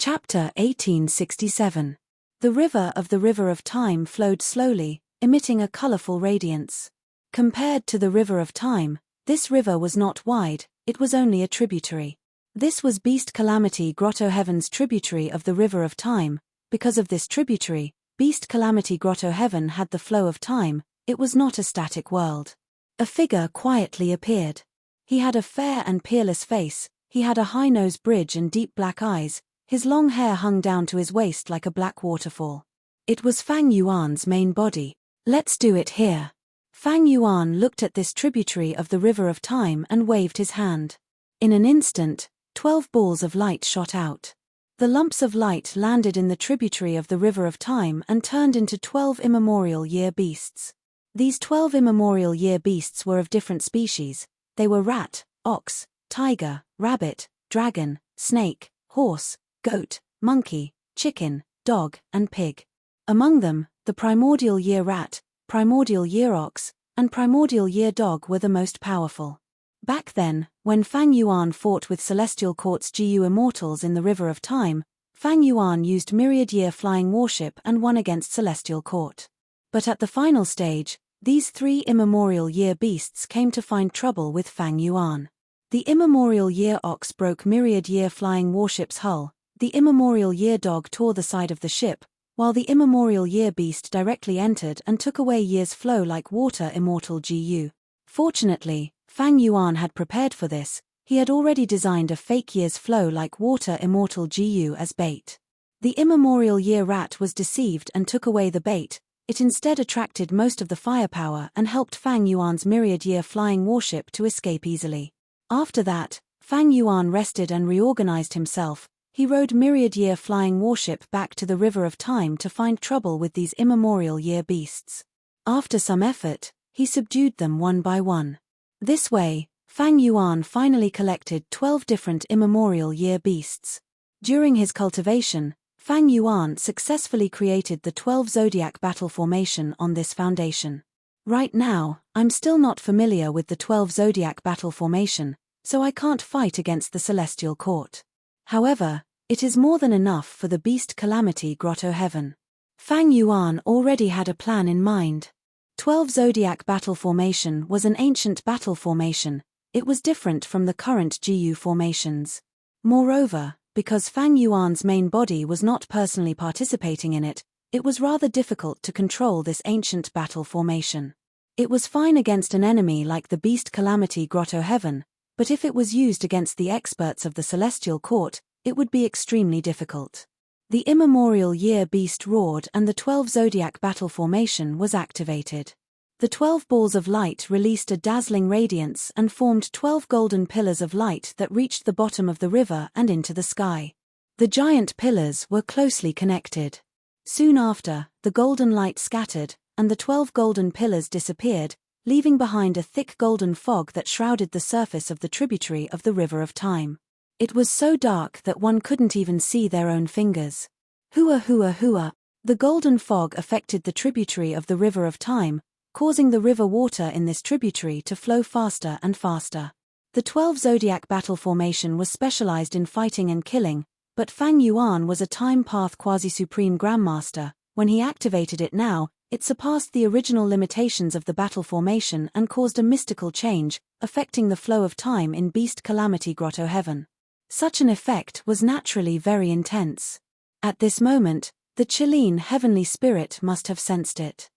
Chapter 1867. The river of time flowed slowly, emitting a colorful radiance. Compared to the river of time, this river was not wide, it was only a tributary. This was Beast Calamity Grotto Heaven's tributary of the river of time. Because of this tributary, Beast Calamity Grotto Heaven had the flow of time, it was not a static world. A figure quietly appeared. He had a fair and peerless face, he had a high nose bridge and deep black eyes, his long hair hung down to his waist like a black waterfall. It was Fang Yuan's main body. "Let's do it here." Fang Yuan looked at this tributary of the river of time and waved his hand. In an instant, 12 balls of light shot out. The lumps of light landed in the tributary of the river of time and turned into 12 immemorial year beasts. These 12 immemorial year beasts were of different species. They were rat, ox, tiger, rabbit, dragon, snake, horse, goat, monkey, chicken, dog, and pig. Among them, the primordial year rat, primordial year ox, and primordial year dog were the most powerful. Back then, when Fang Yuan fought with Celestial Court's GU immortals in the River of Time, Fang Yuan used Myriad Year Flying Warship and won against Celestial Court. But at the final stage, these 3 immemorial year beasts came to find trouble with Fang Yuan. The immemorial year ox broke Myriad Year Flying Warship's hull, the immemorial year dog tore the side of the ship, while the immemorial year beast directly entered and took away Year's flow like water immortal GU. Fortunately, Fang Yuan had prepared for this, he had already designed a fake Year's flow like water immortal GU as bait. The immemorial year rat was deceived and took away the bait, it instead attracted most of the firepower and helped Fang Yuan's Myriad Year Flying Warship to escape easily. After that, Fang Yuan rested and reorganized himself. He rode Myriad Year Flying Warship back to the River of Time to find trouble with these immemorial year beasts. After some effort, he subdued them one by one. This way, Fang Yuan finally collected 12 different immemorial year beasts. During his cultivation, Fang Yuan successfully created the 12 zodiac battle formation on this foundation. Right now, I'm still not familiar with the 12 zodiac battle formation, so I can't fight against the Celestial Court. However, it is more than enough for the Beast Calamity Grotto Heaven. Fang Yuan already had a plan in mind. 12 Zodiac Battle Formation was an ancient battle formation, it was different from the current GU formations. Moreover, because Fang Yuan's main body was not personally participating in it, it was rather difficult to control this ancient battle formation. It was fine against an enemy like the Beast Calamity Grotto Heaven, but if it was used against the experts of the Celestial Court, it would be extremely difficult. The immemorial year beast roared and the 12 zodiac battle formation was activated. The 12 balls of light released a dazzling radiance and formed 12 golden pillars of light that reached the bottom of the river and into the sky. The giant pillars were closely connected. Soon after, the golden light scattered, and the 12 golden pillars disappeared, leaving behind a thick golden fog that shrouded the surface of the tributary of the River of Time. It was so dark that one couldn't even see their own fingers. Hua hua hua. The golden fog affected the tributary of the River of Time, causing the river water in this tributary to flow faster and faster. The 12 zodiac battle formation was specialized in fighting and killing, but Fang Yuan was a time path quasi-supreme grandmaster. When he activated it now, it surpassed the original limitations of the battle formation and caused a mystical change, affecting the flow of time in Beast Calamity Grotto Heaven. Such an effect was naturally very intense. At this moment, the Chilean heavenly spirit must have sensed it.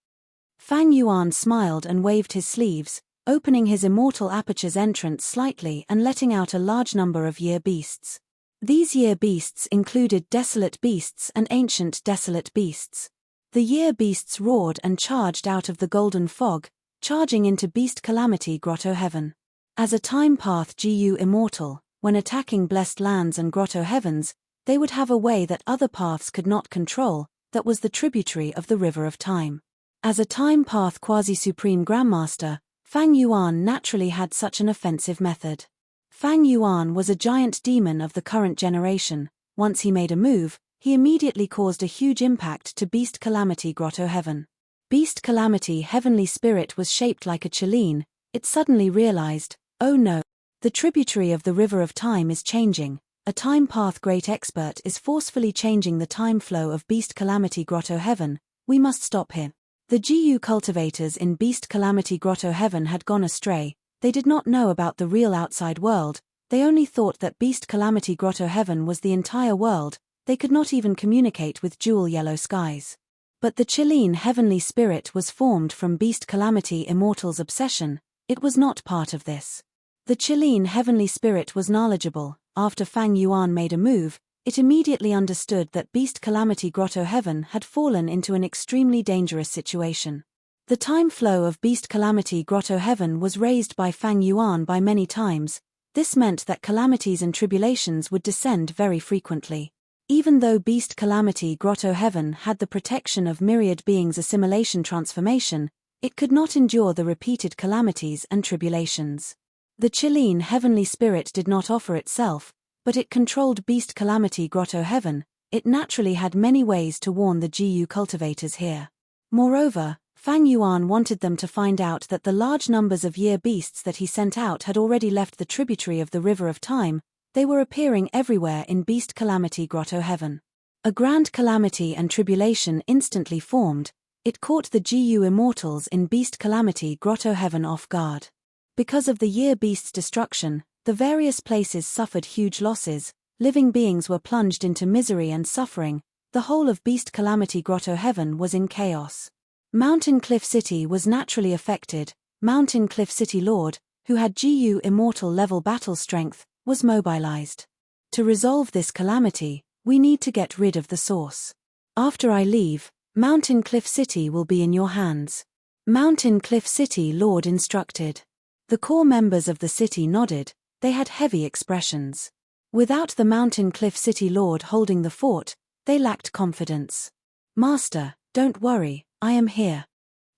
Fang Yuan smiled and waved his sleeves, opening his immortal aperture's entrance slightly and letting out a large number of year beasts. These year beasts included desolate beasts and ancient desolate beasts. The year beasts roared and charged out of the golden fog, charging into Beast Calamity Grotto Heaven. As a time path GU immortal, when attacking blessed lands and grotto heavens, they would have a way that other paths could not control, that was the tributary of the River of Time. As a time path quasi-supreme grandmaster, Fang Yuan naturally had such an offensive method. Fang Yuan was a giant demon of the current generation. Once he made a move, he immediately caused a huge impact to Beast Calamity Grotto Heaven. Beast Calamity Heavenly Spirit was shaped like a Chilean. It suddenly realized, oh no, the tributary of the River of Time is changing, a time path great expert is forcefully changing the time flow of Beast Calamity Grotto Heaven. We must stop him. The GU cultivators in Beast Calamity Grotto Heaven had gone astray. They did not know about the real outside world. They only thought that Beast Calamity Grotto Heaven was the entire world. They could not even communicate with jewel yellow skies. But the Chilean heavenly spirit was formed from Beast Calamity Immortal's obsession. It was not part of this. The Chilean heavenly spirit was knowledgeable. After Fang Yuan made a move, it immediately understood that Beast Calamity Grotto Heaven had fallen into an extremely dangerous situation. The time flow of Beast Calamity Grotto Heaven was raised by Fang Yuan by many times. This meant that calamities and tribulations would descend very frequently. Even though Beast Calamity Grotto Heaven had the protection of myriad beings' assimilation transformation, it could not endure the repeated calamities and tribulations. The Chilean heavenly spirit did not offer itself, but it controlled Beast Calamity Grotto Heaven. It naturally had many ways to warn the GU cultivators here. Moreover, Fang Yuan wanted them to find out that the large numbers of year beasts that he sent out had already left the tributary of the River of Time. They were appearing everywhere in Beast Calamity Grotto Heaven. A grand calamity and tribulation instantly formed. It caught the GU immortals in Beast Calamity Grotto Heaven off guard. Because of the year beast's destruction, the various places suffered huge losses. Living beings were plunged into misery and suffering. The whole of Beast Calamity Grotto Heaven was in chaos. Mountain Cliff City was naturally affected. Mountain Cliff City Lord, who had GU immortal level battle strength, was mobilized. To resolve this calamity, we need to get rid of the source. After I leave, Mountain Cliff City will be in your hands. Mountain Cliff City Lord instructed. The core members of the city nodded. They had heavy expressions. Without the Mountain Cliff City Lord holding the fort, they lacked confidence. Master, don't worry, I am here.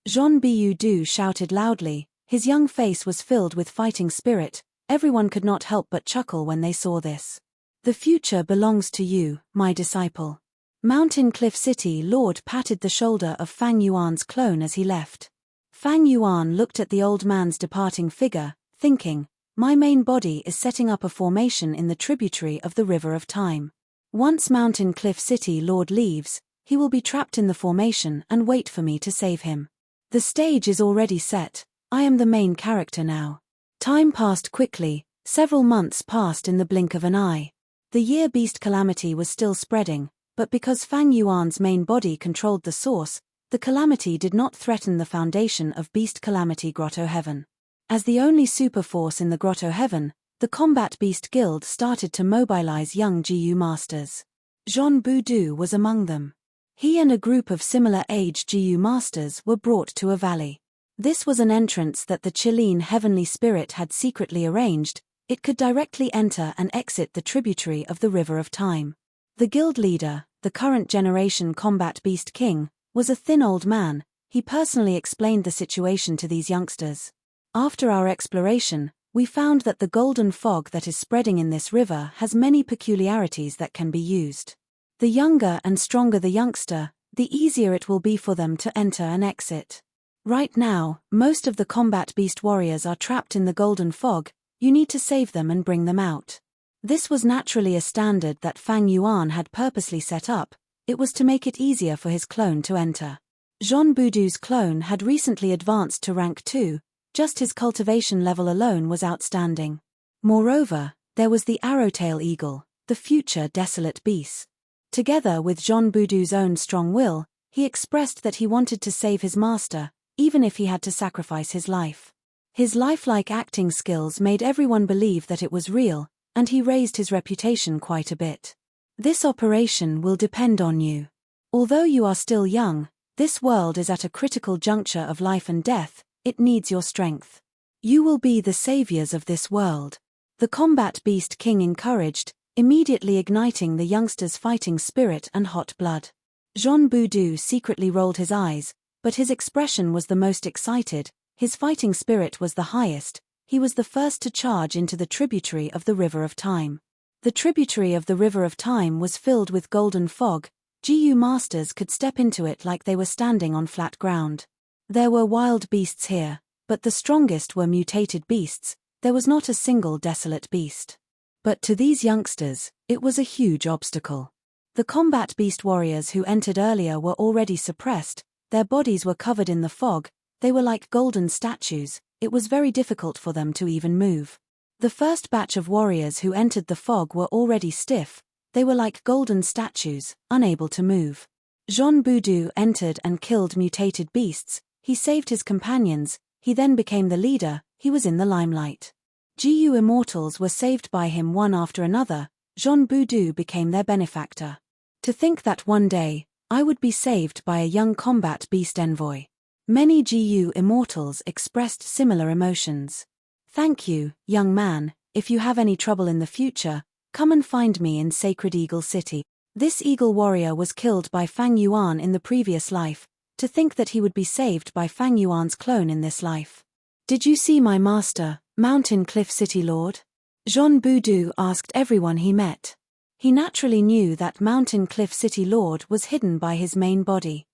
Jean Budu shouted loudly. His young face was filled with fighting spirit. Everyone could not help but chuckle when they saw this. The future belongs to you, my disciple. Mountain Cliff City Lord patted the shoulder of Fang Yuan's clone as he left. Fang Yuan looked at the old man's departing figure, thinking, my main body is setting up a formation in the tributary of the River of Time. Once Mountain Cliff City Lord leaves, he will be trapped in the formation and wait for me to save him. The stage is already set. I am the main character now. Time passed quickly. Several months passed in the blink of an eye. The year beast calamity was still spreading, but because Fang Yuan's main body controlled the source, the calamity did not threaten the foundation of Beast Calamity Grotto Heaven. As the only super force in the Grotto Heaven, the Combat Beast Guild started to mobilize young GU masters. Jean Budu was among them. He and a group of similar age GU masters were brought to a valley. This was an entrance that the Chilean heavenly spirit had secretly arranged. It could directly enter and exit the tributary of the River of Time. The guild leader, the current generation Combat Beast King, was a thin old man. He personally explained the situation to these youngsters. After our exploration, we found that the golden fog that is spreading in this river has many peculiarities that can be used. The younger and stronger the youngster, the easier it will be for them to enter and exit. Right now, most of the Combat Beast warriors are trapped in the golden fog. You need to save them and bring them out. This was naturally a standard that Fang Yuan had purposely set up. It was to make it easier for his clone to enter. Jean Budu's clone had recently advanced to rank 2, just his cultivation level alone was outstanding. Moreover, there was the Arrowtail Eagle, the future desolate beast. Together with Jean Budu's own strong will, he expressed that he wanted to save his master, even if he had to sacrifice his life. His lifelike acting skills made everyone believe that it was real, and he raised his reputation quite a bit. This operation will depend on you. Although you are still young, this world is at a critical juncture of life and death. It needs your strength. You will be the saviors of this world. The Combat Beast King encouraged, immediately igniting the youngster's fighting spirit and hot blood. Jean Budu secretly rolled his eyes, but his expression was the most excited. His fighting spirit was the highest. He was the first to charge into the tributary of the River of Time. The tributary of the River of Time was filled with golden fog. GU masters could step into it like they were standing on flat ground. There were wild beasts here, but the strongest were mutated beasts. There was not a single desolate beast. But to these youngsters, it was a huge obstacle. The combat beast warriors who entered earlier were already suppressed, their bodies were covered in the fog, they were like golden statues, it was very difficult for them to even move. The first batch of warriors who entered the fog were already stiff, they were like golden statues, unable to move. Jean Boudou entered and killed mutated beasts, he saved his companions, he then became the leader, he was in the limelight. GU immortals were saved by him one after another, Jean Boudou became their benefactor. To think that one day, I would be saved by a young combat beast envoy. Many GU immortals expressed similar emotions. Thank you, young man, if you have any trouble in the future, come and find me in Sacred Eagle City. This eagle warrior was killed by Fang Yuan in the previous life, to think that he would be saved by Fang Yuan's clone in this life. Did you see my master, Mountain Cliff City Lord? Jean Boudou asked everyone he met. He naturally knew that Mountain Cliff City Lord was hidden by his main body.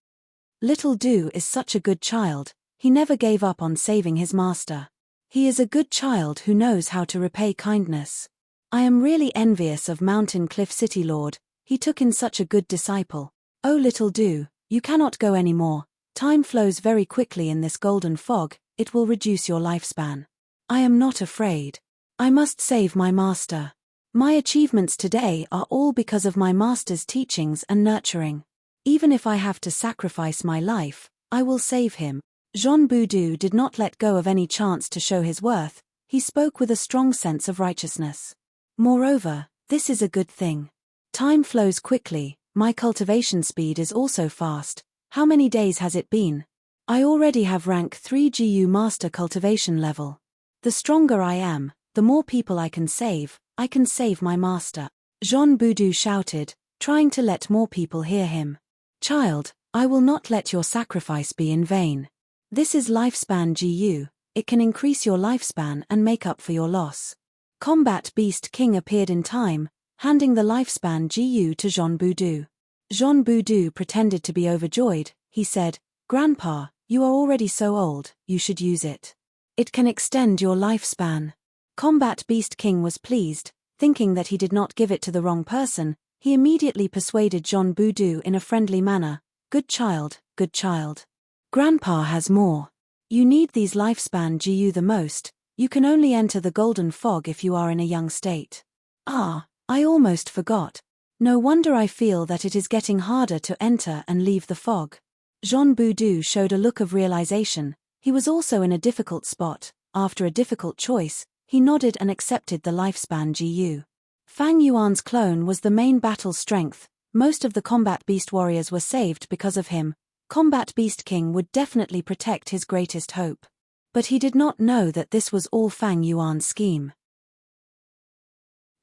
Little Du is such a good child, he never gave up on saving his master. He is a good child who knows how to repay kindness. I am really envious of Mountain Cliff City Lord, he took in such a good disciple. Oh little Du, you cannot go anymore, time flows very quickly in this golden fog, it will reduce your lifespan. I am not afraid. I must save my master. My achievements today are all because of my master's teachings and nurturing. Even if I have to sacrifice my life, I will save him. Jean Boudou did not let go of any chance to show his worth, he spoke with a strong sense of righteousness. Moreover, this is a good thing. Time flows quickly, my cultivation speed is also fast. How many days has it been? I already have rank 3 GU master cultivation level. The stronger I am, the more people I can save my master. Jean Boudou shouted, trying to let more people hear him. Child, I will not let your sacrifice be in vain. This is lifespan GU, it can increase your lifespan and make up for your loss. Combat Beast King appeared in time, handing the lifespan GU to Jean Boudou. Jean Boudou pretended to be overjoyed, he said, Grandpa, you are already so old, you should use it. It can extend your lifespan. Combat Beast King was pleased, thinking that he did not give it to the wrong person, he immediately persuaded Jean Boudou in a friendly manner, good child, good child. Grandpa has more. You need these lifespan GU the most, you can only enter the golden fog if you are in a young state. Ah, I almost forgot. No wonder I feel that it is getting harder to enter and leave the fog. Jean Boudou showed a look of realization, he was also in a difficult spot, after a difficult choice, he nodded and accepted the lifespan GU. Fang Yuan's clone was the main battle strength, most of the combat beast warriors were saved because of him, Combat Beast King would definitely protect his greatest hope. But he did not know that this was all Fang Yuan's scheme.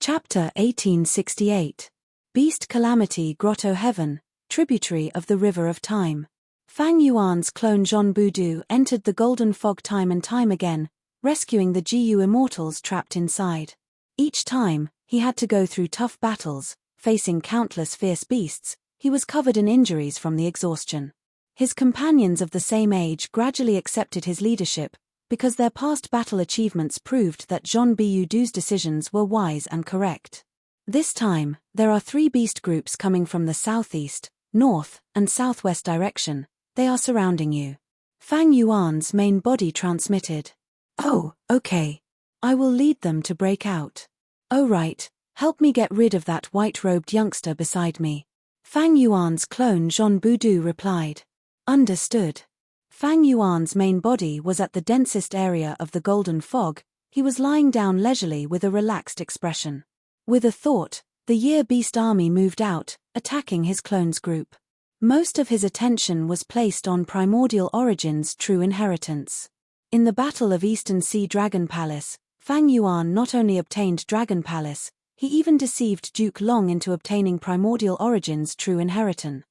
Chapter 1868. Beast Calamity Grotto Heaven, tributary of the River of Time. Fang Yuan's clone Jean Boudou entered the golden fog time and time again, rescuing the GU immortals trapped inside. Each time, he had to go through tough battles, facing countless fierce beasts, he was covered in injuries from the exhaustion. His companions of the same age gradually accepted his leadership, because their past battle achievements proved that Jean Boudou's decisions were wise and correct. This time, there are 3 beast groups coming from the southeast, north, and southwest direction, they are surrounding you. Fang Yuan's main body transmitted. Oh, okay. I will lead them to break out. Oh right, help me get rid of that white-robed youngster beside me. Fang Yuan's clone Jean Boudou replied. Understood. Fang Yuan's main body was at the densest area of the golden fog, he was lying down leisurely with a relaxed expression. With a thought, the Year Beast army moved out, attacking his clone's group. Most of his attention was placed on Primordial Origin's true inheritance. In the Battle of Eastern Sea Dragon Palace, Fang Yuan not only obtained Dragon Palace, he even deceived Duke Long into obtaining Primordial Origin's true inheritance.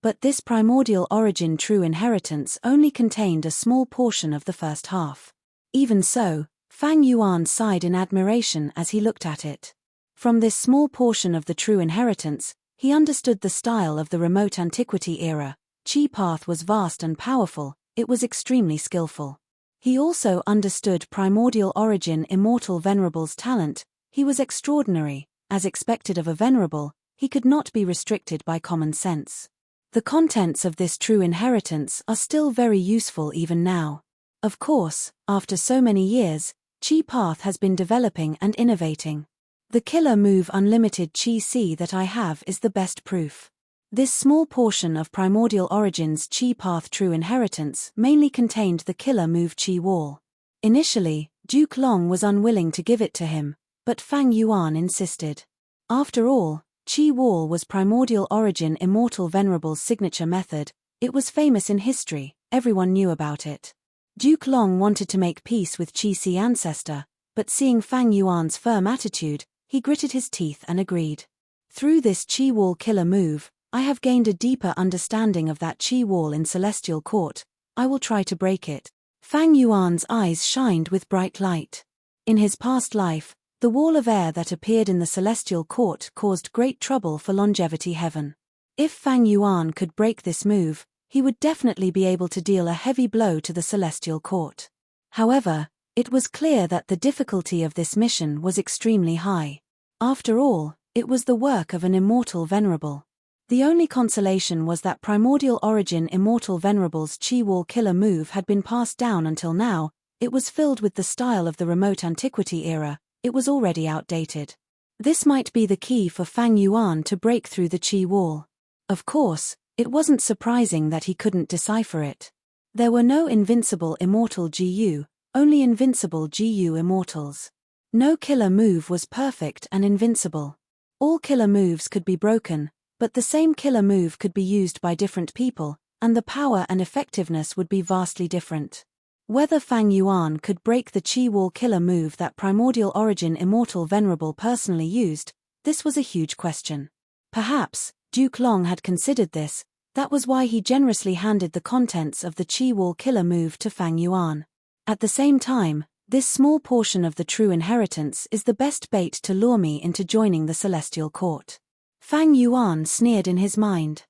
But this Primordial Origin true inheritance only contained a small portion of the first half. Even so, Fang Yuan sighed in admiration as he looked at it. From this small portion of the true inheritance, he understood the style of the remote antiquity era. Chi path was vast and powerful, it was extremely skillful. He also understood Primordial Origin Immortal Venerable's talent, He was extraordinary. As expected of a Venerable, he could not be restricted by common sense. The contents of this true inheritance are still very useful even now. Of course, after so many years, Chi Path has been developing and innovating. The killer move Unlimited Chi C that I have is the best proof. This small portion of Primordial Origin's Chi Path true inheritance mainly contained the killer move Chi Wall. Initially, Duke Long was unwilling to give it to him, but Fang Yuan insisted. After all, Chi Wall was Primordial Origin Immortal Venerable's signature method. It was famous in history, everyone knew about it. Duke Long wanted to make peace with Chi Si ancestor, but seeing Fang Yuan's firm attitude, he gritted his teeth and agreed. Through this Chi Wall killer move, I have gained a deeper understanding of that Chi Wall in Celestial Court. I will try to break it. Fang Yuan's eyes shined with bright light. In his past life, the wall of air that appeared in the Celestial Court caused great trouble for Longevity Heaven. If Fang Yuan could break this move, he would definitely be able to deal a heavy blow to the Celestial Court. However, it was clear that the difficulty of this mission was extremely high. After all, it was the work of an immortal Venerable. The only consolation was that Primordial Origin Immortal Venerable's Chi Wall killer move had been passed down until now. It was filled with the style of the remote antiquity era. It was already outdated. This might be the key for Fang Yuan to break through the Chi Wall. Of course, it wasn't surprising that he couldn't decipher it. There were no invincible immortal GU, only invincible GU immortals. No killer move was perfect and invincible. All killer moves could be broken, but the same killer move could be used by different people, and the power and effectiveness would be vastly different. Whether Fang Yuan could break the Chi Wall killer move that Primordial Origin Immortal Venerable personally used, this was a huge question. Perhaps, Duke Long had considered this. That was why he generously handed the contents of the Chi Wall killer move to Fang Yuan. At the same time, this small portion of the true inheritance is the best bait to lure me into joining the Celestial Court. Fang Yuan sneered in his mind.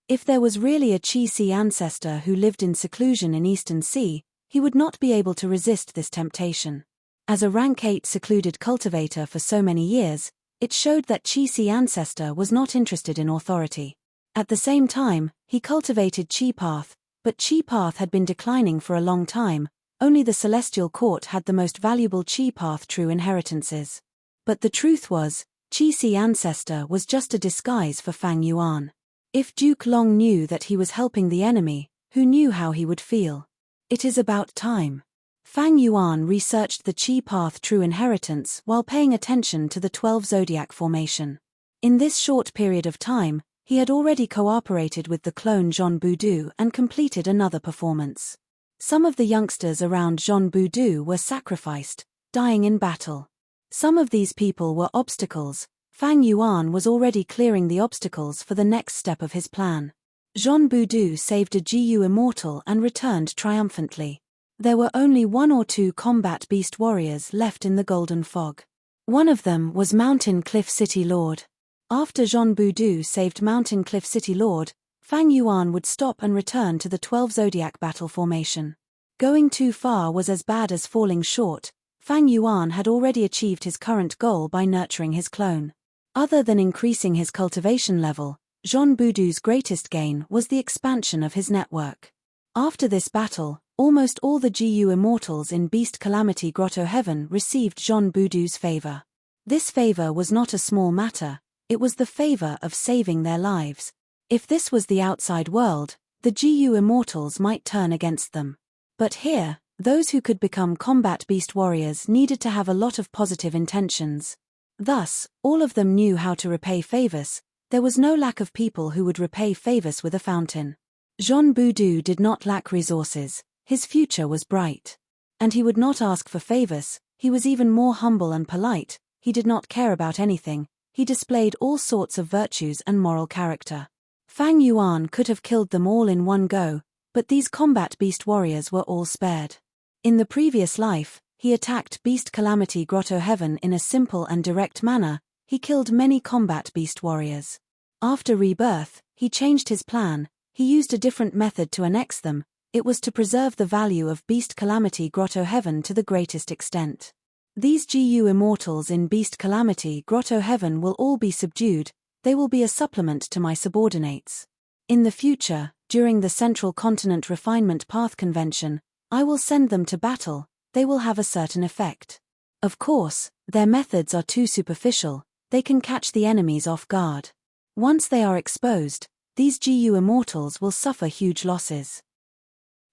If there was really a Chi Si ancestor who lived in seclusion in Eastern Sea, he would not be able to resist this temptation. As a rank 8 secluded cultivator for so many years, it showed that Chi Si ancestor was not interested in authority. At the same time, he cultivated Chi Path, but Chi Path had been declining for a long time. Only the Celestial Court had the most valuable Chi Path true inheritances. But the truth was, Chi Si ancestor was just a disguise for Fang Yuan. If Duke Long knew that he was helping the enemy, who knew how he would feel? It is about time. Fang Yuan researched the Chi Path true inheritance while paying attention to the 12 zodiac formation. In this short period of time, he had already cooperated with the clone Jean Boudou and completed another performance. Some of the youngsters around Jean Boudou were sacrificed, dying in battle. Some of these people were obstacles. Fang Yuan was already clearing the obstacles for the next step of his plan. Jean Boudou saved a GU immortal and returned triumphantly. There were only 1 or 2 combat beast warriors left in the Golden Fog. One of them was Mountain Cliff City Lord. After Jean Boudou saved Mountain Cliff City Lord, Fang Yuan would stop and return to the 12 zodiac battle formation. Going too far was as bad as falling short. Fang Yuan had already achieved his current goal by nurturing his clone. Other than increasing his cultivation level, Jean Boudou's greatest gain was the expansion of his network. After this battle, almost all the GU immortals in Beast Calamity Grotto Heaven received Jean Boudou's favor. This favor was not a small matter, it was the favor of saving their lives. If this was the outside world, the GU immortals might turn against them. But here, those who could become combat beast warriors needed to have a lot of positive intentions. Thus, all of them knew how to repay favors. There was no lack of people who would repay favors with a fountain. Jean Boudou did not lack resources, his future was bright. And he would not ask for favors, he was even more humble and polite, he did not care about anything, he displayed all sorts of virtues and moral character. Fang Yuan could have killed them all in one go, but these combat beast warriors were all spared. In the previous life, he attacked Beast Calamity Grotto Heaven in a simple and direct manner. He killed many combat beast warriors. After rebirth, he changed his plan. He used a different method to annex them. It was to preserve the value of Beast Calamity Grotto Heaven to the greatest extent. These GU immortals in Beast Calamity Grotto Heaven will all be subdued, they will be a supplement to my subordinates. In the future, during the Central Continent Refinement Path Convention, I will send them to battle, they will have a certain effect. Of course, their methods are too superficial, they can catch the enemies off guard. Once they are exposed, these GU immortals will suffer huge losses.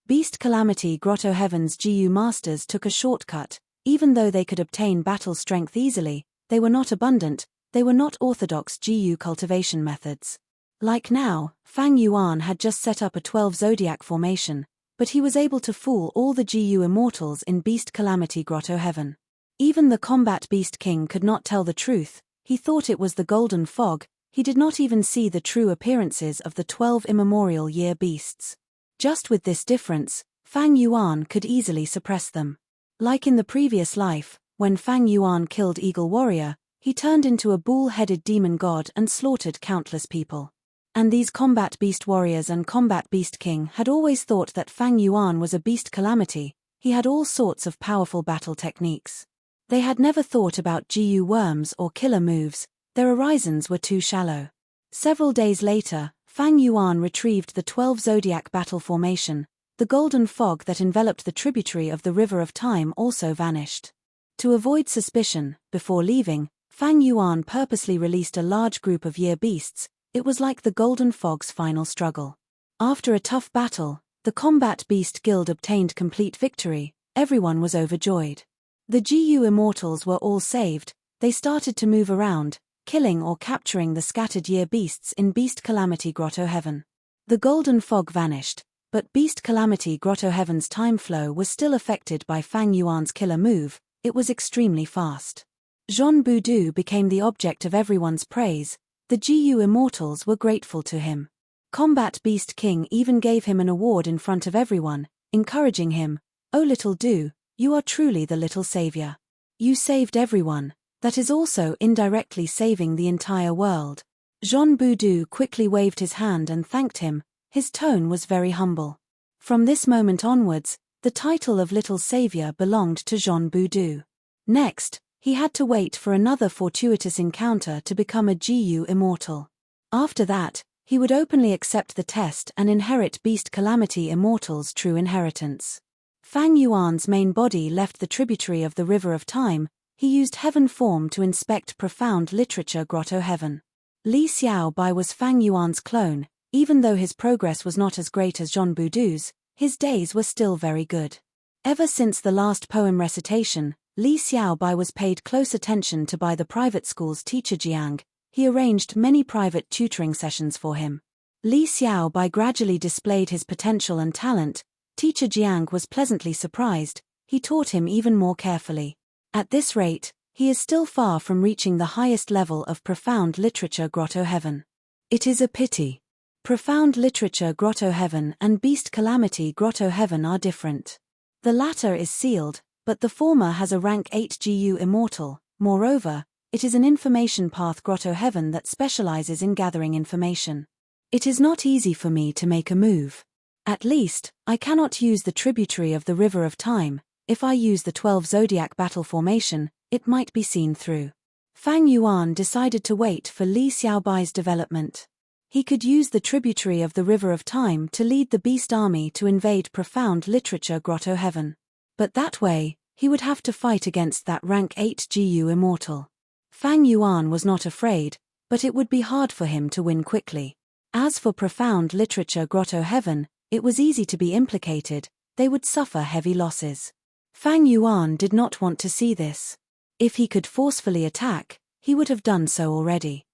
Beast Calamity Grotto Heaven's GU masters took a shortcut, even though they could obtain battle strength easily, they were not abundant, they were not orthodox GU cultivation methods. Like now, Fang Yuan had just set up a 12 zodiac formation, but he was able to fool all the GU immortals in Beast Calamity Grotto Heaven. Even the Combat Beast King could not tell the truth, he thought it was the golden fog, he did not even see the true appearances of the 12 immemorial year beasts. Just with this difference, Fang Yuan could easily suppress them. Like in the previous life, when Fang Yuan killed Eagle Warrior, he turned into a bull-headed demon god and slaughtered countless people. And these Combat Beast Warriors and Combat Beast King had always thought that Fang Yuan was a beast calamity, he had all sorts of powerful battle techniques. They had never thought about GU worms or killer moves, their horizons were too shallow. Several days later, Fang Yuan retrieved the 12 zodiac battle formation, the golden fog that enveloped the tributary of the River of Time also vanished. To avoid suspicion, before leaving, Fang Yuan purposely released a large group of year beasts. It was like the Golden Fog's final struggle. After a tough battle, the Combat Beast Guild obtained complete victory, everyone was overjoyed. The GU immortals were all saved, they started to move around, killing or capturing the scattered year beasts in Beast Calamity Grotto Heaven. The Golden Fog vanished, but Beast Calamity Grotto Heaven's time flow was still affected by Fang Yuan's killer move, it was extremely fast. Jean Boudou became the object of everyone's praise. The GU immortals were grateful to him. Combat Beast King even gave him an award in front of everyone, encouraging him, "Oh little Do, you are truly the little savior. You saved everyone, that is also indirectly saving the entire world." Jean Boudou quickly waved his hand and thanked him, his tone was very humble. From this moment onwards, the title of Little Savior belonged to Jean Boudou. Next, he had to wait for another fortuitous encounter to become a GU immortal. After that, he would openly accept the test and inherit Beast Calamity Immortal's true inheritance. Fang Yuan's main body left the tributary of the River of Time, he used heaven form to inspect Profound Literature Grotto Heaven. Li Xiaobai was Fang Yuan's clone, even though his progress was not as great as Jean Boudou's, his days were still very good. Ever since the last poem recitation, Li Xiaobai was paid close attention to by the private school's teacher Jiang, he arranged many private tutoring sessions for him. Li Xiaobai gradually displayed his potential and talent, teacher Jiang was pleasantly surprised, he taught him even more carefully. At this rate, he is still far from reaching the highest level of Profound Literature Grotto Heaven. It is a pity. Profound Literature Grotto Heaven and Beast Calamity Grotto Heaven are different. The latter is sealed, but the former has a rank 8 GU immortal. Moreover, it is an information path Grotto Heaven that specializes in gathering information. It is not easy for me to make a move. At least, I cannot use the tributary of the River of Time. If I use the 12 zodiac battle formation, it might be seen through. Fang Yuan decided to wait for Li Xiaobai's development. He could use the tributary of the River of Time to lead the beast army to invade Profound Literature Grotto Heaven. But that way, he would have to fight against that rank 8 GU immortal. Fang Yuan was not afraid, but it would be hard for him to win quickly. As for Profound Literature Grotto Heaven, it was easy to be implicated, they would suffer heavy losses. Fang Yuan did not want to see this. If he could forcefully attack, he would have done so already.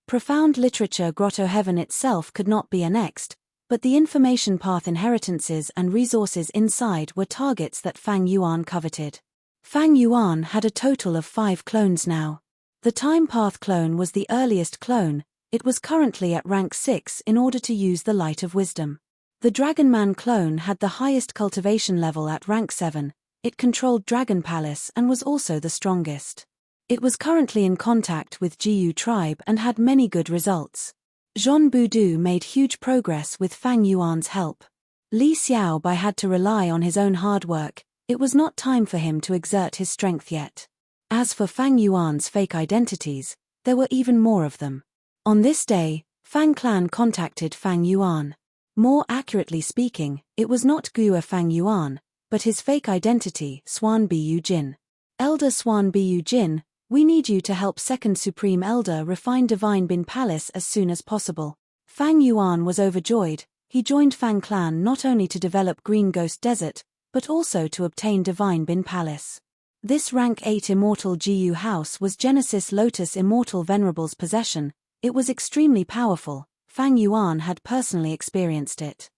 Profound Literature Grotto Heaven itself could not be annexed, but the information path inheritances and resources inside were targets that Fang Yuan coveted. Fang Yuan had a total of 5 clones now. The Time Path clone was the earliest clone, it was currently at rank 6 in order to use the Light of Wisdom. The Dragon Man clone had the highest cultivation level at rank 7, it controlled Dragon Palace and was also the strongest. It was currently in contact with GU tribe and had many good results. Jean Boudou made huge progress with Fang Yuan's help. Li Xiaobai had to rely on his own hard work, It was not time for him to exert his strength yet. As for Fang Yuan's fake identities, there were even more of them. On this day, Fang clan contacted Fang Yuan. More accurately speaking, it was not Gua Fang Yuan, but his fake identity, Swan Bu Jin. Elder Swan Bu Jin, we need you to help Second Supreme Elder refine Divine Bin Palace as soon as possible. Fang Yuan was overjoyed. He joined Fang clan not only to develop Green Ghost Desert, but also to obtain Divine Bin Palace. This rank 8 Immortal GU house was Genesis Lotus Immortal Venerable's possession. It was extremely powerful. Fang Yuan had personally experienced it.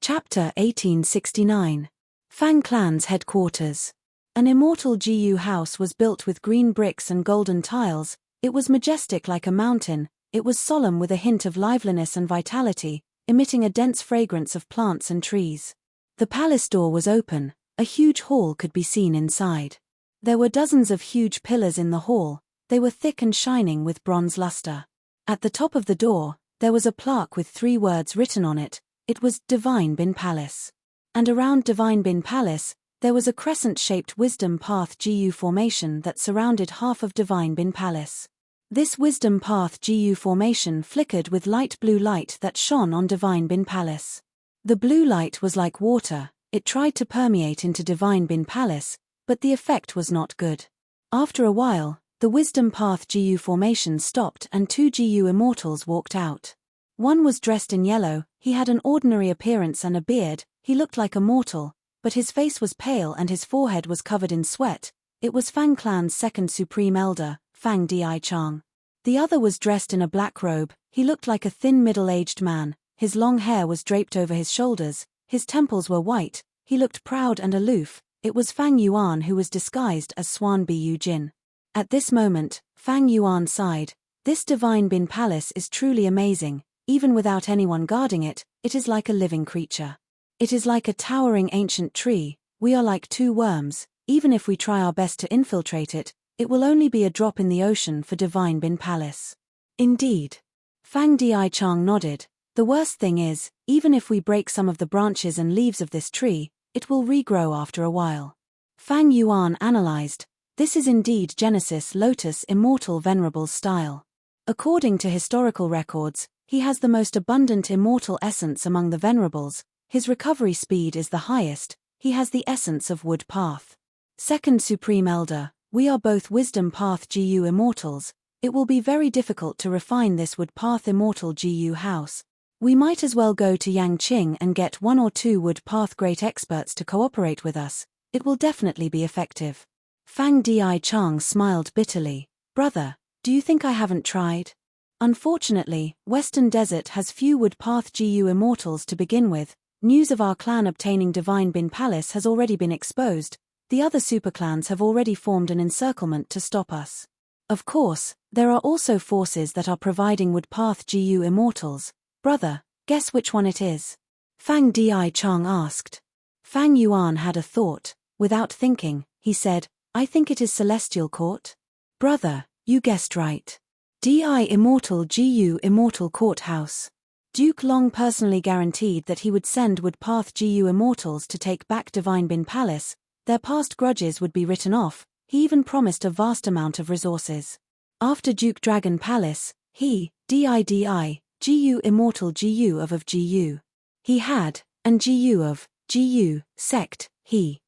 Chapter 1869. Fang clan's headquarters. An Immortal GU house was built with green bricks and golden tiles. It was majestic like a mountain. It was solemn with a hint of liveliness and vitality, emitting a dense fragrance of plants and trees. The palace door was open. A huge hall could be seen inside. There were dozens of huge pillars in the hall. They were thick and shining with bronze luster. At the top of the door, there was a plaque with 3 words written on it. It was Divine Bin Palace. And around Divine Bin Palace, there was a crescent-shaped Wisdom Path GU formation that surrounded half of Divine Bin Palace. This Wisdom Path GU formation flickered with light blue light that shone on Divine Bin Palace. The blue light was like water. It tried to permeate into Divine Bin Palace, but the effect was not good. After a while, the Wisdom Path GU formation stopped and 2 GU immortals walked out. One was dressed in yellow. He had an ordinary appearance and a beard. He looked like a mortal, but his face was pale and his forehead was covered in sweat. It was Fang clan's second supreme elder, Fang Di Chang. The other was dressed in a black robe. He looked like a thin middle-aged man. His long hair was draped over his shoulders. His temples were white. He looked proud and aloof. It was Fang Yuan who was disguised as Swan Bu Jin. At this moment, Fang Yuan sighed. This Divine Bin Palace is truly amazing. Even without anyone guarding it, it is like a living creature. It is like a towering ancient tree. We are like 2 worms. Even if we try our best to infiltrate it, it will only be a drop in the ocean for Divine Bin Palace. Indeed. Fang Di Chang nodded. The worst thing is, even if we break some of the branches and leaves of this tree, it will regrow after a while. Fang Yuan analyzed. This is indeed Genesis Lotus Immortal Venerable's style. According to historical records, he has the most abundant immortal essence among the Venerables. His recovery speed is the highest. He has the essence of Wood Path. Second Supreme Elder, we are both Wisdom Path GU immortals. It will be very difficult to refine this Wood Path Immortal GU house. We might as well go to Yangqing and get 1 or 2 Wood Path great experts to cooperate with us. It will definitely be effective. Fang Di Chang smiled bitterly. Brother, do you think I haven't tried? Unfortunately, Western Desert has few Wood Path GU immortals to begin with. News of our clan obtaining Divine Bin Palace has already been exposed. The other superclans have already formed an encirclement to stop us. Of course, there are also forces that are providing Wood Path GU immortals. Brother, guess which one it is? Fang Di Chang asked. Fang Yuan had a thought. Without thinking, he said, I think it is Celestial Court. Brother, you guessed right. Di Immortal GU Immortal Courthouse. Duke Long personally guaranteed that he would send Wood Path GU immortals to take back Divine Bin Palace. Their past grudges would be written off. He even promised a vast amount of resources. After Duke Dragon Palace, he, Di, GU Immortal GU of GU. He had, and GU of, GU, sect, he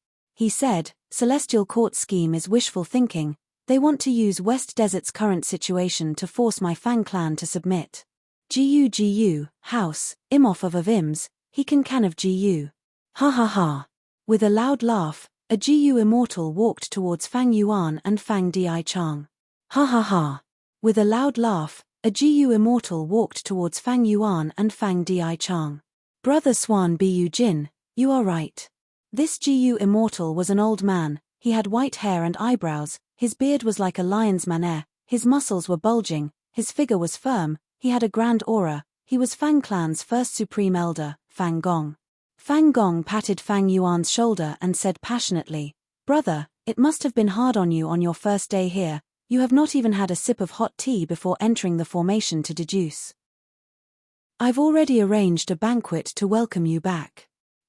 said, Celestial Court scheme is wishful thinking. They want to use West Desert's current situation to force my Fang clan to submit. GU, house, Imoff of Ims, he can of GU. Ha ha ha. With a loud laugh, a GU immortal walked towards Fang Yuan and Fang Di Chang. Ha ha ha. With a loud laugh, a GU immortal walked towards Fang Yuan and Fang Di Chang. Brother Swan Bu Jin, you are right. This GU immortal was an old man. He had white hair and eyebrows. His beard was like a lion's mane. His muscles were bulging. His figure was firm. He had a grand aura. He was Fang clan's first supreme elder, Fang Gong. Fang Gong patted Fang Yuan's shoulder and said passionately, Brother, it must have been hard on you on your first day here. You have not even had a sip of hot tea before entering the formation to deduce. I've already arranged a banquet to welcome you back.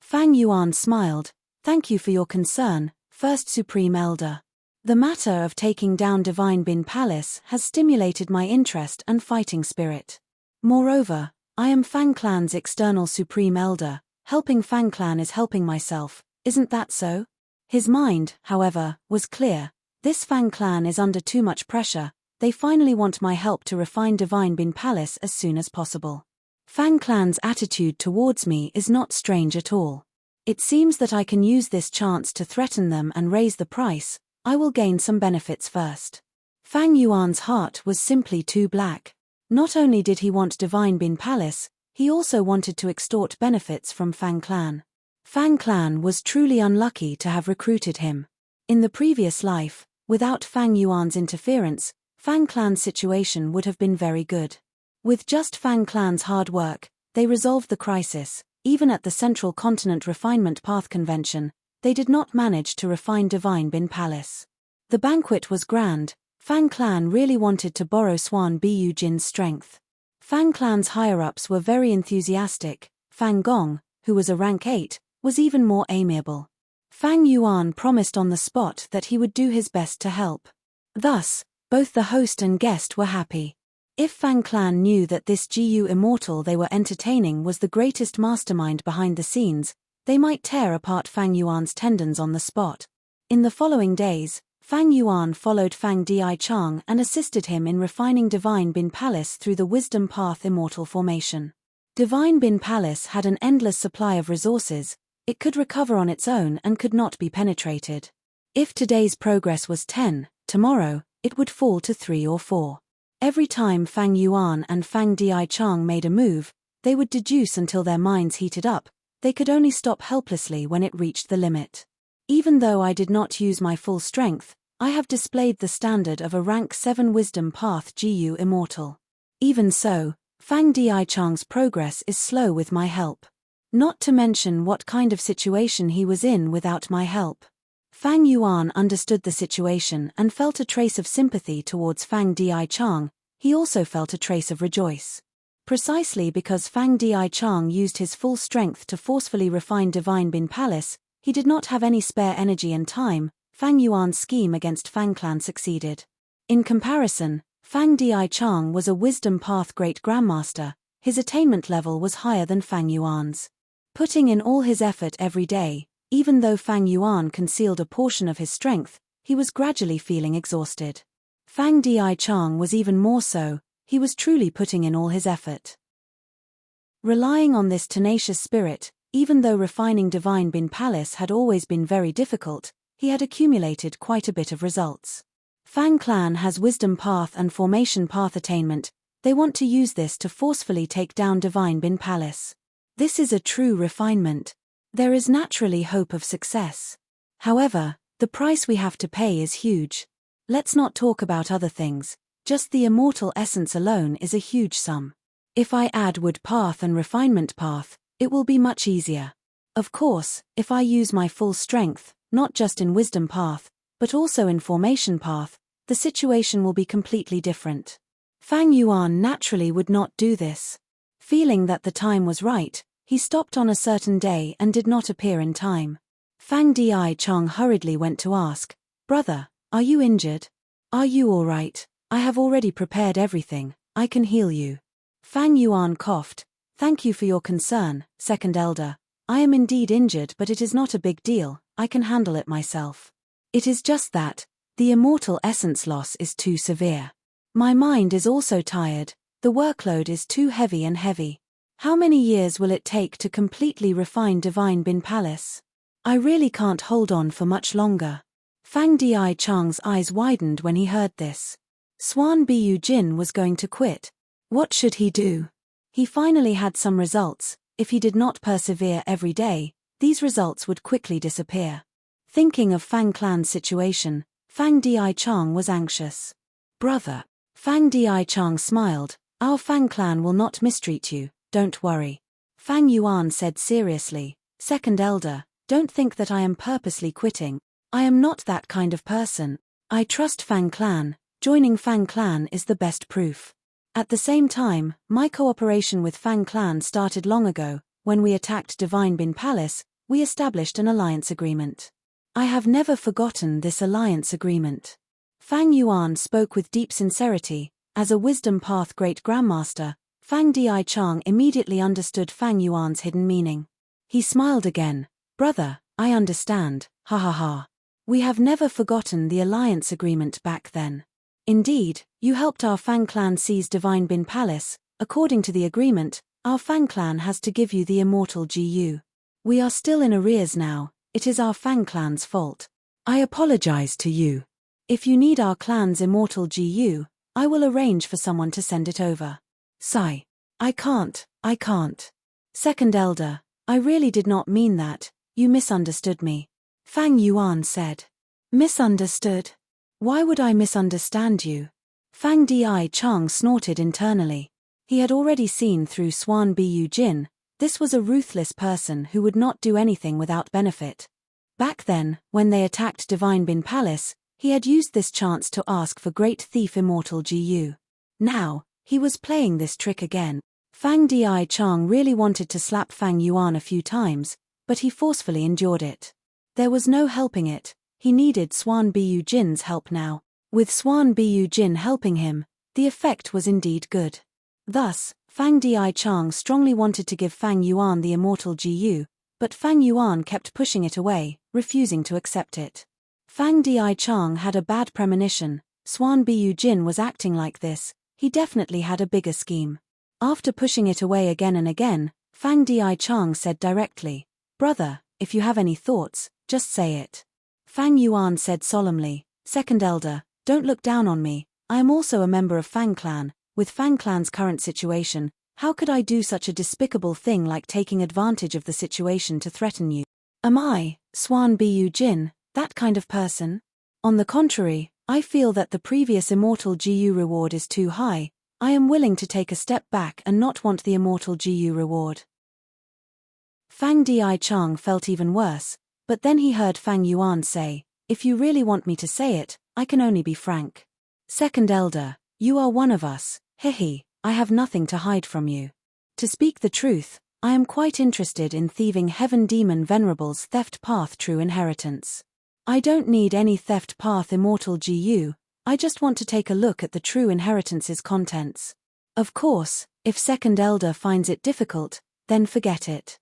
Fang Yuan smiled. Thank you for your concern, First Supreme Elder. The matter of taking down Divine Bin Palace has stimulated my interest and fighting spirit. Moreover, I am Fang Clan's external Supreme Elder. Helping Fang Clan is helping myself, isn't that so? His mind, however, was clear. This Fang Clan is under too much pressure. They finally want my help to refine Divine Bin Palace as soon as possible. Fang Clan's attitude towards me is not strange at all. It seems that I can use this chance to threaten them and raise the price. I will gain some benefits first. Fang Yuan's heart was simply too black. Not only did he want Divine Bin Palace, he also wanted to extort benefits from Fang Clan. Fang Clan was truly unlucky to have recruited him. In the previous life, without Fang Yuan's interference, Fang Clan's situation would have been very good. With just Fang Clan's hard work, they resolved the crisis. Even at the Central Continent Refinement Path Convention, they did not manage to refine Divine Bin Palace. The banquet was grand. Fang Clan really wanted to borrow Swan Bu Jin's strength. Fang Clan's higher-ups were very enthusiastic. Fang Gong, who was a rank 8, was even more amiable. Fang Yuan promised on the spot that he would do his best to help. Thus, both the host and guest were happy. If Fang Clan knew that this Gu immortal they were entertaining was the greatest mastermind behind the scenes, they might tear apart Fang Yuan's tendons on the spot. In the following days, Fang Yuan followed Fang Dichang and assisted him in refining Divine Bin Palace through the Wisdom Path Immortal Formation. Divine Bin Palace had an endless supply of resources. It could recover on its own and could not be penetrated. If today's progress was 10, tomorrow, it would fall to 3 or 4. Every time Fang Yuan and Fang Dichang made a move, they would deduce until their minds heated up. They could only stop helplessly when it reached the limit. Even though I did not use my full strength, I have displayed the standard of a rank 7 Wisdom Path Gu Immortal. Even so, Fang Dichang's progress is slow with my help. Not to mention what kind of situation he was in without my help. Fang Yuan understood the situation and felt a trace of sympathy towards Fang Dichang. He also felt a trace of rejoice. Precisely because Fang Dichang used his full strength to forcefully refine Divine Bin Palace, he did not have any spare energy and time. Fang Yuan's scheme against Fang Clan succeeded. In comparison, Fang Dichang was a Wisdom Path Great Grandmaster. His attainment level was higher than Fang Yuan's. Putting in all his effort every day, even though Fang Yuan concealed a portion of his strength, he was gradually feeling exhausted. Fang Dichang was even more so. He was truly putting in all his effort. Relying on this tenacious spirit, even though refining Divine Bin Palace had always been very difficult, he had accumulated quite a bit of results. Fang Clan has Wisdom Path and Formation Path attainment. They want to use this to forcefully take down Divine Bin Palace. This is a true refinement. There is naturally hope of success. However, the price we have to pay is huge. Let's not talk about other things. Just the immortal essence alone is a huge sum. If I add Wood Path and Refinement Path, it will be much easier. Of course, if I use my full strength, not just in Wisdom Path, but also in Formation Path, the situation will be completely different. Fang Yuan naturally would not do this. Feeling that the time was right, he stopped on a certain day and did not appear in time. Fang Dichang hurriedly went to ask, "Brother, are you injured? Are you all right? I have already prepared everything, I can heal you." Fang Yuan coughed. "Thank you for your concern, Second Elder. I am indeed injured, but it is not a big deal, I can handle it myself. It is just that, the immortal essence loss is too severe. My mind is also tired, the workload is too heavy and heavy. How many years will it take to completely refine Divine Bin Palace? I really can't hold on for much longer." Fang Dichang's eyes widened when he heard this. Swan Bu Jin was going to quit. What should he do? He finally had some results. If he did not persevere every day, these results would quickly disappear. Thinking of Fang Clan's situation, Fang Dichang was anxious. "Brother." Fang Dichang smiled. "Our Fang Clan will not mistreat you, don't worry." Fang Yuan said seriously, "Second Elder, don't think that I am purposely quitting. I am not that kind of person. I trust Fang Clan. Joining Fang Clan is the best proof. At the same time, my cooperation with Fang Clan started long ago. When we attacked Divine Bin Palace, we established an alliance agreement. I have never forgotten this alliance agreement. Fang Yuan spoke with deep sincerity. As a wisdom path great grandmaster, Fang Di Chang immediately understood Fang Yuan's hidden meaning. He smiled again. Brother, I understand, ha ha ha. We have never forgotten the alliance agreement back then. Indeed, you helped our Fang clan seize Divine Bin Palace. According to the agreement, our Fang clan has to give you the immortal GU. We are still in arrears now, it is our Fang clan's fault. I apologize to you. If you need our clan's immortal GU, I will arrange for someone to send it over. Sigh. I can't. Second elder, I really did not mean that, you misunderstood me. Fang Yuan said. Misunderstood? Why would I misunderstand you? Fang Di Chang snorted internally. He had already seen through Swan Bu Jin. This was a ruthless person who would not do anything without benefit. Back then, when they attacked Divine Bin Palace, he had used this chance to ask for Great Thief Immortal GU. Now, he was playing this trick again. Fang Di Chang really wanted to slap Fang Yuan a few times, but he forcefully endured it. There was no helping it, he needed Swan Bu Jin's help now. With Swan Bu Jin helping him, the effect was indeed good. Thus, Fang Di Chang strongly wanted to give Fang Yuan the immortal GU, but Fang Yuan kept pushing it away, refusing to accept it. Fang Di Chang had a bad premonition. Swan Bu Jin was acting like this, he definitely had a bigger scheme. After pushing it away again and again, Fang Di Chang said directly, Brother, if you have any thoughts, just say it. Fang Yuan said solemnly, Second elder, don't look down on me, I am also a member of Fang clan. With Fang clan's current situation, how could I do such a despicable thing like taking advantage of the situation to threaten you? Am I, Swan Bu Jin, that kind of person? On the contrary, I feel that the previous immortal GU reward is too high. I am willing to take a step back and not want the immortal GU reward. Fang Di Chang felt even worse, but then he heard Fang Yuan say, If you really want me to say it, I can only be frank. Second elder, you are one of us. Hehe, I have nothing to hide from you. To speak the truth, I am quite interested in thieving Heaven Demon Venerable's Theft Path True Inheritance. I don't need any Theft Path Immortal GU, I just want to take a look at the True Inheritance's contents. Of course, if Second Elder finds it difficult, then forget it.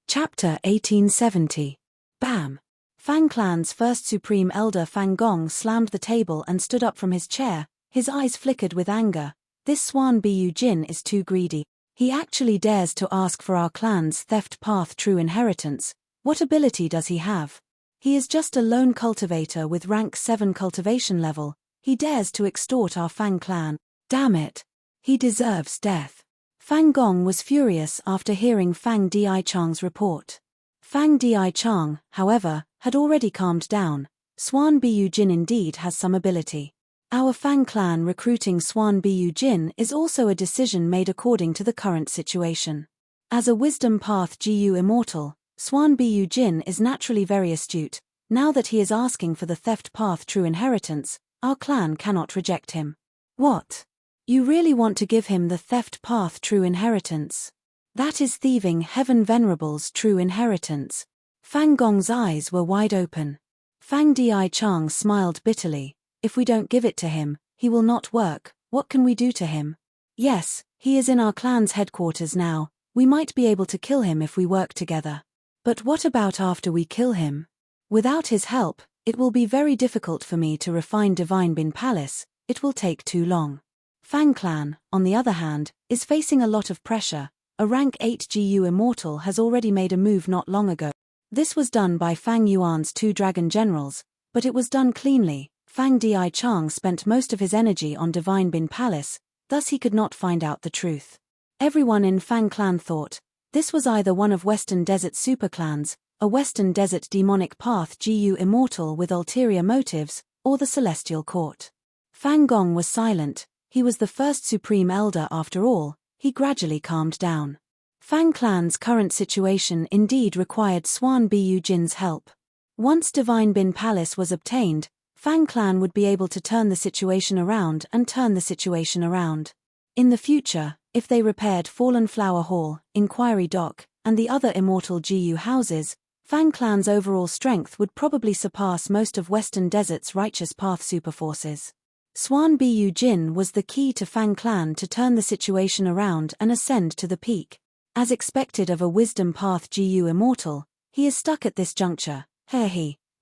Chapter 1870. Bam! Fang Clan's first Supreme Elder Fang Gong slammed the table and stood up from his chair, his eyes flickered with anger. This Swan Bu Jin is too greedy. He actually dares to ask for our clan's Theft Path True Inheritance. What ability does he have? He is just a lone cultivator with rank 7 cultivation level. He dares to extort our Fang Clan. Damn it! He deserves death. Fang Gong was furious after hearing Fang Di Chang's report. Fang Di Chang, however, had already calmed down. Swan Bu Jin indeed has some ability. Our Fang clan recruiting Swan Bu Jin is also a decision made according to the current situation. As a Wisdom Path GU Immortal, Swan Bu Jin is naturally very astute. Now that he is asking for the Theft Path True Inheritance, our clan cannot reject him. What? You really want to give him the Theft Path True Inheritance? That is thieving Heaven Venerable's True Inheritance. Fang Gong's eyes were wide open. Fang Di Chang smiled bitterly. If we don't give it to him, he will not work. What can we do to him? Yes, he is in our clan's headquarters now. We might be able to kill him if we work together. But what about after we kill him? Without his help, it will be very difficult for me to refine Divine Bin Palace. It will take too long. Fang clan, on the other hand, is facing a lot of pressure. A rank 8 GU Immortal has already made a move not long ago. This was done by Fang Yuan's 2 dragon generals, but it was done cleanly. Fang Di Chang spent most of his energy on Divine Bin Palace, thus he could not find out the truth. Everyone in Fang clan thought, this was either one of Western Desert superclans, a Western Desert demonic path GU Immortal with ulterior motives, or the Celestial Court. Fang Gong was silent, he was the first Supreme Elder after all. He gradually calmed down. Fang clan's current situation indeed required Swan Bu Jin's help. Once Divine Bin Palace was obtained, Fang clan would be able to turn the situation around. In the future, If they repaired Fallen Flower Hall, Inquiry Dock, and the other immortal GU houses, Fang Clan's overall strength would probably surpass most of Western Desert's Righteous Path superforces. Swan Bu Jin was the key to Fang Clan to turn the situation around and ascend to the peak. As expected of a Wisdom Path GU immortal, he is stuck at this juncture.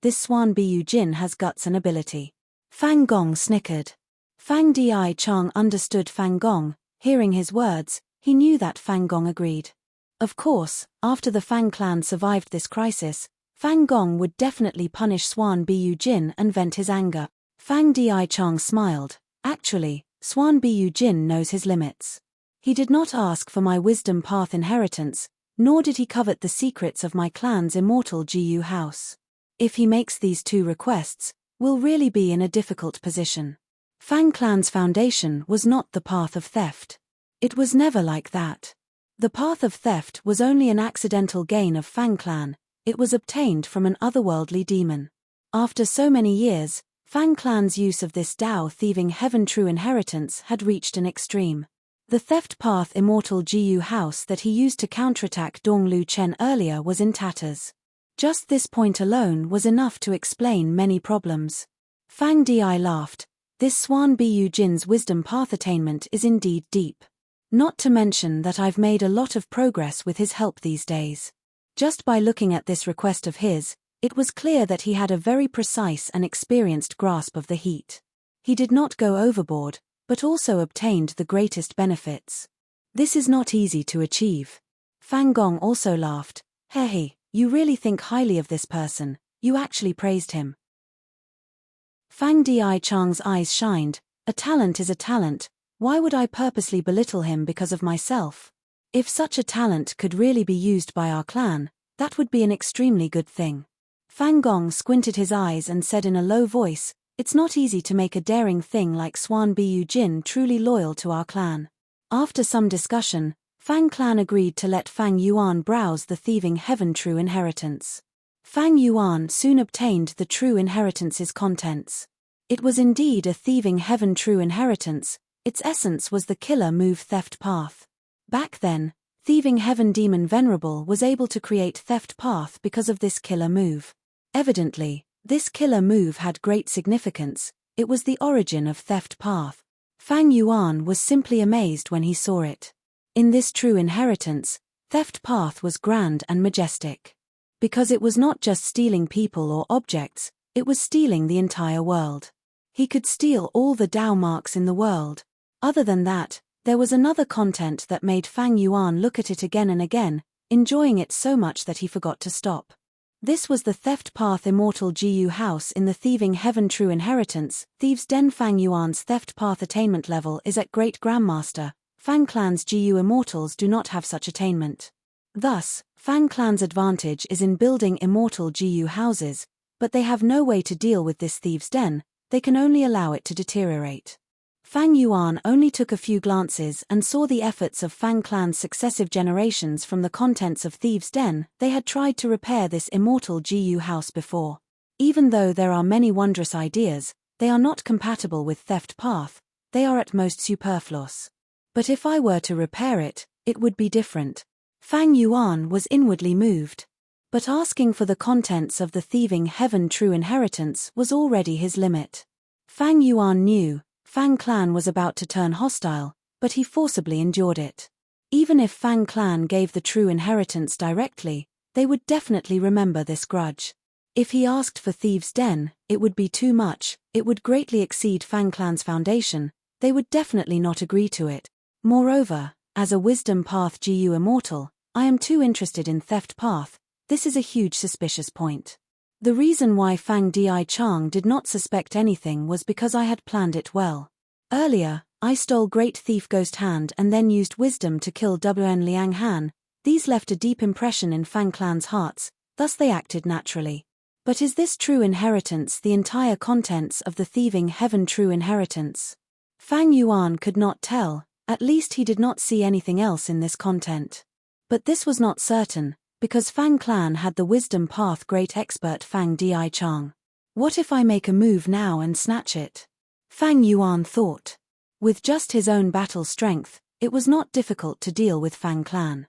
This Swan Bu Jin has guts and ability. Fang Gong snickered. Fang Di Chang understood Fang Gong. Hearing his words, he knew that Fang Gong agreed. Of course, after the Fang Clan survived this crisis, Fang Gong would definitely punish Swan Bu Jin and vent his anger. Fang Di Chang smiled. Actually, Swan Bu Jin knows his limits. He did not ask for my Wisdom Path inheritance, nor did he covet the secrets of my clan's immortal GU house. If he makes these two requests, we'll really be in a difficult position. Fang Clan's foundation was not the path of theft. It was never like that. The path of theft was only an accidental gain of Fang Clan. It was obtained from an otherworldly demon. After so many years, Fang Clan's use of this Dao thieving heaven true inheritance had reached an extreme. The theft path immortal GU house that he used to counterattack Dong Lu Chen earlier was in tatters. Just this point alone was enough to explain many problems. Fang Di laughed. This Swan Bu Jin's Wisdom Path attainment is indeed deep. Not to mention that I've made a lot of progress with his help these days. Just by looking at this request of his, it was clear that he had a very precise and experienced grasp of the heat. He did not go overboard, but also obtained the greatest benefits. This is not easy to achieve. Fang Gong also laughed. You really think highly of this person, you actually praised him. Fang Di Chang's eyes shined. A talent is a talent, why would I purposely belittle him because of myself? If such a talent could really be used by our clan, that would be an extremely good thing. Fang Gong squinted his eyes and said in a low voice, it's not easy to make a daring thing like Swan Bu Jin truly loyal to our clan. After some discussion, Fang Clan agreed to let Fang Yuan browse the thieving heaven true inheritance. Fang Yuan soon obtained the true inheritance's contents. It was indeed a thieving heaven true inheritance, its essence was the killer move theft path. Back then, thieving heaven demon Venerable was able to create theft path because of this killer move. Evidently, this killer move had great significance, it was the origin of theft path. Fang Yuan was simply amazed when he saw it. In this true inheritance, theft path was grand and majestic. Because it was not just stealing people or objects, it was stealing the entire world. He could steal all the Dao marks in the world. Other than that, there was another content that made Fang Yuan look at it again and again, enjoying it so much that he forgot to stop. This was the theft path immortal GU house in the thieving heaven true inheritance. Thieves' Den. Fang Yuan's theft path attainment level is at Great Grandmaster. Fang Clan's GU immortals do not have such attainment. Thus, Fang Clan's advantage is in building immortal GU houses, but they have no way to deal with this thieves' den, they can only allow it to deteriorate. Fang Yuan only took a few glances and saw the efforts of Fang Clan's successive generations from the contents of thieves' den. They had tried to repair this immortal GU house before. Even though there are many wondrous ideas, they are not compatible with theft path, they are at most superfluous. But if I were to repair it, it would be different. Fang Yuan was inwardly moved. But asking for the contents of the thieving heaven true inheritance was already his limit. Fang Yuan knew Fang Clan was about to turn hostile, but he forcibly endured it. Even if Fang Clan gave the true inheritance directly, they would definitely remember this grudge. If he asked for thieves' den, it would be too much, it would greatly exceed Fang Clan's foundation, they would definitely not agree to it. Moreover, as a Wisdom Path GU immortal, I am too interested in theft path, this is a huge suspicious point. The reason why Fang Di Chang did not suspect anything was because I had planned it well. Earlier, I stole Great Thief Ghost Hand and then used wisdom to kill Wn Liang Han. These left a deep impression in Fang Clan's hearts, thus they acted naturally. But is this true inheritance the entire contents of the thieving heaven true inheritance? Fang Yuan could not tell, at least he did not see anything else in this content. But this was not certain, because Fang Clan had the wisdom path great expert Fang Di Chang. What if I make a move now and snatch it? Fang Yuan thought. With just his own battle strength, it was not difficult to deal with Fang Clan.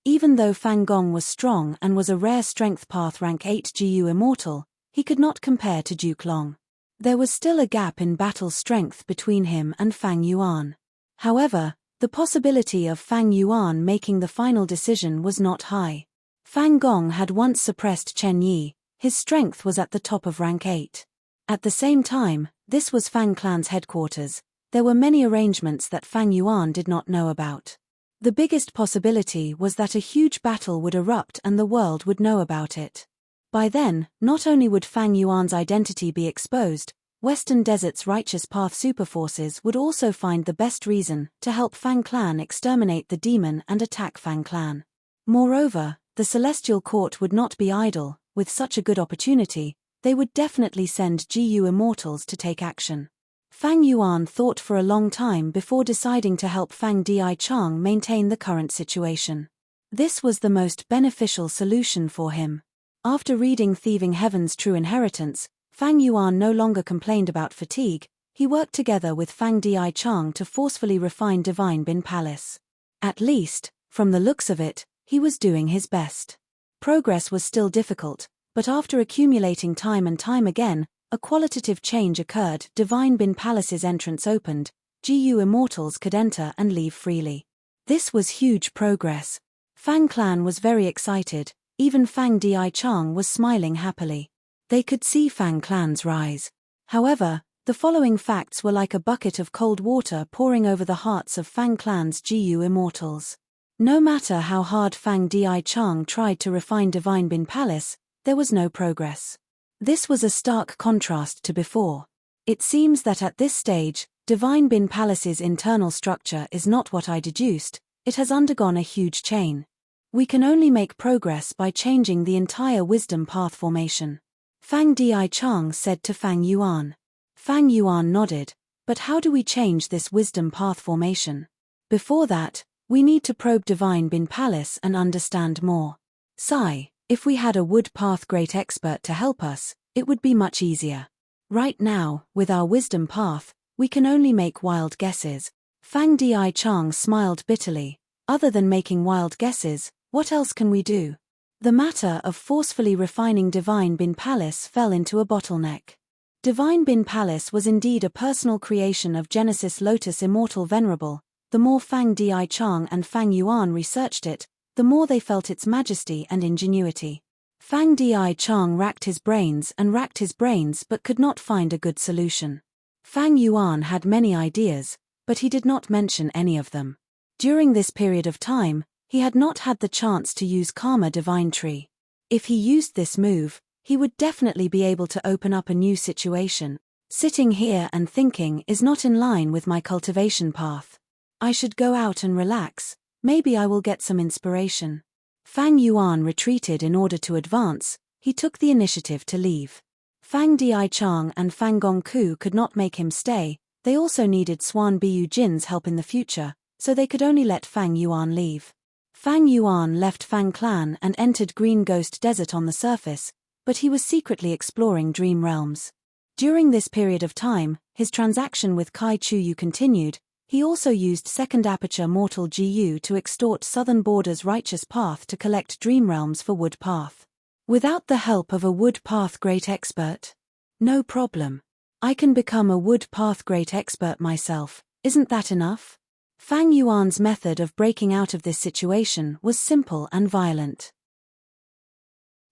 Even though Fang Gong was strong and was a rare strength path rank 8 GU immortal, he could not compare to Duke Long. There was still a gap in battle strength between him and Fang Yuan. However, the possibility of Fang Yuan making the final decision was not high. Fang Gong had once suppressed Chen Yi, his strength was at the top of rank 8. At the same time, this was Fang Clan's headquarters. There were many arrangements that Fang Yuan did not know about. The biggest possibility was that a huge battle would erupt and the world would know about it. By then, not only would Fang Yuan's identity be exposed, Western Desert's Righteous Path superforces would also find the best reason to help Fang Clan exterminate the demon and attack Fang Clan. Moreover, the Celestial Court would not be idle. With such a good opportunity, they would definitely send GU immortals to take action. Fang Yuan thought for a long time before deciding to help Fang Dichang maintain the current situation. This was the most beneficial solution for him. After reading Thieving Heaven's True Inheritance, Fang Yuan no longer complained about fatigue. He worked together with Fang Dichang to forcefully refine Divine Bin Palace. At least, from the looks of it, he was doing his best. Progress was still difficult, but after accumulating time and time again, a qualitative change occurred. Divine Bin Palace's entrance opened, GU immortals could enter and leave freely. This was huge progress. Fang Clan was very excited, even Fang Dichang was smiling happily. They could see Fang Clan's rise. However, the following facts were like a bucket of cold water pouring over the hearts of Fang Clan's GU immortals. No matter how hard Fang Dichang tried to refine Divine Bin Palace, there was no progress. This was a stark contrast to before. It seems that at this stage, Divine Bin Palace's internal structure is not what I deduced, it has undergone a huge change. We can only make progress by changing the entire wisdom path formation. Fang Dichang said to Fang Yuan. Fang Yuan nodded, but how do we change this wisdom path formation? Before that, we need to probe Divine Bin Palace and understand more. Sigh. If we had a wood path great expert to help us, it would be much easier. Right now, with our wisdom path, we can only make wild guesses. Fang Dichang smiled bitterly. Other than making wild guesses, what else can we do? The matter of forcefully refining Divine Bin Palace fell into a bottleneck. Divine Bin Palace was indeed a personal creation of Genesis Lotus Immortal Venerable. The more Fang Dichang and Fang Yuan researched it, the more they felt its majesty and ingenuity. Fang Dichang racked his brains but could not find a good solution. Fang Yuan had many ideas, but he did not mention any of them. During this period of time, he had not had the chance to use Karma Divine Tree. If he used this move, he would definitely be able to open up a new situation. Sitting here and thinking is not in line with my cultivation path. I should go out and relax. Maybe I will get some inspiration. Fang Yuan retreated in order to advance. He took the initiative to leave. Fang Dichang and Fang Gongku could not make him stay. They also needed Swan Bu Jin's help in the future, so they could only let Fang Yuan leave. Fang Yuan left Fang Clan and entered Green Ghost Desert on the surface, but he was secretly exploring dream realms. During this period of time, his transaction with Kai Chuyu continued. He also used Second Aperture Mortal GU to extort Southern Border's Righteous Path to collect Dream Realms for Wood Path. Without the help of a Wood Path Great Expert? No problem. I can become a Wood Path Great Expert myself, isn't that enough? Fang Yuan's method of breaking out of this situation was simple and violent.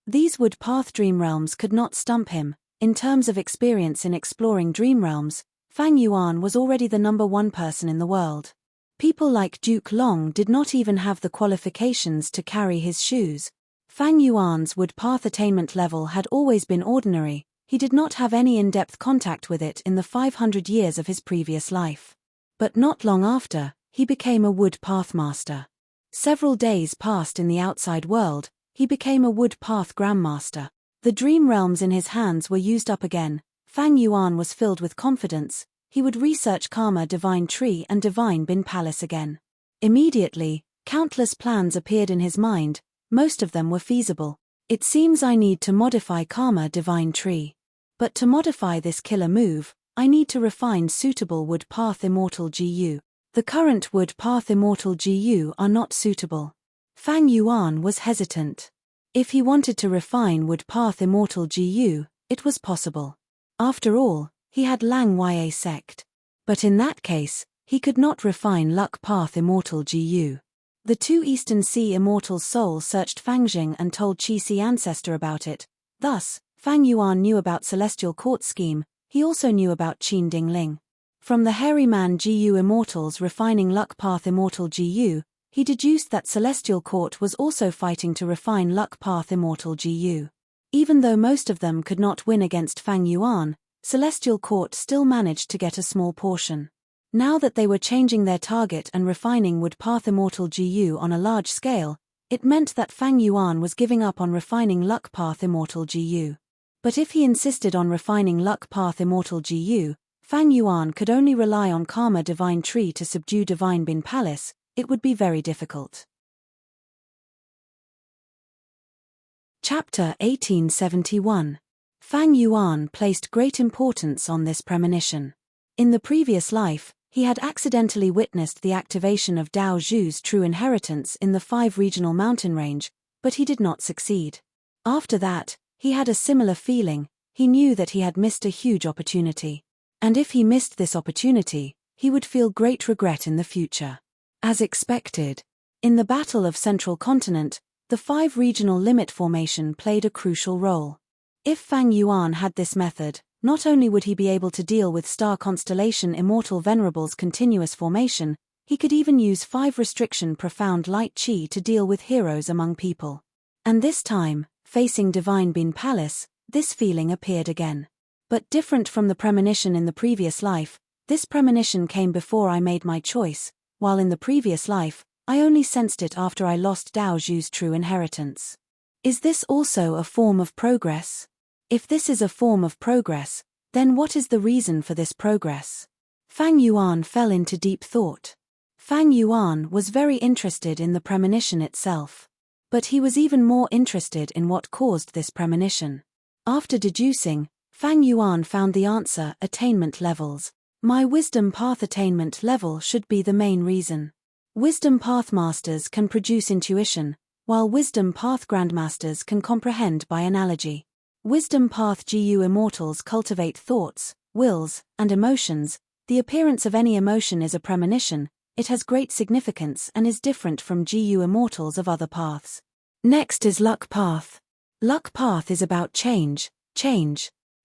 These Wood Path Dream Realms could not stump him. In terms of experience in exploring Dream Realms, Fang Yuan was already the #1 person in the world. People like Duke Long did not even have the qualifications to carry his shoes. Fang Yuan's wood path attainment level had always been ordinary. He did not have any in-depth contact with it in the 500 years of his previous life. But not long after, he became a wood path master. Several days passed in the outside world, he became a wood path grandmaster. The dream realms in his hands were used up again. Fang Yuan was filled with confidence. He would research Karma Divine Tree and Divine Bin Palace again. Immediately, countless plans appeared in his mind. Most of them were feasible. It seems I need to modify Karma Divine Tree. But to modify this killer move, I need to refine suitable Wood Path Immortal GU. The current wood path immortal GU are not suitable. Fang Yuan was hesitant. If he wanted to refine wood path immortal GU, it was possible. After all, he had Lang Ya sect. But in that case, he could not refine luck path immortal GU. The two Eastern Sea immortals' soul searched Fangjing and told Qi Si ancestor about it. Thus, Fang Yuan knew about Celestial Court scheme, he also knew about Qin Ding Ling. From the Hairy Man GU immortals refining luck path immortal GU, he deduced that Celestial Court was also fighting to refine luck path immortal GU. Even though most of them could not win against Fang Yuan, Celestial Court still managed to get a small portion. Now that they were changing their target and refining wood path immortal GU on a large scale, it meant that Fang Yuan was giving up on refining luck path immortal GU. But if he insisted on refining luck path immortal GU, Fang Yuan could only rely on Karma Divine Tree to subdue Divine Bin Palace. It would be very difficult. Chapter 1871. Fang Yuan placed great importance on this premonition. In the previous life, he had accidentally witnessed the activation of Dao Zhu's true inheritance in the 5 regional mountain range, but he did not succeed. After that, he had a similar feeling. He knew that he had missed a huge opportunity. And if he missed this opportunity, he would feel great regret in the future. As expected, in the Battle of Central Continent, the 5 regional limit formation played a crucial role. If Fang Yuan had this method, not only would he be able to deal with star constellation Immortal Venerable's continuous formation, he could even use 5 restriction profound light chi to deal with heroes among people. And this time, facing Divine Bin Palace, this feeling appeared again. But different from the premonition in the previous life, this premonition came before I made my choice, while in the previous life, I only sensed it after I lost Dao Zhu's true inheritance. Is this also a form of progress? If this is a form of progress, then what is the reason for this progress? Fang Yuan fell into deep thought. Fang Yuan was very interested in the premonition itself. But he was even more interested in what caused this premonition. After deducing, Fang Yuan found the answer: attainment levels. My wisdom path attainment level should be the main reason. Wisdom path masters can produce intuition, while wisdom path grandmasters can comprehend by analogy. Wisdom path GU immortals cultivate thoughts, wills, and emotions. The appearance of any emotion is a premonition. It has great significance and is different from GU immortals of other paths. Next is luck path. Luck path is about change.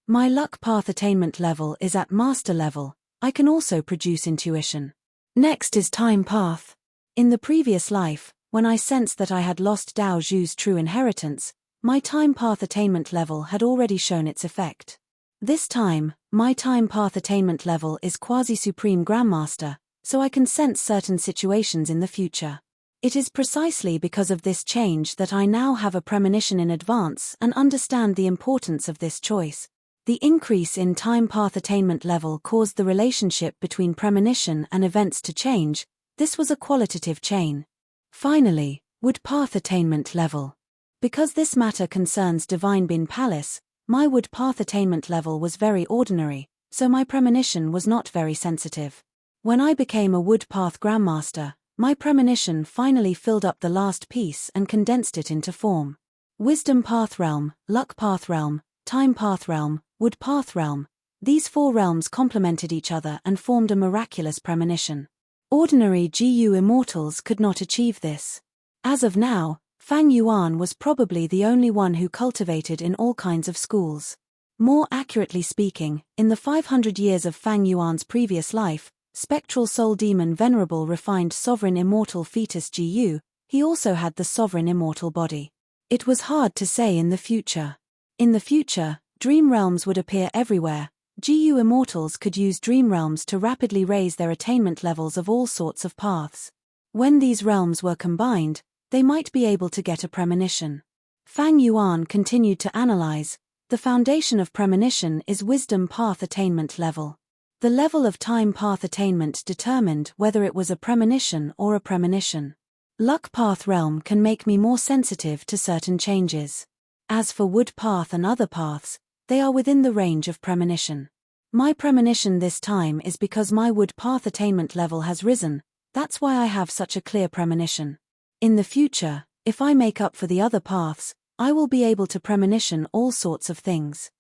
My luck path attainment level is at master level. I can also produce intuition. Next is time path. In the previous life, when I sensed that I had lost Dao Zhu's true inheritance, my time path attainment level had already shown its effect. This time, my time path attainment level is quasi-supreme grandmaster, so I can sense certain situations in the future. It is precisely because of this change that I now have a premonition in advance and understand the importance of this choice. The increase in time path attainment level caused the relationship between premonition and events to change. This was a qualitative chain. Finally, wood path attainment level. Because this matter concerns Divine Bin Palace, my wood path attainment level was very ordinary, so my premonition was not very sensitive. When I became a wood path grandmaster, my premonition finally filled up the last piece and condensed it into form. Wisdom path realm, luck path realm, time path realm, wood path realm. These 4 realms complemented each other and formed a miraculous premonition. Ordinary GU immortals could not achieve this. As of now, Fang Yuan was probably the only one who cultivated in all kinds of schools. More accurately speaking, in the 500 years of Fang Yuan's previous life, Spectral Soul Demon Venerable refined Sovereign Immortal Fetus GU, he also had the Sovereign Immortal Body. It was hard to say in the future. In the future, dream realms would appear everywhere. GU immortals could use dream realms to rapidly raise their attainment levels of all sorts of paths. When these realms were combined, they might be able to get a premonition. Fang Yuan continued to analyze. The foundation of premonition is wisdom path attainment level. The level of time path attainment determined whether it was a premonition or a premonition. Luck path realm can make me more sensitive to certain changes. As for wood path and other paths, they are within the range of premonition. My premonition this time is because my wood path attainment level has risen, that's why I have such a clear premonition. In the future, if I make up for the other paths, I will be able to premonition all sorts of things.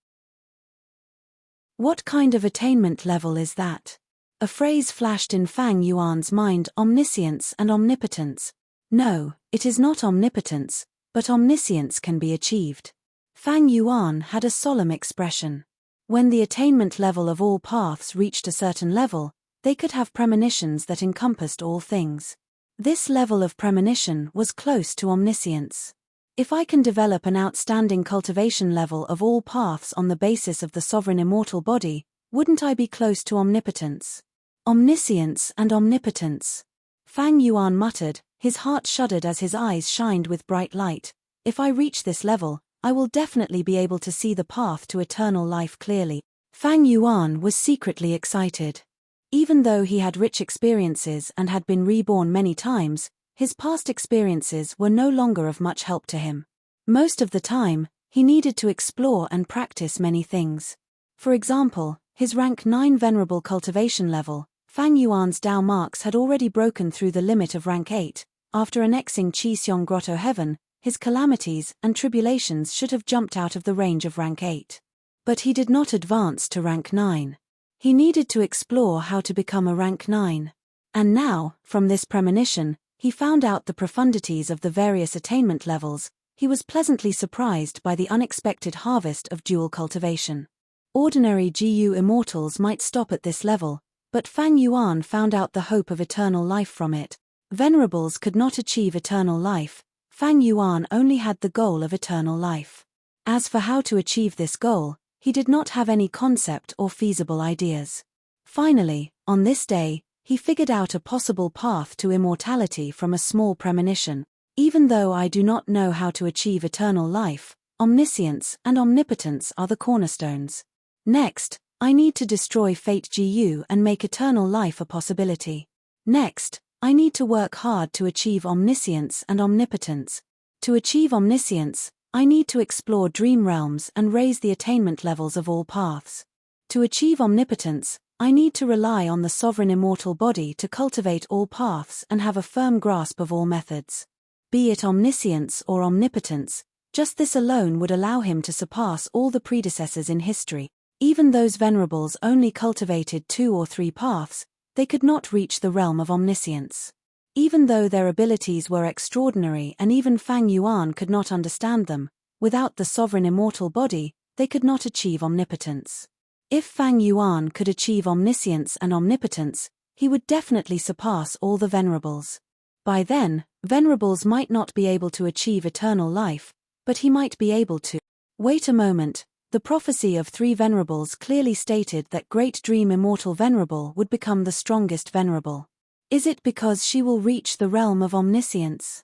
What kind of attainment level is that? A phrase flashed in Fang Yuan's mind: omniscience and omnipotence. No, it is not omnipotence, but omniscience can be achieved. Fang Yuan had a solemn expression. When the attainment level of all paths reached a certain level, they could have premonitions that encompassed all things. This level of premonition was close to omniscience. If I can develop an outstanding cultivation level of all paths on the basis of the sovereign immortal body, wouldn't I be close to omnipotence? Omniscience and omnipotence. Fang Yuan muttered, his heart shuddered as his eyes shined with bright light. If I reach this level, I will definitely be able to see the path to eternal life clearly. Fang Yuan was secretly excited. Even though he had rich experiences and had been reborn many times, his past experiences were no longer of much help to him. Most of the time, he needed to explore and practice many things. For example, his rank 9 venerable cultivation level, Fang Yuan's Dao marks had already broken through the limit of rank 8. After annexing Qi Xiong Grotto Heaven, his calamities and tribulations should have jumped out of the range of rank 8. But he did not advance to rank 9. He needed to explore how to become a rank 9. And now, from this premonition, he found out the profundities of the various attainment levels. He was pleasantly surprised by the unexpected harvest of dual cultivation. Ordinary GU immortals might stop at this level, but Fang Yuan found out the hope of eternal life from it. Venerables could not achieve eternal life. Fang Yuan only had the goal of eternal life. As for how to achieve this goal, he did not have any concept or feasible ideas. Finally, on this day, he figured out a possible path to immortality from a small premonition. Even though I do not know how to achieve eternal life, omniscience and omnipotence are the cornerstones. Next, I need to destroy Fate GU and make eternal life a possibility. Next, I need to work hard to achieve omniscience and omnipotence. To achieve omniscience, I need to explore dream realms and raise the attainment levels of all paths. To achieve omnipotence, I need to rely on the sovereign immortal body to cultivate all paths and have a firm grasp of all methods. Be it omniscience or omnipotence, just this alone would allow him to surpass all the predecessors in history. Even those venerables only cultivated 2 or 3 paths, they could not reach the realm of omniscience. Even though their abilities were extraordinary and even Fang Yuan could not understand them, without the sovereign immortal body, they could not achieve omnipotence. If Fang Yuan could achieve omniscience and omnipotence, he would definitely surpass all the venerables. By then, venerables might not be able to achieve eternal life, but he might be able to. Wait a moment, the prophecy of 3 venerables clearly stated that Great Dream Immortal Venerable would become the strongest venerable. Is it because she will reach the realm of omniscience?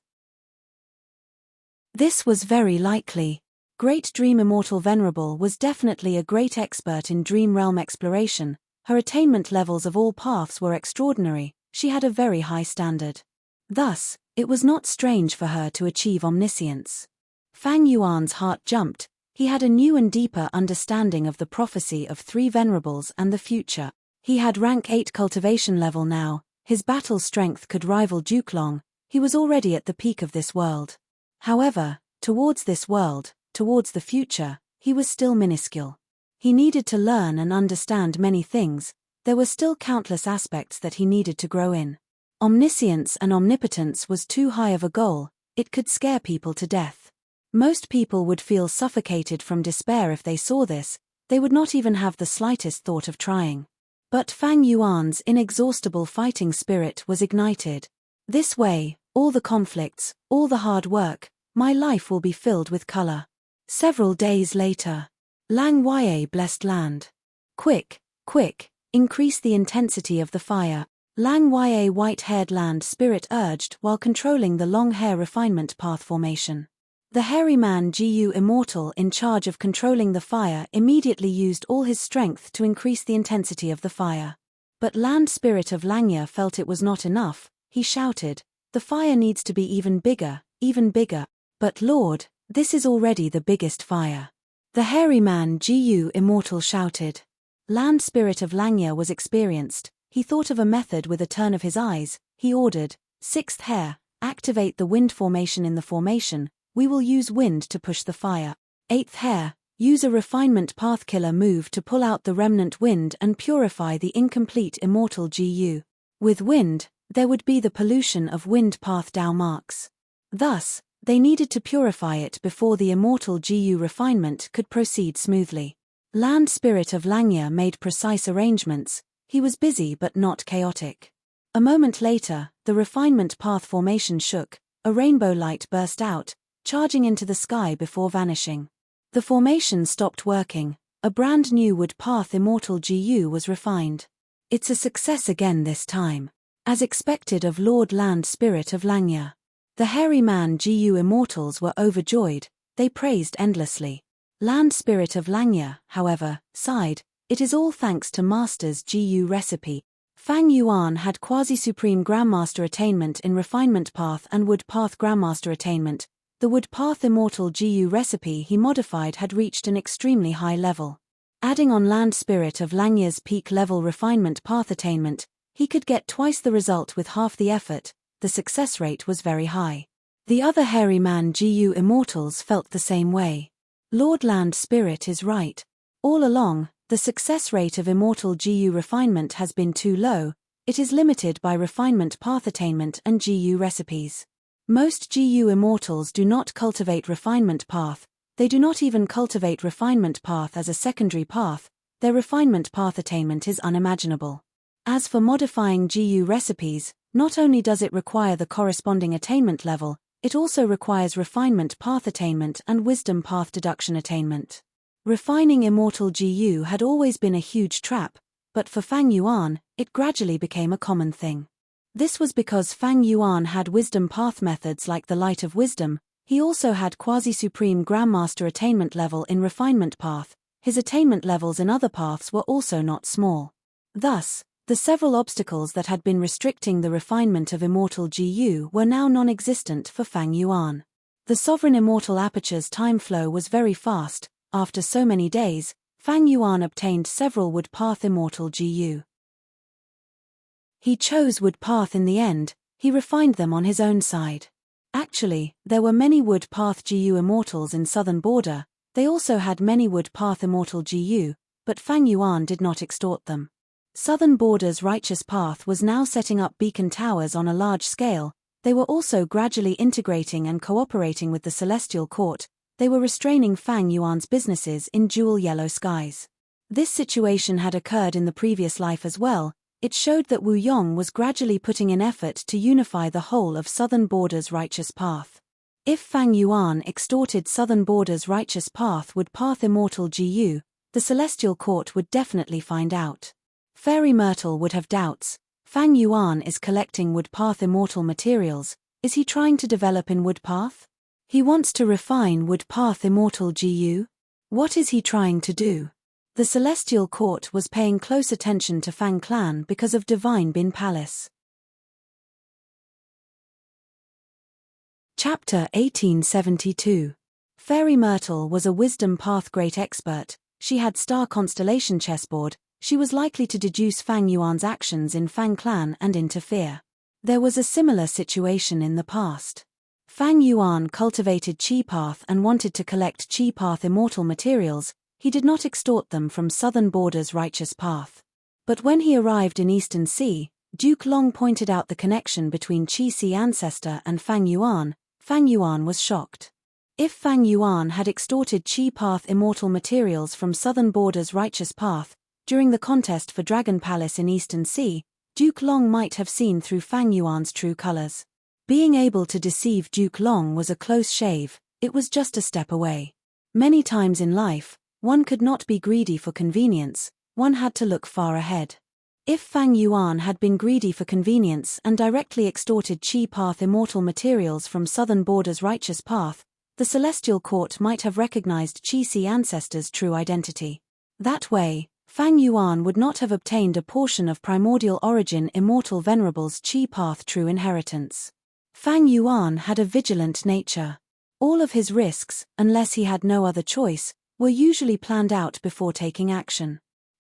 This was very likely. Great Dream Immortal Venerable was definitely a great expert in dream realm exploration. Her attainment levels of all paths were extraordinary. She had a very high standard. Thus, it was not strange for her to achieve omniscience. Fang Yuan's heart jumped. He had a new and deeper understanding of the prophecy of 3 venerables and the future. He had rank 8 cultivation level now. His battle strength could rival Dukelong. He was already at the peak of this world. However, towards this world, towards the future, he was still minuscule. He needed to learn and understand many things. There were still countless aspects that he needed to grow in. Omniscience and omnipotence was too high of a goal. It could scare people to death. Most people would feel suffocated from despair if they saw this. They would not even have the slightest thought of trying. But Fang Yuan's inexhaustible fighting spirit was ignited. This way, all the conflicts, all the hard work, my life will be filled with color. Several days later. Lang Wei blessed land. Quick, quick, increase the intensity of the fire. Lang Wei white-haired land spirit urged while controlling the long hair refinement path formation. The hairy man GU Immortal in charge of controlling the fire immediately used all his strength to increase the intensity of the fire. But land spirit of Langya felt it was not enough. He shouted, "The fire needs to be even bigger, even bigger." But Lord, this is already the biggest fire. The hairy man GU Immortal shouted. Land spirit of Langya was experienced. He thought of a method with a turn of his eyes. He ordered, "Sixth hair, activate the wind formation in the formation. We will use wind to push the fire. Eighth hair, use a refinement path killer move to pull out the remnant wind and purify the incomplete immortal GU. With wind, there would be the pollution of wind path Dao marks. Thus, they needed to purify it before the immortal GU refinement could proceed smoothly. Land spirit of Langya made precise arrangements. He was busy but not chaotic. A moment later, the refinement path formation shook, a rainbow light burst out, charging into the sky before vanishing. The formation stopped working. A brand new wood path immortal GU was refined. It's a success again this time. As expected of Lord Land Spirit of Langya. The hairy man GU immortals were overjoyed. They praised endlessly. Land Spirit of Langya, however, sighed. It is all thanks to Master's GU recipe. Fang Yuan had quasi-supreme Grandmaster attainment in Refinement Path and Wood Path Grandmaster attainment. The Wood Path Immortal GU recipe he modified had reached an extremely high level. Adding on Land Spirit of Langya's peak level Refinement Path attainment, he could get twice the result with half the effort. The success rate was very high. The other hairy man GU immortals felt the same way. Lord Land Spirit is right. All along, the success rate of immortal GU refinement has been too low. It is limited by refinement path attainment and GU recipes. Most GU immortals do not cultivate refinement path. They do not even cultivate refinement path as a secondary path. Their refinement path attainment is unimaginable. As for modifying GU recipes, not only does it require the corresponding attainment level, it also requires refinement path attainment and wisdom path deduction attainment. Refining immortal GU had always been a huge trap, but for Fang Yuan, it gradually became a common thing. This was because Fang Yuan had wisdom path methods like the Light of Wisdom. He also had quasi-supreme Grandmaster attainment level in refinement path. His attainment levels in other paths were also not small. Thus, the several obstacles that had been restricting the refinement of immortal GU were now non-existent for Fang Yuan. The sovereign immortal aperture's time flow was very fast. After so many days, Fang Yuan obtained several Wood Path immortal GU. He chose Wood Path in the end. He refined them on his own side. Actually, there were many Wood Path GU immortals in Southern Border. They also had many Wood Path immortal GU, but Fang Yuan did not extort them. Southern Border's righteous path was now setting up beacon towers on a large scale. They were also gradually integrating and cooperating with the Celestial Court. They were restraining Fang Yuan's businesses in jewel yellow skies. This situation had occurred in the previous life as well. It showed that Wu Yong was gradually putting in effort to unify the whole of Southern Border's righteous path. If Fang Yuan extorted Southern Border's righteous path Wood Path immortal GU, the Celestial Court would definitely find out. Fairy Myrtle would have doubts. Fang Yuan is collecting Wood Path immortal materials. Is he trying to develop in Wood Path? He wants to refine Wood Path immortal GU? What is he trying to do? The Celestial Court was paying close attention to Fang Clan because of Divine Bin Palace. Chapter 1872. Fairy Myrtle was a Wisdom Path great expert. She had star constellation chessboard. She was likely to deduce Fang Yuan's actions in Fang Clan and interfere. There was a similar situation in the past. Fang Yuan cultivated Chi Path and wanted to collect Chi Path immortal materials. He did not extort them from Southern Border's righteous path. But when he arrived in Eastern Sea, Duke Long pointed out the connection between Chi Sea ancestor and Fang Yuan. Fang Yuan was shocked. If Fang Yuan had extorted Chi Path immortal materials from Southern Border's righteous path, during the contest for Dragon Palace in Eastern Sea, Duke Long might have seen through Fang Yuan's true colors. Being able to deceive Duke Long was a close shave. It was just a step away. Many times in life, one could not be greedy for convenience. One had to look far ahead. If Fang Yuan had been greedy for convenience and directly extorted Chi Path immortal materials from Southern Border's righteous path, the Celestial Court might have recognized Chi Sea ancestors' true identity. That way, Fang Yuan would not have obtained a portion of primordial origin immortal Venerable's Chi Path true inheritance. Fang Yuan had a vigilant nature. All of his risks, unless he had no other choice, were usually planned out before taking action.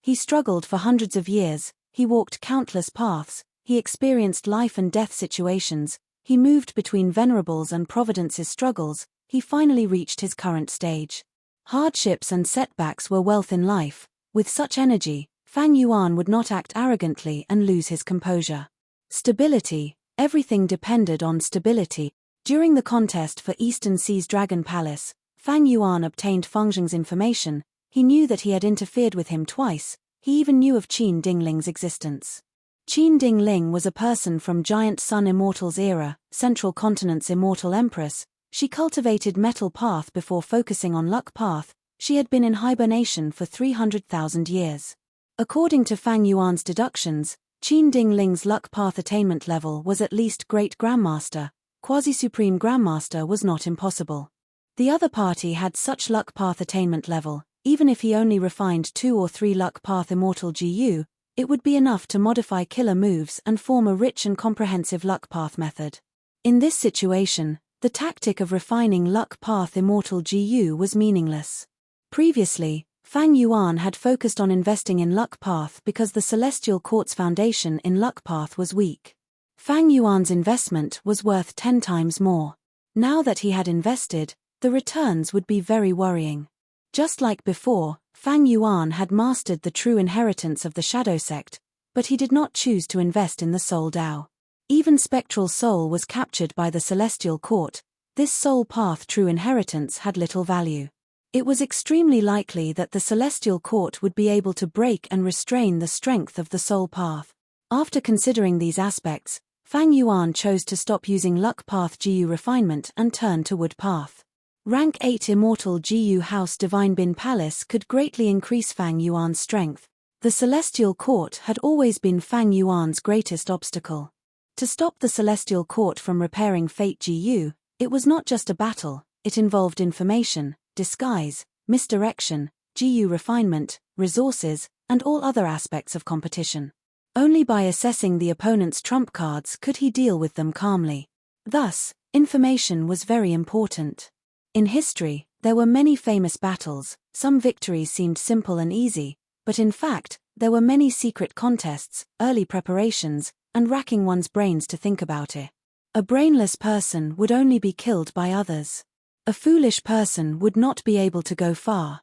He struggled for hundreds of years, he walked countless paths, he experienced life and death situations, he moved between Venerables and Providence's struggles, he finally reached his current stage. Hardships and setbacks were wealth in life. With such energy, Fang Yuan would not act arrogantly and lose his composure. Stability. Everything depended on stability. During the contest for Eastern Sea's Dragon Palace, Fang Yuan obtained Feng Zheng's information. He knew that he had interfered with him twice. He even knew of Qin Dingling's existence. Qin Dingling was a person from Giant Sun Immortal's era, Central Continent's immortal empress. She cultivated Metal Path before focusing on Luck Path. She had been in hibernation for 300,000 years. According to Fang Yuan's deductions, Qin Dingling's Luck Path attainment level was at least Great Grandmaster. Quasi-Supreme Grandmaster was not impossible. The other party had such Luck Path attainment level. Even if he only refined 2 or 3 Luck Path Immortal GU, it would be enough to modify killer moves and form a rich and comprehensive Luck Path method. In this situation, the tactic of refining Luck Path Immortal GU was meaningless. Previously, Fang Yuan had focused on investing in Luck Path because the Celestial Court's foundation in Luck Path was weak. Fang Yuan's investment was worth 10 times more. Now that he had invested, the returns would be very worrying. Just like before, Fang Yuan had mastered the true inheritance of the Shadow Sect, but he did not choose to invest in the Soul Dao. Even Spectral Soul was captured by the Celestial Court. This Soul Path true inheritance had little value. It was extremely likely that the Celestial Court would be able to break and restrain the strength of the Soul Path. After considering these aspects, Fang Yuan chose to stop using Luck Path GU refinement and turn to Wood Path. Rank 8 Immortal GU House Divine Bin Palace could greatly increase Fang Yuan's strength. The Celestial Court had always been Fang Yuan's greatest obstacle. To stop the Celestial Court from repairing Fate GU, it was not just a battle, it involved information, disguise, misdirection, GU refinement, resources, and all other aspects of competition. Only by assessing the opponent's trump cards could he deal with them calmly. Thus, information was very important. In history, there were many famous battles. Some victories seemed simple and easy, but in fact, there were many secret contests, early preparations, and racking one's brains to think about it. A brainless person would only be killed by others. A foolish person would not be able to go far.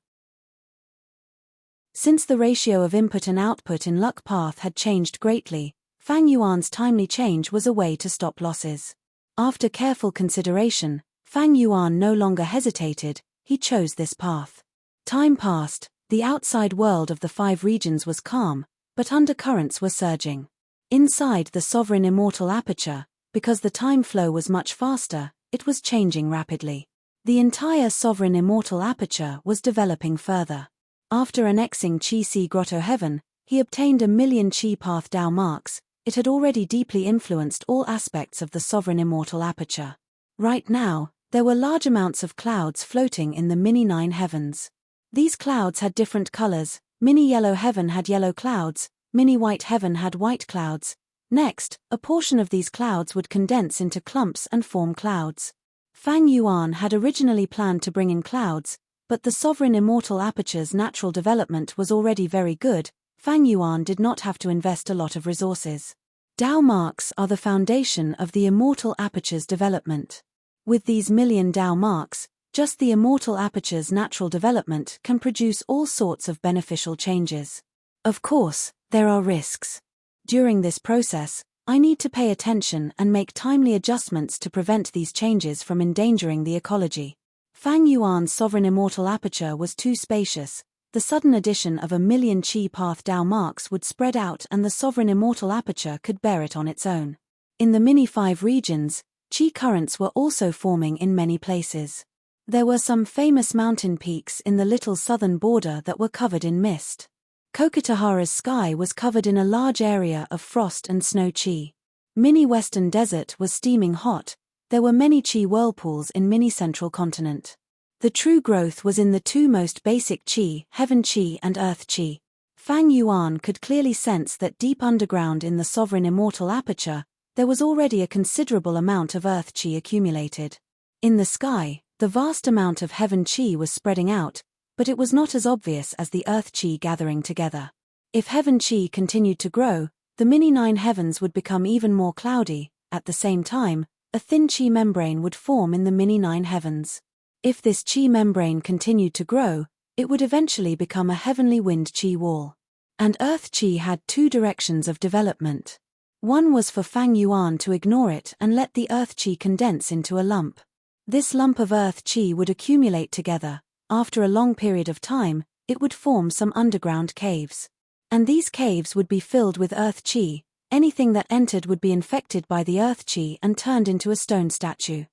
Since the ratio of input and output in Luck Path had changed greatly, Fang Yuan's timely change was a way to stop losses. After careful consideration, Fang Yuan no longer hesitated, he chose this path. Time passed, the outside world of the 5 regions was calm, but undercurrents were surging. Inside the sovereign immortal aperture, because the time flow was much faster, it was changing rapidly. The entire sovereign immortal aperture was developing further. After annexing Qi Si Grotto Heaven, he obtained 1,000,000 Qi Path Dao marks. It had already deeply influenced all aspects of the sovereign immortal aperture. Right now, there were large amounts of clouds floating in the mini-9 heavens. These clouds had different colors. Mini-yellow heaven had yellow clouds, mini-white heaven had white clouds. Next, a portion of these clouds would condense into clumps and form clouds. Fang Yuan had originally planned to bring in clouds, but the sovereign immortal aperture's natural development was already very good. Fang Yuan did not have to invest a lot of resources. Dao marks are the foundation of the immortal aperture's development. With these 1,000,000 Dao marks, just the immortal aperture's natural development can produce all sorts of beneficial changes. Of course, there are risks. During this process, I need to pay attention and make timely adjustments to prevent these changes from endangering the ecology. Fang Yuan's sovereign immortal aperture was too spacious. The sudden addition of 1,000,000 Qi Path Dao marks would spread out and the sovereign immortal aperture could bear it on its own. In the mini-5 regions, Qi currents were also forming in many places. There were some famous mountain peaks in the little southern border that were covered in mist. Kokitahara's sky was covered in a large area of frost and snow Qi. Mini-Western Desert was steaming hot. There were many Qi whirlpools in mini-Central Continent. The true growth was in the 2 most basic Qi, Heaven Qi and Earth Qi. Fang Yuan could clearly sense that deep underground in the sovereign immortal aperture, there was already a considerable amount of Earth Qi accumulated. In the sky, the vast amount of Heaven Qi was spreading out, but it was not as obvious as the Earth Qi gathering together. If heaven chi continued to grow, the mini-9 heavens would become even more cloudy. At the same time, a thin chi membrane would form in the mini-9 heavens. If this chi membrane continued to grow, it would eventually become a heavenly wind chi wall. And earth chi had two directions of development. One was for Fang Yuan to ignore it and let the earth chi condense into a lump. This lump of earth chi would accumulate together. After a long period of time, it would form some underground caves. And these caves would be filled with earth chi. Anything that entered would be infected by the earth chi and turned into a stone statue.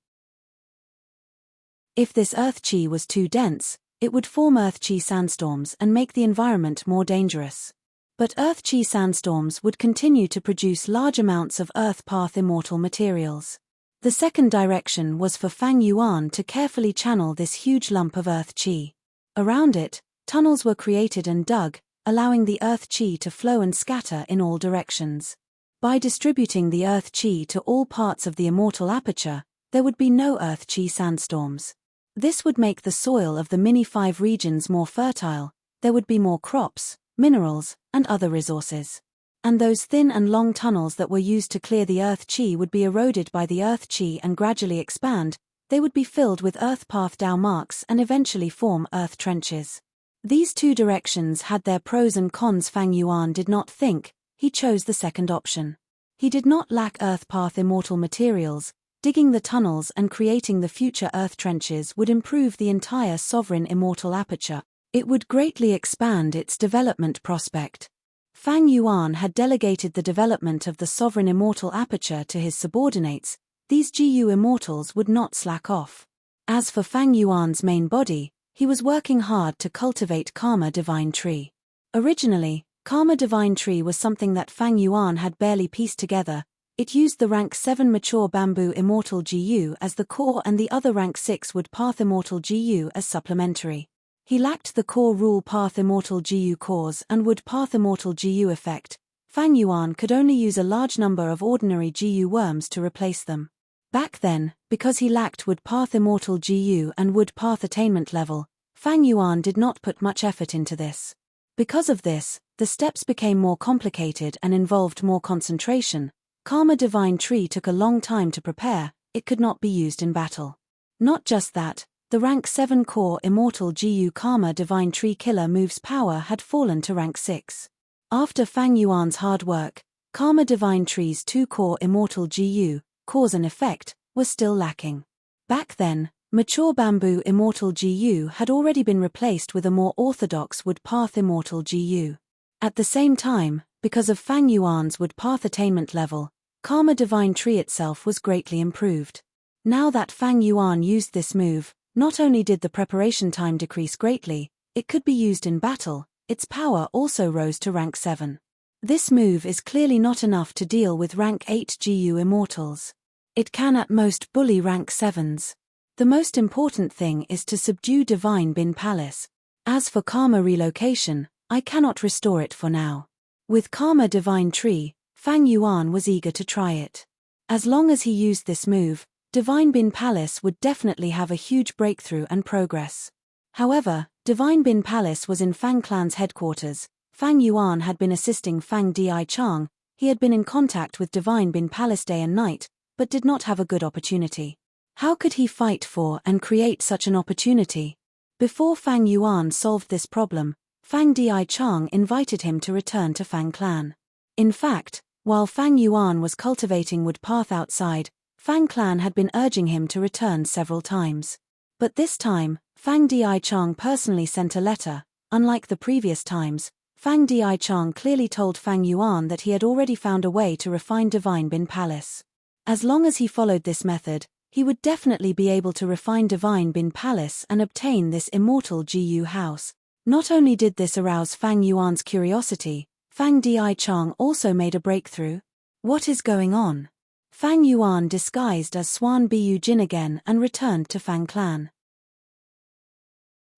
If this earth chi was too dense, it would form earth chi sandstorms and make the environment more dangerous. But earth chi sandstorms would continue to produce large amounts of earth path immortal materials. The second direction was for Fang Yuan to carefully channel this huge lump of earth chi. Around it, tunnels were created and dug, allowing the earth chi to flow and scatter in all directions. By distributing the earth chi to all parts of the immortal aperture, there would be no earth chi sandstorms. This would make the soil of the mini-5 regions more fertile. There would be more crops, minerals, and other resources. And those thin and long tunnels that were used to clear the earth chi would be eroded by the earth chi and gradually expand. They would be filled with earth path Dao marks and eventually form earth trenches. These two directions had their pros and cons. Fang Yuan did not think, he chose the second option. He did not lack earth path immortal materials. Digging the tunnels and creating the future earth trenches would improve the entire sovereign immortal aperture. It would greatly expand its development prospect. Fang Yuan had delegated the development of the sovereign immortal aperture to his subordinates. These GU immortals would not slack off. As for Fang Yuan's main body, he was working hard to cultivate Karma Divine Tree. Originally, Karma Divine Tree was something that Fang Yuan had barely pieced together. It used the rank 7 mature bamboo immortal GU as the core and the other rank 6 wood path immortal GU as supplementary. He lacked the core rule path immortal GU cores and wood path immortal GU effect. Fang Yuan could only use a large number of ordinary GU worms to replace them. Back then, because he lacked wood path immortal GU and wood path attainment level, Fang Yuan did not put much effort into this. Because of this, the steps became more complicated and involved more concentration. Karma Divine Tree took a long time to prepare. It could not be used in battle. Not just that, the rank 7 core immortal GU Karma Divine Tree killer move's power had fallen to rank 6. After Fang Yuan's hard work, Karma Divine Tree's 2 core immortal GU, cause and effect, was still lacking. Back then, mature bamboo immortal GU had already been replaced with a more orthodox wood path immortal GU. At the same time, because of Fang Yuan's wood path attainment level, Karma Divine Tree itself was greatly improved. Now that Fang Yuan used this move, not only did the preparation time decrease greatly, it could be used in battle. Its power also rose to rank 7. This move is clearly not enough to deal with rank 8 GU immortals. It can at most bully rank 7s. The most important thing is to subdue Divine Bin Palace. As for Karma relocation, I cannot restore it for now. With Karma Divine Tree, Fang Yuan was eager to try it. As long as he used this move, Divine Bin Palace would definitely have a huge breakthrough and progress. However, Divine Bin Palace was in Fang Clan's headquarters. Fang Yuan had been assisting Fang Di Chang. He had been in contact with Divine Bin Palace day and night, but did not have a good opportunity. How could he fight for and create such an opportunity? Before Fang Yuan solved this problem, Fang Di Chang invited him to return to Fang Clan. In fact, while Fang Yuan was cultivating wood path outside, Fang Clan had been urging him to return several times. But this time, Fang Di Chang personally sent a letter. Unlike the previous times, Fang Di Chang clearly told Fang Yuan that he had already found a way to refine Divine Bin Palace. As long as he followed this method, he would definitely be able to refine Divine Bin Palace and obtain this immortal GU house. Not only did this arouse Fang Yuan's curiosity, Fang Di Chang also made a breakthrough. What is going on? Fang Yuan disguised as Swan Bu Jin again and returned to Fang Clan.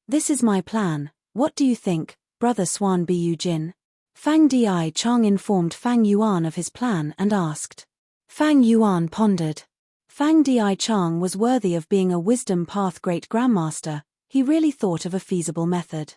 This is my plan. What do you think, brother Swan Bu Jin? Fang Di Chang informed Fang Yuan of his plan and asked. Fang Yuan pondered. Fang Di Chang was worthy of being a wisdom path great grandmaster. He really thought of a feasible method.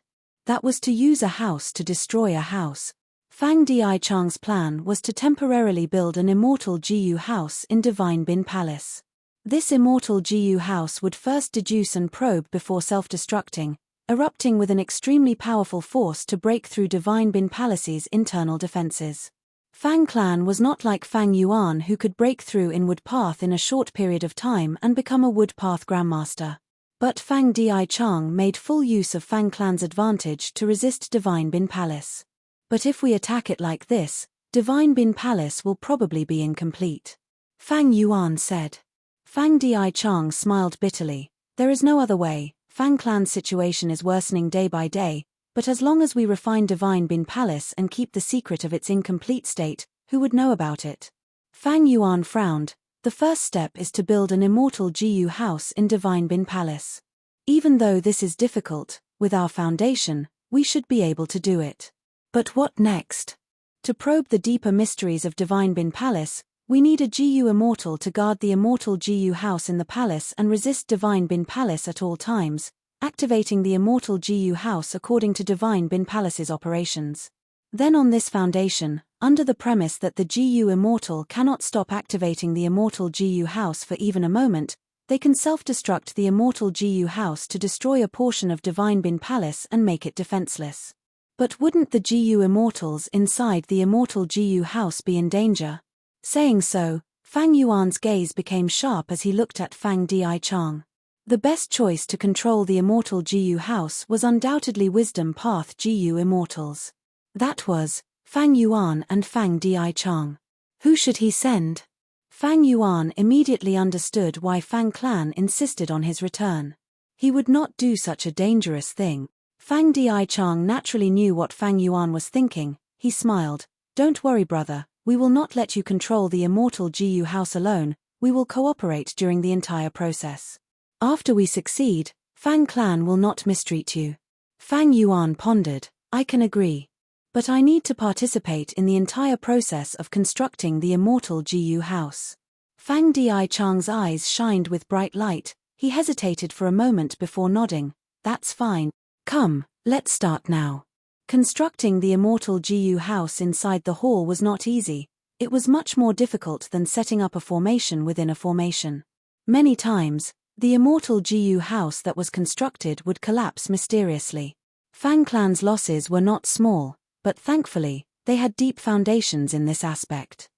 That was to use a house to destroy a house. Fang Dichang's plan was to temporarily build an immortal Jiyu house in Divine Bin Palace. This immortal Jiyu house would first deduce and probe before self-destructing, erupting with an extremely powerful force to break through Divine Bin Palace's internal defenses. Fang Clan was not like Fang Yuan, who could break through in Wood Path in a short period of time and become a Wood Path Grandmaster. But Fang Dichang made full use of Fang Clan's advantage to resist Divine Bin Palace. But if we attack it like this, Divine Bin Palace will probably be incomplete. Fang Yuan said. Fang Dichang smiled bitterly. There is no other way. Fang Clan's situation is worsening day by day, but as long as we refine Divine Bin Palace and keep the secret of its incomplete state, who would know about it? Fang Yuan frowned. The first step is to build an immortal Jiyu house in Divine Bin Palace. Even though this is difficult, with our foundation, we should be able to do it. But what next? To probe the deeper mysteries of Divine Bin Palace, we need a Jiyu immortal to guard the immortal Jiyu house in the palace and resist Divine Bin Palace at all times, activating the immortal Jiyu house according to Divine Bin Palace's operations. Then on this foundation, under the premise that the Jiyu immortal cannot stop activating the immortal Jiyu house for even a moment, they can self-destruct the immortal Jiyu house to destroy a portion of Divine Bin Palace and make it defenseless. But wouldn't the Jiyu immortals inside the immortal Jiyu house be in danger? Saying so, Fang Yuan's gaze became sharp as he looked at Fang Dichang. The best choice to control the immortal Jiyu house was undoubtedly Wisdom Path Jiyu immortals. That was Fang Yuan and Fang Dichang. Who should he send? Fang Yuan immediately understood why Fang Clan insisted on his return. He would not do such a dangerous thing. Fang Dichang naturally knew what Fang Yuan was thinking. He smiled. Don't worry, brother, we will not let you control the immortal Jiyu house alone, we will cooperate during the entire process. After we succeed, Fang Clan will not mistreat you. Fang Yuan pondered. I can agree. But I need to participate in the entire process of constructing the immortal Jiyu house. Fang Dichang's eyes shined with bright light. He hesitated for a moment before nodding. That's fine. Come, let's start now. Constructing the immortal Jiyu house inside the hall was not easy. It was much more difficult than setting up a formation within a formation. Many times, the immortal Jiyu house that was constructed would collapse mysteriously. Fang Clan's losses were not small, but thankfully, they had deep foundations in this aspect.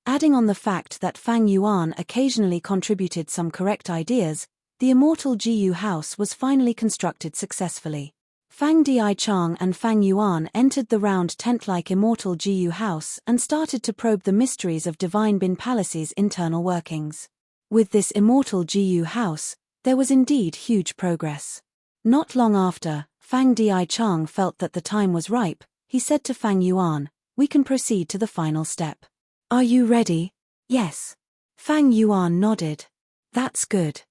Adding on the fact that Fang Yuan occasionally contributed some correct ideas, the immortal Jiyu house was finally constructed successfully. Fang Dichang and Fang Yuan entered the round tent-like immortal Jiyu house and started to probe the mysteries of Divine Bin Palace's internal workings. With this immortal Jiyu house, there was indeed huge progress. Not long after, Fang Dichang felt that the time was ripe. He said to Fang Yuan, we can proceed to the final step. Are you ready? Yes. Fang Yuan nodded. That's good.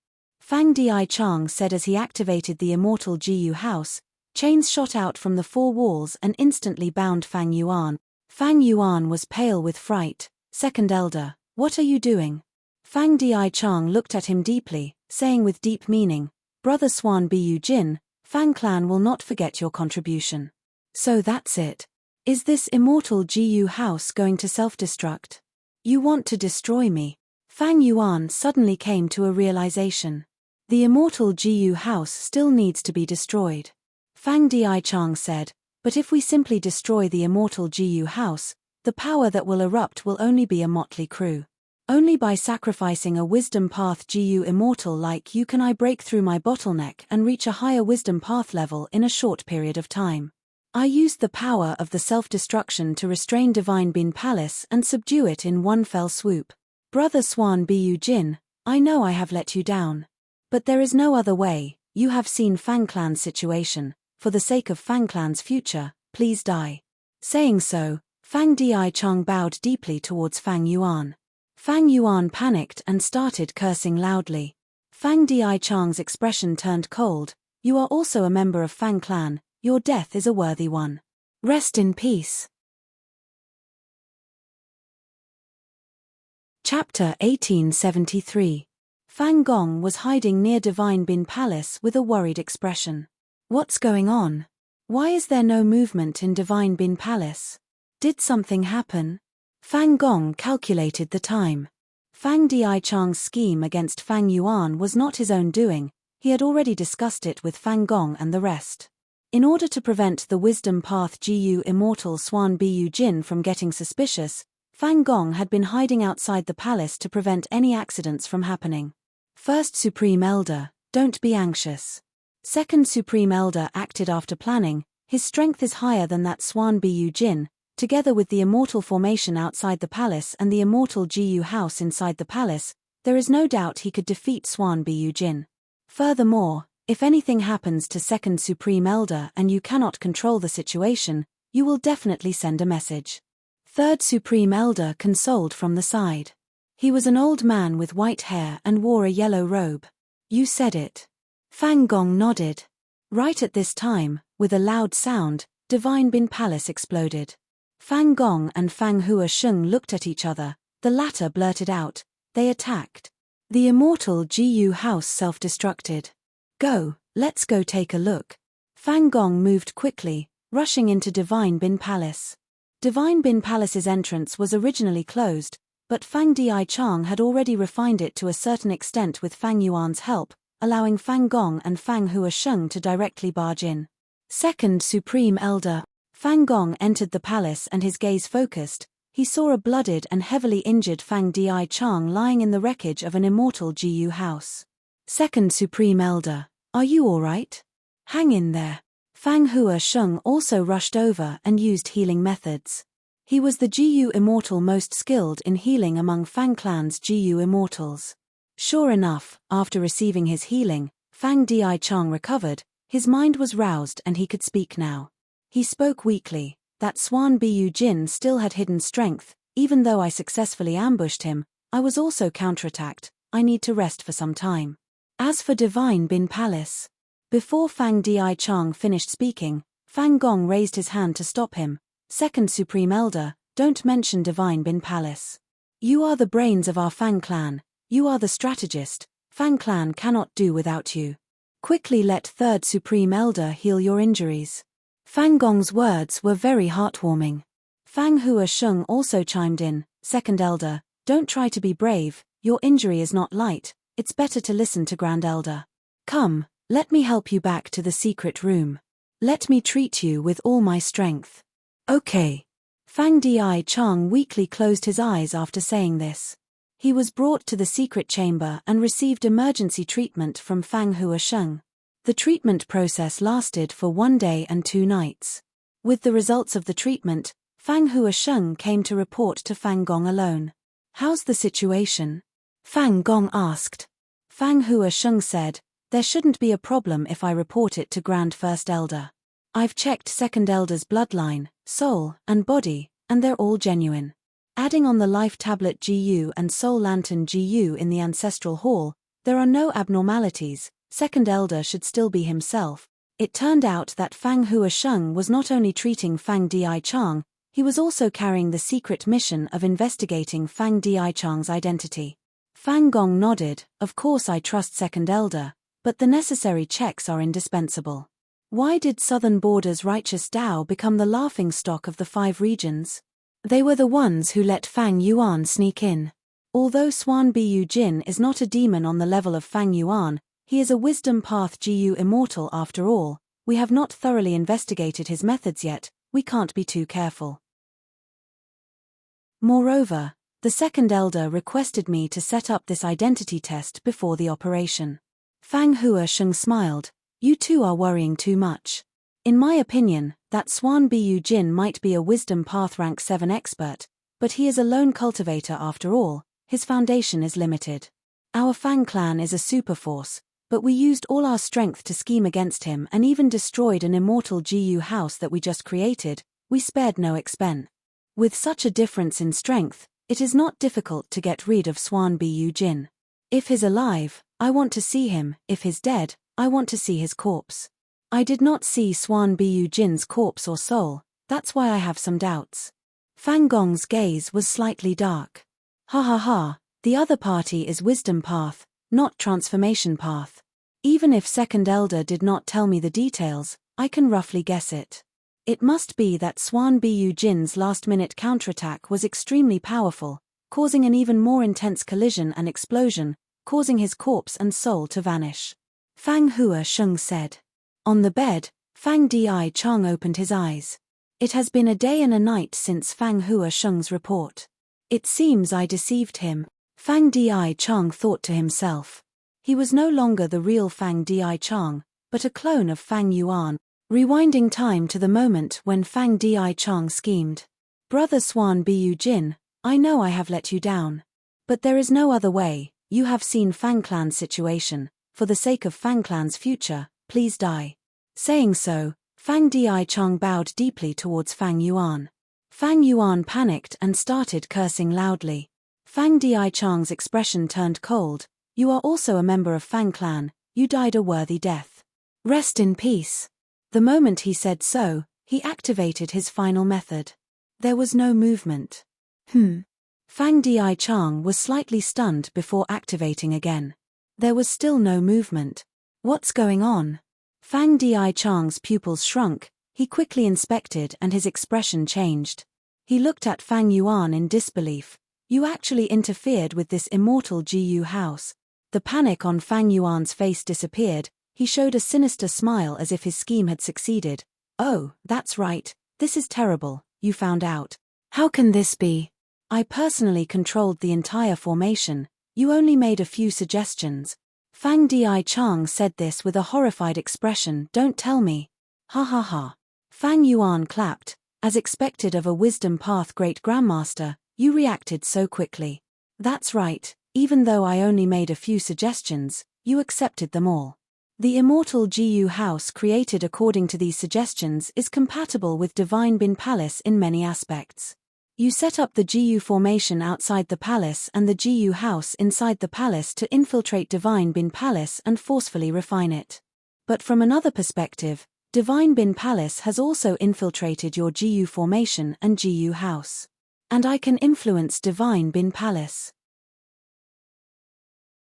Fang Dichang said as he activated the immortal Jiyu house. Chains shot out from the four walls and instantly bound Fang Yuan. Fang Yuan was pale with fright. Second elder, what are you doing? Fang Dichang looked at him deeply, saying with deep meaning, Brother Swan Bu Jin, Fang Clan will not forget your contribution. So that's it. Is this immortal Jiyu house going to self-destruct? You want to destroy me? Fang Yuan suddenly came to a realization. The immortal Jiyu house still needs to be destroyed. Fang Dichang said, but if we simply destroy the immortal Jiyu house, the power that will erupt will only be a motley crew. Only by sacrificing a Wisdom Path Jiyu immortal like you can I break through my bottleneck and reach a higher Wisdom Path level in a short period of time. I used the power of the self-destruction to restrain Divine Bin Palace and subdue it in one fell swoop. Brother Swan Bu Jin, I know I have let you down. But there is no other way. You have seen Fang Clan's situation. For the sake of Fang Clan's future, please die. Saying so, Fang Dichang bowed deeply towards Fang Yuan. Fang Yuan panicked and started cursing loudly. Fang Dichang's expression turned cold. You are also a member of Fang Clan, your death is a worthy one. Rest in peace. Chapter 1873. Fang Gong was hiding near Divine Bin Palace with a worried expression. What's going on? Why is there no movement in Divine Bin Palace? Did something happen? Fang Gong calculated the time. Fang Dichang's scheme against Fang Yuan was not his own doing, he had already discussed it with Fang Gong and the rest. In order to prevent the Wisdom Path Gu Immortal Swan Bu Jin from getting suspicious, Fang Gong had been hiding outside the palace to prevent any accidents from happening. First Supreme Elder, don't be anxious. Second Supreme Elder acted after planning, his strength is higher than that Swan Bu Jin, together with the immortal formation outside the palace and the immortal Gu house inside the palace, there is no doubt he could defeat Swan Bu Jin. Furthermore, if anything happens to Second Supreme Elder and you cannot control the situation, you will definitely send a message. Third Supreme Elder consoled from the side. He was an old man with white hair and wore a yellow robe. You said it. Fang Gong nodded. Right at this time, with a loud sound, Divine Bin Palace exploded. Fang Gong and Fang Hua Sheng looked at each other, the latter blurted out, they attacked. The immortal Gu house self-destructed. Go, let's go take a look. Fang Gong moved quickly, rushing into Divine Bin Palace. Divine Bin Palace's entrance was originally closed, but Fang Dichang had already refined it to a certain extent with Fang Yuan's help, allowing Fang Gong and Fang Hua Sheng to directly barge in. Second Supreme Elder. Fang Gong entered the palace and his gaze focused. He saw a blooded and heavily injured Fang Dichang lying in the wreckage of an immortal Gu house. Second Supreme Elder, are you alright? Hang in there. Fang Hua Sheng also rushed over and used healing methods. He was the Gu immortal most skilled in healing among Fang clan's Gu immortals. Sure enough, after receiving his healing, Fang Dichang recovered, his mind was roused and he could speak now. He spoke weakly. That Swan Bu Jin still had hidden strength, even though I successfully ambushed him, I was also counterattacked, I need to rest for some time. As for Divine Bin Palace. Before Fang Dichang finished speaking, Fang Gong raised his hand to stop him. Second Supreme Elder, don't mention Divine Bin Palace. You are the brains of our Fang clan, you are the strategist, Fang clan cannot do without you. Quickly let Third Supreme Elder heal your injuries. Fang Gong's words were very heartwarming. Fang Hua Sheng also chimed in, Second Elder, don't try to be brave, your injury is not light, it's better to listen to Grand Elder. Come, let me help you back to the secret room. Let me treat you with all my strength. Okay. Fang Dichang weakly closed his eyes after saying this. He was brought to the secret chamber and received emergency treatment from Fang Hua Sheng. The treatment process lasted for 1 day and 2 nights. With the results of the treatment, Fang Hua Sheng came to report to Fang Gong alone. How's the situation? Fang Gong asked. Fang Hua Sheng said, there shouldn't be a problem if I report it to Grand First Elder. I've checked Second Elder's bloodline, soul, and body, and they're all genuine. Adding on the Life Tablet GU and Soul Lantern GU in the Ancestral Hall, there are no abnormalities. Second Elder should still be himself. It turned out that Fang Hua Sheng was not only treating Fang Dichang, he was also carrying the secret mission of investigating Fang Dichang's identity. Fang Gong nodded, of course I trust Second Elder, but the necessary checks are indispensable. Why did Southern Border's righteous Dao become the laughingstock of the 5 regions? They were the ones who let Fang Yuan sneak in. Although Swan Bu Jin is not a demon on the level of Fang Yuan, he is a Wisdom Path Gu immortal after all. We have not thoroughly investigated his methods yet, we can't be too careful. Moreover, the Second Elder requested me to set up this identity test before the operation. Fang Hua Sheng smiled, you two are worrying too much. In my opinion, that Swan Bu Jin might be a Wisdom Path Rank 7 expert, but he is a lone cultivator after all, his foundation is limited. Our Fang clan is a superforce, but we used all our strength to scheme against him and even destroyed an immortal Gu house that we just created, we spared no expense. With such a difference in strength, it is not difficult to get rid of Swan Bu Jin. If he's alive, I want to see him, if he's dead, I want to see his corpse. I did not see Swan Bu Jin's corpse or soul, that's why I have some doubts. Fang Gong's gaze was slightly dark. Ha ha ha, the other party is Wisdom Path, not Transformation Path. Even if Second Elder did not tell me the details, I can roughly guess it. It must be that Swan Bu Jin's last-minute counterattack was extremely powerful, causing an even more intense collision and explosion, causing his corpse and soul to vanish. Fang Hua Sheng said. On the bed, Fang Di Chang opened his eyes. It has been a day and a night since Fang Hua Sheng's report. It seems I deceived him, Fang Di Chang thought to himself. He was no longer the real Fang Di Chang, but a clone of Fang Yuan, rewinding time to the moment when Fang Di Chang schemed. Brother Swan Bu Jin, I know I have let you down. But there is no other way. You have seen Fang Clan's situation. For the sake of Fang Clan's future, please die. Saying so, Fang Di Chang bowed deeply towards Fang Yuan. Fang Yuan panicked and started cursing loudly. Fang Di Chang's expression turned cold. You are also a member of Fang Clan, you died a worthy death. Rest in peace. The moment he said so, he activated his final method. There was no movement. Fang Di Chang was slightly stunned before activating again. There was still no movement. What's going on? Fang Di Chang's pupils shrunk, he quickly inspected and his expression changed. He looked at Fang Yuan in disbelief. You actually interfered with this immortal Jiyu house. The panic on Fang Yuan's face disappeared, he showed a sinister smile as if his scheme had succeeded. Oh, that's right, this is terrible, you found out. How can this be? I personally controlled the entire formation, you only made a few suggestions. Fang Di Chang said this with a horrified expression. Don't tell me. Ha ha ha. Fang Yuan clapped. As expected of a wisdom path great grandmaster, you reacted so quickly. That's right, even though I only made a few suggestions, you accepted them all. The immortal Jiyu house created according to these suggestions is compatible with Divine Bin Palace in many aspects. You set up the Jiyu formation outside the palace and the Jiyu house inside the palace to infiltrate Divine Bin Palace and forcefully refine it. But from another perspective, Divine Bin Palace has also infiltrated your Jiyu formation and Jiyu house. And I can influence Divine Bin Palace.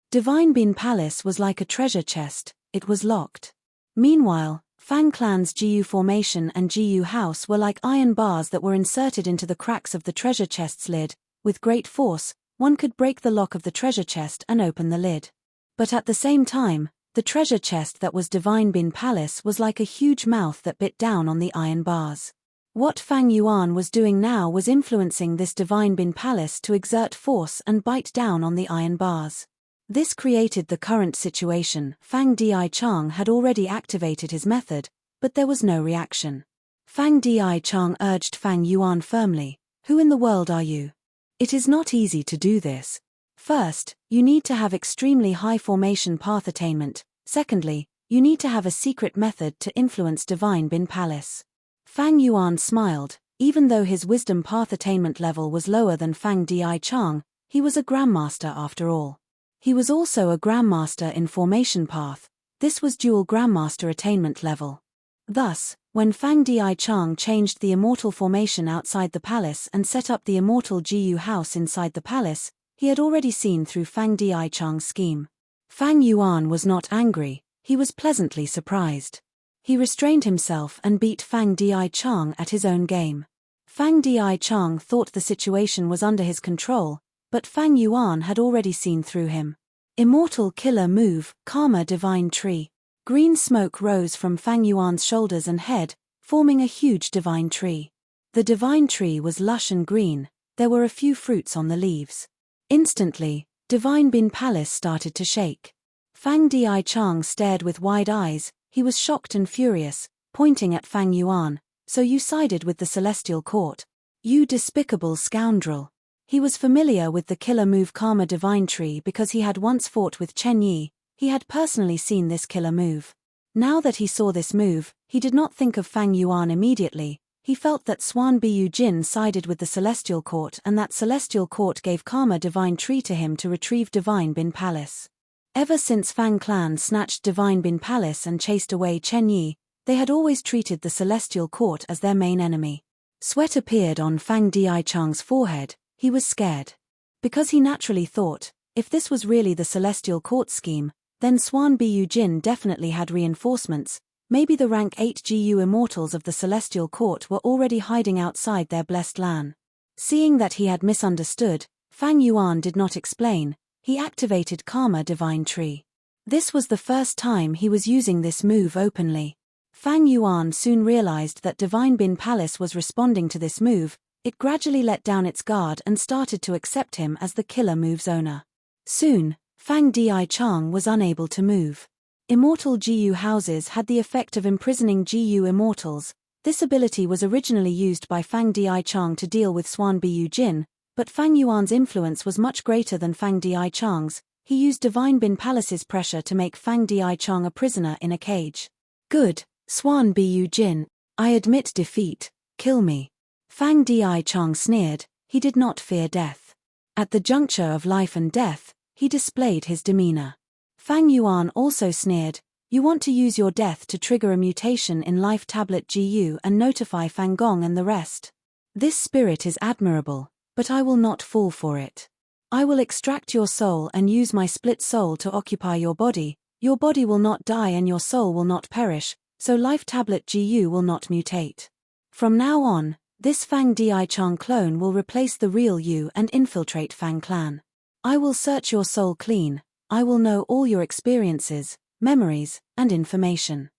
Divine Bin Palace was like a treasure chest, it was locked. Meanwhile, Fang Clan's Jiyu formation and Jiyu house were like iron bars that were inserted into the cracks of the treasure chest's lid. With great force, one could break the lock of the treasure chest and open the lid. But at the same time, the treasure chest that was Divine Bin Palace was like a huge mouth that bit down on the iron bars. What Fang Yuan was doing now was influencing this Divine Bin Palace to exert force and bite down on the iron bars. This created the current situation. Fang Di Chang had already activated his method, but there was no reaction. Fang Di Chang urged Fang Yuan firmly, "Who in the world are you? It is not easy to do this. First, you need to have extremely high formation path attainment. Secondly, you need to have a secret method to influence Divine Bin Palace." Fang Yuan smiled. Even though his wisdom path attainment level was lower than Fang Di Chang, he was a grandmaster after all. He was also a grandmaster in formation path. This was dual grandmaster attainment level. Thus, when Fang Di Chang changed the immortal formation outside the palace and set up the immortal Jiyu house inside the palace, he had already seen through Fang Di Chang's scheme. Fang Yuan was not angry, he was pleasantly surprised. He restrained himself and beat Fang Di Chang at his own game. Fang Di Chang thought the situation was under his control, but Fang Yuan had already seen through him. Immortal killer move, Karma Divine Tree. Green smoke rose from Fang Yuan's shoulders and head, forming a huge divine tree. The divine tree was lush and green, there were a few fruits on the leaves. Instantly, Divine Bin Palace started to shake. Fang Di Chang stared with wide eyes, he was shocked and furious, pointing at Fang Yuan. "So you sided with the Celestial Court? You despicable scoundrel." He was familiar with the killer move Karma Divine Tree because he had once fought with Chen Yi, he had personally seen this killer move. Now that he saw this move, he did not think of Fang Yuan immediately, he felt that Swan Bu Jin sided with the Celestial Court and that Celestial Court gave Karma Divine Tree to him to retrieve Divine Bin Palace. Ever since Fang Clan snatched Divine Bin Palace and chased away Chen Yi, they had always treated the Celestial Court as their main enemy. Sweat appeared on Fang Di Chang's forehead. He was scared. Because he naturally thought, if this was really the Celestial Court scheme, then Swan Bu Jin definitely had reinforcements, Maybe the rank 8 GU immortals of the Celestial Court were already hiding outside their blessed lan. Seeing that he had misunderstood, Fang Yuan did not explain. He activated Karma Divine Tree. This was the first time he was using this move openly. Fang Yuan soon realized that Divine Bin Palace was responding to this move. It gradually let down its guard and started to accept him as the killer move's owner. Soon, Fang Di Chang was unable to move. Immortal GU houses had the effect of imprisoning GU immortals. This ability was originally used by Fang Di Chang to deal with Swan Bu Jin, but Fang Yuan's influence was much greater than Fang Di Chang's. He used Divine Bin Palace's pressure to make Fang Di Chang a prisoner in a cage. Good, Swan Bu Jin, I admit defeat, kill me. Fang Di Chang sneered. He did not fear death. At the juncture of life and death, he displayed his demeanor. Fang Yuan also sneered, you want to use your death to trigger a mutation in Life Tablet GU and notify Fang Gong and the rest. This spirit is admirable, but I will not fall for it. I will extract your soul and use my split soul to occupy your body. Your body will not die and your soul will not perish, so Life Tablet GU will not mutate. From now on, this Fang Di Chang clone will replace the real you and infiltrate Fang Clan. I will search your soul clean. I will know all your experiences, memories, and information.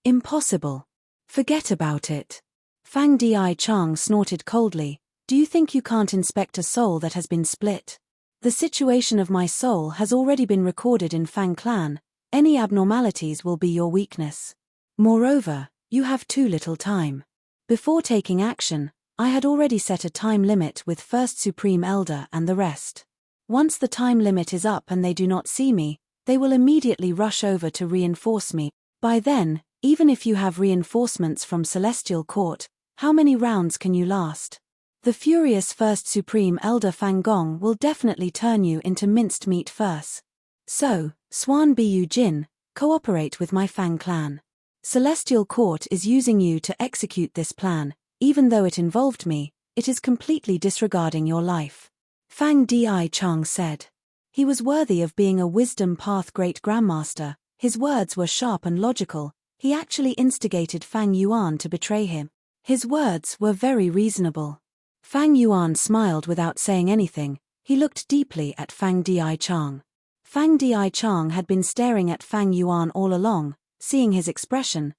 Impossible. Forget about it. Fang Di Chang snorted coldly. Do you think you can't inspect a soul that has been split? The situation of my soul has already been recorded in Fang Clan. Any abnormalities will be your weakness. Moreover, you have too little time. Before taking action, I had already set a time limit with First Supreme Elder and the rest. Once the time limit is up and they do not see me, they will immediately rush over to reinforce me. By then, even if you have reinforcements from Celestial Court, how many rounds can you last? The furious First Supreme Elder Fang Gong will definitely turn you into minced meat first. So, Swan Bu Jin, cooperate with my Fang Clan. Celestial Court is using you to execute this plan. Even though it involved me, it is completely disregarding your life. Fang Di Chang said. He was worthy of being a Wisdom Path Great Grandmaster. His words were sharp and logical. He actually instigated Fang Yuan to betray him. His words were very reasonable. Fang Yuan smiled without saying anything. He looked deeply at Fang Di Chang. Fang Di Chang had been staring at Fang Yuan all along. Seeing his expression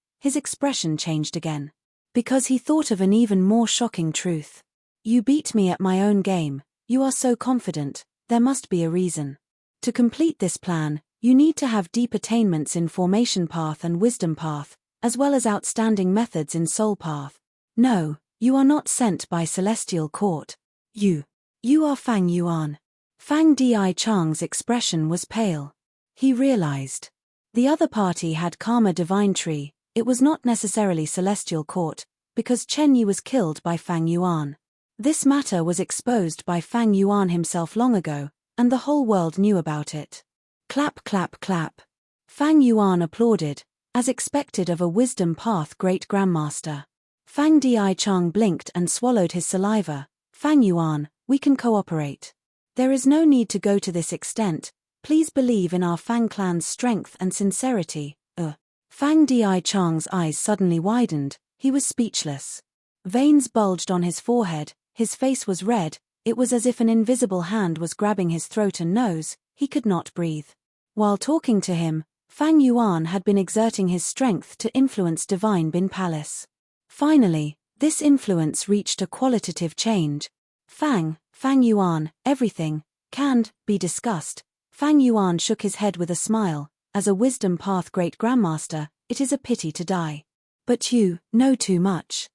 changed again. Because he thought of an even more shocking truth. You beat me at my own game. You are so confident, there must be a reason. To complete this plan, you need to have deep attainments in Formation Path and Wisdom Path, as well as outstanding methods in Soul Path. No, you are not sent by Celestial Court. You are Fang Yuan. Fang Di Chang's expression was pale. He realized. The other party had Karma Divine Tree. It was not necessarily Celestial Court, because Chen Yi was killed by Fang Yuan. This matter was exposed by Fang Yuan himself long ago, and the whole world knew about it. Clap clap clap. Fang Yuan applauded, as expected of a Wisdom Path Great Grandmaster. Fang Di Chang blinked and swallowed his saliva. Fang Yuan, we can cooperate. There is no need to go to this extent. Please believe in our Fang Clan's strength and sincerity. Fang Di Chang's eyes suddenly widened. He was speechless. Veins bulged on his forehead. His face was red. It was as if an invisible hand was grabbing his throat and nose. He could not breathe. While talking to him, Fang Yuan had been exerting his strength to influence Divine Bin Palace. Finally, this influence reached a qualitative change. Fang Yuan, everything can't be discussed. Fang Yuan shook his head with a smile. As a Wisdom Path Great Grandmaster, it is a pity to die. But you know too much.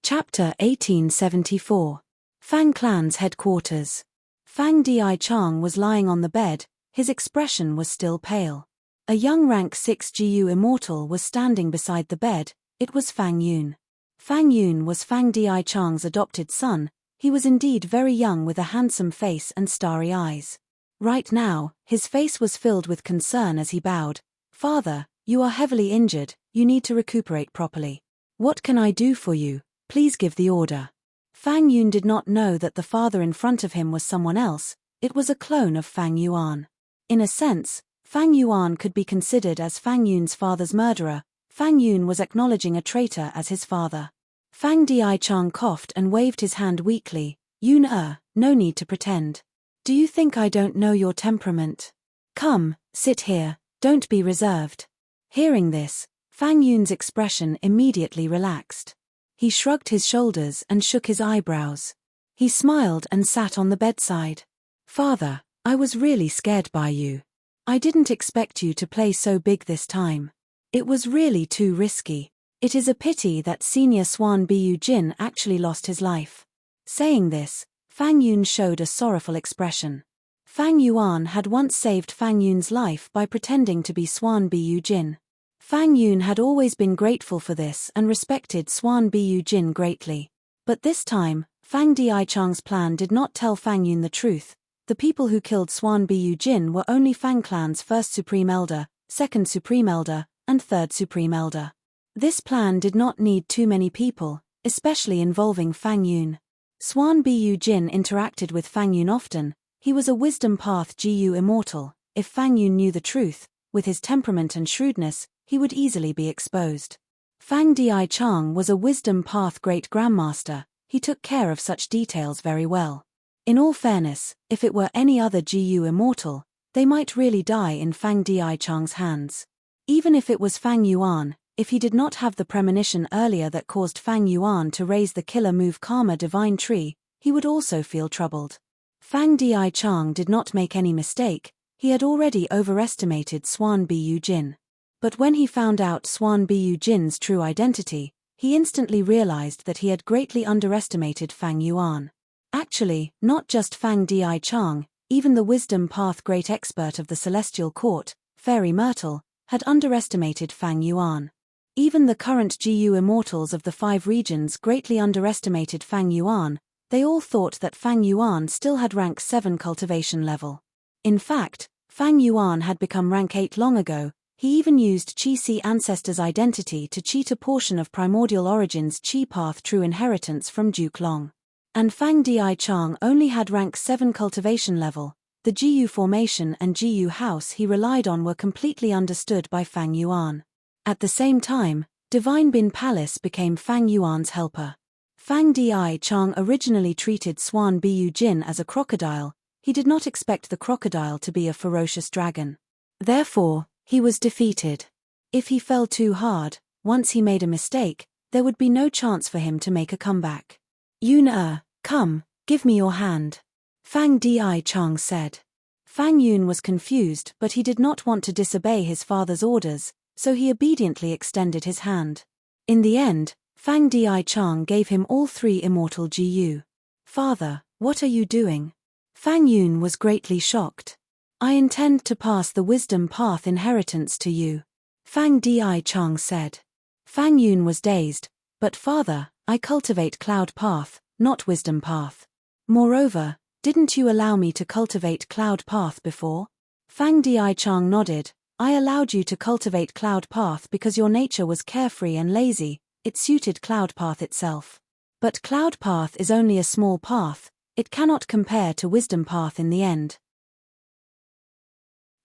Chapter 1874. Fang Clan's Headquarters. Fang Di Chang was lying on the bed. His expression was still pale. A young rank 6 GU immortal was standing beside the bed. It was Fang Yun. Fang Yun was Fang Di Chang's adopted son. He was indeed very young with a handsome face and starry eyes. Right now, his face was filled with concern as he bowed. Father, you are heavily injured. You need to recuperate properly. What can I do for you? Please give the order. Fang Yun did not know that the father in front of him was someone else. It was a clone of Fang Yuan. In a sense, Fang Yuan could be considered as Fang Yun's father's murderer. Fang Yun was acknowledging a traitor as his father. Fang Dichang coughed and waved his hand weakly. Yun, no need to pretend. Do you think I don't know your temperament? Come, sit here, don't be reserved. Hearing this, Fang Yun's expression immediately relaxed. He shrugged his shoulders and shook his eyebrows. He smiled and sat on the bedside. Father, I was really scared by you. I didn't expect you to play so big this time. It was really too risky. It is a pity that senior Swan Bu Jin actually lost his life. Saying this, Fang Yun showed a sorrowful expression. Fang Yuan had once saved Fang Yun's life by pretending to be Swan Bu Jin. Fang Yun had always been grateful for this and respected Swan Bu Jin greatly. But this time, Fang Dichang's plan did not tell Fang Yun the truth. The people who killed Swan Bu Jin were only Fang Clan's first Supreme Elder, second Supreme Elder, and third Supreme Elder. This plan did not need too many people, especially involving Fang Yun. Swan Bu Jin interacted with Fang Yun often. He was a wisdom path Gu immortal. If Fang Yun knew the truth, with his temperament and shrewdness, he would easily be exposed. Fang Dichang was a wisdom path great grandmaster. He took care of such details very well. In all fairness, if it were any other Gu immortal, they might really die in Fang Dichang's hands. Even if it was Fang Yuan, if he did not have the premonition earlier that caused Fang Yuan to raise the killer move Karma Divine Tree, he would also feel troubled. Fang Dichang did not make any mistake. He had already overestimated Swan Bu Jin. But when he found out Swan Bu Jin's true identity, he instantly realized that he had greatly underestimated Fang Yuan. Actually, not just Fang Dichang, even the wisdom path great expert of the Celestial Court, Fairy Myrtle, had underestimated Fang Yuan. Even the current Gu immortals of the 5 regions greatly underestimated Fang Yuan. They all thought that Fang Yuan still had rank 7 cultivation level. In fact, Fang Yuan had become rank 8 long ago. He even used Qi Si ancestor's identity to cheat a portion of Primordial Origin's Qi path true inheritance from Duke Long. And Fang Dichang only had rank 7 cultivation level. The Gu formation and Gu house he relied on were completely understood by Fang Yuan. At the same time, Divine Bin Palace became Fang Yuan's helper. Fang Dichang originally treated Swan Bu Jin as a crocodile. He did not expect the crocodile to be a ferocious dragon. Therefore, he was defeated. If he fell too hard, once he made a mistake, there would be no chance for him to make a comeback. Yun, come, give me your hand. Fang Dichang said. Fang Yun was confused, but he did not want to disobey his father's orders, so he obediently extended his hand. In the end, Fang Dichang gave him all 3 immortal Gu. Father, what are you doing? Fang Yun was greatly shocked. I intend to pass the wisdom path inheritance to you. Fang Dichang said. Fang Yun was dazed, but father, I cultivate cloud path, not wisdom path. Moreover, didn't you allow me to cultivate cloud path before? Fang Dichang nodded. I allowed you to cultivate cloud path because your nature was carefree and lazy. It suited cloud path itself. But cloud path is only a small path. It cannot compare to wisdom path in the end.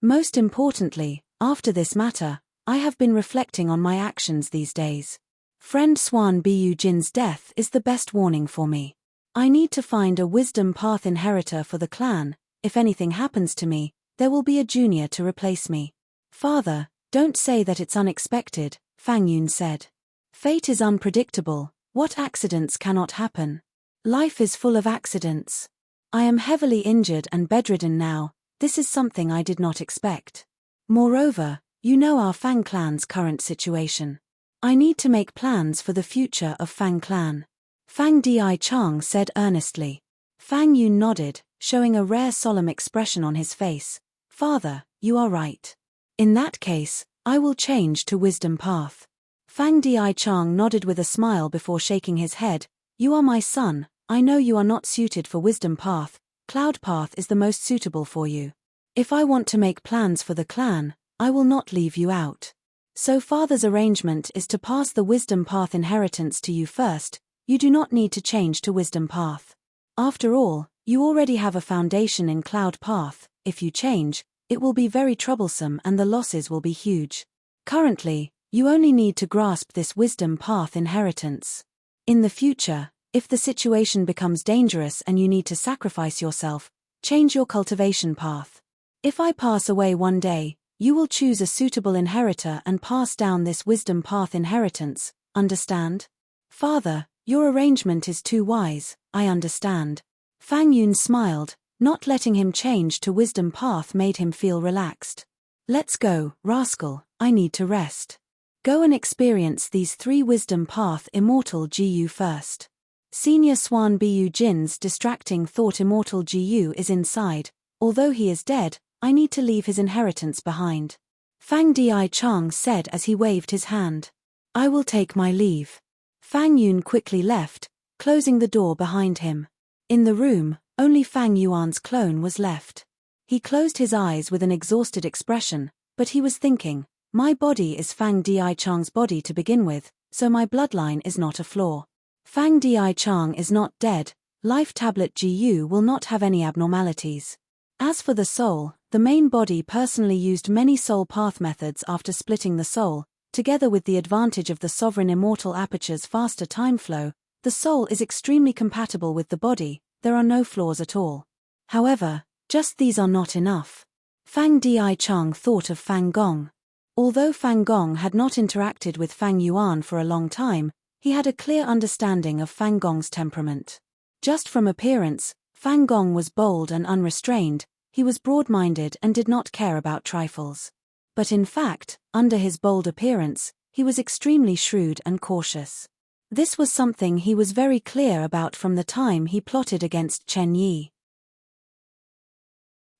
Most importantly, after this matter, I have been reflecting on my actions these days. Friend Swan Bu Jin's death is the best warning for me. I need to find a wisdom path inheritor for the clan. If anything happens to me, there will be a junior to replace me. Father, don't say that it's unexpected, Fang Yun said. Fate is unpredictable. What accidents cannot happen? Life is full of accidents. I am heavily injured and bedridden now. This is something I did not expect. Moreover, you know our Fang clan's current situation. I need to make plans for the future of Fang clan. Fang Dichang said earnestly. Fang Yun nodded, showing a rare solemn expression on his face. Father, you are right. In that case, I will change to wisdom path. Fang Dichang nodded with a smile before shaking his head. You are my son. I know you are not suited for wisdom path. Cloud path is the most suitable for you. If I want to make plans for the clan, I will not leave you out. So father's arrangement is to pass the wisdom path inheritance to you first. You do not need to change to wisdom path. After all, You already have a foundation in Cloud Path. If you change, it will be very troublesome and the losses will be huge. Currently, you only need to grasp this wisdom path inheritance. In the future, if the situation becomes dangerous and you need to sacrifice yourself, change your cultivation path. If I pass away one day, you will choose a suitable inheritor and pass down this wisdom path inheritance, understand? Father, your arrangement is too wise, I understand. Fang Yun smiled, not letting him change to wisdom path made him feel relaxed. Let's go, rascal, I need to rest. Go and experience these 3 wisdom path immortal GU first. Senior Swan Bu Jin's distracting thought immortal GU is inside, although he is dead, I need to leave his inheritance behind. Fang Di Chang said as he waved his hand. I will take my leave. Fang Yun quickly left, closing the door behind him. In the room, only Fang Yuan's clone was left. He closed his eyes with an exhausted expression, but he was thinking, my body is Fang Di Chang's body to begin with, so my bloodline is not a flaw. Fang Di Chang is not dead, Life Tablet GU will not have any abnormalities. As for the soul, the main body personally used many soul path methods after splitting the soul, together with the advantage of the sovereign immortal aperture's faster time flow, the soul is extremely compatible with the body, there are no flaws at all. However, just these are not enough. Fang Di Chang thought of Fang Gong. Although Fang Gong had not interacted with Fang Yuan for a long time, he had a clear understanding of Fang Gong's temperament. Just from appearance, Fang Gong was bold and unrestrained, he was broad-minded and did not care about trifles. But in fact, under his bold appearance, he was extremely shrewd and cautious. This was something he was very clear about from the time he plotted against Chen Yi.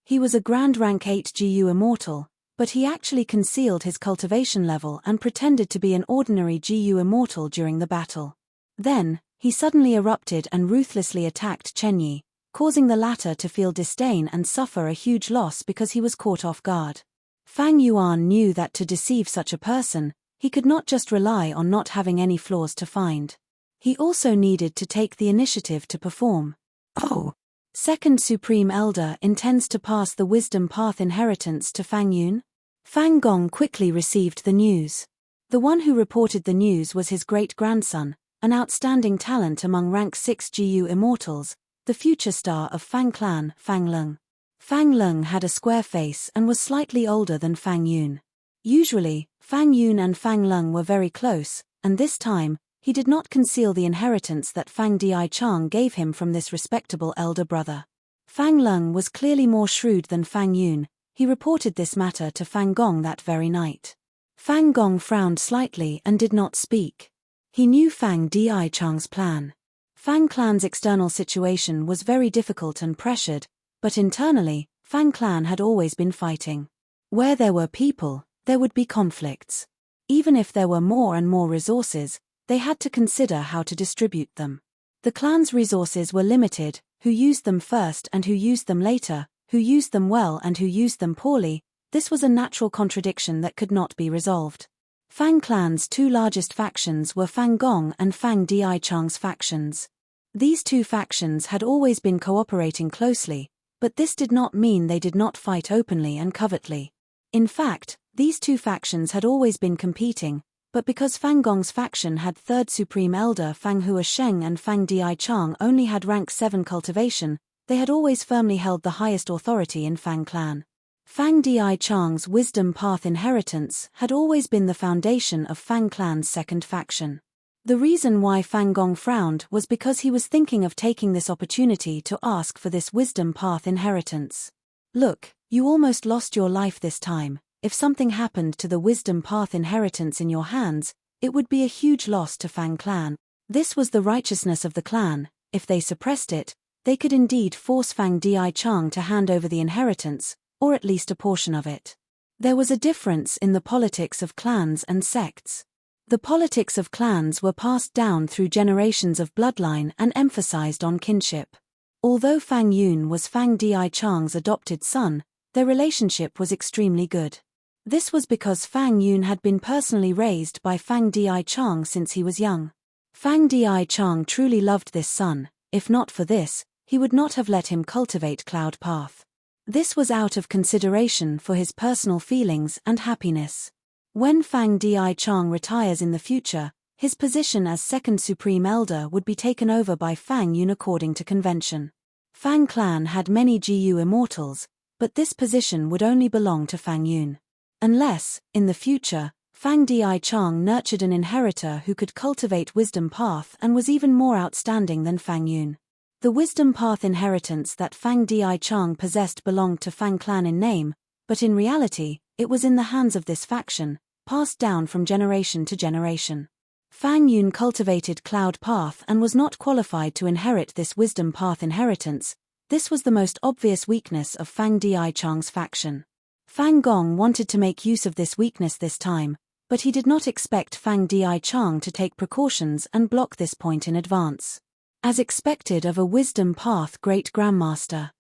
He was a Grand Rank 8 GU Immortal, but he actually concealed his cultivation level and pretended to be an ordinary GU Immortal during the battle. Then, he suddenly erupted and ruthlessly attacked Chen Yi, causing the latter to feel disdain and suffer a huge loss because he was caught off guard. Fang Yuan knew that to deceive such a person, he could not just rely on not having any flaws to find. He also needed to take the initiative to perform. Oh! Second Supreme Elder intends to pass the Wisdom Path inheritance to Fang Yun? Fang Gong quickly received the news. The one who reported the news was his great-grandson, an outstanding talent among rank 6 GU immortals, the future star of Fang Clan, Fang Leng. Fang Leng had a square face and was slightly older than Fang Yun. Usually, Fang Yun and Fang Leng were very close, and this time, he did not conceal the inheritance that Fang Di Chang gave him from this respectable elder brother. Fang Leng was clearly more shrewd than Fang Yun, he reported this matter to Fang Gong that very night. Fang Gong frowned slightly and did not speak. He knew Fang Di Chang's plan. Fang Clan's external situation was very difficult and pressured, but internally, Fang Clan had always been fighting. Where there were people, there would be conflicts. Even if there were more and more resources, they had to consider how to distribute them. The clan's resources were limited, who used them first and who used them later, who used them well and who used them poorly. This was a natural contradiction that could not be resolved. Fang Clan's 2 largest factions were Fang Gong and Fang Di Chang's factions. These 2 factions had always been cooperating closely, but this did not mean they did not fight openly and covertly. In fact, these 2 factions had always been competing, but because Fang Gong's faction had 3rd Supreme Elder Fang Hua Sheng and Fang Di Chang only had rank 7 cultivation, they had always firmly held the highest authority in Fang Clan. Fang Di Chang's Wisdom Path inheritance had always been the foundation of Fang Clan's 2nd faction. The reason why Fang Gong frowned was because he was thinking of taking this opportunity to ask for this Wisdom Path inheritance. Look, you almost lost your life this time. If something happened to the Wisdom Path inheritance in your hands, it would be a huge loss to Fang Clan. This was the righteousness of the clan. If they suppressed it, they could indeed force Fang Di Chang to hand over the inheritance, or at least a portion of it. There was a difference in the politics of clans and sects. The politics of clans were passed down through generations of bloodline and emphasized on kinship. Although Fang Yun was Fang Di Chang's adopted son, their relationship was extremely good. This was because Fang Yun had been personally raised by Fang Di Chang since he was young. Fang Di Chang truly loved this son. If not for this, he would not have let him cultivate Cloud Path. This was out of consideration for his personal feelings and happiness. When Fang Di-Chang retires in the future, his position as second Supreme Elder would be taken over by Fang Yun according to convention. Fang clan had many Jiyu immortals, but this position would only belong to Fang Yun. Unless, in the future, Fang Di-Chang nurtured an inheritor who could cultivate Wisdom Path and was even more outstanding than Fang Yun. The Wisdom Path inheritance that Fang Di-Chang possessed belonged to Fang clan in name, but in reality, it was in the hands of this faction, passed down from generation to generation. Fang Yun cultivated Cloud Path and was not qualified to inherit this Wisdom Path inheritance. This was the most obvious weakness of Fang Di-Chang's faction. Fang Gong wanted to make use of this weakness this time, but he did not expect Fang Di-Chang to take precautions and block this point in advance. As expected of a Wisdom Path Great Grandmaster.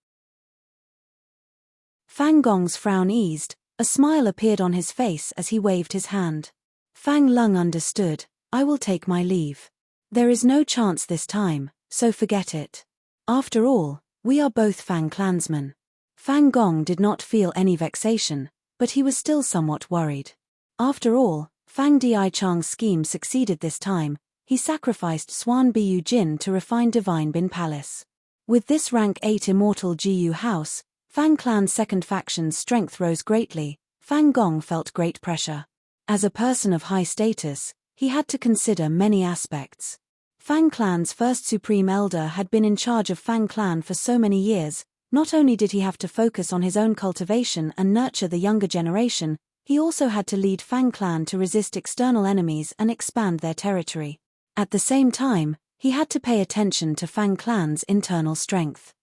Fang Gong's frown eased, a smile appeared on his face as he waved his hand. Fang Lung understood. I will take my leave. There is no chance this time, so forget it. After all, we are both Fang clansmen. Fang Gong did not feel any vexation, but he was still somewhat worried. After all, Fang Di-Chang's scheme succeeded this time. He sacrificed Swan Bu Jin to refine Divine Bin Palace. With this rank 8 immortal Jiyu house, Fang clan's second faction's strength rose greatly. Fang Gong felt great pressure. As a person of high status, he had to consider many aspects. Fang clan's first Supreme Elder had been in charge of Fang clan for so many years. Not only did he have to focus on his own cultivation and nurture the younger generation, he also had to lead Fang clan to resist external enemies and expand their territory. At the same time, he had to pay attention to Fang clan's internal strength.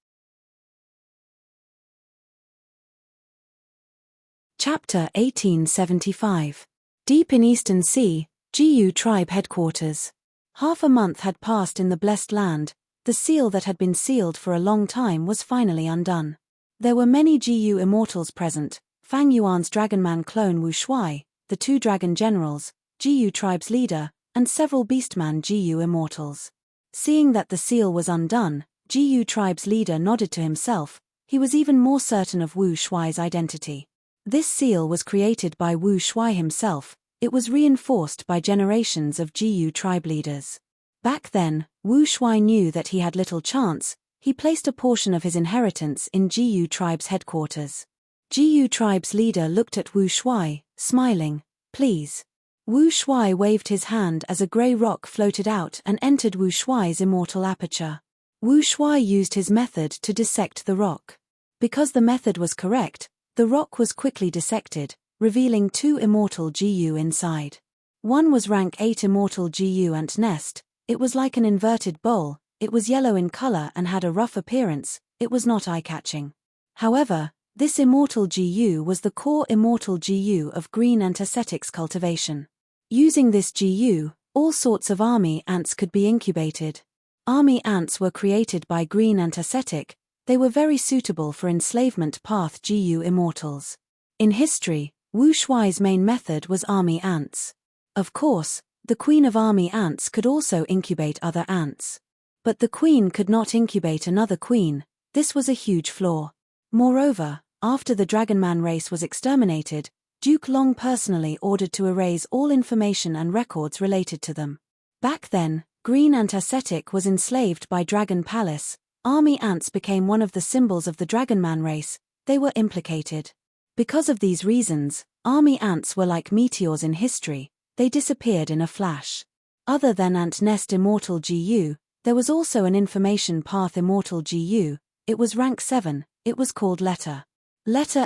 Chapter 1875. Deep in Eastern Sea, Jiyu Tribe Headquarters. Half a month had passed in the Blessed Land. The seal that had been sealed for a long time was finally undone. There were many Jiyu immortals present, Fang Yuan's Dragonman clone Wu Shuai, the 2 dragon generals, Jiyu Tribe's leader, and several Beastman Jiyu immortals. Seeing that the seal was undone, Jiyu Tribe's leader nodded to himself. He was even more certain of Wu Shuai's identity. This seal was created by Wu Shuai himself. It was reinforced by generations of Jiyu Tribe leaders. Back then, Wu Shuai knew that he had little chance. He placed a portion of his inheritance in Jiyu Tribe's headquarters. Jiyu Tribe's leader looked at Wu Shuai, smiling. Please. Wu Shuai waved his hand as a grey rock floated out and entered Wu Shuai's immortal aperture. Wu Shuai used his method to dissect the rock. Because the method was correct, the rock was quickly dissected, revealing 2 immortal Jiyu inside. One was rank 8 immortal Jiyu ant nest. It was like an inverted bowl. It was yellow in color and had a rough appearance. It was not eye-catching. However, this immortal Jiyu was the core immortal Jiyu of green ant ascetics cultivation. Using this Jiyu, all sorts of army ants could be incubated. Army ants were created by green ant ascetic. They were very suitable for enslavement path Jiyu immortals. In history, Wu Shuai's main method was army ants. Of course, the queen of army ants could also incubate other ants. But the queen could not incubate another queen. This was a huge flaw. Moreover, after the Dragonman race was exterminated, Duke Long personally ordered to erase all information and records related to them. Back then, green ant ascetic was enslaved by Dragon Palace. Army ants became one of the symbols of the Dragonman race. They were implicated. Because of these reasons, army ants were like meteors in history. They disappeared in a flash. Other than ant nest immortal Jiyu, there was also an information path immortal Jiyu. It was rank 7. It was called letter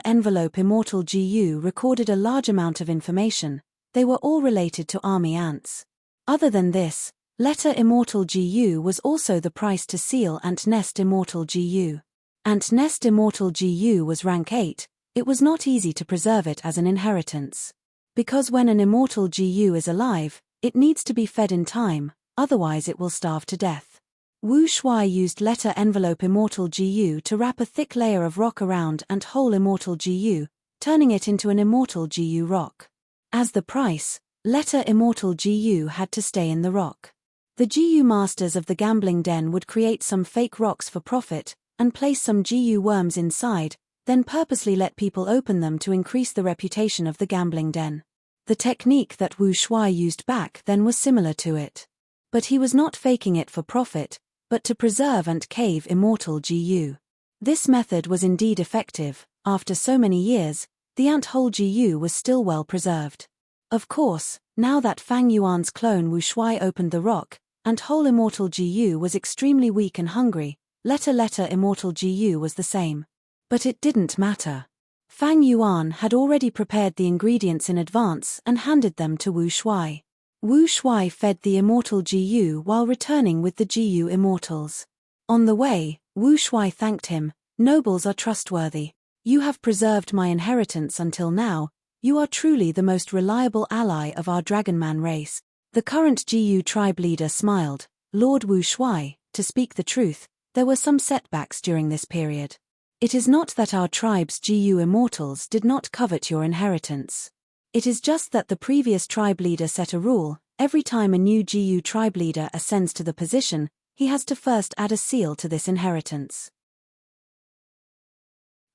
envelope immortal Jiyu recorded a large amount of information. They were all related to army ants. Other than this, letter immortal Jiyu was also the price to seal ant nest immortal Jiyu. Ant nest immortal Jiyu was rank 8. It was not easy to preserve it as an inheritance. Because when an immortal Jiyu is alive, it needs to be fed in time, otherwise it will starve to death. Wu Shuai used letter envelope immortal Jiyu to wrap a thick layer of rock around and whole immortal Jiyu, turning it into an immortal Jiyu rock. As the price, letter immortal Jiyu had to stay in the rock. The GU masters of the gambling den would create some fake rocks for profit, and place some GU worms inside, then purposely let people open them to increase the reputation of the gambling den. The technique that Wu Shuai used back then was similar to it. But he was not faking it for profit, but to preserve and cave immortal GU. This method was indeed effective. After so many years, the ant-hole GU was still well preserved. Of course, now that Fang Yuan's clone Wu Shuai opened the rock, ant-hole immortal GU was extremely weak and hungry. Letter immortal GU was the same. But it didn't matter. Fang Yuan had already prepared the ingredients in advance and handed them to Wu Shuai. Wu Shuai fed the immortal GU while returning with the GU immortals. On the way, Wu Shuai thanked him. "Nobles are trustworthy. You have preserved my inheritance until now. You are truly the most reliable ally of our Dragonman race." The current GU tribe leader smiled. "Lord Wu Shuai, to speak the truth, there were some setbacks during this period. It is not that our tribe's GU immortals did not covet your inheritance. It is just that the previous tribe leader set a rule: every time a new GU tribe leader ascends to the position, he has to first add a seal to this inheritance.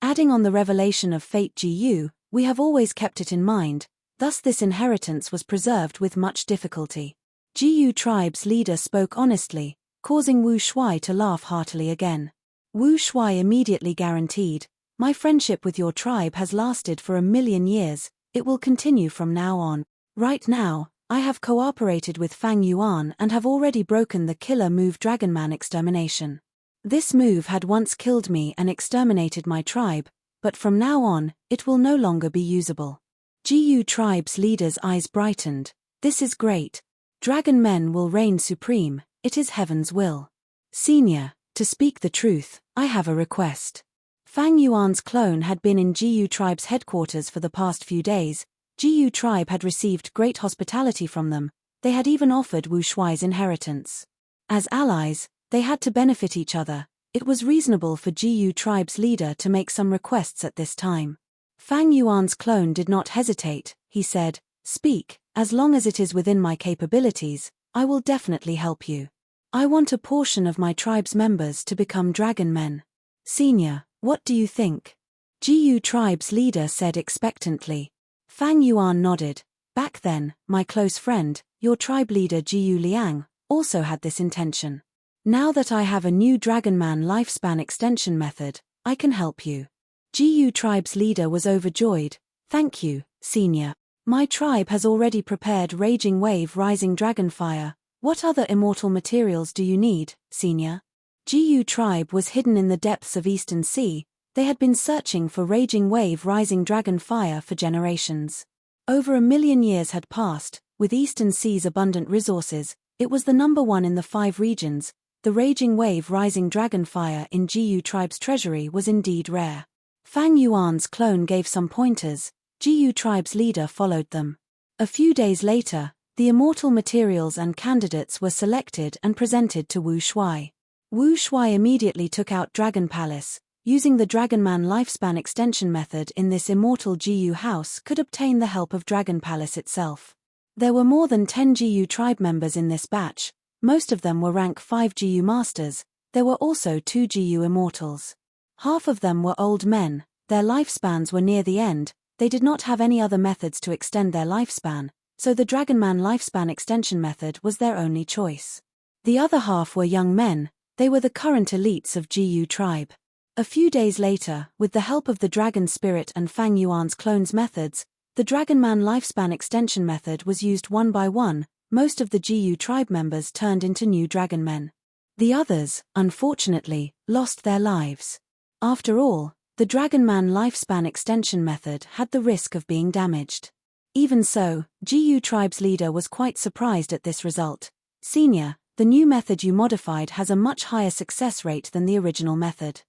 Adding on the revelation of Fate GU, we have always kept it in mind, thus this inheritance was preserved with much difficulty." GU tribe's leader spoke honestly, causing Wu Shuai to laugh heartily again. Wu Shuai immediately guaranteed, "My friendship with your tribe has lasted for 1,000,000 years, it will continue from now on. Right now, I have cooperated with Fang Yuan and have already broken the killer move Dragonman extermination. This move had once killed me and exterminated my tribe, but from now on, it will no longer be usable." GU tribe's leader's eyes brightened. "This is great. Dragon men will reign supreme, it is heaven's will. Senior, to speak the truth, I have a request." Fang Yuan's clone had been in GU tribe's headquarters for the past few days. GU tribe had received great hospitality from them. They had even offered Wu Shuai's inheritance. As allies, they had to benefit each other. It was reasonable for GU tribe's leader to make some requests at this time. Fang Yuan's clone did not hesitate. He said, "Speak, as long as it is within my capabilities, I will definitely help you. I want a portion of my tribe's members to become dragon men. Senior, what do you think?" GU tribe's leader said expectantly. Fang Yuan nodded. "Back then, my close friend, your tribe leader GU Liang, also had this intention. Now that I have a new Dragonman lifespan extension method, I can help you." GU tribe's leader was overjoyed. "Thank you, Senior. My tribe has already prepared Raging Wave Rising Dragonfire. What other immortal materials do you need, Senior?" GU tribe was hidden in the depths of Eastern Sea. They had been searching for Raging Wave Rising Dragonfire for generations. Over 1,000,000 years had passed. With Eastern Sea's abundant resources, it was the number one in the 5 regions. The Raging Wave Rising Dragonfire in GU tribe's treasury was indeed rare. Fang Yuan's clone gave some pointers. GU tribe's leader followed them. A few days later, the immortal materials and candidates were selected and presented to Wu Shuai. Wu Shuai immediately took out Dragon Palace. Using the Dragonman lifespan extension method in this immortal GU house could obtain the help of Dragon Palace itself. There were more than 10 GU tribe members in this batch. Most of them were rank 5 GU masters. There were also 2 GU immortals. Half of them were old men. Their lifespans were near the end. They did not have any other methods to extend their lifespan, so the Dragonman lifespan extension method was their only choice. The other half were young men. They were the current elites of GU tribe. A few days later, with the help of the Dragon Spirit and Fang Yuan's clones methods, the Dragonman lifespan extension method was used one by one. Most of the GU tribe members turned into new dragon men. The others, unfortunately, lost their lives. After all, the Dragonman lifespan extension method had the risk of being damaged. Even so, GU tribe's leader was quite surprised at this result. "Senior, the new method you modified has a much higher success rate than the original method.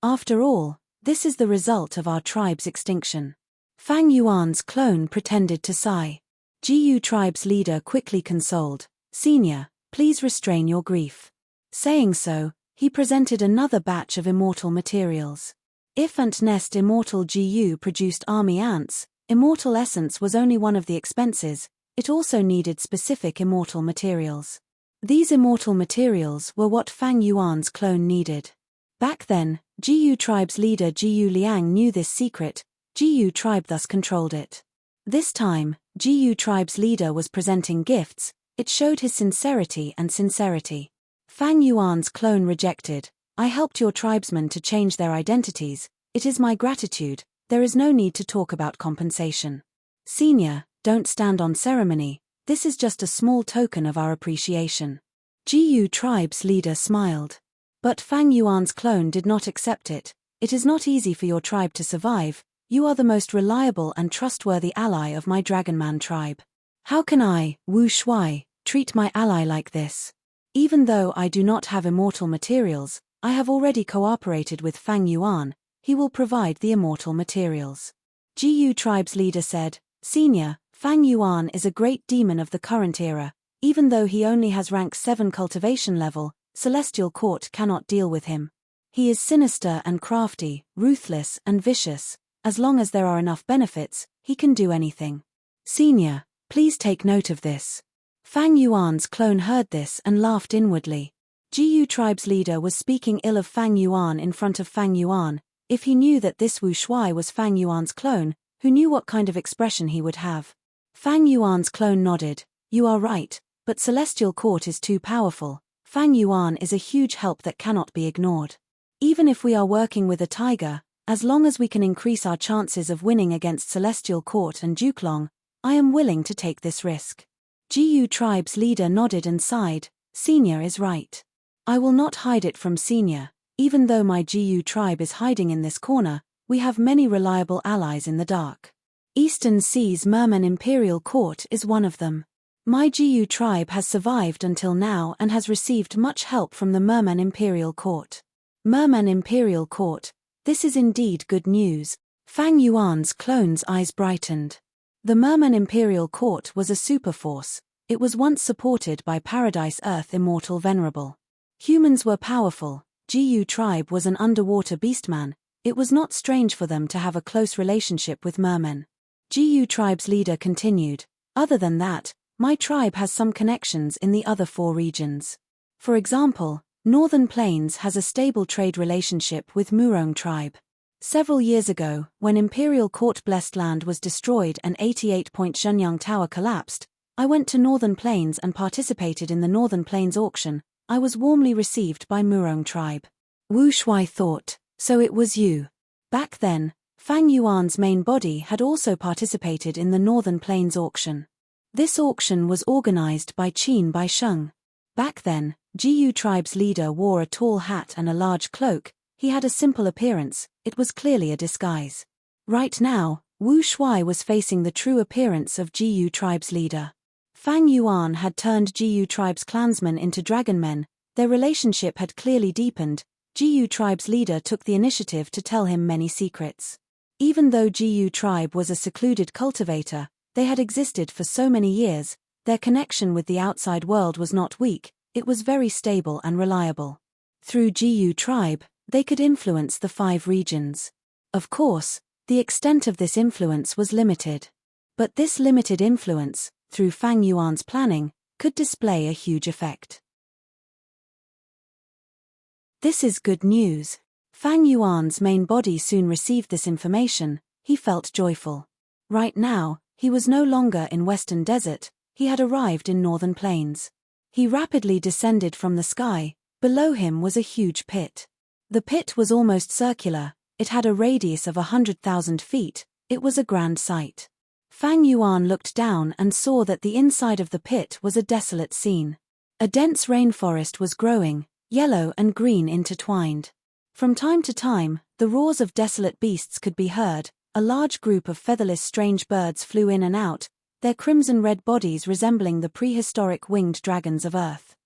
After all, this is the result of our tribe's extinction." Fang Yuan's clone pretended to sigh. GU tribe's leader quickly consoled. "Senior, please restrain your grief." Saying so, he presented another batch of immortal materials. If Ant Nest Immortal GU produced army ants, immortal essence was only one of the expenses. it also needed specific immortal materials. These immortal materials were what Fang Yuan's clone needed. Back then, Jiyu tribe's leader Jiyu Liang knew this secret. Jiyu tribe thus controlled it. This time, Jiyu tribe's leader was presenting gifts. It showed his sincerity and sincerity. Fang Yuan's clone rejected. I helped your tribesmen to change their identities. It is my gratitude. There is no need to talk about compensation. Senior, don't stand on ceremony. This is just a small token of our appreciation. Jiyu tribe's leader smiled. But Fang Yuan's clone did not accept it. It is not easy for your tribe to survive. You are the most reliable and trustworthy ally of my Dragonman tribe. How can I, Wu Shuai, treat my ally like this? Even though I do not have immortal materials, I have already cooperated with Fang Yuan. He will provide the immortal materials. Jiyu tribe's leader said, Senior, Fang Yuan is a great demon of the current era. Even though he only has rank 7 cultivation level, Celestial Court cannot deal with him. He is sinister and crafty, ruthless and vicious. As long as there are enough benefits, he can do anything. Senior, please take note of this. Fang Yuan's clone heard this and laughed inwardly. Jiyu tribe's leader was speaking ill of Fang Yuan in front of Fang Yuan. If he knew that this Wu Shuai was Fang Yuan's clone, who knew what kind of expression he would have? Fang Yuan's clone nodded. You are right, but Celestial Court is too powerful. Fang Yuan is a huge help that cannot be ignored. Even if we are working with a tiger, as long as we can increase our chances of winning against Celestial Court and Dukelong, I am willing to take this risk. Jiyu tribe's leader nodded and sighed. Senior is right. I will not hide it from Senior. Even though my Jiyu tribe is hiding in this corner, we have many reliable allies in the dark. Eastern Sea's Merman Imperial Court is one of them. My Jiyu tribe has survived until now and has received much help from the Merman Imperial Court. Merman Imperial Court, this is indeed good news. Fang Yuan's clone's eyes brightened. The Merman Imperial Court was a superforce. It was once supported by Paradise Earth Immortal Venerable. Humans were powerful. Jiyu tribe was an underwater beastman. It was not strange for them to have a close relationship with mermen. Jiyu tribe's leader continued. Other than that, my tribe has some connections in the other 4 regions. For example, Northern Plains has a stable trade relationship with Murong tribe. Several years ago, when Imperial Court Blessed Land was destroyed and 88-point Shenyang Tower collapsed, I went to Northern Plains and participated in the Northern Plains auction. I was warmly received by Murong tribe. Wu Shuai thought, so it was you. Back then, Fang Yuan's main body had also participated in the Northern Plains auction. This auction was organized by Qin Baisheng. Back then, Jiyu tribe's leader wore a tall hat and a large cloak. He had a simple appearance. It was clearly a disguise. Right now, Wu Shuai was facing the true appearance of Jiyu tribe's leader. Fang Yuan had turned Jiyu tribe's clansmen into dragonmen. Their relationship had clearly deepened. Jiyu tribe's leader took the initiative to tell him many secrets. Even though Jiyu tribe was a secluded cultivator, they had existed for so many years. Their connection with the outside world was not weak, it was very stable and reliable. Through Jiyu tribe, they could influence the 5 regions. Of course, the extent of this influence was limited. But this limited influence, through Fang Yuan's planning, could display a huge effect. This is good news. Fang Yuan's main body soon received this information. He felt joyful. Right now, he was no longer in Western Desert, he had arrived in Northern Plains. He rapidly descended from the sky. Below him was a huge pit. The pit was almost circular. It had a radius of 100,000 feet. It was a grand sight. Fang Yuan looked down and saw that the inside of the pit was a desolate scene. A dense rainforest was growing, yellow and green intertwined. From time to time, the roars of desolate beasts could be heard. A large group of featherless strange birds flew in and out, their crimson-red bodies resembling the prehistoric winged dragons of Earth.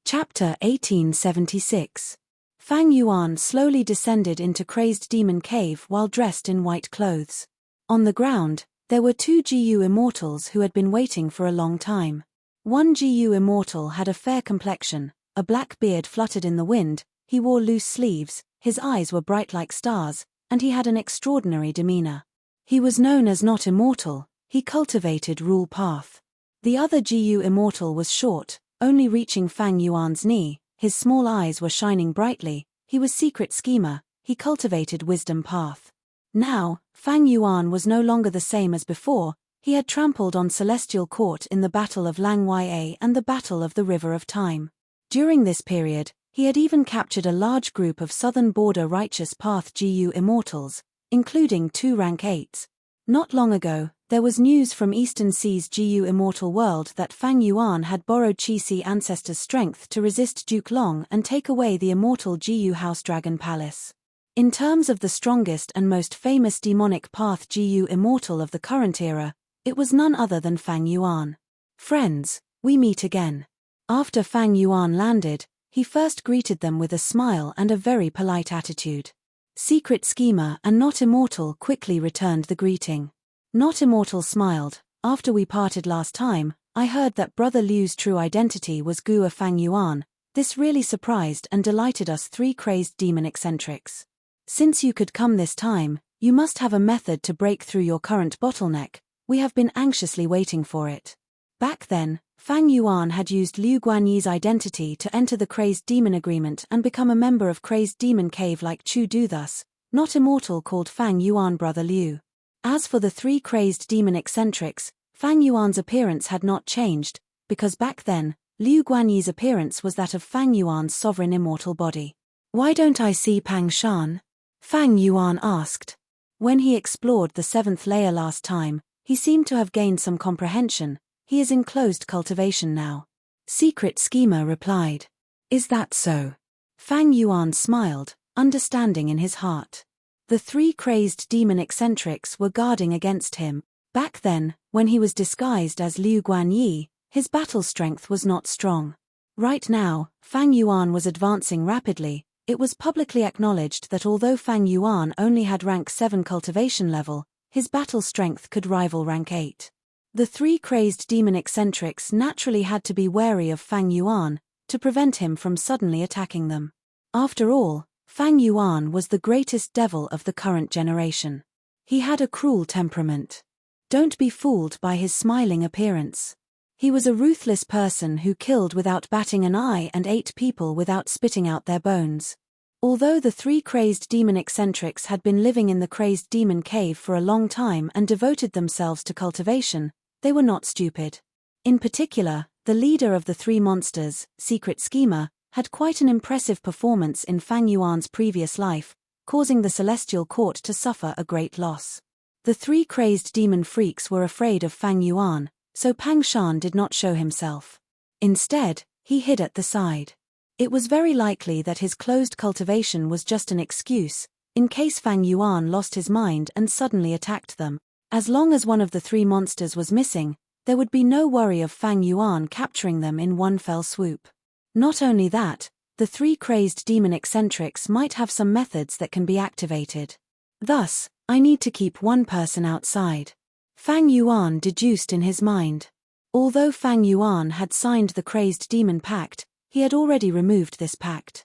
Chapter 1876. Fang Yuan slowly descended into Crazed Demon Cave while dressed in white clothes. On the ground, there were 2 Jiyu immortals who had been waiting for a long time. One Jiyu immortal had a fair complexion, a black beard fluttered in the wind, he wore loose sleeves, his eyes were bright like stars, and he had an extraordinary demeanor. He was known as not immortal, he cultivated rule path. The other Gu immortal was short, only reaching Fang Yuan's knee, his small eyes were shining brightly, he was secret schemer, he cultivated wisdom path. Now, Fang Yuan was no longer the same as before, he had trampled on Celestial Court in the Battle of Lang Ya and the Battle of the River of Time. During this period, he had even captured a large group of southern border righteous path Gu immortals, including 2 rank 8s. Not long ago, there was news from Eastern Sea's Gu immortal world that Fang Yuan had borrowed Qi ancestors' strength to resist Duke Long and take away the immortal Gu House Dragon Palace. In terms of the strongest and most famous demonic path Gu immortal of the current era, it was none other than Fang Yuan. Friends, we meet again. After Fang Yuan landed, he first greeted them with a smile and a very polite attitude. Secret schemer and not immortal quickly returned the greeting. Not immortal smiled. After we parted last time, I heard that Brother Liu's true identity was Gua Fang Yuan. This really surprised and delighted us 3 crazed demon eccentrics. Since you could come this time, you must have a method to break through your current bottleneck. We have been anxiously waiting for it. Back then, Fang Yuan had used Liu Guanyi's identity to enter the Crazed Demon Agreement and become a member of Crazed Demon Cave like Chu Du. Thus, not immortal called Fang Yuan Brother Liu. As for the 3 crazed demon eccentrics, Fang Yuan's appearance had not changed, because back then, Liu Guanyi's appearance was that of Fang Yuan's sovereign immortal body. Why don't I see Pang Shan? Fang Yuan asked. When he explored the 7th layer last time, he seemed to have gained some comprehension. He is in closed cultivation now. Secret schemer replied. Is that so? Fang Yuan smiled, understanding in his heart. The 3 crazed demon eccentrics were guarding against him. Back then, when he was disguised as Liu Guanyi, his battle strength was not strong. Right now, Fang Yuan was advancing rapidly. It was publicly acknowledged that although Fang Yuan only had rank 7 cultivation level, his battle strength could rival rank 8. The 3 crazed demon eccentrics naturally had to be wary of Fang Yuan, to prevent him from suddenly attacking them. After all, Fang Yuan was the greatest devil of the current generation. He had a cruel temperament. Don't be fooled by his smiling appearance. He was a ruthless person who killed without batting an eye and ate people without spitting out their bones. Although the 3 crazed demon eccentrics had been living in the Crazed Demon Cave for a long time and devoted themselves to cultivation, they were not stupid. In particular, the leader of the 3 monsters, Secret Schemer, had quite an impressive performance in Fang Yuan's previous life, causing the Celestial Court to suffer a great loss. The 3 crazed demon freaks were afraid of Fang Yuan, so Pang Shan did not show himself. Instead, he hid at the side. It was very likely that his closed cultivation was just an excuse, in case Fang Yuan lost his mind and suddenly attacked them. As long as one of the 3 monsters was missing, there would be no worry of Fang Yuan capturing them in one fell swoop. Not only that, the 3 crazed demon eccentrics might have some methods that can be activated. Thus, I need to keep one person outside. Fang Yuan deduced in his mind. Although Fang Yuan had signed the Crazed Demon Pact, he had already removed this pact.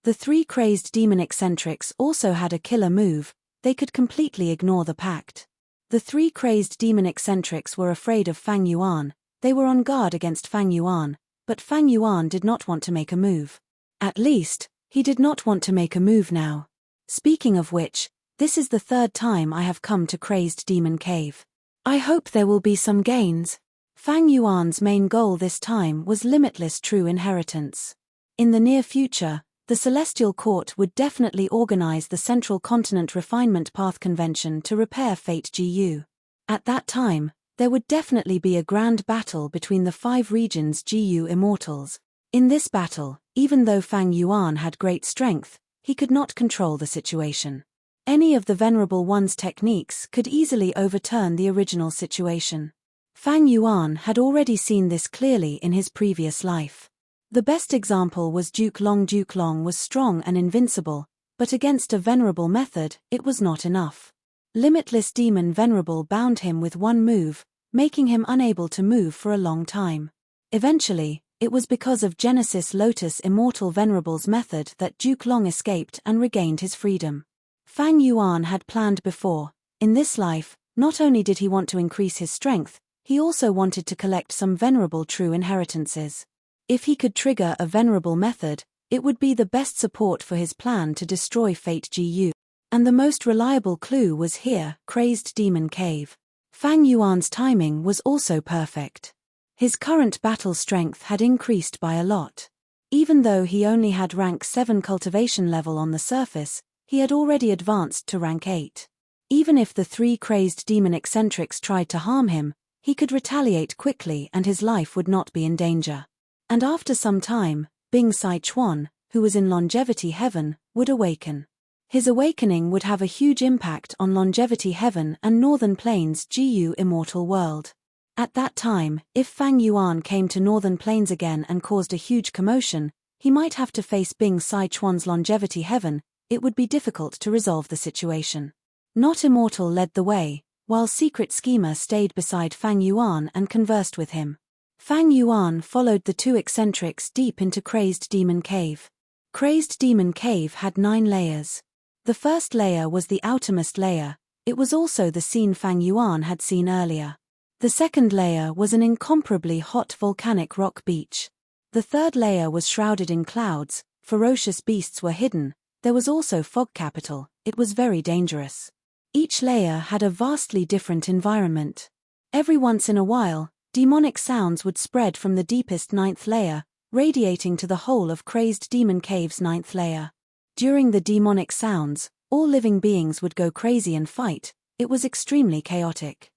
The 3 crazed demon eccentrics also had a killer move. They could completely ignore the pact. The 3 crazed demon eccentrics were afraid of Fang Yuan. They were on guard against Fang Yuan, but Fang Yuan did not want to make a move. At least, he did not want to make a move now. Speaking of which, this is the 3rd time I have come to Crazed Demon Cave. I hope there will be some gains. Fang Yuan's main goal this time was limitless true inheritance. In the near future, the Celestial Court would definitely organize the Central Continent Refinement Path Convention to repair Fate GU. At that time, there would definitely be a grand battle between the 5 regions GU immortals. In this battle, even though Fang Yuan had great strength, he could not control the situation. Any of the Venerable One's techniques could easily overturn the original situation. Fang Yuan had already seen this clearly in his previous life. The best example was Duke Long. Duke Long was strong and invincible, but against a Venerable method, it was not enough. Limitless Demon Venerable bound him with one move, making him unable to move for a long time. Eventually, It was because of Genesis Lotus Immortal Venerable's method that Duke Long escaped and regained his freedom. Fang Yuan had planned before. In this life, not only did he want to increase his strength, he also wanted to collect some Venerable true inheritances. If he could trigger a Venerable method, it would be the best support for his plan to destroy Fate Gu. And the most reliable clue was here, Crazed Demon Cave. Fang Yuan's timing was also perfect. His current battle strength had increased by a lot. Even though he only had rank 7 cultivation level on the surface, he had already advanced to rank 8. Even if the 3 crazed demon eccentrics tried to harm him, he could retaliate quickly and his life would not be in danger. And after some time, Bing Sai Chuan, who was in Longevity Heaven, would awaken. His awakening would have a huge impact on Longevity Heaven and Northern Plains GU Immortal World. At that time, if Fang Yuan came to Northern Plains again and caused a huge commotion, he might have to face Bing Sai Chuan's Longevity Heaven. It would be difficult to resolve the situation. Not Immortal led the way, while Secret Schemer stayed beside Fang Yuan and conversed with him. Fang Yuan followed the 2 eccentrics deep into Crazed Demon Cave. Crazed Demon Cave had 9 layers. The first layer was the outermost layer. It was also the scene Fang Yuan had seen earlier. The second layer was an incomparably hot volcanic rock beach. The third layer was shrouded in clouds, ferocious beasts were hidden, there was also fog capital, it was very dangerous. Each layer had a vastly different environment. Every once in a while, demonic sounds would spread from the deepest 9th layer, radiating to the whole of Crazed Demon Cave's 9th layer. During the demonic sounds, all living beings would go crazy and fight. It was extremely chaotic.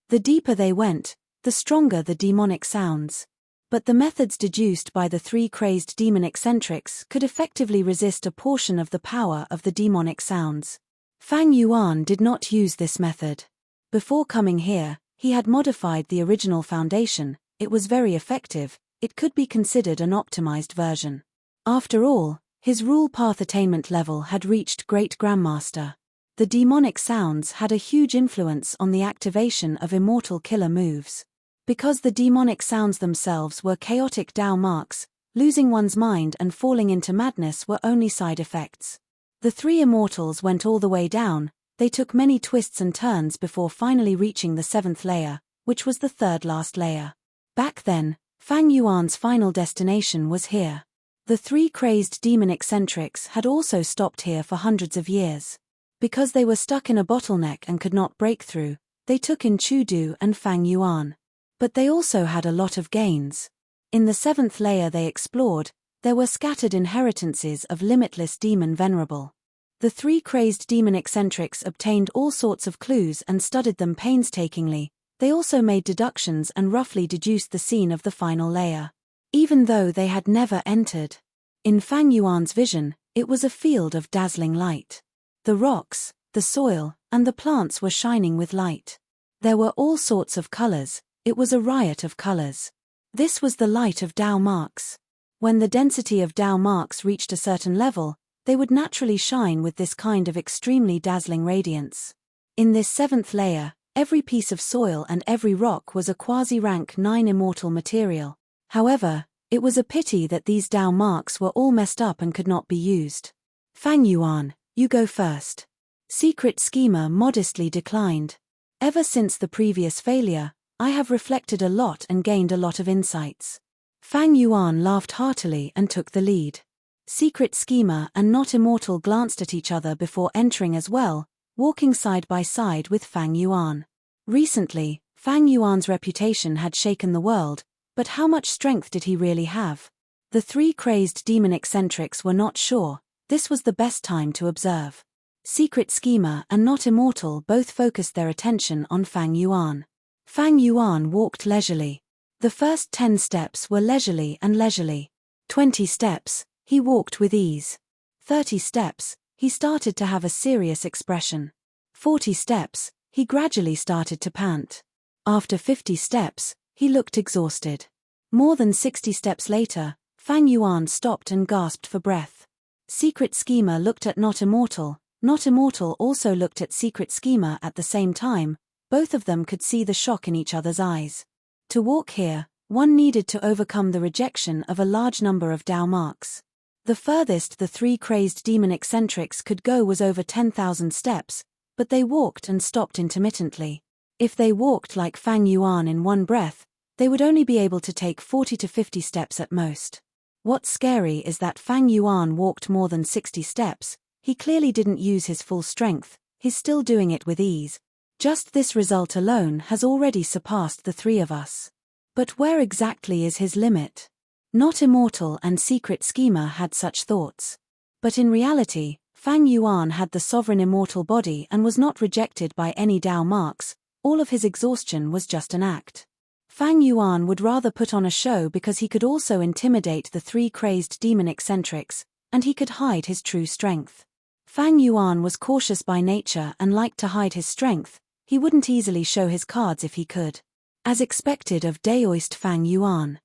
The deeper they went, the stronger the demonic sounds. But the methods deduced by the 3 crazed demon eccentrics could effectively resist a portion of the power of the demonic sounds. Fang Yuan did not use this method. Before coming here, he had modified the original foundation. It was very effective, it could be considered an optimized version. After all, his rule path attainment level had reached Great Grandmaster. The demonic sounds had a huge influence on the activation of immortal killer moves. Because the demonic sounds themselves were chaotic Dao marks, losing one's mind and falling into madness were only side effects. The 3 immortals went all the way down, they took many twists and turns before finally reaching the 7th layer, which was the 3rd last layer. Back then, Fang Yuan's final destination was here. The 3 crazed demon eccentrics had also stopped here for hundreds of years. Because they were stuck in a bottleneck and could not break through, they took in Chudu and Fang Yuan. But they also had a lot of gains. In the 7th layer they explored, there were scattered inheritances of limitless demon Venerable. The 3 crazed demon eccentrics obtained all sorts of clues and studied them painstakingly. They also made deductions and roughly deduced the scene of the final layer. Even though they had never entered. In Fang Yuan's vision, it was a field of dazzling light. The rocks, the soil, and the plants were shining with light. There were all sorts of colors, it was a riot of colors. This was the light of Dao marks. When the density of Dao marks reached a certain level, they would naturally shine with this kind of extremely dazzling radiance. In this 7th layer, every piece of soil and every rock was a quasi-rank 9 immortal material. However, it was a pity that these Dao marks were all messed up and could not be used. Fang Yuan, you go first. Secret Schemer modestly declined. Ever since the previous failure, I have reflected a lot and gained a lot of insights. Fang Yuan laughed heartily and took the lead. Secret Schemer and Not Immortal glanced at each other before entering as well, walking side by side with Fang Yuan. Recently, Fang Yuan's reputation had shaken the world, but how much strength did he really have? The 3 crazed demon eccentrics were not sure. This was the best time to observe. Secret Schemer and Not Immortal both focused their attention on Fang Yuan. Fang Yuan walked leisurely. The first 10 steps were leisurely and leisurely. 20 steps, he walked with ease. 30 steps, he started to have a serious expression. 40 steps, he gradually started to pant. After 50 steps, he looked exhausted. More than 60 steps later, Fang Yuan stopped and gasped for breath. Secret Schemer looked at Not Immortal. Not Immortal also looked at Secret Schemer at the same time. Both of them could see the shock in each other's eyes. To walk here, One needed to overcome the rejection of a large number of Tao marks. The furthest the 3 crazed demon eccentrics could go was over 10,000 steps, but they walked and stopped intermittently. If they walked like Fang Yuan in one breath, they would only be able to take 40 to 50 steps at most. What's scary is that Fang Yuan walked more than 60 steps. He clearly didn't use his full strength, he's still doing it with ease. Just this result alone has already surpassed the 3 of us. But where exactly is his limit? Not Immortal and Secret Schemer had such thoughts. But in reality, Fang Yuan had the sovereign immortal body and was not rejected by any Tao marks. All of his exhaustion was just an act. Fang Yuan would rather put on a show because he could also intimidate the 3 crazed demon eccentrics, and he could hide his true strength. Fang Yuan was cautious by nature and liked to hide his strength. He wouldn't easily show his cards if he could. As expected of Daoist Fang Yuan.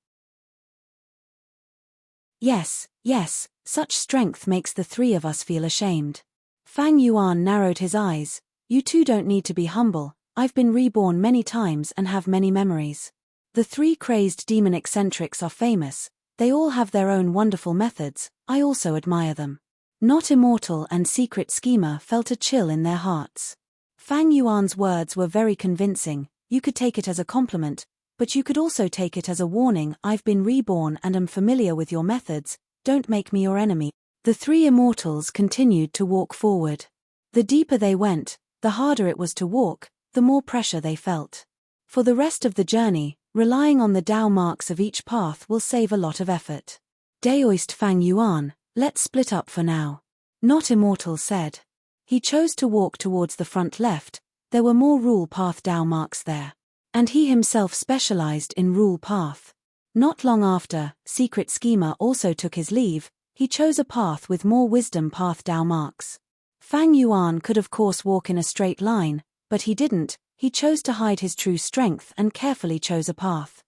Yes, such strength makes the 3 of us feel ashamed. Fang Yuan narrowed his eyes. You two don't need to be humble, I've been reborn many times and have many memories. The 3 crazed demon eccentrics are famous, they all have their own wonderful methods, I also admire them. Not Immortal and Secret Schemer felt a chill in their hearts. Fang Yuan's words were very convincing. You could take it as a compliment, but you could also take it as a warning. I've been reborn and am familiar with your methods, don't make me your enemy. The 3 immortals continued to walk forward. The deeper they went, the harder it was to walk, the more pressure they felt. For the rest of the journey, relying on the Tao marks of each path will save a lot of effort. Daoist Fang Yuan, let's split up for now. Not Immortal said. He chose to walk towards the front left. There were more rule path Tao marks there. And he himself specialized in rule path. Not long after, Secret Schemer also took his leave. He chose a path with more wisdom path Tao marks. Fang Yuan could of course walk in a straight line, but he didn't. He chose to hide his true strength and carefully chose a path.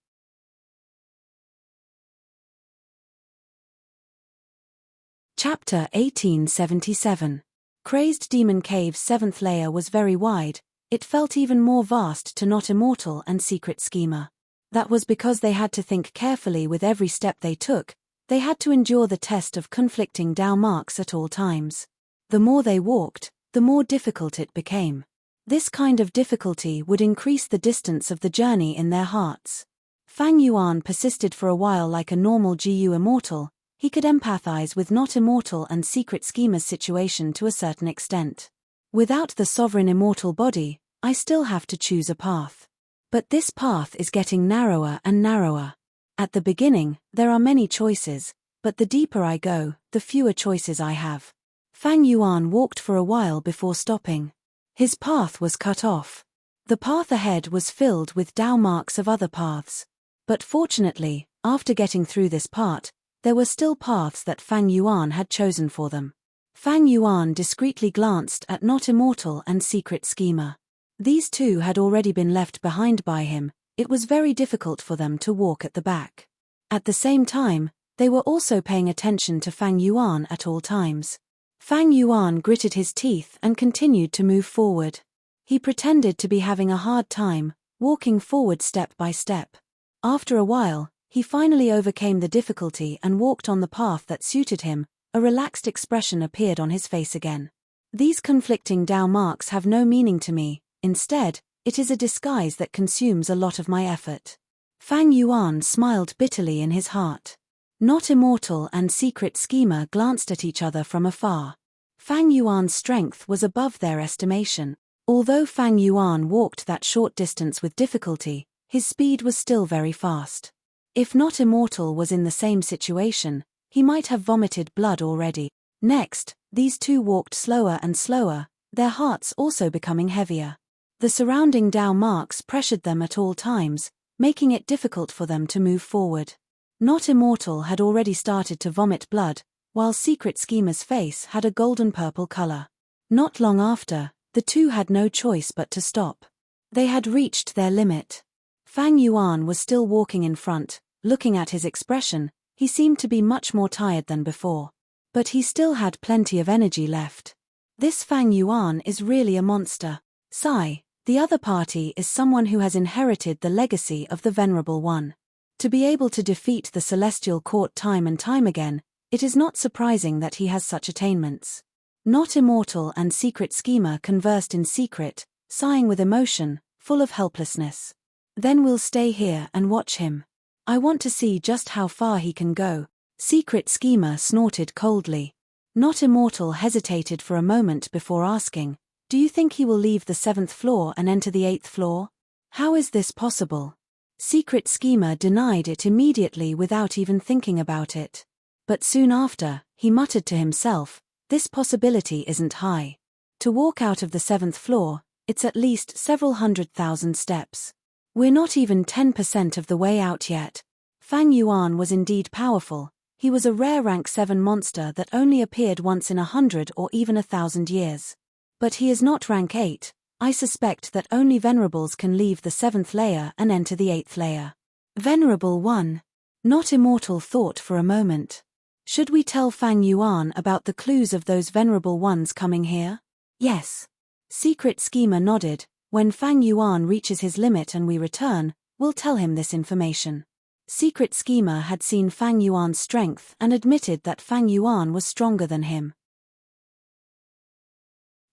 Chapter 1877. Crazed Demon Cave's 7th layer was very wide. It felt even more vast to Not Immortal and Secret Schemer. That was because they had to think carefully with every step they took. They had to endure the test of conflicting Tao marks at all times. The more they walked, the more difficult it became. This kind of difficulty would increase the distance of the journey in their hearts. Fang Yuan persisted for a while like a normal GU immortal. He could empathize with Not Immortal and Secret Schemer's situation to a certain extent. Without the sovereign immortal body, I still have to choose a path. But this path is getting narrower and narrower. At the beginning, there are many choices, but the deeper I go, the fewer choices I have. Fang Yuan walked for a while before stopping. His path was cut off. The path ahead was filled with Tao marks of other paths. But fortunately, after getting through this part, there were still paths that Fang Yuan had chosen for them. Fang Yuan discreetly glanced at Not Immortal and Secret Schemer. These 2 had already been left behind by him. It was very difficult for them to walk at the back. At the same time, they were also paying attention to Fang Yuan at all times. Fang Yuan gritted his teeth and continued to move forward. He pretended to be having a hard time, walking forward step by step. After a while, he finally overcame the difficulty and walked on the path that suited him. A relaxed expression appeared on his face again. These conflicting Tao marks have no meaning to me, instead, it is a disguise that consumes a lot of my effort. Fang Yuan smiled bitterly in his heart. Not Immortal and Secret Schemer glanced at each other from afar. Fang Yuan's strength was above their estimation. Although Fang Yuan walked that short distance with difficulty, his speed was still very fast. If Not Immortal was in the same situation, he might have vomited blood already. Next, these 2 walked slower and slower, their hearts also becoming heavier. The surrounding Tao marks pressured them at all times, making it difficult for them to move forward. Not Immortal had already started to vomit blood, while Secret Schemer's face had a golden purple color. Not long after, the 2 had no choice but to stop. They had reached their limit. Fang Yuan was still walking in front. Looking at his expression, he seemed to be much more tired than before. But he still had plenty of energy left. This Fang Yuan is really a monster. Sigh, the other party is someone who has inherited the legacy of the Venerable One. To be able to defeat the celestial court time and time again, it is not surprising that he has such attainments. Not Immortal and Secret Schemer conversed in secret, sighing with emotion, full of helplessness. Then we'll stay here and watch him. I want to see just how far he can go. Secret Schemer snorted coldly. Not Immortal hesitated for a moment before asking, do you think he will leave the 7th floor and enter the 8th floor? How is this possible? Secret Schemer denied it immediately without even thinking about it. But soon after, he muttered to himself, this possibility isn't high. To walk out of the 7th floor, it's at least several 100,000 steps. We're not even 10% of the way out yet. Fang Yuan was indeed powerful. He was a rare rank 7 monster that only appeared once in 100 or even 1,000 years. But he is not rank 8. I suspect that only Venerables can leave the 7th layer and enter the 8th layer. Venerable 1. Not Immortal thought for a moment. Should we tell Fang Yuan about the clues of those Venerable ones coming here? Yes. Secret Schemer nodded. When Fang Yuan reaches his limit and we return, we'll tell him this information. Secret Schemer had seen Fang Yuan's strength and admitted that Fang Yuan was stronger than him.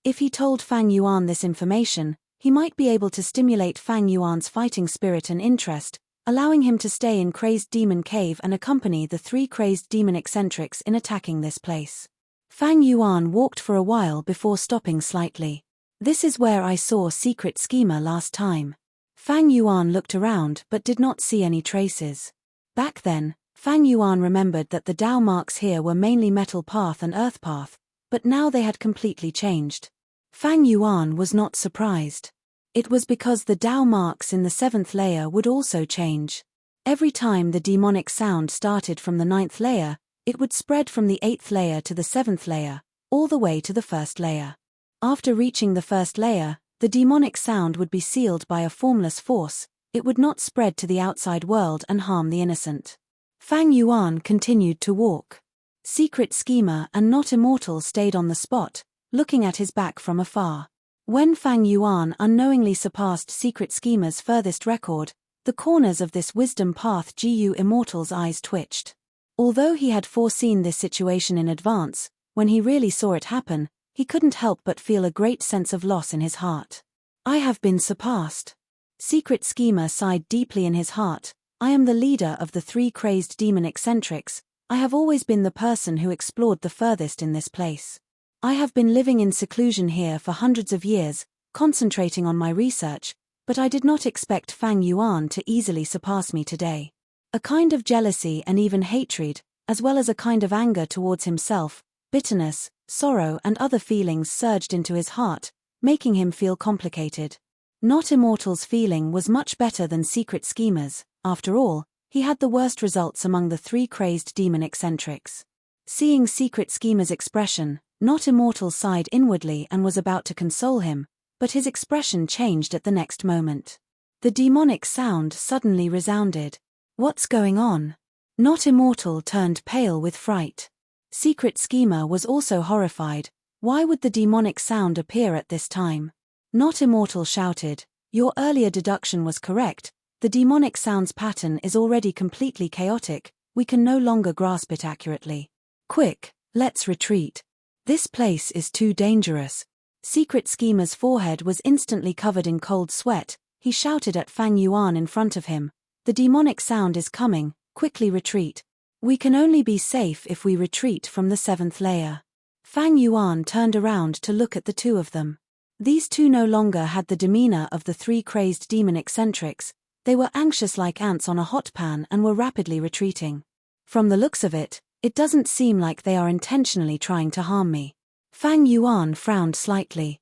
If he told Fang Yuan this information, he might be able to stimulate Fang Yuan's fighting spirit and interest, allowing him to stay in Crazed Demon Cave and accompany the 3 Crazed Demon eccentrics in attacking this place. Fang Yuan walked for a while before stopping slightly. This is where I saw Secret Schemer last time. Fang Yuan looked around but did not see any traces. Back then, Fang Yuan remembered that the Dao marks here were mainly Metal Path and Earth Path, but now they had completely changed. Fang Yuan was not surprised. It was because the Dao marks in the 7th layer would also change. Every time the demonic sound started from the 9th layer, it would spread from the 8th layer to the 7th layer, all the way to the 1st layer. After reaching the 1st layer, the demonic sound would be sealed by a formless force. It would not spread to the outside world and harm the innocent. Fang Yuan continued to walk. Secret Schemer and Not Immortal stayed on the spot, looking at his back from afar. When Fang Yuan unknowingly surpassed Secret Schemer's furthest record, the corners of this wisdom path Gu Immortal's eyes twitched. Although he had foreseen this situation in advance, when he really saw it happen, he couldn't help but feel a great sense of loss in his heart. I have been surpassed. Secret Schemer sighed deeply in his heart. I am the leader of the 3 Crazed Demon eccentrics. I have always been the person who explored the furthest in this place. I have been living in seclusion here for hundreds of years, concentrating on my research, but I did not expect Fang Yuan to easily surpass me today. A kind of jealousy and even hatred, as well as a kind of anger towards himself, bitterness, sorrow and other feelings surged into his heart, making him feel complicated. Not Immortal's feeling was much better than Secret Schemer's. After all, he had the worst results among the 3 Crazed Demon eccentrics. Seeing Secret Schemer's expression, Not Immortal sighed inwardly and was about to console him, but his expression changed at the next moment. The demonic sound suddenly resounded. What's going on? Not Immortal turned pale with fright. Secret Schemer was also horrified. Why would the demonic sound appear at this time? Not Immortal shouted, your earlier deduction was correct. The demonic sound's pattern is already completely chaotic. We can no longer grasp it accurately. Quick, let's retreat. This place is too dangerous. Secret Schemer's forehead was instantly covered in cold sweat. He shouted at Fang Yuan in front of him. The demonic sound is coming, quickly retreat. We can only be safe if we retreat from the 7th layer. Fang Yuan turned around to look at the two of them. These two no longer had the demeanor of the 3 Crazed Demon eccentrics. They were anxious like ants on a hot pan and were rapidly retreating. From the looks of it, it doesn't seem like they are intentionally trying to harm me. Fang Yuan frowned slightly.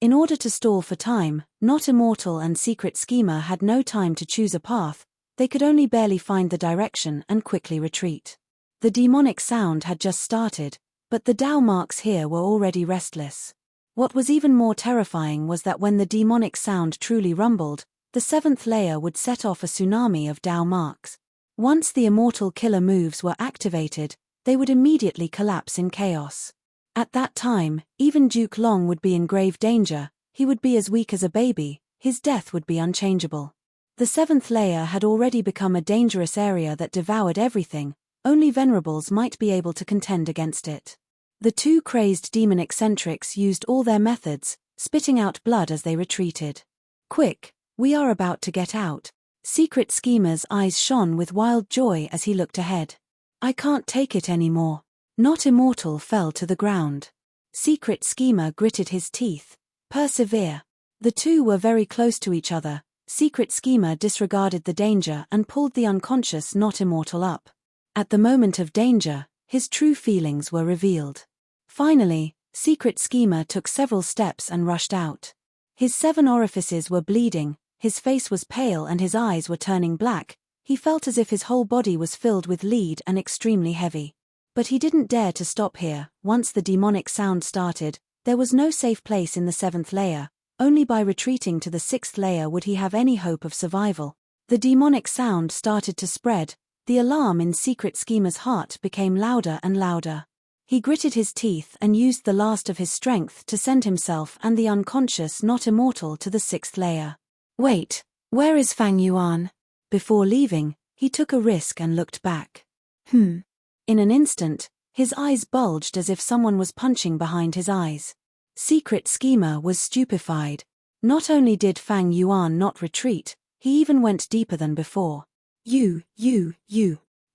In order to stall for time, Not Immortal and Secret Schemer had no time to choose a path. They could only barely find the direction and quickly retreat. The demonic sound had just started, but the Dao marks here were already restless. What was even more terrifying was that when the demonic sound truly rumbled, the 7th layer would set off a tsunami of Dao marks. Once the immortal killer moves were activated, they would immediately collapse in chaos. At that time, even Duke Long would be in grave danger. He would be as weak as a baby. His death would be unchangeable. The seventh layer had already become a dangerous area that devoured everything. Only Venerables might be able to contend against it. The two crazed demon eccentrics used all their methods, spitting out blood as they retreated. "Quick, we are about to get out." Secret Schemer's eyes shone with wild joy as he looked ahead. "I can't take it anymore." Not Immortal fell to the ground. Secret Schemer gritted his teeth. "Persevere." The two were very close to each other. Secret Schemer disregarded the danger and pulled the unconscious Not Immortal up. At the moment of danger, his true feelings were revealed. Finally, Secret Schemer took several steps and rushed out. His 7 orifices were bleeding, his face was pale and his eyes were turning black. He felt as if his whole body was filled with lead and extremely heavy. But he didn't dare to stop here. Once the demonic sound started, there was no safe place in the 7th layer. Only by retreating to the 6th layer would he have any hope of survival. The demonic sound started to spread. The alarm in Secret Schemer's heart became louder and louder. He gritted his teeth and used the last of his strength to send himself and the unconscious Not Immortal to the 6th layer. "Wait, where is Fang Yuan?" Before leaving, he took a risk and looked back. In an instant, his eyes bulged as if someone was punching behind his eyes. Secret Schemer was stupefied. Not only did Fang Yuan not retreat, he even went deeper than before. You.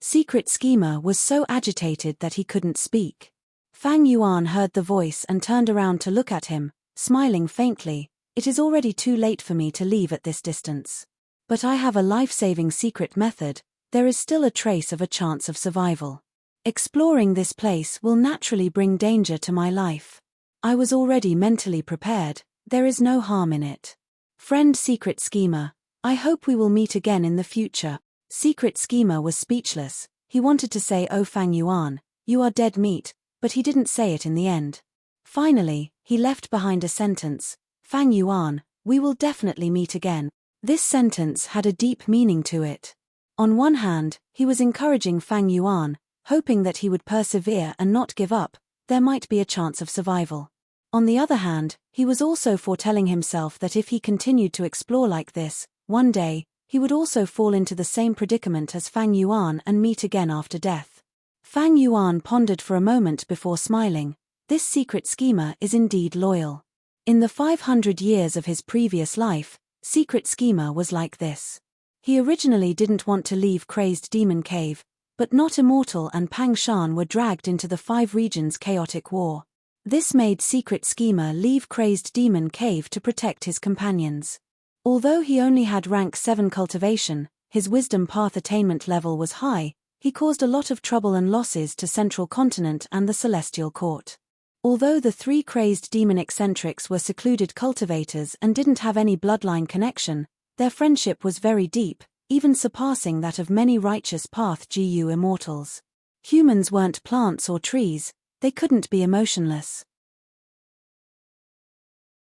Secret Schemer was so agitated that he couldn't speak. Fang Yuan heard the voice and turned around to look at him, smiling faintly. "It is already too late for me to leave at this distance. But I have a life-saving secret method. There is still a trace of a chance of survival. Exploring this place will naturally bring danger to my life. I was already mentally prepared. There is no harm in it. Friend Secret Schemer, I hope we will meet again in the future." Secret Schemer was speechless. He wanted to say, "Oh Fang Yuan, you are dead meat," but he didn't say it in the end. Finally, he left behind a sentence. "Fang Yuan, we will definitely meet again." This sentence had a deep meaning to it. On one hand, he was encouraging Fang Yuan, hoping that he would persevere and not give up. There might be a chance of survival. On the other hand, he was also foretelling himself that if he continued to explore like this, one day, he would also fall into the same predicament as Fang Yuan and meet again after death. Fang Yuan pondered for a moment before smiling. This Secret Schemer is indeed loyal. In the 500 years of his previous life, Secret Schemer was like this. He originally didn't want to leave Crazed Demon Cave, but Not Immortal and Pang Shan were dragged into the 5 regions' chaotic war. This made Secret Schemer leave Crazed Demon Cave to protect his companions. Although he only had rank 7 cultivation, his wisdom path attainment level was high. He caused a lot of trouble and losses to Central Continent and the Celestial Court. Although the 3 crazed demon eccentrics were secluded cultivators and didn't have any bloodline connection, their friendship was very deep, even surpassing that of many righteous path GU immortals. Humans weren't plants or trees, they couldn't be emotionless.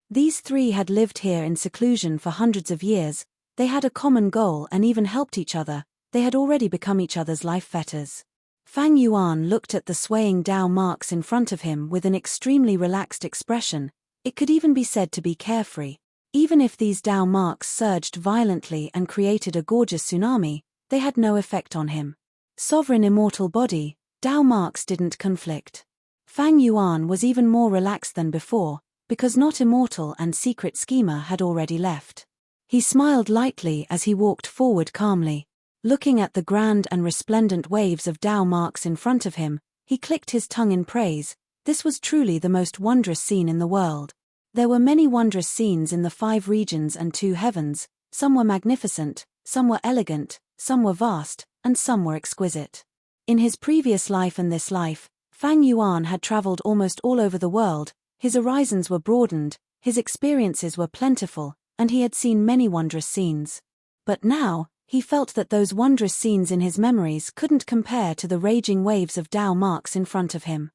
These 3 had lived here in seclusion for hundreds of years. They had a common goal and even helped each other. They had already become each other's life fetters. Fang Yuan looked at the swaying Dao marks in front of him with an extremely relaxed expression. It could even be said to be carefree. Even if these Dao marks surged violently and created a gorgeous tsunami, they had no effect on him. Sovereign immortal body, Dao marks didn't conflict. Fang Yuan was even more relaxed than before, because Not Immortal and Secret Schemer had already left. He smiled lightly as he walked forward calmly. Looking at the grand and resplendent waves of Dao marks in front of him, he clicked his tongue in praise. This was truly the most wondrous scene in the world. There were many wondrous scenes in the 5 regions and 2 heavens. Some were magnificent, some were elegant, some were vast, and some were exquisite. In his previous life and this life, Fang Yuan had traveled almost all over the world. His horizons were broadened, his experiences were plentiful, and he had seen many wondrous scenes. But now, he felt that those wondrous scenes in his memories couldn't compare to the raging waves of Dao marks in front of him.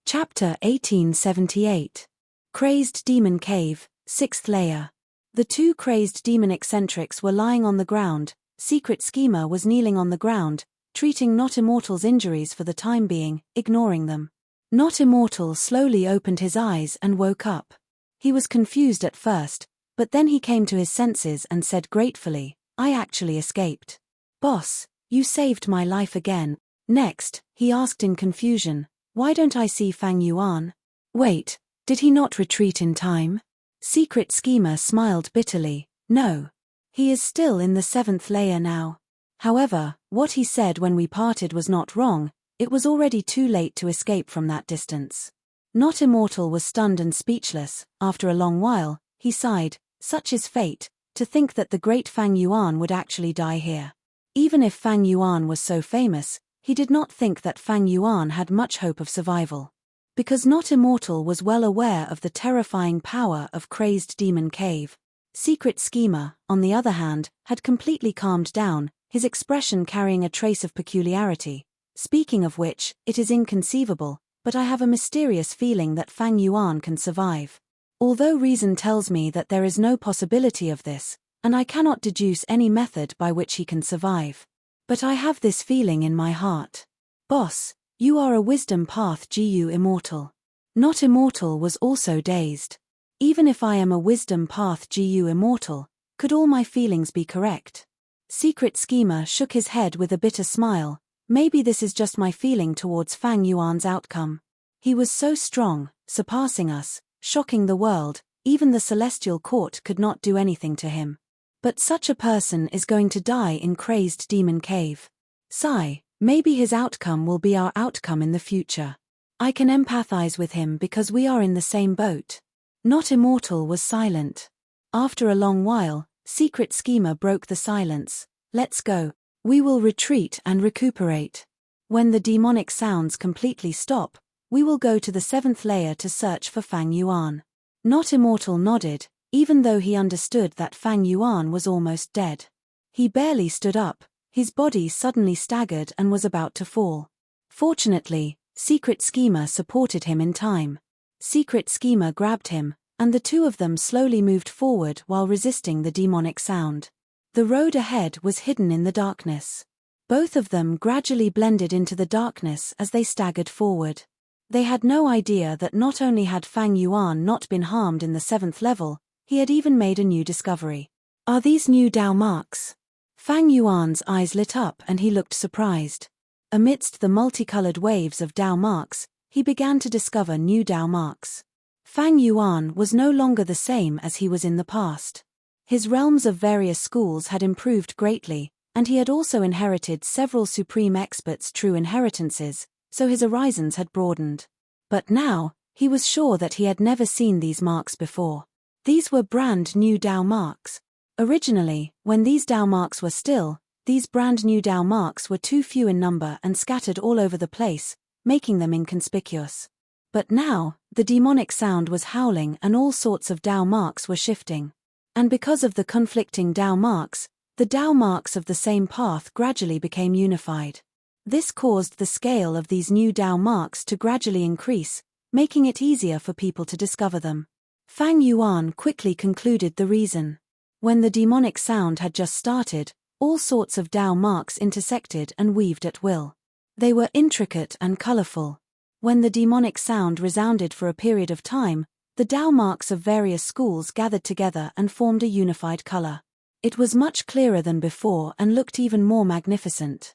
Chapter 1878. Crazed Demon Cave, 6th Layer. The 2 crazed demon eccentrics were lying on the ground. Secret Schemer was kneeling on the ground, treating Not Immortal's injuries for the time being, ignoring them. Not Immortal slowly opened his eyes and woke up. He was confused at first, but then he came to his senses and said gratefully, "I actually escaped. Boss, you saved my life again." Next, he asked in confusion, "Why don't I see Fang Yuan?" Wait, did he not retreat in time? Secret Schemer smiled bitterly, "No. He is still in the 7th layer now. However, what he said when we parted was not wrong, it was already too late to escape from that distance." Not Immortal was stunned and speechless. After a long while, he sighed, "Such is fate, to think that the great Fang Yuan would actually die here." Even if Fang Yuan was so famous, he did not think that Fang Yuan had much hope of survival. Because Not Immortal was well aware of the terrifying power of Crazed Demon Cave. Secret Schemer, on the other hand, had completely calmed down, his expression carrying a trace of peculiarity. "Speaking of which, it is inconceivable, but I have a mysterious feeling that Fang Yuan can survive. Although reason tells me that there is no possibility of this, and I cannot deduce any method by which he can survive. But I have this feeling in my heart. Boss, you are a wisdom path GU Immortal." Not Immortal was also dazed. Even if I am a wisdom path GU Immortal, could all my feelings be correct? Secret Schemer shook his head with a bitter smile. "Maybe this is just my feeling towards Fang Yuan's outcome. He was so strong, surpassing us, shocking the world, even the Celestial Court could not do anything to him. But such a person is going to die in Crazed Demon Cave. Sigh, maybe his outcome will be our outcome in the future. I can empathize with him because we are in the same boat." Not Immortal was silent. After a long while, Secret Schemer broke the silence. "Let's go. We will retreat and recuperate. When the demonic sounds completely stop, we will go to the 7th layer to search for Fang Yuan." Not Immortal nodded, even though he understood that Fang Yuan was almost dead. He barely stood up, his body suddenly staggered and was about to fall. Fortunately, Secret Schemer supported him in time. Secret Schemer grabbed him, and the two of them slowly moved forward while resisting the demonic sound. The road ahead was hidden in the darkness. Both of them gradually blended into the darkness as they staggered forward. They had no idea that not only had Fang Yuan not been harmed in the 7th level, he had even made a new discovery. "Are these new Dao marks?" Fang Yuan's eyes lit up and he looked surprised. Amidst the multicolored waves of Dao marks, he began to discover new Dao marks. Fang Yuan was no longer the same as he was in the past. His realms of various schools had improved greatly, and he had also inherited several supreme experts' true inheritances, so his horizons had broadened. But now, he was sure that he had never seen these marks before. These were brand new Dao marks. Originally, when these Dao marks were still, these brand new Dao marks were too few in number and scattered all over the place, making them inconspicuous. But now, the demonic sound was howling and all sorts of Dao marks were shifting. And because of the conflicting Dao marks, the Dao marks of the same path gradually became unified. This caused the scale of these new Dao marks to gradually increase, making it easier for people to discover them. Fang Yuan quickly concluded the reason. When the demonic sound had just started, all sorts of Dao marks intersected and weaved at will. They were intricate and colorful. When the demonic sound resounded for a period of time, the Dao marks of various schools gathered together and formed a unified color. It was much clearer than before and looked even more magnificent.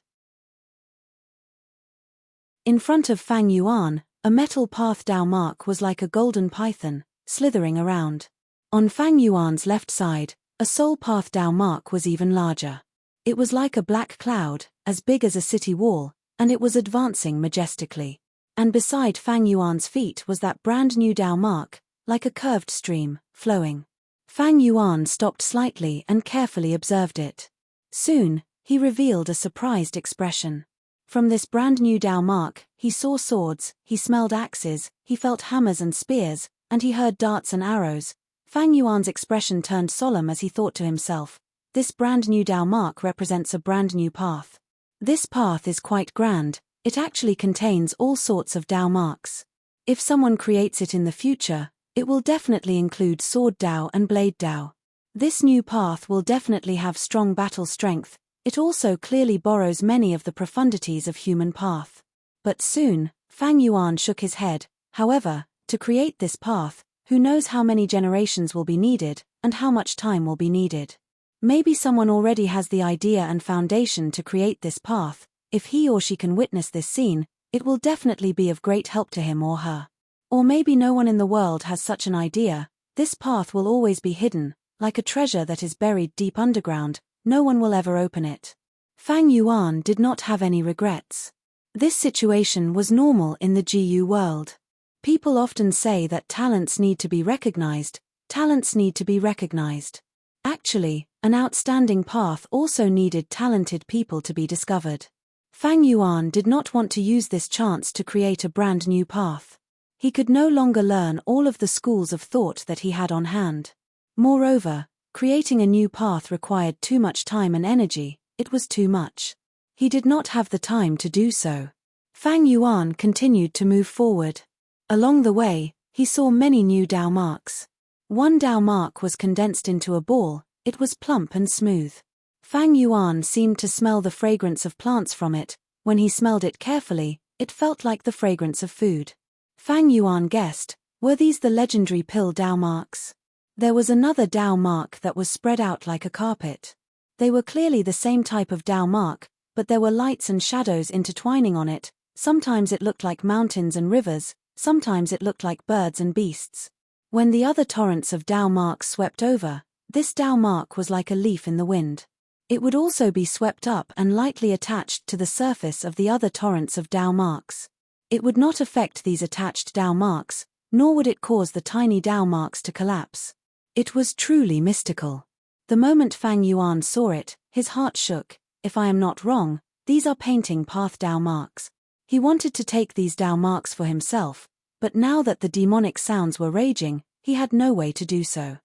In front of Fang Yuan, a metal path Dao mark was like a golden python, slithering around. On Fang Yuan's left side, a soul path Dao mark was even larger. It was like a black cloud, as big as a city wall, and it was advancing majestically. And beside Fang Yuan's feet was that brand new Dao mark, like a curved stream, flowing. Fang Yuan stopped slightly and carefully observed it. Soon, he revealed a surprised expression. From this brand new Dao mark, he saw swords, he smelled axes, he felt hammers and spears, and he heard darts and arrows. Fang Yuan's expression turned solemn as he thought to himself, "This brand new Dao mark represents a brand new path. This path is quite grand, it actually contains all sorts of Dao marks. If someone creates it in the future, it will definitely include Sword Dao and Blade Dao. This new path will definitely have strong battle strength, it also clearly borrows many of the profundities of human path." But soon, Fang Yuan shook his head. However, to create this path, Who knows how many generations will be needed, and how much time will be needed. Maybe someone already has the idea and foundation to create this path. If he or she can witness this scene, it will definitely be of great help to him or her. Or maybe no one in the world has such an idea. This path will always be hidden, like a treasure that is buried deep underground. No one will ever open it. Fang Yuan did not have any regrets. This situation was normal in the GU world. People often say that talents need to be recognized. Talents need to be recognized. Actually, an outstanding path also needed talented people to be discovered. Fang Yuan did not want to use this chance to create a brand new path. He could no longer learn all of the schools of thought that he had on hand. Moreover, creating a new path required too much time and energy. It was too much. He did not have the time to do so. Fang Yuan continued to move forward. Along the way, he saw many new Dao marks. One Dao mark was condensed into a ball. It was plump and smooth. Fang Yuan seemed to smell the fragrance of plants from it. When he smelled it carefully, it felt like the fragrance of food. Fang Yuan guessed, were these the legendary pill Dao marks? There was another Dao mark that was spread out like a carpet. They were clearly the same type of Dao mark, but there were lights and shadows intertwining on it. Sometimes it looked like mountains and rivers, sometimes it looked like birds and beasts. When the other torrents of Dao marks swept over, this Dao mark was like a leaf in the wind. It would also be swept up and lightly attached to the surface of the other torrents of Dao marks. It would not affect these attached Dao marks, nor would it cause the tiny Dao marks to collapse. It was truly mystical. The moment Fang Yuan saw it, his heart shook. If I am not wrong, these are painting path Dao marks. He wanted to take these Dao marks for himself, but now that the demonic sounds were raging, he had no way to do so.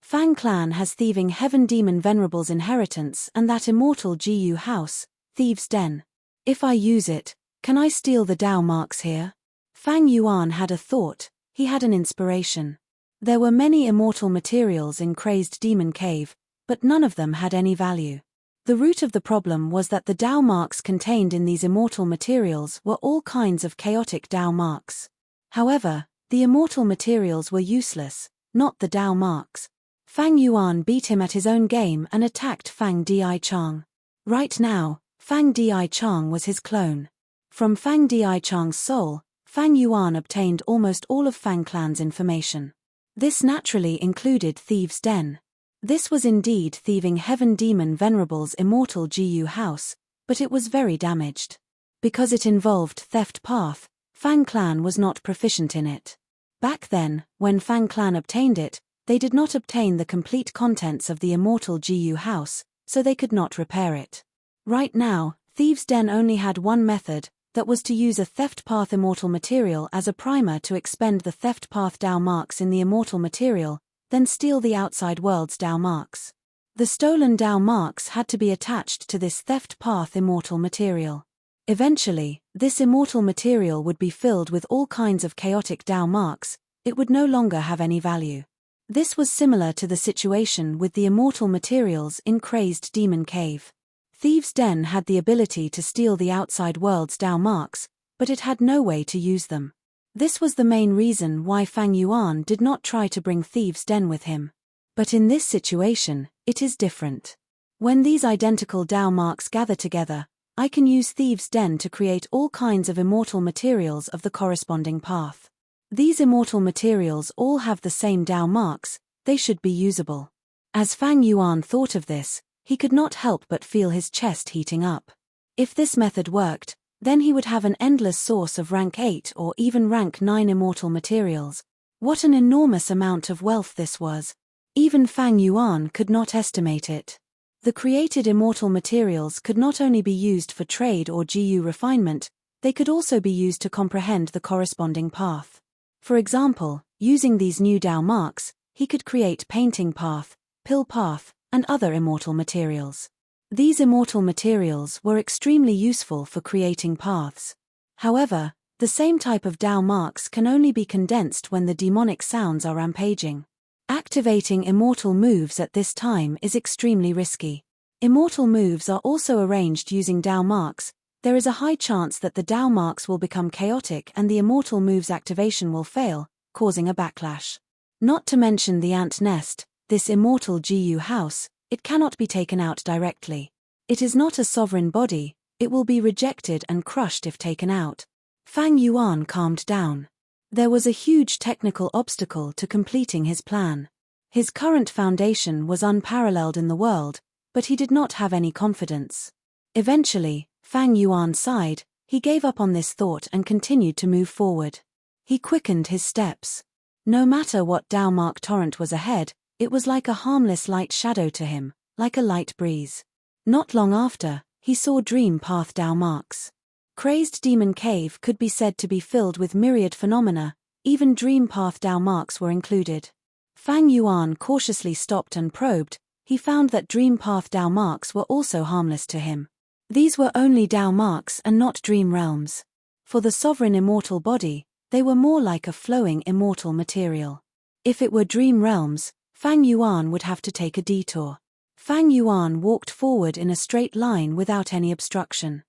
Fang clan has thieving heaven demon Venerable's inheritance and that immortal GU house, Thieves' Den. If I use it, can I steal the Dao marks here? Fang Yuan had a thought. He had an inspiration. There were many immortal materials in Crazed Demon Cave, but none of them had any value. The root of the problem was that the Dao marks contained in these immortal materials were all kinds of chaotic Dao marks. However, the immortal materials were useless, not the Dao marks. Fang Yuan beat him at his own game and attacked Fang Di Chang. Right now, Fang Di Chang was his clone. From Fang Di Chang's soul, Fang Yuan obtained almost all of Fang clan's information. This naturally included Thieves' Den. This was indeed thieving heaven demon Venerable's immortal GU house, but it was very damaged. Because it involved theft path, Fang clan was not proficient in it. Back then, when Fang clan obtained it, they did not obtain the complete contents of the immortal GU house, so they could not repair it. Right now, Thieves' Den only had one method, that was to use a theft path immortal material as a primer to expend the theft path Dao marks in the immortal material, then steal the outside world's Dao marks. The stolen Dao marks had to be attached to this theft path immortal material. Eventually, this immortal material would be filled with all kinds of chaotic Dao marks. It would no longer have any value. This was similar to the situation with the immortal materials in Crazed Demon Cave. Thieves' Den had the ability to steal the outside world's Dao marks, but it had no way to use them. This was the main reason why Fang Yuan did not try to bring Thieves' Den with him. But in this situation, it is different. When these identical Dao marks gather together, I can use Thieves' Den to create all kinds of immortal materials of the corresponding path. These immortal materials all have the same Dao marks, they should be usable. As Fang Yuan thought of this, he could not help but feel his chest heating up. If this method worked, then he would have an endless source of rank 8 or even rank 9 immortal materials. What an enormous amount of wealth this was. Even Fang Yuan could not estimate it. The created immortal materials could not only be used for trade or GU refinement, they could also be used to comprehend the corresponding path. For example, using these new Dao marks, he could create painting path, pill path, and other immortal materials. These immortal materials were extremely useful for creating paths. However, the same type of Dao marks can only be condensed when the demonic sounds are rampaging. Activating immortal moves at this time is extremely risky. Immortal moves are also arranged using Dao marks. There is a high chance that the Tao marks will become chaotic and the immortal move's activation will fail, causing a backlash. Not to mention the ant nest, this immortal Gu house, it cannot be taken out directly. It is not a sovereign body, it will be rejected and crushed if taken out. Fang Yuan calmed down. There was a huge technical obstacle to completing his plan. His current foundation was unparalleled in the world, but he did not have any confidence. Eventually, Fang Yuan sighed, he gave up on this thought and continued to move forward. He quickened his steps. No matter what Tao mark torrent was ahead, it was like a harmless light shadow to him, like a light breeze. Not long after, he saw dream path Tao marks. Crazed Demon Cave could be said to be filled with myriad phenomena, even dream path Tao marks were included. Fang Yuan cautiously stopped and probed, he found that dream path Tao marks were also harmless to him. These were only Tao marks and not dream realms. For the sovereign immortal body, they were more like a flowing immortal material. If it were dream realms, Fang Yuan would have to take a detour. Fang Yuan walked forward in a straight line without any obstruction.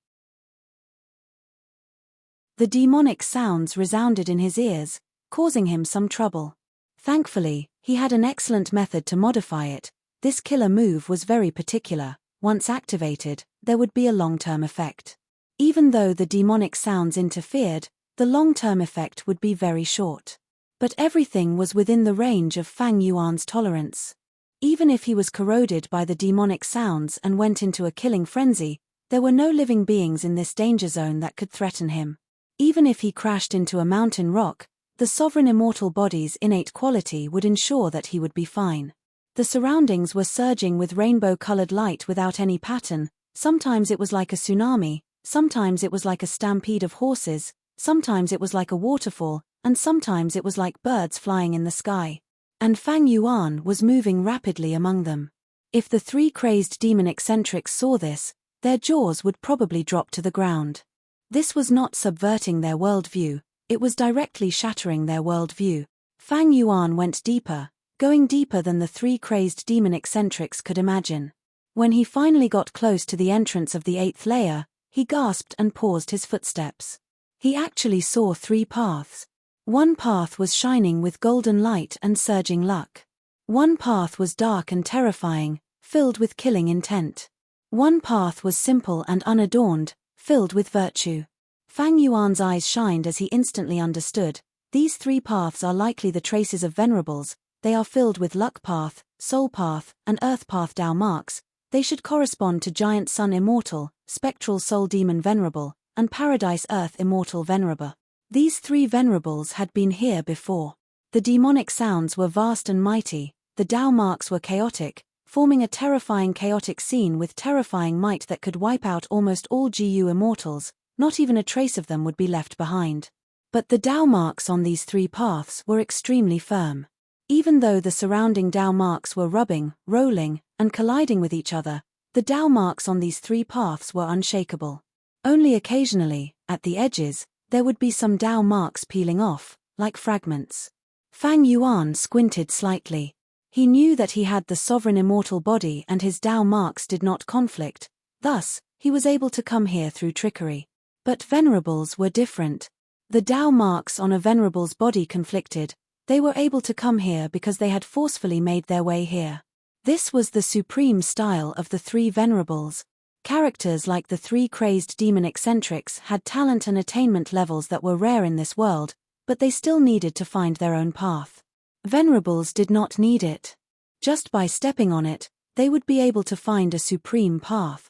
The demonic sounds resounded in his ears, causing him some trouble. Thankfully, he had an excellent method to modify it. This killer move was very particular. Once activated, there would be a long-term effect. Even though the demonic sounds interfered, the long-term effect would be very short. But everything was within the range of Fang Yuan's tolerance. Even if he was corroded by the demonic sounds and went into a killing frenzy, there were no living beings in this danger zone that could threaten him. Even if he crashed into a mountain rock, the sovereign immortal body's innate quality would ensure that he would be fine. The surroundings were surging with rainbow-colored light without any pattern. Sometimes it was like a tsunami, sometimes it was like a stampede of horses, sometimes it was like a waterfall, and sometimes it was like birds flying in the sky. And Fang Yuan was moving rapidly among them. If the three crazed demon eccentrics saw this, their jaws would probably drop to the ground. This was not subverting their worldview, it was directly shattering their worldview. Fang Yuan went deeper, going deeper than the three crazed demon eccentrics could imagine. When he finally got close to the entrance of the 8th layer, he gasped and paused his footsteps. He actually saw 3 paths. One path was shining with golden light and surging luck. One path was dark and terrifying, filled with killing intent. One path was simple and unadorned, filled with virtue. Fang Yuan's eyes shined as he instantly understood. These 3 paths are likely the traces of Venerables. They are filled with luck path, soul path, and earth path Tao marks. They should correspond to giant sun immortal, spectral soul demon Venerable, and paradise earth immortal Venerable. These 3 Venerables had been here before. The demonic sounds were vast and mighty, the Tao marks were chaotic, forming a terrifying chaotic scene with terrifying might that could wipe out almost all Gu immortals, not even a trace of them would be left behind. But the Tao marks on these 3 paths were extremely firm. Even though the surrounding Tao marks were rubbing, rolling, and colliding with each other, the Tao marks on these 3 paths were unshakable. Only occasionally, at the edges, there would be some Tao marks peeling off, like fragments. Fang Yuan squinted slightly. He knew that he had the sovereign immortal body and his Tao marks did not conflict, thus, he was able to come here through trickery. But Venerables were different. The Tao marks on a Venerable's body conflicted. They were able to come here because they had forcefully made their way here. This was the supreme style of the 3 Venerables. Characters like the 3 crazed demon eccentrics had talent and attainment levels that were rare in this world, but they still needed to find their own path. Venerables did not need it. Just by stepping on it, they would be able to find a supreme path.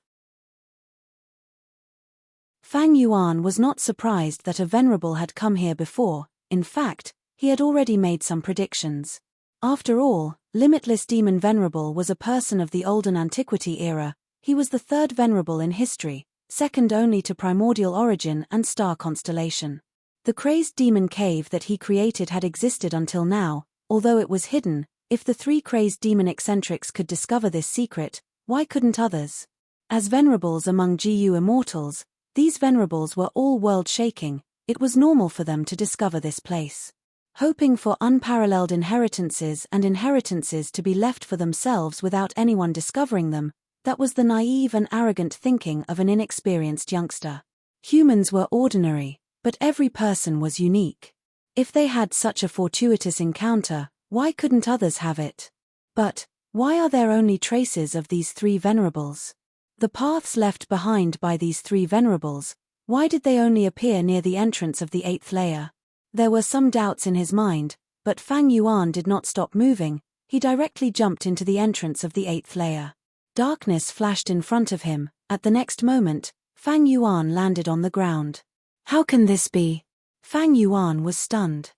Fang Yuan was not surprised that a Venerable had come here before. In fact, he had already made some predictions. After all, Limitless Demon Venerable was a person of the olden antiquity era. He was the 3rd Venerable in history, second only to Primordial Origin and Star Constellation. The crazed demon cave that he created had existed until now, although it was hidden. If the 3 crazed demon eccentrics could discover this secret, why couldn't others? As Venerables among Gu immortals, these Venerables were all world-shaking. It was normal for them to discover this place. Hoping for unparalleled inheritances and inheritances to be left for themselves without anyone discovering them, that was the naive and arrogant thinking of an inexperienced youngster. Humans were ordinary, but every person was unique. If they had such a fortuitous encounter, why couldn't others have it? But why are there only traces of these three venerables? The paths left behind by these three venerables, why did they only appear near the entrance of the 8th layer? There were some doubts in his mind, but Fang Yuan did not stop moving. He directly jumped into the entrance of the 8th layer. Darkness flashed in front of him. At the next moment, Fang Yuan landed on the ground. How can this be? Fang Yuan was stunned.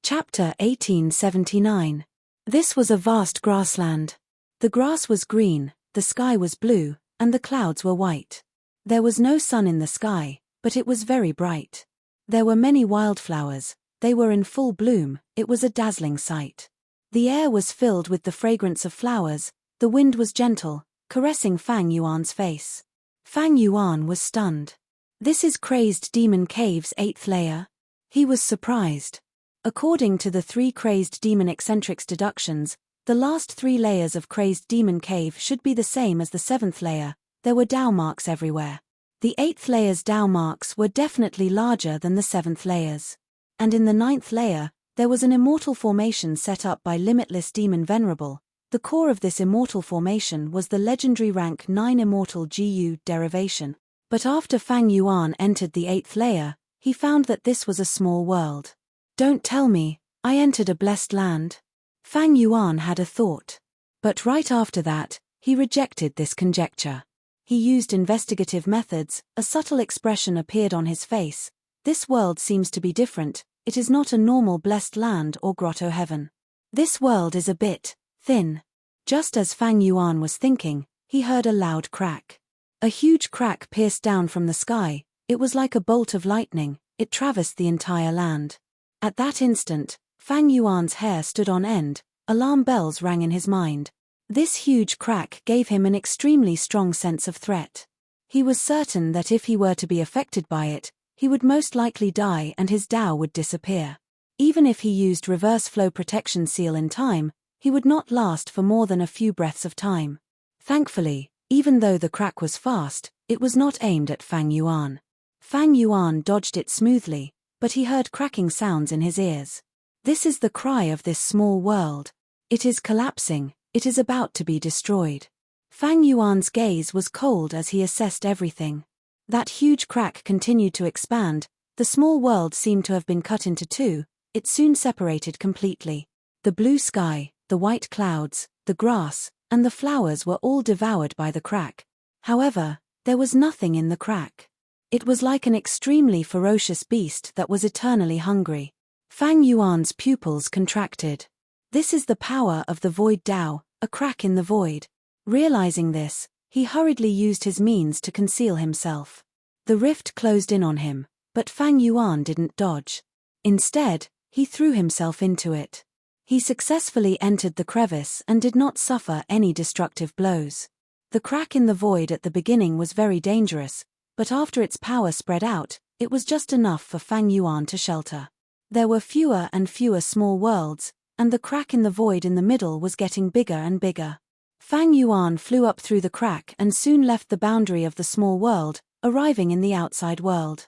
Chapter 1879. This was a vast grassland. The grass was green, the sky was blue, and the clouds were white. There was no sun in the sky, but it was very bright. There were many wildflowers, they were in full bloom, it was a dazzling sight. The air was filled with the fragrance of flowers, the wind was gentle, caressing Fang Yuan's face. Fang Yuan was stunned. This is Crazed Demon Cave's 8th layer? He was surprised. According to the 3 Crazed Demon Eccentrics deductions, the last 3 layers of Crazed Demon Cave should be the same as the 7th layer. There were Dao marks everywhere. The 8th layer's Dao marks were definitely larger than the 7th layer's. And in the 9th layer, there was an immortal formation set up by Limitless Demon Venerable. The core of this immortal formation was the legendary rank 9 immortal GU derivation. But after Fang Yuan entered the 8th layer, he found that this was a small world. Don't tell me, I entered a blessed land? Fang Yuan had a thought. But right after that, he rejected this conjecture. He used investigative methods, a subtle expression appeared on his face. This world seems to be different, it is not a normal blessed land or grotto heaven. This world is a bit thin. Just as Fang Yuan was thinking, he heard a loud crack. A huge crack pierced down from the sky, it was like a bolt of lightning, it traversed the entire land. At that instant, Fang Yuan's hair stood on end, alarm bells rang in his mind. This huge crack gave him an extremely strong sense of threat. He was certain that if he were to be affected by it, he would most likely die and his Dao would disappear. Even if he used reverse flow protection seal in time, he would not last for more than a few breaths of time. Thankfully, even though the crack was fast, it was not aimed at Fang Yuan. Fang Yuan dodged it smoothly, but he heard cracking sounds in his ears. This is the cry of this small world. It is collapsing, it is about to be destroyed. Fang Yuan's gaze was cold as he assessed everything. That huge crack continued to expand, the small world seemed to have been cut into 2, it soon separated completely. The blue sky, the white clouds, the grass, and the flowers were all devoured by the crack. However, there was nothing in the crack. It was like an extremely ferocious beast that was eternally hungry. Fang Yuan's pupils contracted. This is the power of the Void Dao, a crack in the void. Realizing this, he hurriedly used his means to conceal himself. The rift closed in on him, but Fang Yuan didn't dodge. Instead, he threw himself into it. He successfully entered the crevice and did not suffer any destructive blows. The crack in the void at the beginning was very dangerous, but after its power spread out, it was just enough for Fang Yuan to shelter. There were fewer and fewer small worlds, and the crack in the void in the middle was getting bigger and bigger. Fang Yuan flew up through the crack and soon left the boundary of the small world, arriving in the outside world.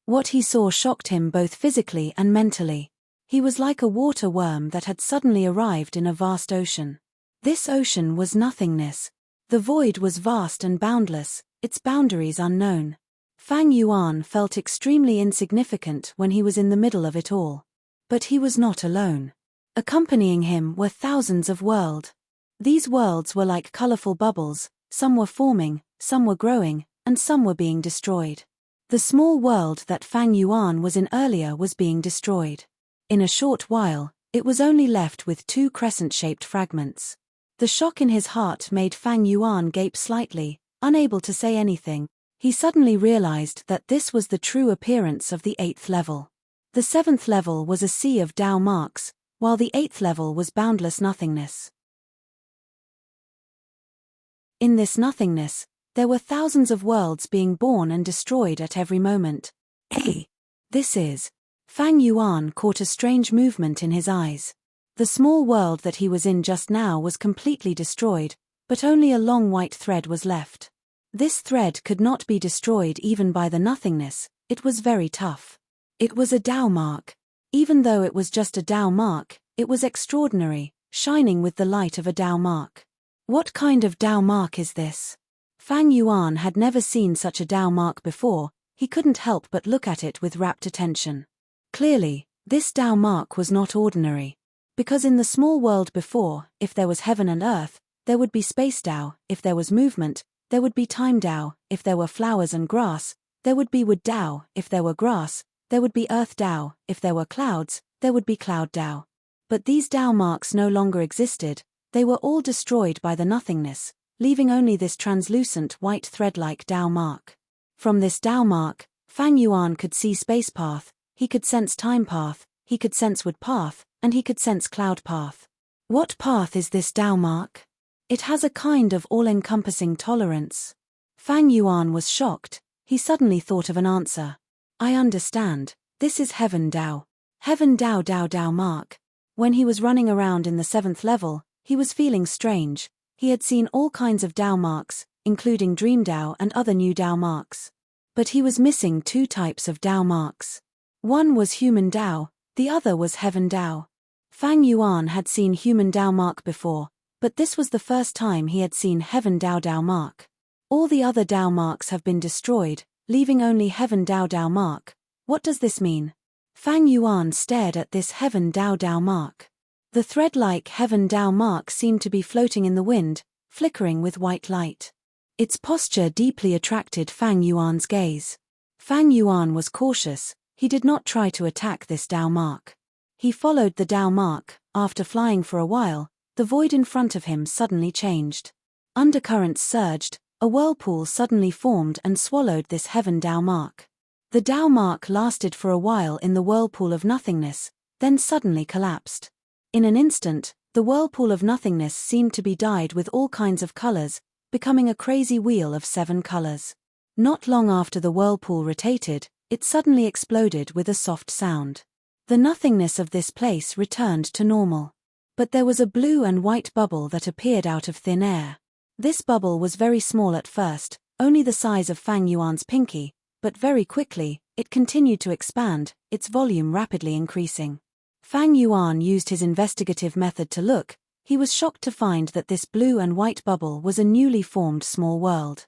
What he saw shocked him both physically and mentally. He was like a water worm that had suddenly arrived in a vast ocean. This ocean was nothingness. The void was vast and boundless, its boundaries unknown. Fang Yuan felt extremely insignificant when he was in the middle of it all. But he was not alone. Accompanying him were thousands of worlds. These worlds were like colorful bubbles, some were forming, some were growing, and some were being destroyed. The small world that Fang Yuan was in earlier was being destroyed. In a short while, it was only left with 2 crescent-shaped fragments. The shock in his heart made Fang Yuan gape slightly, unable to say anything. He suddenly realized that this was the true appearance of the 8th level. The 7th level was a sea of Dao marks, while the 8th level was boundless nothingness. In this nothingness, there were thousands of worlds being born and destroyed at every moment. Fang Yuan caught a strange movement in his eyes. The small world that he was in just now was completely destroyed, but only a long white thread was left. This thread could not be destroyed even by the nothingness. It was very tough. It was a Tao mark. Even though it was just a Tao mark, it was extraordinary, shining with the light of a Tao mark. What kind of Tao mark is this? Fang Yuan had never seen such a Tao mark before. He couldn't help but look at it with rapt attention. Clearly, this Tao mark was not ordinary. Because in the small world before, if there was heaven and earth, there would be space Tao; if there was movement, there would be time Tao; if there were flowers and grass, there would be wood Tao; if there were grass, there would be earth Tao; if there were clouds, there would be cloud Tao. But these Tao marks no longer existed. They were all destroyed by the nothingness, leaving only this translucent white thread-like Tao mark. From this Tao mark, Fang Yuan could see space path, he could sense time path, he could sense wood path, and he could sense cloud path. What path is this Tao mark? It has a kind of all-encompassing tolerance. Fang Yuan was shocked. He suddenly thought of an answer. I understand. This is Heaven Tao. Heaven Tao Tao Tao mark. When he was running around in the 7th level, he was feeling strange. He had seen all kinds of Tao marks, including Dream Tao and other new Tao marks. But he was missing 2 types of Tao marks. One was Human Tao, the other was Heaven Tao. Fang Yuan had seen Human Tao mark before, but this was the first time he had seen Heaven Tao Tao mark. All the other Tao marks have been destroyed, leaving only Heaven Tao Tao mark. What does this mean? Fang Yuan stared at this Heaven Tao Tao mark. The thread-like Heaven Tao mark seemed to be floating in the wind, flickering with white light. Its posture deeply attracted Fang Yuan's gaze. Fang Yuan was cautious. He did not try to attack this Tao mark. He followed the Tao mark. After flying for a while, the void in front of him suddenly changed. Undercurrents surged, a whirlpool suddenly formed and swallowed this Heaven Tao mark. The Tao mark lasted for a while in the whirlpool of nothingness, then suddenly collapsed. In an instant, the whirlpool of nothingness seemed to be dyed with all kinds of colors, becoming a crazy wheel of 7 colors. Not long after the whirlpool rotated, it suddenly exploded with a soft sound. The nothingness of this place returned to normal. But there was a blue and white bubble that appeared out of thin air. This bubble was very small at first, only the size of Fang Yuan's pinky, but very quickly, it continued to expand, its volume rapidly increasing. Fang Yuan used his investigative method to look. He was shocked to find that this blue and white bubble was a newly formed small world.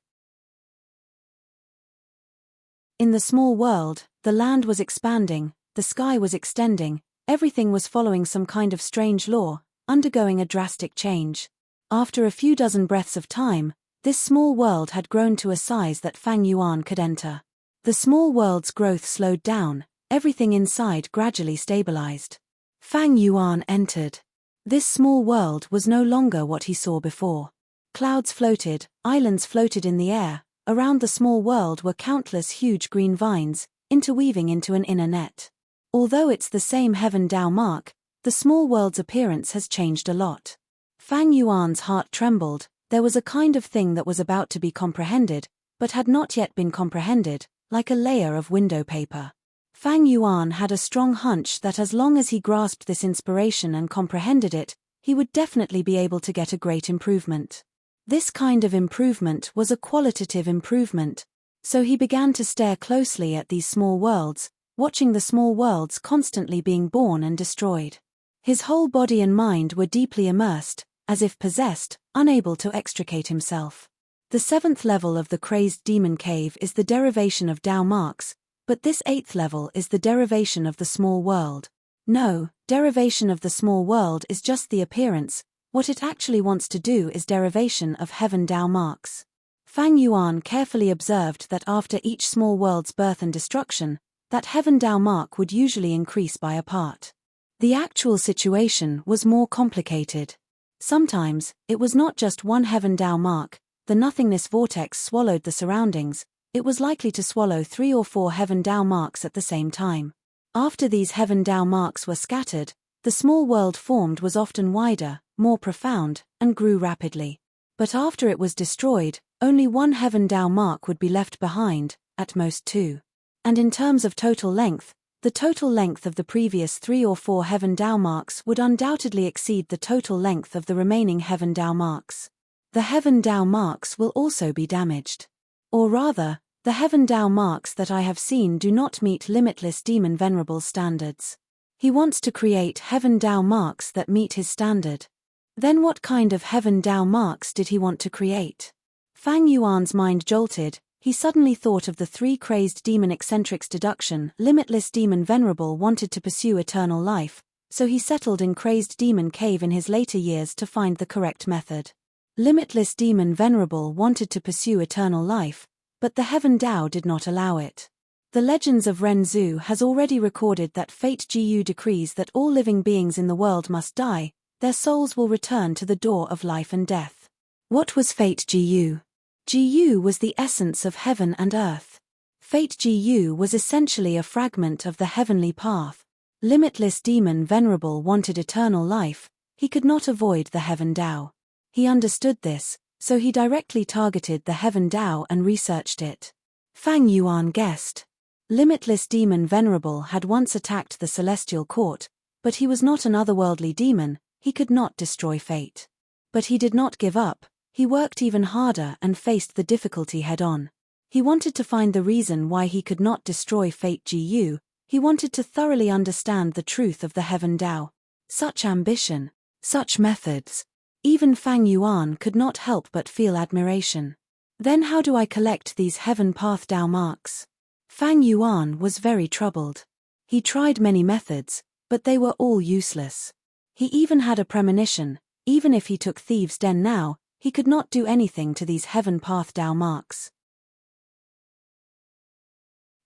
In the small world, the land was expanding, the sky was extending, everything was following some kind of strange law, undergoing a drastic change. After a few dozen breaths of time, this small world had grown to a size that Fang Yuan could enter. The small world's growth slowed down, everything inside gradually stabilized. Fang Yuan entered. This small world was no longer what he saw before. Clouds floated, islands floated in the air, around the small world were countless huge green vines, interweaving into an inner net. Although it's the same Heaven Tao mark, the small world's appearance has changed a lot. Fang Yuan's heart trembled. There was a kind of thing that was about to be comprehended, but had not yet been comprehended, like a layer of window paper. Fang Yuan had a strong hunch that as long as he grasped this inspiration and comprehended it, he would definitely be able to get a great improvement. This kind of improvement was a qualitative improvement. So he began to stare closely at these small worlds, watching the small worlds constantly being born and destroyed. His whole body and mind were deeply immersed, as if possessed, unable to extricate himself. The 7th level of the crazed demon cave is the derivation of Tao marks, but this 8th level is the derivation of the small world. No, derivation of the small world is just the appearance. What it actually wants to do is derivation of Heaven Tao marks. Fang Yuan carefully observed that after each small world's birth and destruction, that Heaven Tao mark would usually increase by a part. The actual situation was more complicated. Sometimes, it was not just one Heaven Tao mark. The nothingness vortex swallowed the surroundings. It was likely to swallow 3 or 4 Heaven Tao marks at the same time. After these Heaven Tao marks were scattered, the small world formed was often wider, more profound, and grew rapidly. But after it was destroyed, only one Heaven Tao mark would be left behind, at most 2. And in terms of total length, The total length of the previous 3 or 4 Heaven Dao marks would undoubtedly exceed the total length of the remaining Heaven Dao marks. The Heaven Dao marks will also be damaged. Or rather, the Heaven Dao marks that I have seen do not meet Limitless Demon Venerable's standards. He wants to create Heaven Dao marks that meet his standard. Then what kind of Heaven Dao marks did he want to create? Fang Yuan's mind jolted. He suddenly thought of the 3 crazed demon eccentrics deduction. Limitless Demon Venerable wanted to pursue eternal life, so he settled in Crazed Demon Cave in his later years to find the correct method. Limitless Demon Venerable wanted to pursue eternal life, but the Heaven Dao did not allow it. The Legends of Renzu has already recorded that Fate Gu decrees that all living beings in the world must die, their souls will return to the door of life and death. What was Fate Gu? Gu was the essence of heaven and earth. Fate Gu was essentially a fragment of the heavenly path. Limitless Demon Venerable wanted eternal life, he could not avoid the Heaven Dao. He understood this, so he directly targeted the Heaven Dao and researched it. Fang Yuan guessed. Limitless Demon Venerable had once attacked the Celestial Court, but he was not an otherworldly demon, he could not destroy fate. But he did not give up. He worked even harder and faced the difficulty head-on. He wanted to find the reason why he could not destroy Fate Gu, he wanted to thoroughly understand the truth of the Heaven Dao. Such ambition, such methods. Even Fang Yuan could not help but feel admiration. Then how do I collect these Heaven Path Dao marks? Fang Yuan was very troubled. He tried many methods, but they were all useless. He even had a premonition, even if he took Thieves' Den now, he could not do anything to these Heaven Path Dao marks.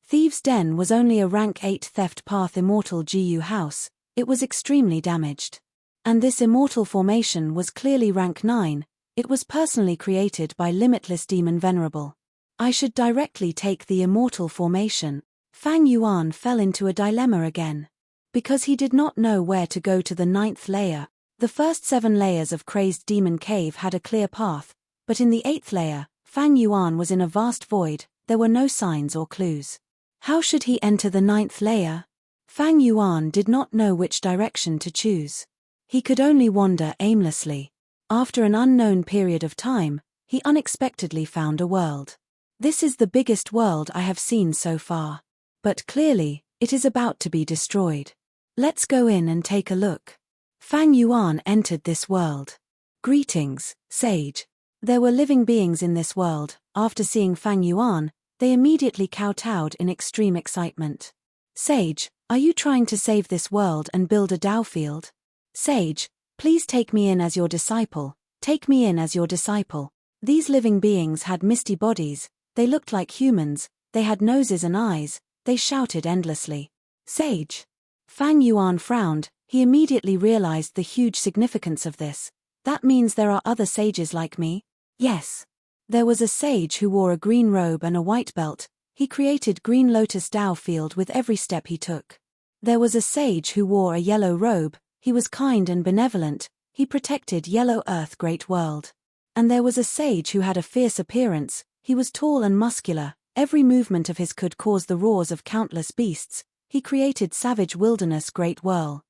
Thieves' Den was only a rank 8 theft path immortal Gu house, it was extremely damaged. And this immortal formation was clearly rank 9, it was personally created by Limitless Demon Venerable. I should directly take the immortal formation. Fang Yuan fell into a dilemma again. Because he did not know where to go to the 9th layer. The first 7 layers of Crazed Demon Cave had a clear path, but in the 8th layer, Fang Yuan was in a vast void, there were no signs or clues. How should he enter the 9th layer? Fang Yuan did not know which direction to choose. He could only wander aimlessly. After an unknown period of time, he unexpectedly found a world. This is the biggest world I have seen so far. But clearly, it is about to be destroyed. Let's go in and take a look. Fang Yuan entered this world. Greetings, sage. There were living beings in this world. After seeing Fang Yuan, they immediately kowtowed in extreme excitement. Sage, are you trying to save this world and build a Dao field? Sage, please take me in as your disciple. Take me in as your disciple. These living beings had misty bodies, they looked like humans, they had noses and eyes, they shouted endlessly. Sage. Fang Yuan frowned. He immediately realized the huge significance of this. That means there are other sages like me? Yes. There was a sage who wore a green robe and a white belt. He created Green Lotus Dao field with every step he took. There was a sage who wore a yellow robe. He was kind and benevolent. He protected Yellow Earth Great World. And there was a sage who had a fierce appearance. He was tall and muscular. Every movement of his could cause the roars of countless beasts. He created Savage Wilderness Great Whirl.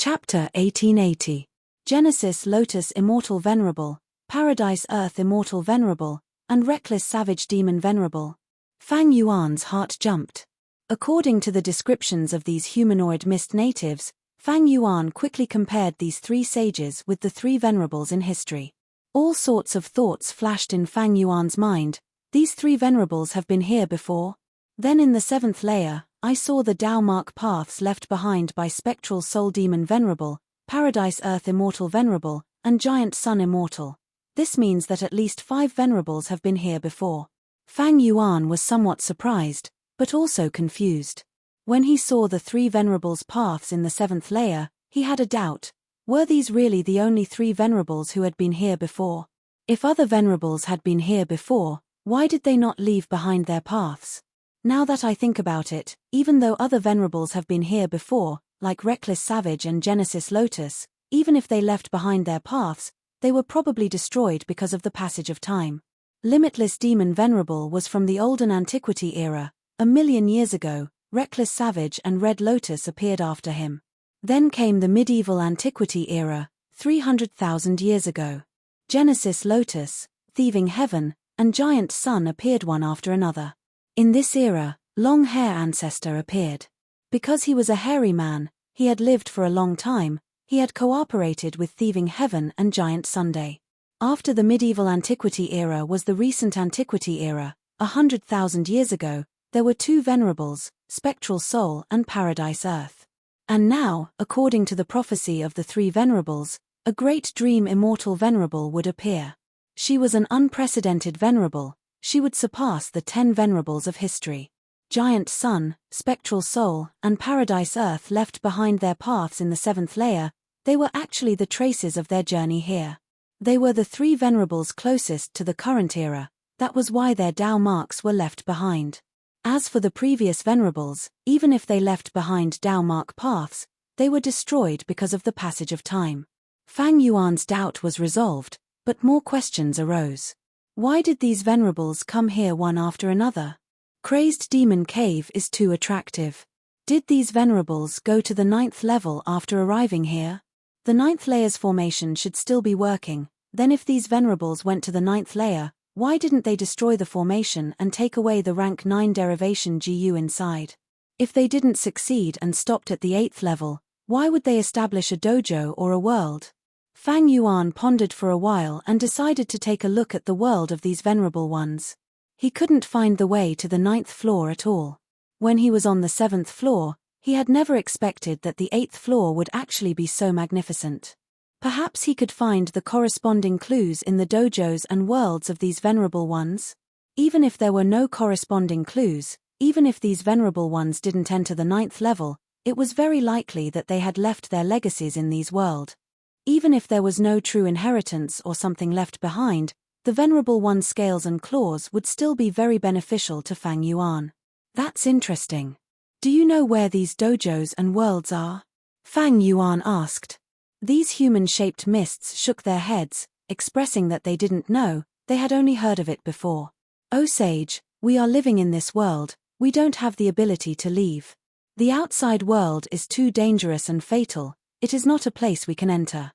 Chapter 1880. Genesis Lotus Immortal Venerable, Paradise Earth Immortal Venerable, and Reckless Savage Demon Venerable. Fang Yuan's heart jumped. According to the descriptions of these humanoid mist natives, Fang Yuan quickly compared these 3 sages with the 3 venerables in history. All sorts of thoughts flashed in Fang Yuan's mind. These 3 venerables have been here before. Then in the 7th layer, I saw the Dao mark paths left behind by Spectral Soul Demon Venerable, Paradise Earth Immortal Venerable, and Giant Sun Immortal. This means that at least 5 venerables have been here before. Fang Yuan was somewhat surprised, but also confused. When he saw the 3 venerables' paths in the 7th layer, he had a doubt. Were these really the only 3 venerables who had been here before? If other venerables had been here before, why did they not leave behind their paths? Now that I think about it, even though other venerables have been here before, like Reckless Savage and Genesis Lotus, even if they left behind their paths, they were probably destroyed because of the passage of time. Limitless demon Venerable was from the olden antiquity era. 1,000,000 years ago, reckless savage and red lotus appeared after him. Then came the medieval antiquity era, 300,000 years ago. Genesis lotus, thieving heaven, and giant sun appeared one after another. In this era, long hair ancestor appeared. Because he was a hairy man, he had lived for a long time, he had cooperated with thieving heaven and giant Sunday. After the medieval antiquity era was the recent antiquity era. 100,000 years ago, there were two venerables, spectral soul and paradise earth. And now, according to the prophecy of the three venerables, a great dream immortal venerable would appear. She was an unprecedented venerable, she would surpass the 10 venerables of history. Giant sun, spectral soul, and paradise earth left behind their paths in the 7th layer, they were actually the traces of their journey here. They were the three venerables closest to the current era, that was why their Tao marks were left behind. As for the previous venerables, even if they left behind Tao mark paths, they were destroyed because of the passage of time. Fang Yuan's doubt was resolved, but more questions arose. Why did these venerables come here one after another? Crazed Demon Cave is too attractive. Did these venerables go to the 9th level after arriving here? The 9th layer's formation should still be working, then if these venerables went to the 9th layer, why didn't they destroy the formation and take away the rank 9 derivation GU inside? If they didn't succeed and stopped at the 8th level, why would they establish a dojo or a world? Fang Yuan pondered for a while and decided to take a look at the world of these venerable ones. He couldn't find the way to the 9th floor at all. When he was on the 7th floor, he had never expected that the 8th floor would actually be so magnificent. Perhaps he could find the corresponding clues in the dojos and worlds of these venerable ones? Even if there were no corresponding clues, even if these venerable ones didn't enter the 9th level, it was very likely that they had left their legacies in these worlds. Even if there was no true inheritance or something left behind, the venerable one's scales and claws would still be very beneficial to Fang Yuan. That's interesting. Do you know where these dojos and worlds are? Fang Yuan asked. These human-shaped mists shook their heads, expressing that they didn't know, they had only heard of it before. "O sage, we are living in this world, we don't have the ability to leave. The outside world is too dangerous and fatal, it is not a place we can enter."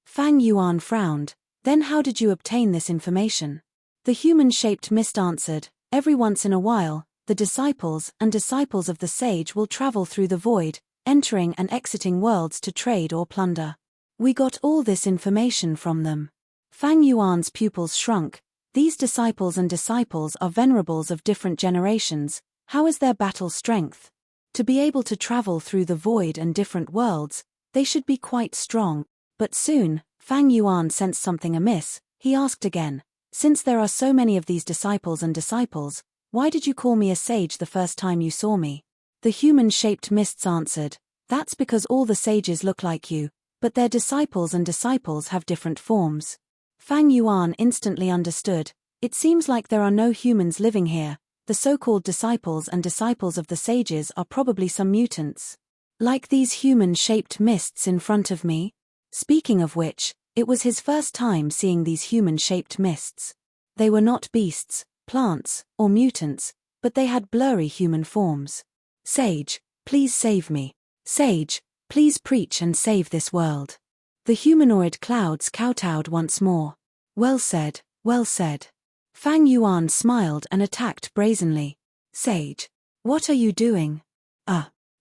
Fang Yuan frowned. Then how did you obtain this information? The human-shaped mist answered, every once in a while, the disciples and disciples of the sage will travel through the void, entering and exiting worlds to trade or plunder. We got all this information from them. Fang Yuan's pupils shrunk. These disciples and disciples are venerables of different generations, how is their battle strength? To be able to travel through the void and different worlds, they should be quite strong. But soon, Fang Yuan sensed something amiss. He asked again, "Since there are so many of these disciples and disciples, why did you call me a sage the first time you saw me?" The human-shaped mists answered, "That's because all the sages look like you, but their disciples and disciples have different forms." Fang Yuan instantly understood, it seems like there are no humans living here, the so-called disciples and disciples of the sages are probably some mutants. Like these human-shaped mists in front of me? Speaking of which, it was his first time seeing these human-shaped mists. They were not beasts, plants, or mutants, but they had blurry human forms. "Sage, please save me. Sage, please preach and save this world." The humanoid clouds kowtowed once more. Well said, well said. Fang Yuan smiled and attacked brazenly. "Sage, what are you doing?"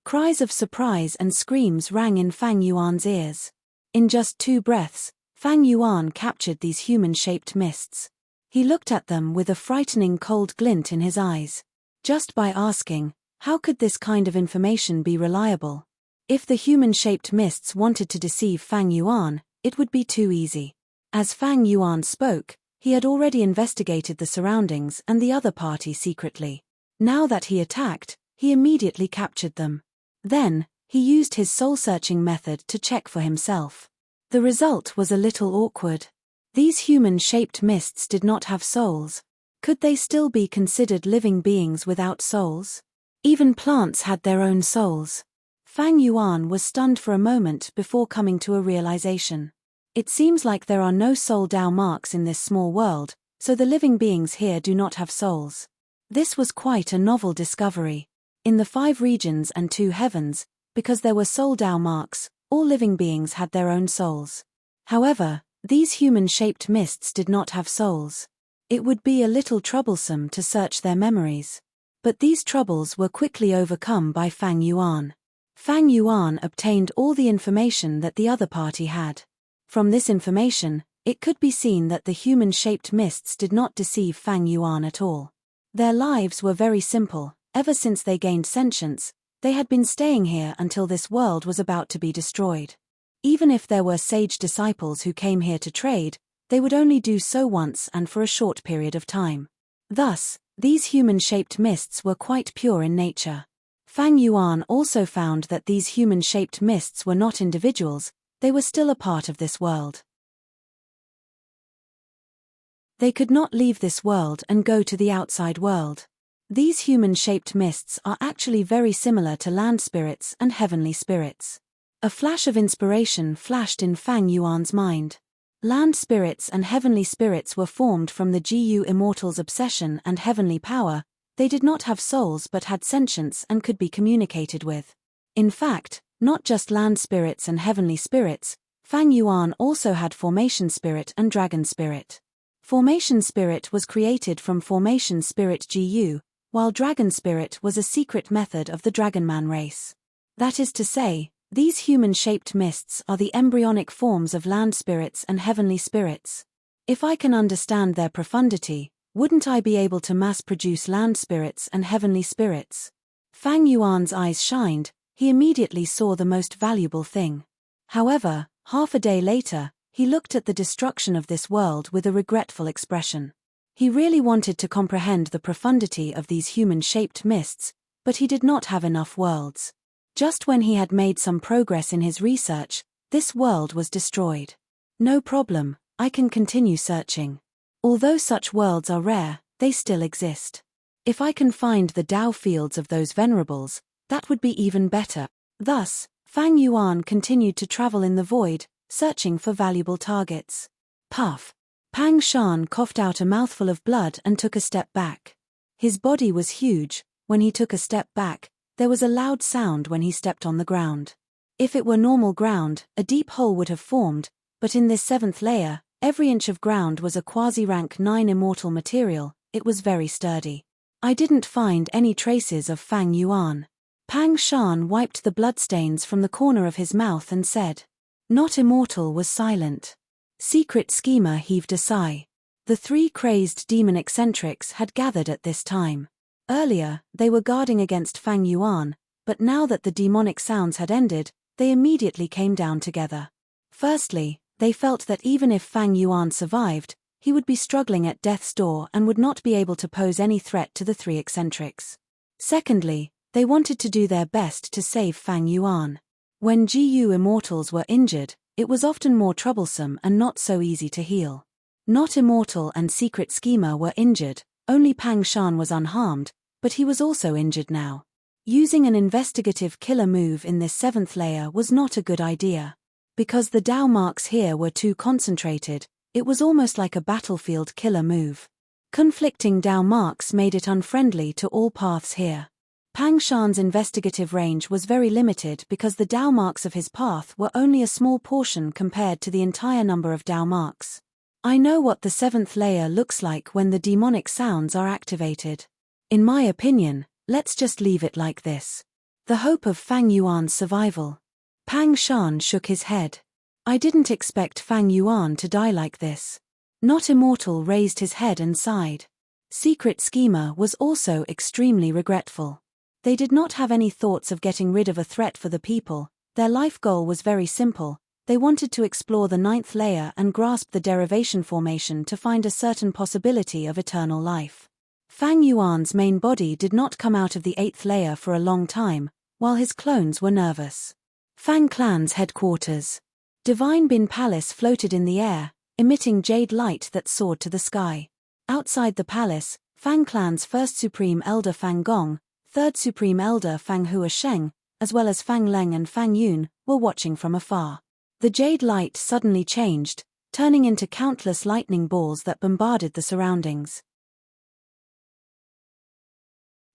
Cries of surprise and screams rang in Fang Yuan's ears. In just 2 breaths, Fang Yuan captured these human-shaped mists. He looked at them with a frightening cold glint in his eyes. Just by asking, how could this kind of information be reliable? If the human-shaped mists wanted to deceive Fang Yuan, it would be too easy. As Fang Yuan spoke, he had already investigated the surroundings and the other party secretly. Now that he attacked, he immediately captured them. Then, he used his soul-searching method to check for himself. The result was a little awkward. These human-shaped mists did not have souls. Could they still be considered living beings without souls? Even plants had their own souls. Fang Yuan was stunned for a moment before coming to a realization. It seems like there are no soul Dao marks in this small world, so the living beings here do not have souls. This was quite a novel discovery. In the 5 regions and 2 heavens, because there were soul Dao marks, all living beings had their own souls. However, these human-shaped mists did not have souls. It would be a little troublesome to search their memories. But these troubles were quickly overcome by Fang Yuan. Fang Yuan obtained all the information that the other party had. From this information, it could be seen that the human-shaped mists did not deceive Fang Yuan at all. Their lives were very simple. Ever since they gained sentience, they had been staying here until this world was about to be destroyed. Even if there were sage disciples who came here to trade, they would only do so once and for a short period of time. Thus, these human-shaped mists were quite pure in nature. Fang Yuan also found that these human-shaped mists were not individuals, they were still a part of this world. They could not leave this world and go to the outside world. These human-shaped mists are actually very similar to land spirits and heavenly spirits. A flash of inspiration flashed in Fang Yuan's mind. Land spirits and heavenly spirits were formed from the Gu Immortal's obsession and heavenly power. They did not have souls but had sentience and could be communicated with. In fact, not just land spirits and heavenly spirits, Fang Yuan also had formation spirit and dragon spirit. Formation spirit was created from formation spirit Gu, while dragon spirit was a secret method of the Dragonman race. That is to say, these human-shaped mists are the embryonic forms of land spirits and heavenly spirits. If I can understand their profundity, wouldn't I be able to mass-produce land spirits and heavenly spirits? Fang Yuan's eyes shined, he immediately saw the most valuable thing. However, half a day later, he looked at the destruction of this world with a regretful expression. He really wanted to comprehend the profundity of these human-shaped mists, but he did not have enough worlds. Just when he had made some progress in his research, this world was destroyed. No problem, I can continue searching. Although such worlds are rare, they still exist. If I can find the Dao fields of those venerables, that would be even better. Thus, Fang Yuan continued to travel in the void, searching for valuable targets. Puff. Pang Shan coughed out a mouthful of blood and took a step back. His body was huge. When he took a step back, there was a loud sound when he stepped on the ground. If it were normal ground, a deep hole would have formed, but in this 7th layer, every inch of ground was a quasi-rank 9 immortal material. It was very sturdy. I didn't find any traces of Fang Yuan. Pang Shan wiped the bloodstains from the corner of his mouth and said. Not immortal was silent. Secret Schemer heaved a sigh. The 3 crazed demon eccentrics had gathered at this time. Earlier, they were guarding against Fang Yuan, but now that the demonic sounds had ended, they immediately came down together. Firstly, they felt that even if Fang Yuan survived, he would be struggling at death's door and would not be able to pose any threat to the 3 eccentrics. Secondly, they wanted to do their best to save Fang Yuan. When Gu Immortals were injured, it was often more troublesome and not so easy to heal. Not Immortal and Secret Schemer were injured, only Pang Shan was unharmed, but he was also injured now. Using an investigative killer move in this 7th layer was not a good idea. Because the Dao marks here were too concentrated, it was almost like a battlefield killer move. Conflicting Dao marks made it unfriendly to all paths here. Pang Shan's investigative range was very limited because the Dao marks of his path were only a small portion compared to the entire number of Dao marks. I know what the 7th layer looks like when the demonic sounds are activated. In my opinion, let's just leave it like this. The hope of Fang Yuan's survival. Pang Shan shook his head. I didn't expect Fang Yuan to die like this. Not Immortal raised his head and sighed. Secret Schemer was also extremely regretful. They did not have any thoughts of getting rid of a threat for the people. Their life goal was very simple. They wanted to explore the 9th layer and grasp the derivation formation to find a certain possibility of eternal life. Fang Yuan's main body did not come out of the 8th layer for a long time, while his clones were nervous. Fang Clan's headquarters. Divine Bin Palace floated in the air, emitting jade light that soared to the sky. Outside the palace, Fang Clan's first Supreme Elder Fang Gong, third Supreme Elder Fang Hua Sheng, as well as Fang Leng and Fang Yun, were watching from afar. The jade light suddenly changed, turning into countless lightning balls that bombarded the surroundings.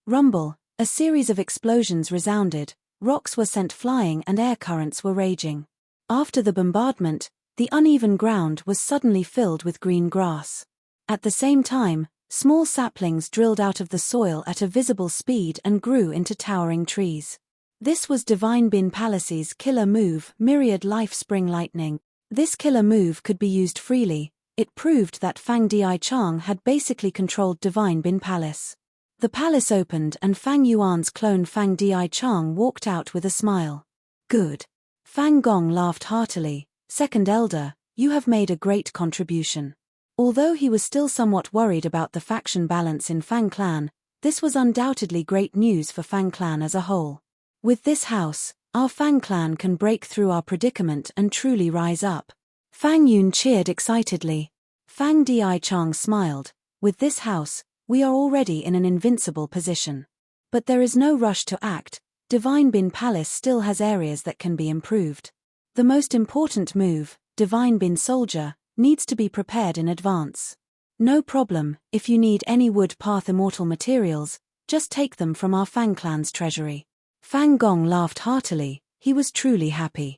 Rumble, a series of explosions resounded, rocks were sent flying and air currents were raging. After the bombardment, the uneven ground was suddenly filled with green grass. At the same time, small saplings drilled out of the soil at a visible speed and grew into towering trees. This was Divine Bin Palace's killer move, Myriad Life Spring Lightning. This killer move could be used freely. It proved that Fang Di Chang had basically controlled Divine Bin Palace. The palace opened and Fang Yuan's clone Fang Di Chang walked out with a smile. Good. Fang Gong laughed heartily. Second Elder, you have made a great contribution. Although he was still somewhat worried about the faction balance in Fang Clan, this was undoubtedly great news for Fang Clan as a whole. With this house, our Fang Clan can break through our predicament and truly rise up. Fang Yun cheered excitedly. Fang Di Chang smiled. With this house, we are already in an invincible position. But there is no rush to act. Divine Bin Palace still has areas that can be improved. The most important move, Divine Bin Soldier, needs to be prepared in advance. No problem, if you need any wood path immortal materials, just take them from our Fang Clan's treasury. Fang Gong laughed heartily, he was truly happy.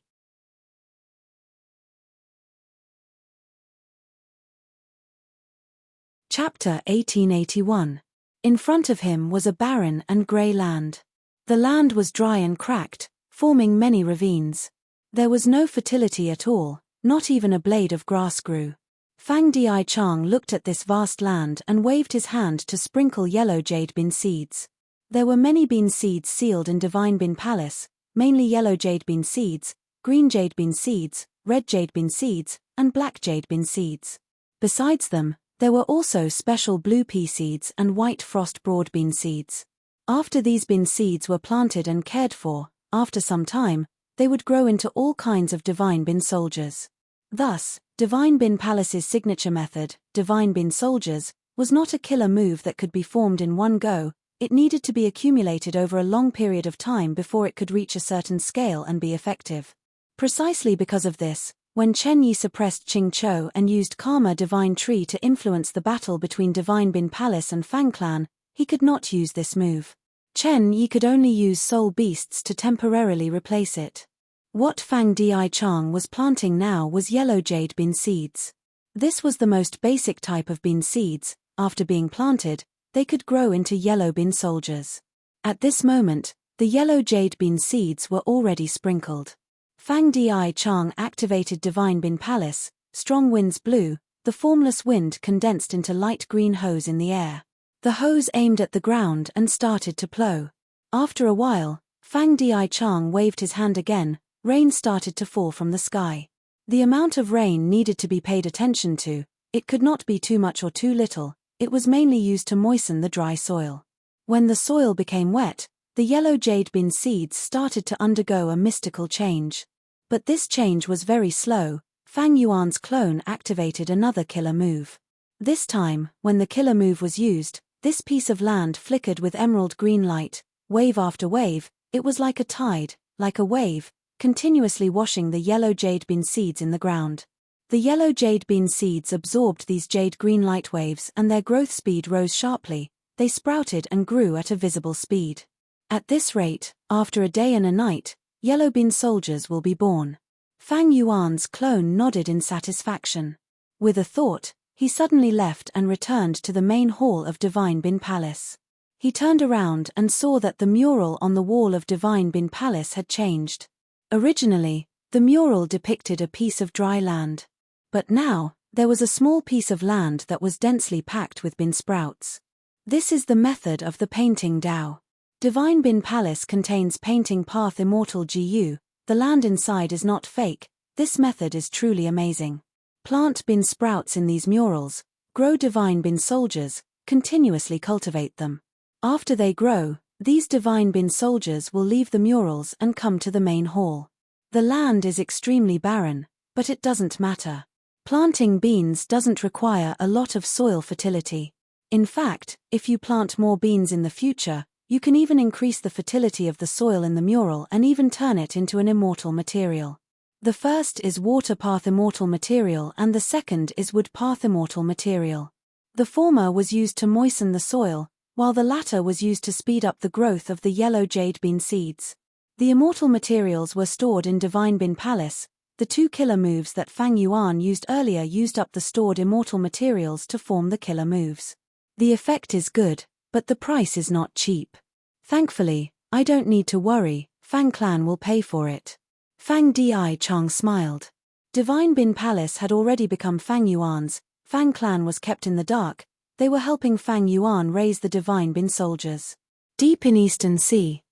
Chapter 1881. In front of him was a barren and grey land. The land was dry and cracked, forming many ravines. There was no fertility at all, not even a blade of grass grew. Fang Di Chang looked at this vast land and waved his hand to sprinkle yellow jade bean seeds. There were many bean seeds sealed in Divine Bin Palace, mainly yellow jade bean seeds, green jade bean seeds, red jade bean seeds, and black jade bean seeds. Besides them, there were also special blue pea seeds and white frost broad bean seeds. After these bean seeds were planted and cared for, after some time, they would grow into all kinds of Divine Bin soldiers. Thus, Divine Bin Palace's signature method, Divine Bin Soldiers, was not a killer move that could be formed in one go. It needed to be accumulated over a long period of time before it could reach a certain scale and be effective. Precisely because of this, when Chen Yi suppressed Qing Chou and used Karma Divine Tree to influence the battle between Divine Bin Palace and Fang Clan, he could not use this move. Chen Yi could only use soul beasts to temporarily replace it. What Fang Di Chang was planting now was yellow jade bean seeds. This was the most basic type of bean seeds. After being planted, they could grow into yellow bean soldiers. At this moment, the yellow jade bean seeds were already sprinkled. Fang Di Chang activated Divine Bin Palace, strong winds blew, the formless wind condensed into light green hose in the air. The hose aimed at the ground and started to plow. After a while, Fang Di Chang waved his hand again, rain started to fall from the sky. The amount of rain needed to be paid attention to, it could not be too much or too little, it was mainly used to moisten the dry soil. When the soil became wet, the yellow jade bean seeds started to undergo a mystical change. But this change was very slow. Fang Yuan's clone activated another killer move. This time, when the killer move was used, this piece of land flickered with emerald green light, wave after wave, it was like a tide, like a wave, continuously washing the yellow jade bean seeds in the ground. The yellow jade bean seeds absorbed these jade green light waves and their growth speed rose sharply, they sprouted and grew at a visible speed. At this rate, after a day and a night, yellow bean soldiers will be born. Fang Yuan's clone nodded in satisfaction. With a thought, he suddenly left and returned to the main hall of Divine Bin Palace. He turned around and saw that the mural on the wall of Divine Bin Palace had changed. Originally, the mural depicted a piece of dry land. But now, there was a small piece of land that was densely packed with bean sprouts. This is the method of the painting Dao. Divine Bin Palace contains painting path immortal GU, the land inside is not fake, this method is truly amazing. Plant bean sprouts in these murals, grow Divine Bin soldiers, continuously cultivate them. After they grow, these Divine Bin soldiers will leave the murals and come to the main hall. The land is extremely barren, but it doesn't matter. Planting beans doesn't require a lot of soil fertility. In fact, if you plant more beans in the future, you can even increase the fertility of the soil in the mural and even turn it into an immortal material. The first is water path immortal material and the second is wood path immortal material. The former was used to moisten the soil, while the latter was used to speed up the growth of the yellow jade bean seeds. The immortal materials were stored in Divine Bin Palace. The 2 killer moves that Fang Yuan used earlier used up the stored immortal materials to form the killer moves. The effect is good, but the price is not cheap. Thankfully, I don't need to worry, Fang Clan will pay for it. Fang Di Chang smiled. Divine Bin Palace had already become Fang Yuan's. Fang Clan was kept in the dark. They were helping Fang Yuan raise the Divine Bin soldiers. Deep in Eastern Sea.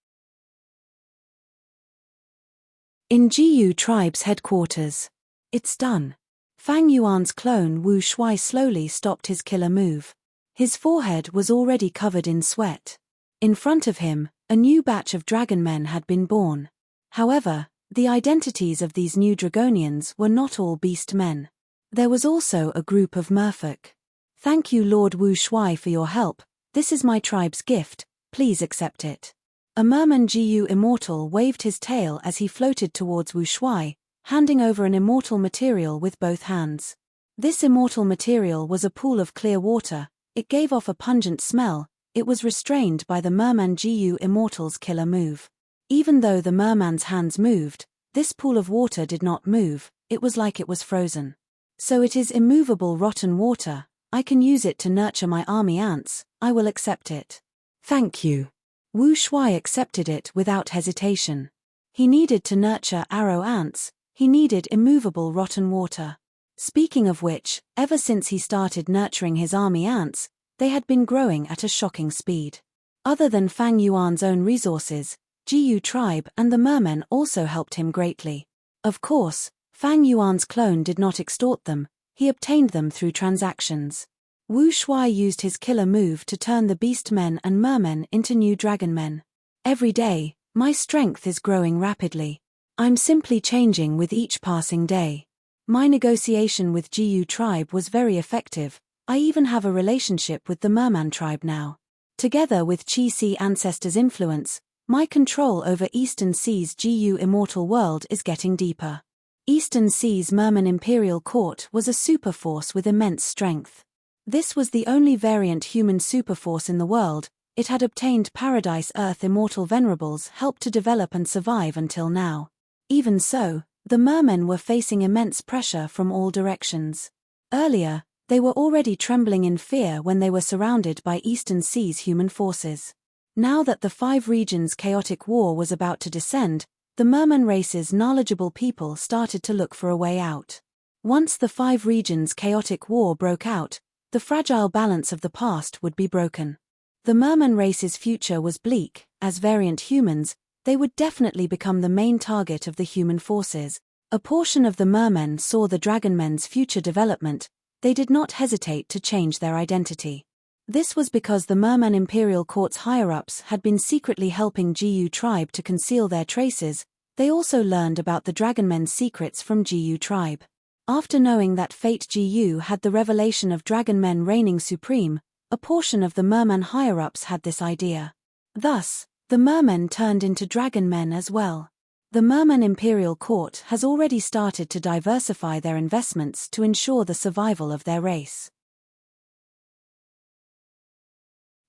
In Jiyu tribe's headquarters. It's done. Fang Yuan's clone Wu Shuai slowly stopped his killer move. His forehead was already covered in sweat. In front of him, a new batch of dragon men had been born. However, the identities of these new Dragonians were not all beast men. There was also a group of merfolk. Thank you Lord Wu Shuai for your help, this is my tribe's gift, please accept it. A merman Jiyu immortal waved his tail as he floated towards Wu Shuai, handing over an immortal material with both hands. This immortal material was a pool of clear water, it gave off a pungent smell, it was restrained by the merman Jiyu immortal's killer move. Even though the merman's hands moved, this pool of water did not move, it was like it was frozen. So it is immovable rotten water, I can use it to nurture my army ants, I will accept it. Thank you. Wu Shuai accepted it without hesitation. He needed to nurture arrow ants, he needed immovable rotten water. Speaking of which, ever since he started nurturing his army ants, they had been growing at a shocking speed. Other than Fang Yuan's own resources, Jiyu tribe and the mermen also helped him greatly. Of course, Fang Yuan's clone did not extort them, he obtained them through transactions. Wu Shuai used his killer move to turn the beast men and mermen into new dragon men. Every day, my strength is growing rapidly. I'm simply changing with each passing day. My negotiation with Jiyu tribe was very effective, I even have a relationship with the merman tribe now. Together with Qi Si ancestors' influence, my control over Eastern Sea's Jiyu immortal world is getting deeper. Eastern Sea's Merman Imperial Court was a superforce with immense strength. This was the only variant human superforce in the world, it had obtained Paradise Earth immortal Venerables help to develop and survive until now. Even so, the mermen were facing immense pressure from all directions. Earlier, they were already trembling in fear when they were surrounded by Eastern Sea's human forces. Now that the 5 regions' chaotic war was about to descend, the merman race's knowledgeable people started to look for a way out. Once the 5 regions' chaotic war broke out, the fragile balance of the past would be broken. The merman race's future was bleak, as variant humans, they would definitely become the main target of the human forces. A portion of the mermen saw the dragonmen's future development, they did not hesitate to change their identity. This was because the Merman Imperial Court's higher-ups had been secretly helping Jiyu tribe to conceal their traces, they also learned about the Dragonmen's secrets from Jiyu tribe. After knowing that Fate Jiyu had the revelation of Dragonmen reigning supreme, a portion of the Merman higher-ups had this idea. Thus, the Mermen turned into Dragonmen as well. The Merman Imperial Court has already started to diversify their investments to ensure the survival of their race.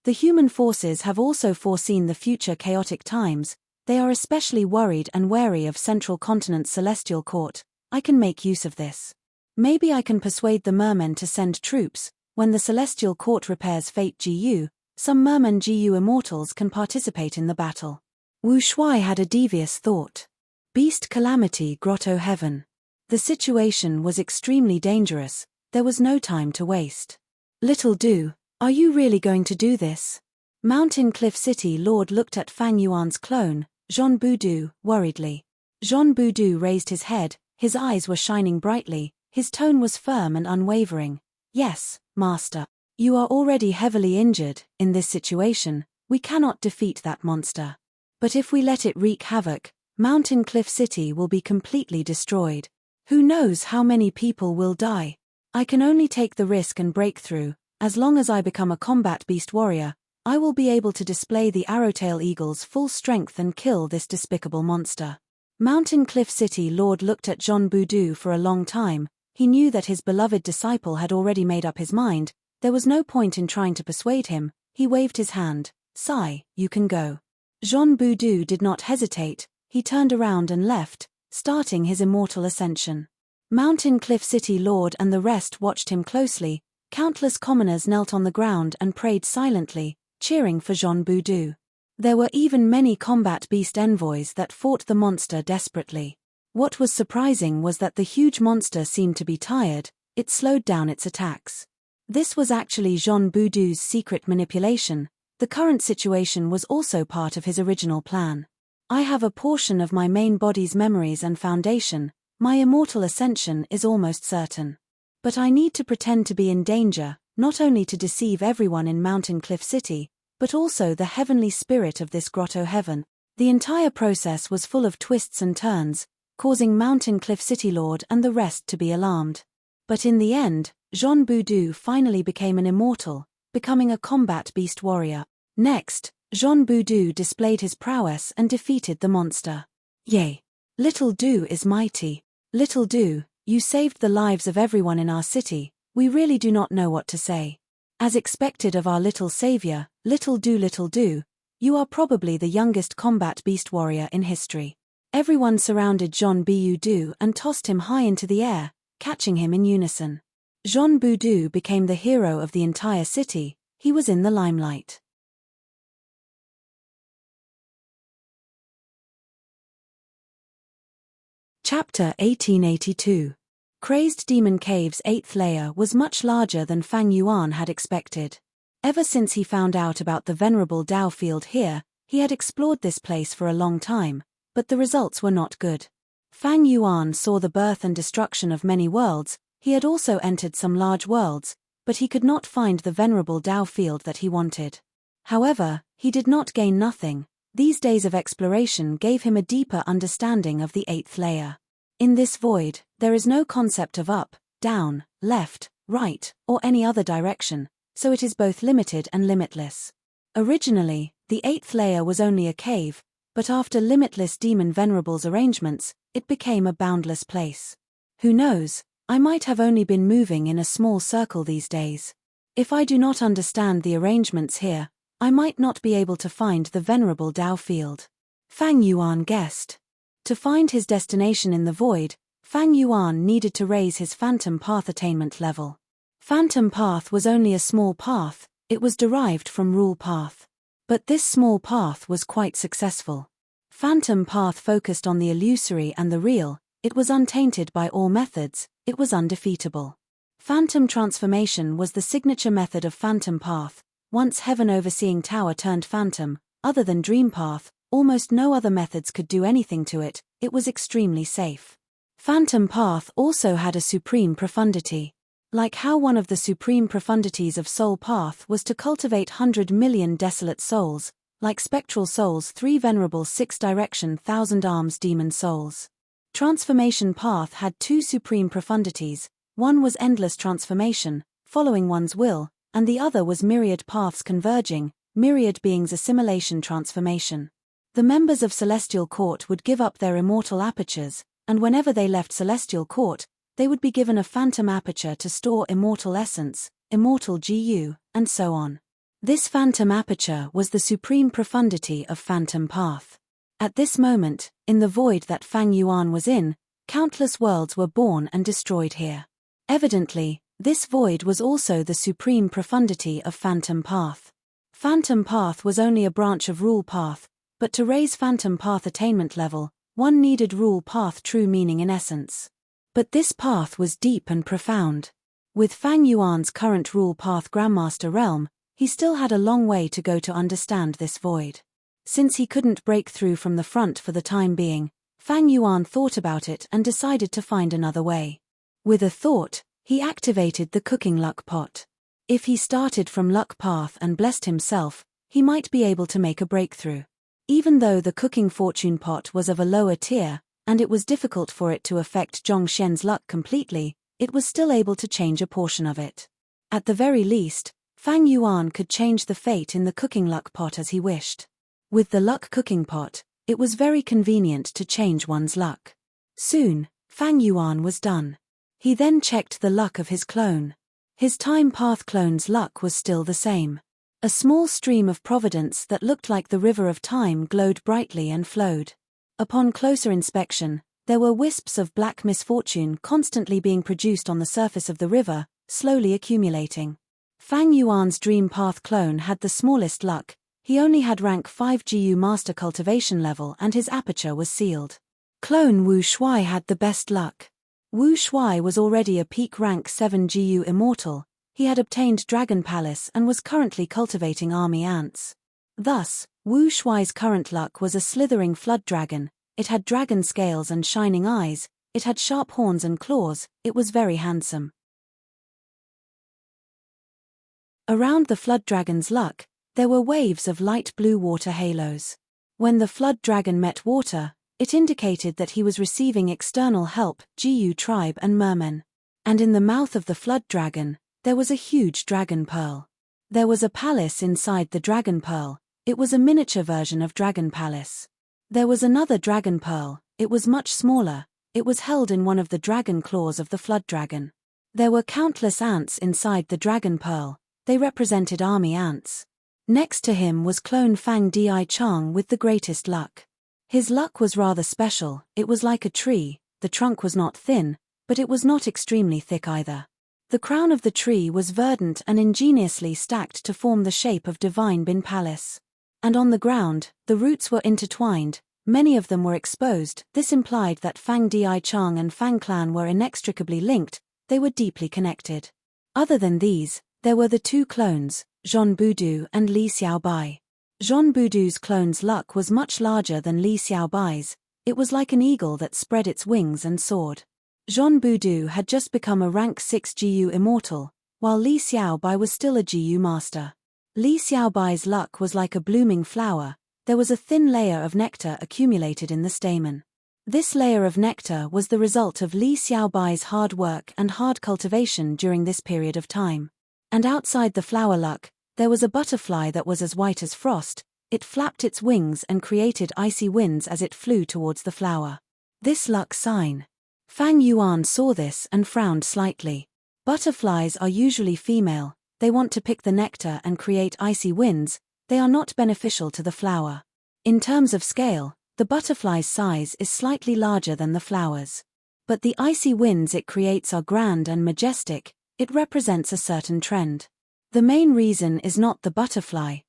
The human forces have also foreseen the future chaotic times, they are especially worried and wary of Central Continent's Celestial Court. I can make use of this. Maybe I can persuade the mermen to send troops, when the Celestial Court repairs Fate Jiyu, some merman Jiyu immortals can participate in the battle. Wu Shuai had a devious thought. Beast Calamity Grotto Heaven. The situation was extremely dangerous, there was no time to waste. Little Do. Are you really going to do this? Mountain Cliff City Lord looked at Fang Yuan's clone, Jean Budu, worriedly. Jean Budu raised his head, his eyes were shining brightly, his tone was firm and unwavering. Yes, Master. You are already heavily injured, in this situation, we cannot defeat that monster. But if we let it wreak havoc, Mountain Cliff City will be completely destroyed. Who knows how many people will die? I can only take the risk and break through. As long as I become a combat beast warrior, I will be able to display the Arrowtail Eagle's full strength and kill this despicable monster. Mountain Cliff City Lord looked at Jean Boudou for a long time. He knew that his beloved disciple had already made up his mind. There was no point in trying to persuade him. He waved his hand. "Sigh, you can go." Jean Boudou did not hesitate. He turned around and left, starting his immortal ascension. Mountain Cliff City Lord and the rest watched him closely. Countless commoners knelt on the ground and prayed silently, cheering for Jean Boudou. There were even many combat beast envoys that fought the monster desperately. What was surprising was that the huge monster seemed to be tired. It slowed down its attacks. This was actually Jean Boudou's secret manipulation. The current situation was also part of his original plan. "I have a portion of my main body's memories and foundation. My immortal ascension is almost certain. But I need to pretend to be in danger, not only to deceive everyone in Mountain Cliff City, but also the heavenly spirit of this grotto heaven." The entire process was full of twists and turns, causing Mountain Cliff City Lord and the rest to be alarmed. But in the end, Jean Boudou finally became an immortal, becoming a combat beast warrior. Next, Jean Boudou displayed his prowess and defeated the monster. "Yay! Little Do is mighty. Little Do, you saved the lives of everyone in our city. We really do not know what to say. As expected of our little savior, Little Do, you are probably the youngest combat beast warrior in history." Everyone surrounded Jean Boudou and tossed him high into the air, catching him in unison. Jean Boudou became the hero of the entire city. He was in the limelight. Chapter 1882. Crazed Demon Cave's 8th layer was much larger than Fang Yuan had expected. Ever since he found out about the Venerable Dao field here, he had explored this place for a long time, but the results were not good. Fang Yuan saw the birth and destruction of many worlds. He had also entered some large worlds, but he could not find the Venerable Dao field that he wanted. However, he did not gain nothing. These days of exploration gave him a deeper understanding of the 8th layer. In this void, there is no concept of up, down, left, right, or any other direction, so it is both limited and limitless. Originally, the 8th layer was only a cave, but after limitless demon Venerable's arrangements, it became a boundless place. Who knows? I might have only been moving in a small circle these days. If I do not understand the arrangements here, I might not be able to find the Venerable Dao field. Fang Yuan guessed. To find his destination in the void, Fang Yuan needed to raise his Phantom Path attainment level. Phantom Path was only a small path, it was derived from Rule Path. But this small path was quite successful. Phantom Path focused on the illusory and the real, it was untainted by all methods, it was undefeatable. Phantom Transformation was the signature method of Phantom Path. Once Heaven Overseeing Tower turned phantom, other than Dream Path, almost no other methods could do anything to it. It was extremely safe. Phantom Path also had a supreme profundity. Like how one of the supreme profundities of Soul Path was to cultivate 100 million desolate souls, like Spectral Souls 3 Venerable 6 Direction 1000 Arms Demon Souls. Transformation Path had 2 supreme profundities. One was endless transformation, following one's will, and the other was myriad paths converging, myriad beings assimilation transformation. The members of Celestial Court would give up their immortal apertures, and whenever they left Celestial Court, they would be given a phantom aperture to store immortal essence, immortal GU, and so on. This phantom aperture was the supreme profundity of Phantom Path. At this moment, in the void that Fang Yuan was in, countless worlds were born and destroyed here. Evidently, this void was also the supreme profundity of Phantom Path. Phantom Path was only a branch of Rule Path, but to raise Phantom Path attainment level, one needed Rule Path true meaning in essence. But this path was deep and profound. With Fang Yuan's current Rule Path Grandmaster realm, he still had a long way to go to understand this void. Since he couldn't break through from the front for the time being, Fang Yuan thought about it and decided to find another way. With a thought, he activated the cooking luck pot. If he started from luck path and blessed himself, he might be able to make a breakthrough. Even though the cooking fortune pot was of a lower tier, and it was difficult for it to affect Zhongxian's luck completely, it was still able to change a portion of it. At the very least, Fang Yuan could change the fate in the cooking luck pot as he wished. With the luck cooking pot, It was very convenient to change one's luck. Soon, Fang Yuan was done. He then checked the luck of his clone. His time path clone's luck was still the same. A small stream of providence that looked like the river of time glowed brightly and flowed. Upon closer inspection, there were wisps of black misfortune constantly being produced on the surface of the river, slowly accumulating. Fang Yuan's dream path clone had the smallest luck. He only had rank 5 GU master cultivation level and his aperture was sealed. Clone Wu Shuai had the best luck. Wu Shuai was already a peak rank 7 GU immortal. He had obtained Dragon Palace and was currently cultivating army ants. Thus, Wu Shuai's current luck was a slithering flood dragon. It had dragon scales and shining eyes, it had sharp horns and claws, it was very handsome. Around the flood dragon's luck, there were waves of light blue water halos. When the flood dragon met water, it indicated that he was receiving external help, GU tribe and mermen. And in the mouth of the flood dragon, there was a huge dragon pearl. There was a palace inside the dragon pearl. It was a miniature version of Dragon Palace. There was another dragon pearl. It was much smaller. It was held in one of the dragon claws of the flood dragon. There were countless ants inside the dragon pearl. They represented army ants. Next to him was clone Fang Di Chang with the greatest luck. His luck was rather special. It was like a tree. The trunk was not thin, but it was not extremely thick either. The crown of the tree was verdant and ingeniously stacked to form the shape of Divine Bin Palace. And on the ground, the roots were intertwined, many of them were exposed. This implied that Fang Di Chang and Fang clan were inextricably linked, they were deeply connected. Other than these, there were the two clones, Zhon Budu and Li Xiaobai. Zhon Budu's clone's luck was much larger than Li Xiaobai's. It was like an eagle that spread its wings and soared. Zhon Budu had just become a rank 6 GU immortal, while Li Xiaobai was still a GU master. Li Xiaobai's luck was like a blooming flower. There was a thin layer of nectar accumulated in the stamen. This layer of nectar was the result of Li Xiaobai's hard work and hard cultivation during this period of time. And outside the flower luck, there was a butterfly that was as white as frost. It flapped its wings and created icy winds as it flew towards the flower. This luck sign. Fang Yuan saw this and frowned slightly. Butterflies are usually female. They want to pick the nectar and create icy winds. They are not beneficial to the flower. In terms of scale, the butterfly's size is slightly larger than the flowers. But the icy winds it creates are grand and majestic. It represents a certain trend. The main reason is not the butterfly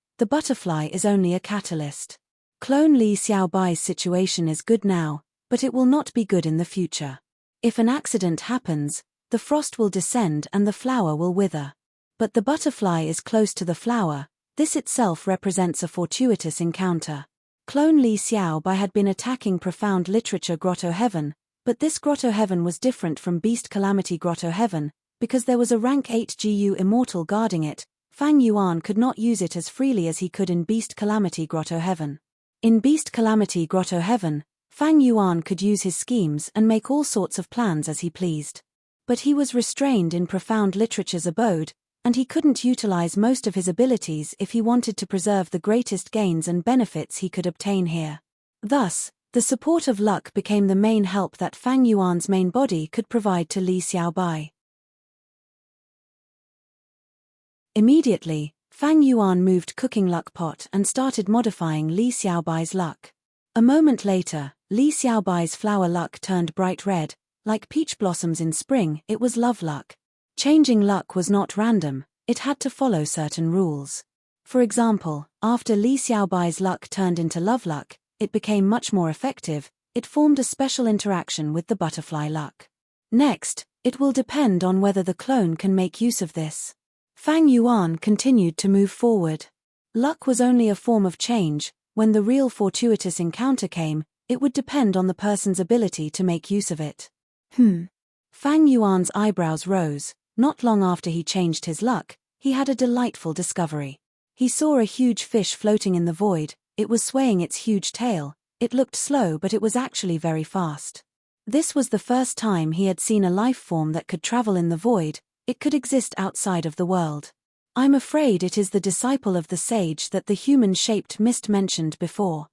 is only a catalyst. Clone Li Xiaobai's situation is good now, but it will not be good in the future. If an accident happens, the frost will descend and the flower will wither. But the butterfly is close to the flower. This itself represents a fortuitous encounter. Clone Li Xiaobai had been attacking profound literature Grotto Heaven, but this Grotto Heaven was different from Beast Calamity Grotto Heaven, because there was a rank 8 GU immortal guarding it. Fang Yuan could not use it as freely as he could in Beast Calamity Grotto Heaven. In Beast Calamity Grotto Heaven, Fang Yuan could use his schemes and make all sorts of plans as he pleased. But he was restrained in profound literature's abode, and he couldn't utilize most of his abilities if he wanted to preserve the greatest gains and benefits he could obtain here. Thus, the support of luck became the main help that Fang Yuan's main body could provide to Li Xiaobai. Immediately, Fang Yuan moved cooking luck pot and started modifying Li Xiaobai's luck. A moment later, Li Xiaobai's flower luck turned bright red, like peach blossoms in spring. It was love luck. Changing luck was not random, it had to follow certain rules. For example, after Li Xiaobai's luck turned into love luck, it became much more effective. It formed a special interaction with the butterfly luck. Next, it will depend on whether the clone can make use of this. Fang Yuan continued to move forward. Luck was only a form of change. When the real fortuitous encounter came, it would depend on the person's ability to make use of it. Fang Yuan's eyebrows rose. Not long after he changed his luck, he had a delightful discovery. He saw a huge fish floating in the void. It was swaying its huge tail. It looked slow, but it was actually very fast. This was the first time he had seen a life form that could travel in the void. It could exist outside of the world. I'm afraid it is the disciple of the sage that the human-shaped mist mentioned before.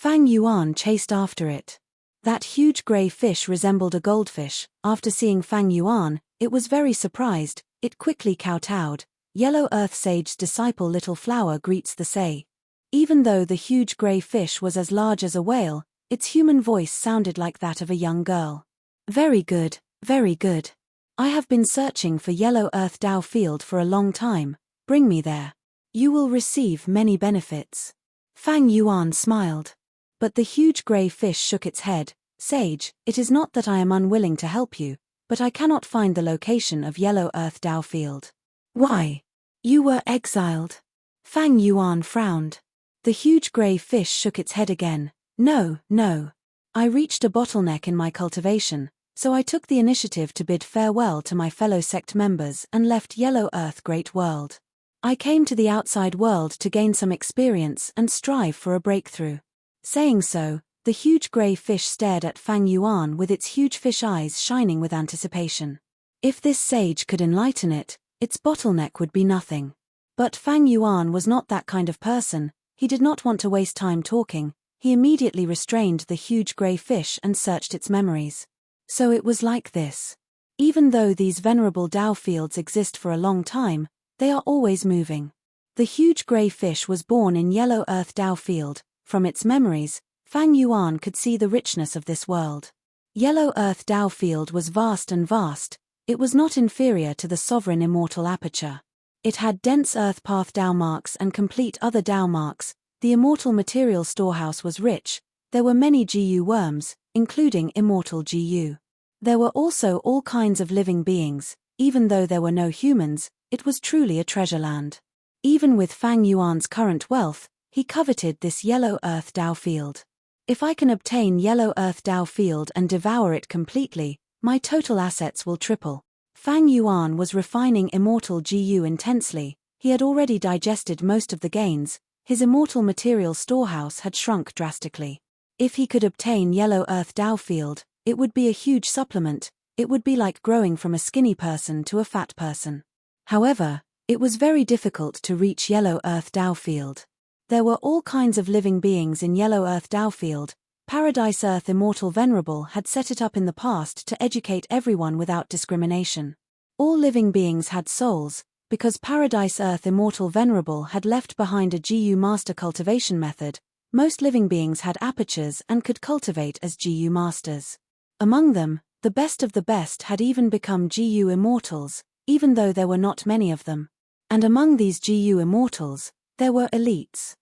Fang Yuan chased after it. That huge grey fish resembled a goldfish. After seeing Fang Yuan, it was very surprised. It quickly kowtowed. Yellow Earth Sage's disciple Little Flower greets the say. Even though the huge grey fish was as large as a whale, its human voice sounded like that of a young girl. Very good, very good. I have been searching for Yellow Earth Dao Field for a long time. Bring me there. You will receive many benefits. Fang Yuan smiled. But the huge grey fish shook its head. Sage, it is not that I am unwilling to help you, but I cannot find the location of Yellow Earth Dao Field. Why? You were exiled. Fang Yuan frowned. The huge grey fish shook its head again. No. I reached a bottleneck in my cultivation, so I took the initiative to bid farewell to my fellow sect members and left Yellow Earth Great World. I came to the outside world to gain some experience and strive for a breakthrough. Saying so, the huge grey fish stared at Fang Yuan with its huge fish eyes shining with anticipation. If this sage could enlighten it, its bottleneck would be nothing. But Fang Yuan was not that kind of person. He did not want to waste time talking. He immediately restrained the huge grey fish and searched its memories. So it was like this. Even though these venerable Dao fields exist for a long time, they are always moving. The huge grey fish was born in Yellow Earth Dao Field. From its memories, Fang Yuan could see the richness of this world. Yellow Earth Dao Field was vast and vast. It was not inferior to the sovereign immortal aperture. It had dense earth path Dao marks and complete other Dao marks. The immortal material storehouse was rich. There were many GU worms, including immortal GU. There were also all kinds of living beings. Even though there were no humans, it was truly a treasure land. Even with Fang Yuan's current wealth, he coveted this Yellow Earth Dao Field. If I can obtain Yellow Earth Dao Field and devour it completely, my total assets will triple. Fang Yuan was refining immortal GU intensely. He had already digested most of the gains. His immortal material storehouse had shrunk drastically. If he could obtain Yellow Earth Dao Field, it would be a huge supplement. It would be like growing from a skinny person to a fat person. However, it was very difficult to reach Yellow Earth Dao Field. There were all kinds of living beings in Yellow Earth Dao Field. Paradise Earth Immortal Venerable had set it up in the past to educate everyone without discrimination. All living beings had souls, because Paradise Earth Immortal Venerable had left behind a GU master cultivation method. Most living beings had apertures and could cultivate as GU masters. Among them, the best of the best had even become GU immortals, even though there were not many of them. And among these GU immortals, there were elites.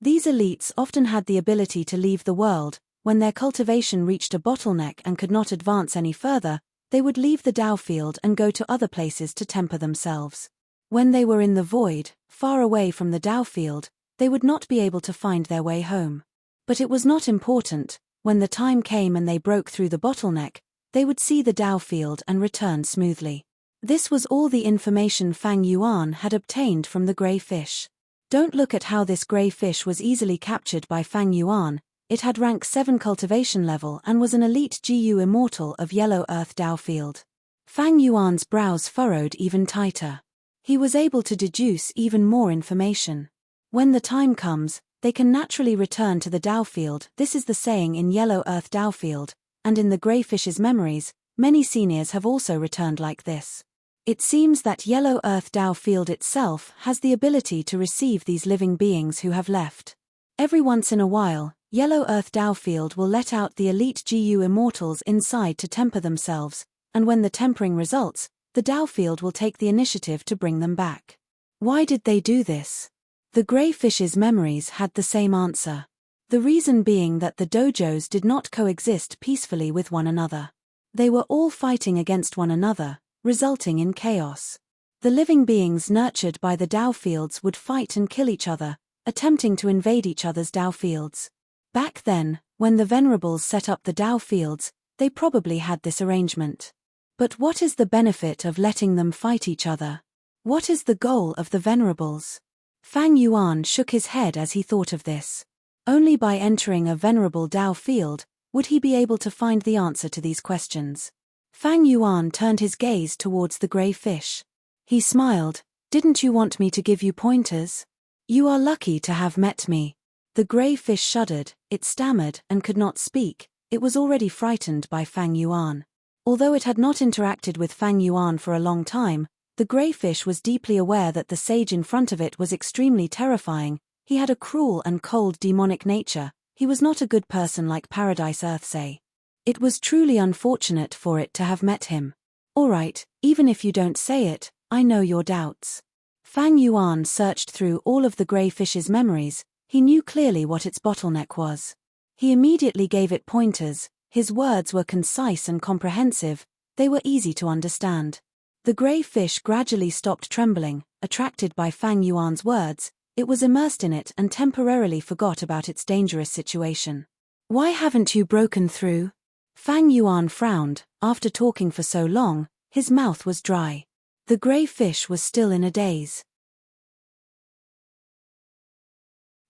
These elites often had the ability to leave the world. When their cultivation reached a bottleneck and could not advance any further, they would leave the Dao field and go to other places to temper themselves. When they were in the void, far away from the Dao field, they would not be able to find their way home. But it was not important. When the time came and they broke through the bottleneck, they would see the Dao field and return smoothly. This was all the information Fang Yuan had obtained from the grey fish. Don't look at how this grey fish was easily captured by Fang Yuan. It had rank 7 cultivation level and was an elite GU immortal of Yellow Earth Dao Field. Fang Yuan's brows furrowed even tighter. He was able to deduce even more information. When the time comes, they can naturally return to the Dao Field. This is the saying in Yellow Earth Dao Field, and in the grey fish's memories, many seniors have also returned like this. It seems that Yellow Earth Dao Field itself has the ability to receive these living beings who have left. Every once in a while, Yellow Earth Dao Field will let out the elite GU immortals inside to temper themselves, and when the tempering results, the Dao Field will take the initiative to bring them back. Why did they do this? The grey fish's memories had the same answer. The reason being that the dojos did not coexist peacefully with one another. They were all fighting against one another, resulting in chaos. The living beings nurtured by the Dao fields would fight and kill each other, attempting to invade each other's Dao fields. Back then, when the Venerables set up the Dao fields, they probably had this arrangement. But what is the benefit of letting them fight each other? What is the goal of the Venerables? Fang Yuan shook his head as he thought of this. Only by entering a venerable Dao field would he be able to find the answer to these questions. Fang Yuan turned his gaze towards the grey fish. He smiled. Didn't you want me to give you pointers? You are lucky to have met me. The grey fish shuddered, it stammered and could not speak. It was already frightened by Fang Yuan. Although it had not interacted with Fang Yuan for a long time, the grey fish was deeply aware that the sage in front of it was extremely terrifying. He had a cruel and cold demonic nature. He was not a good person like Paradise Earthsay. It was truly unfortunate for it to have met him. All right, even if you don't say it, I know your doubts. Fang Yuan searched through all of the grey fish's memories. He knew clearly what its bottleneck was. He immediately gave it pointers. His words were concise and comprehensive. They were easy to understand. The grey fish gradually stopped trembling, attracted by Fang Yuan's words. It was immersed in it and temporarily forgot about its dangerous situation. Why haven't you broken through? Fang Yuan frowned. After talking for so long, his mouth was dry. The grey fish was still in a daze.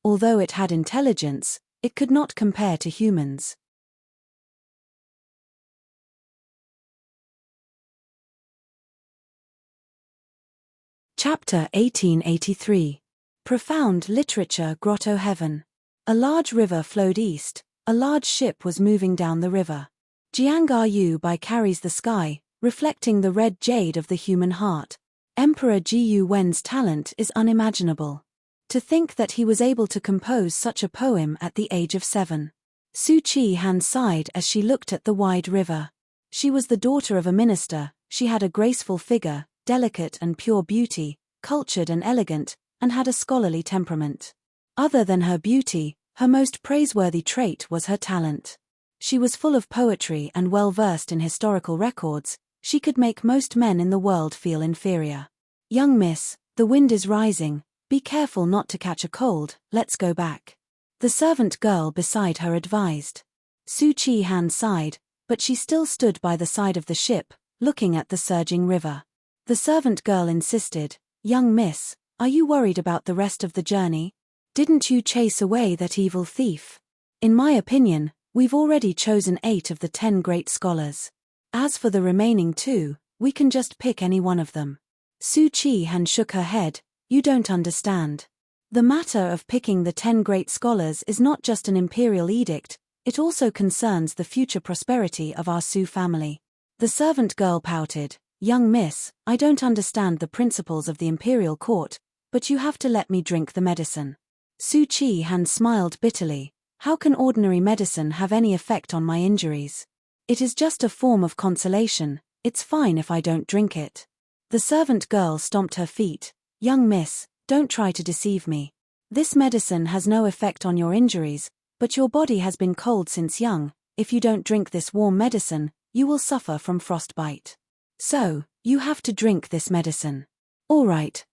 Although it had intelligence, it could not compare to humans. Chapter 1883. Profound Literature Grotto Heaven. A large river flowed east. A large ship was moving down the river. Jiangar Yu Bai carries the sky, reflecting the red jade of the human heart. Emperor Ji Yu Wen's talent is unimaginable. To think that he was able to compose such a poem at the age of 7. Su Chi Han sighed as she looked at the wide river. She was the daughter of a minister. She had a graceful figure, delicate and pure beauty, cultured and elegant, and had a scholarly temperament. Other than her beauty, her most praiseworthy trait was her talent. She was full of poetry and well-versed in historical records. She could make most men in the world feel inferior. Young miss, the wind is rising. Be careful not to catch a cold, let's go back. The servant girl beside her advised. Su Chi Han sighed, but she still stood by the side of the ship, looking at the surging river. The servant girl insisted, young miss, are you worried about the rest of the journey? Didn't you chase away that evil thief? In my opinion, we've already chosen 8 of the 10 great scholars. As for the remaining 2, we can just pick any one of them. Su Chi Han shook her head. You don't understand. The matter of picking the 10 great scholars is not just an imperial edict, it also concerns the future prosperity of our Su family. The servant girl pouted, young miss, I don't understand the principles of the imperial court, but you have to let me drink the medicine. Su Chi Han smiled bitterly. How can ordinary medicine have any effect on my injuries? It is just a form of consolation, it's fine if I don't drink it. The servant girl stomped her feet. Young miss, don't try to deceive me. This medicine has no effect on your injuries, but your body has been cold since young. If you don't drink this warm medicine, you will suffer from frostbite. So, you have to drink this medicine. All right,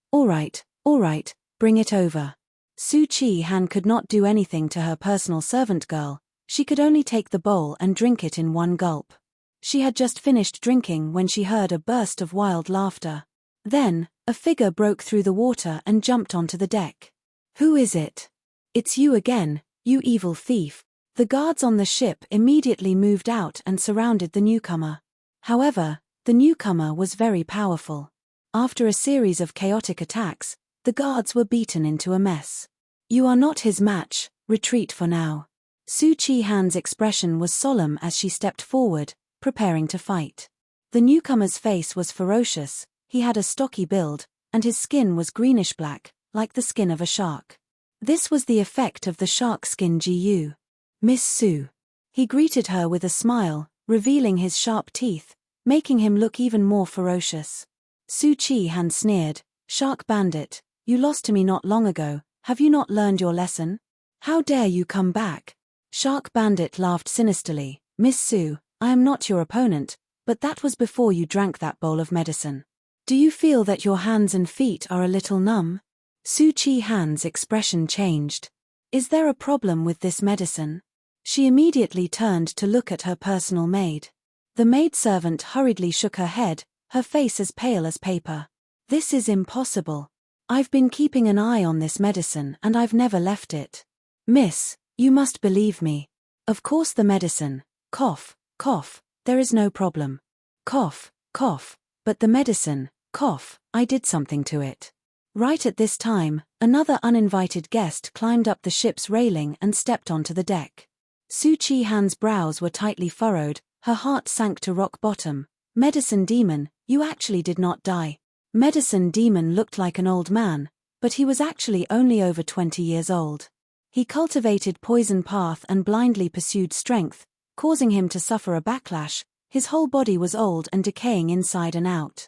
bring it over. Su Chi Han could not do anything to her personal servant girl. She could only take the bowl and drink it in one gulp. She had just finished drinking when she heard a burst of wild laughter. Then, a figure broke through the water and jumped onto the deck. Who is it? It's you again, you evil thief. The guards on the ship immediately moved out and surrounded the newcomer. However, the newcomer was very powerful. After a series of chaotic attacks, the guards were beaten into a mess. You are not his match, retreat for now. Su Chi Han's expression was solemn as she stepped forward, preparing to fight. The newcomer's face was ferocious. He had a stocky build, and his skin was greenish-black, like the skin of a shark. This was the effect of the shark skin Ji Yu. Miss Su. He greeted her with a smile, revealing his sharp teeth, making him look even more ferocious. Su Chi Han sneered, Shark Bandit, you lost to me not long ago, have you not learned your lesson? How dare you come back? Shark Bandit laughed sinisterly, Miss Su, I am not your opponent, but that was before you drank that bowl of medicine. Do you feel that your hands and feet are a little numb? Su Chi Han's expression changed. Is there a problem with this medicine? She immediately turned to look at her personal maid. The maidservant hurriedly shook her head, her face as pale as paper. This is impossible. I've been keeping an eye on this medicine and I've never left it. Miss, you must believe me. Of course the medicine, cough, cough, there is no problem. Cough, cough, but the medicine, cough, I did something to it. Right at this time, another uninvited guest climbed up the ship's railing and stepped onto the deck. Su Chi-han's brows were tightly furrowed, her heart sank to rock bottom. Medicine Demon, you actually did not die. Medicine Demon looked like an old man, but he was actually only over 20 years old. He cultivated poison path and blindly pursued strength, causing him to suffer a backlash. His whole body was old and decaying inside and out.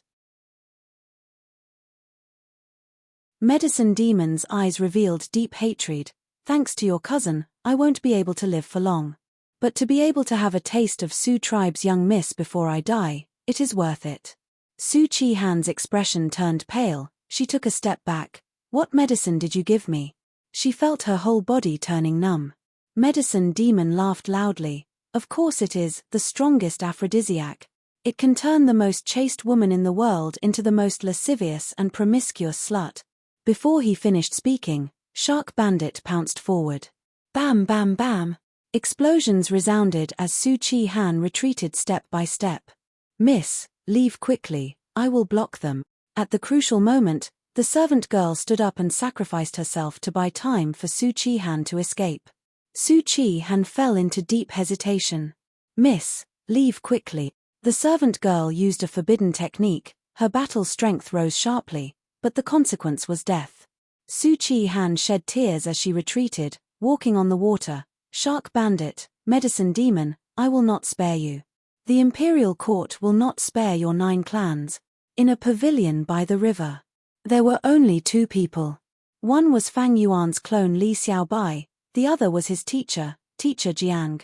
Medicine Demon's eyes revealed deep hatred. Thanks to your cousin, I won't be able to live for long. But to be able to have a taste of Su tribe's young miss before I die, it is worth it. Su Chi-han's expression turned pale. She took a step back. What medicine did you give me? She felt her whole body turning numb. Medicine Demon laughed loudly. Of course it is, the strongest aphrodisiac. It can turn the most chaste woman in the world into the most lascivious and promiscuous slut. Before he finished speaking, Shark Bandit pounced forward. Bam bam bam! Explosions resounded as Su Chi-han retreated step by step. Miss, leave quickly, I will block them. At the crucial moment, the servant girl stood up and sacrificed herself to buy time for Su Chi-han to escape. Su Chi-han fell into deep hesitation. Miss, leave quickly. The servant girl used a forbidden technique. Her battle strength rose sharply, but the consequence was death. Su Chi-han shed tears as she retreated, walking on the water. Shark Bandit, Medicine Demon, I will not spare you. The Imperial Court will not spare your 9 clans. In a pavilion by the river, there were only 2 people. One was Fang Yuan's clone Li Xiaobai, the other was his teacher, Teacher Jiang.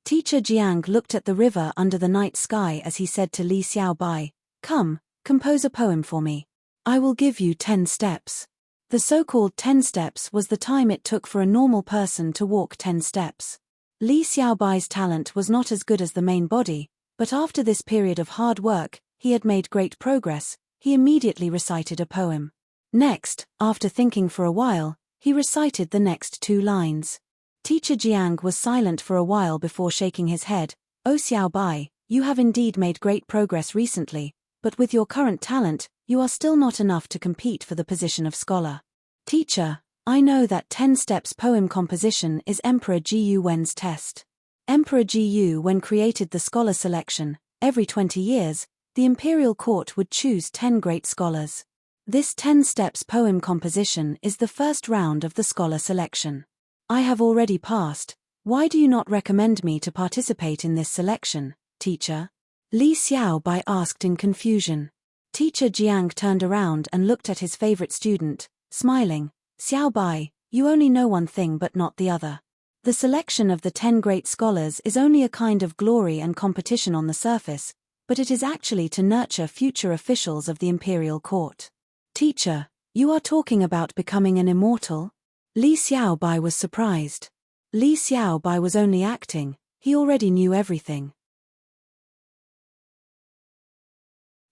Teacher Jiang looked at the river under the night sky as he said to Li Xiaobai, "Come, compose a poem for me. I will give you 10 steps." The so-called 10 steps was the time it took for a normal person to walk 10 steps. Li Xiaobai's talent was not as good as the main body, but after this period of hard work, he had made great progress. He immediately recited a poem. Next, after thinking for a while, he recited the next 2 lines. Teacher Jiang was silent for a while before shaking his head. "Oh Xiaobai, you have indeed made great progress recently, but with your current talent, you are still not enough to compete for the position of scholar." "Teacher, I know that 10 steps poem composition is Emperor Ji Wen's test. Emperor Ji Wen created the scholar selection. Every 20 years, the Imperial Court would choose 10 great scholars. This 10 steps poem composition is the first round of the scholar selection. I have already passed. Why do you not recommend me to participate in this selection, teacher?" Li Xiaobai asked in confusion. Teacher Jiang turned around and looked at his favorite student, smiling. "Xiaobai, you only know one thing but not the other. The selection of the 10 great scholars is only a kind of glory and competition on the surface, but it is actually to nurture future officials of the Imperial Court." "Teacher, you are talking about becoming an immortal?" Li Xiaobai was surprised. Li Xiaobai was only acting, he already knew everything.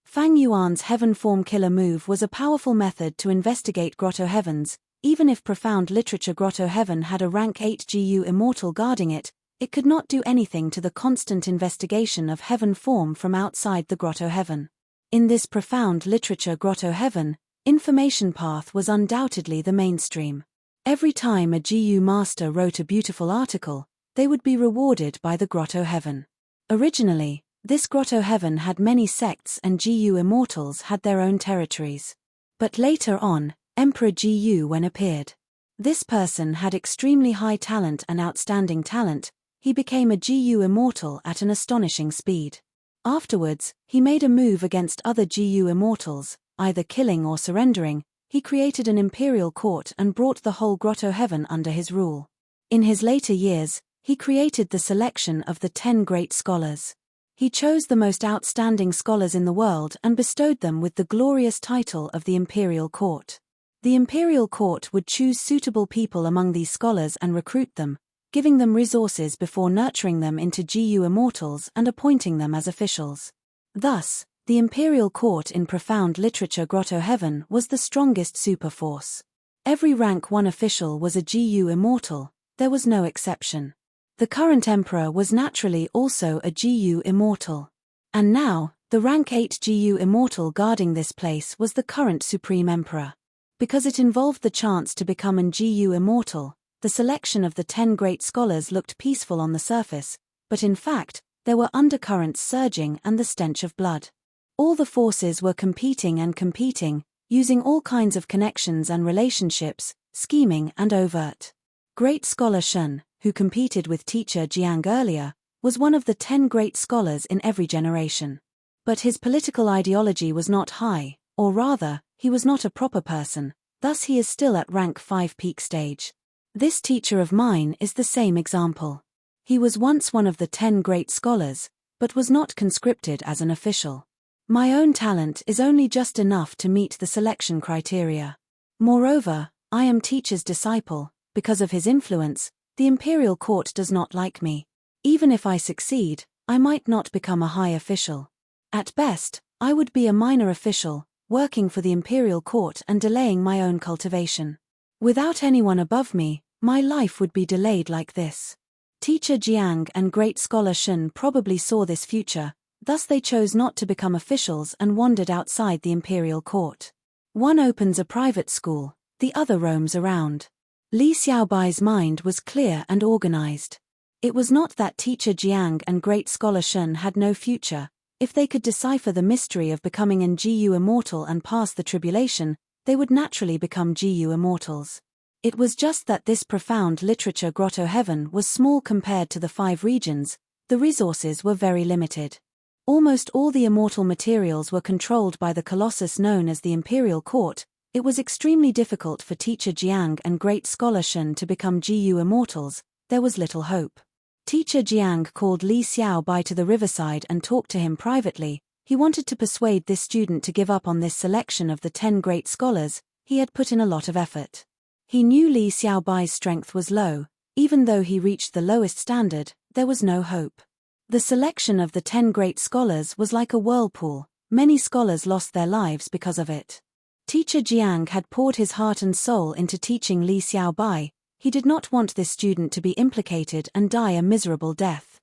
Fang Yuan's Heaven Form Killer move was a powerful method to investigate Grotto Heavens. Even if Profound Literature Grotto Heaven had a rank 8 GU immortal guarding it, it could not do anything to the constant investigation of Heaven Form from outside the Grotto Heaven. In this Profound Literature Grotto Heaven, information path was undoubtedly the mainstream. Every time a GU master wrote a beautiful article, they would be rewarded by the Grotto Heaven. Originally, this Grotto Heaven had many sects and GU immortals had their own territories. But later on, Emperor GU Wen appeared. This person had extremely high talent and outstanding talent. He became a GU immortal at an astonishing speed. Afterwards, he made a move against other GU immortals, either killing or surrendering. He created an imperial court and brought the whole Grotto Heaven under his rule. In his later years, he created the selection of the 10 great scholars. He chose the most outstanding scholars in the world and bestowed them with the glorious title of the Imperial Court. The Imperial Court would choose suitable people among these scholars and recruit them, giving them resources before nurturing them into GU immortals and appointing them as officials. Thus, the Imperial Court in Profound Literature Grotto Heaven was the strongest superforce. Every rank 1 official was a GU immortal, there was no exception. The current emperor was naturally also a GU immortal. And now, the rank 8 GU immortal guarding this place was the current supreme emperor. Because it involved the chance to become an GU immortal, the selection of the 10 great scholars looked peaceful on the surface, but in fact, there were undercurrents surging and the stench of blood. All the forces were competing, using all kinds of connections and relationships, scheming and overt. Great scholar Shun, who competed with teacher Jiang earlier, was one of the 10 great scholars in every generation. But his political ideology was not high, or rather, he was not a proper person, thus he is still at rank 5 peak stage. This teacher of mine is the same example. He was once one of the 10 great scholars, but was not conscripted as an official. My own talent is only just enough to meet the selection criteria. Moreover, I am teacher's disciple. Because of his influence, the imperial court does not like me. Even if I succeed, I might not become a high official. At best, I would be a minor official, working for the imperial court and delaying my own cultivation. Without anyone above me, my life would be delayed like this. Teacher Jiang and great scholar Shun probably saw this future, thus they chose not to become officials and wandered outside the imperial court. One opens a private school, the other roams around. Li Xiaobai's mind was clear and organized. It was not that teacher Jiang and great scholar Shun had no future. If they could decipher the mystery of becoming an GU immortal and pass the tribulation, they would naturally become GU immortals. It was just that this profound literature grotto heaven was small compared to the 5 regions, the resources were very limited. Almost all the immortal materials were controlled by the colossus known as the Imperial Court. It was extremely difficult for teacher Jiang and great scholar Shun to become GU immortals. There was little hope. Teacher Jiang called Li Xiaobai to the riverside and talked to him privately. He wanted to persuade this student to give up on this selection of the 10 great scholars. He had put in a lot of effort. He knew Li Xiaobai's strength was low. Even though he reached the lowest standard, there was no hope. The selection of the 10 great scholars was like a whirlpool. Many scholars lost their lives because of it. Teacher Jiang had poured his heart and soul into teaching Li Xiaobai. He did not want this student to be implicated and die a miserable death.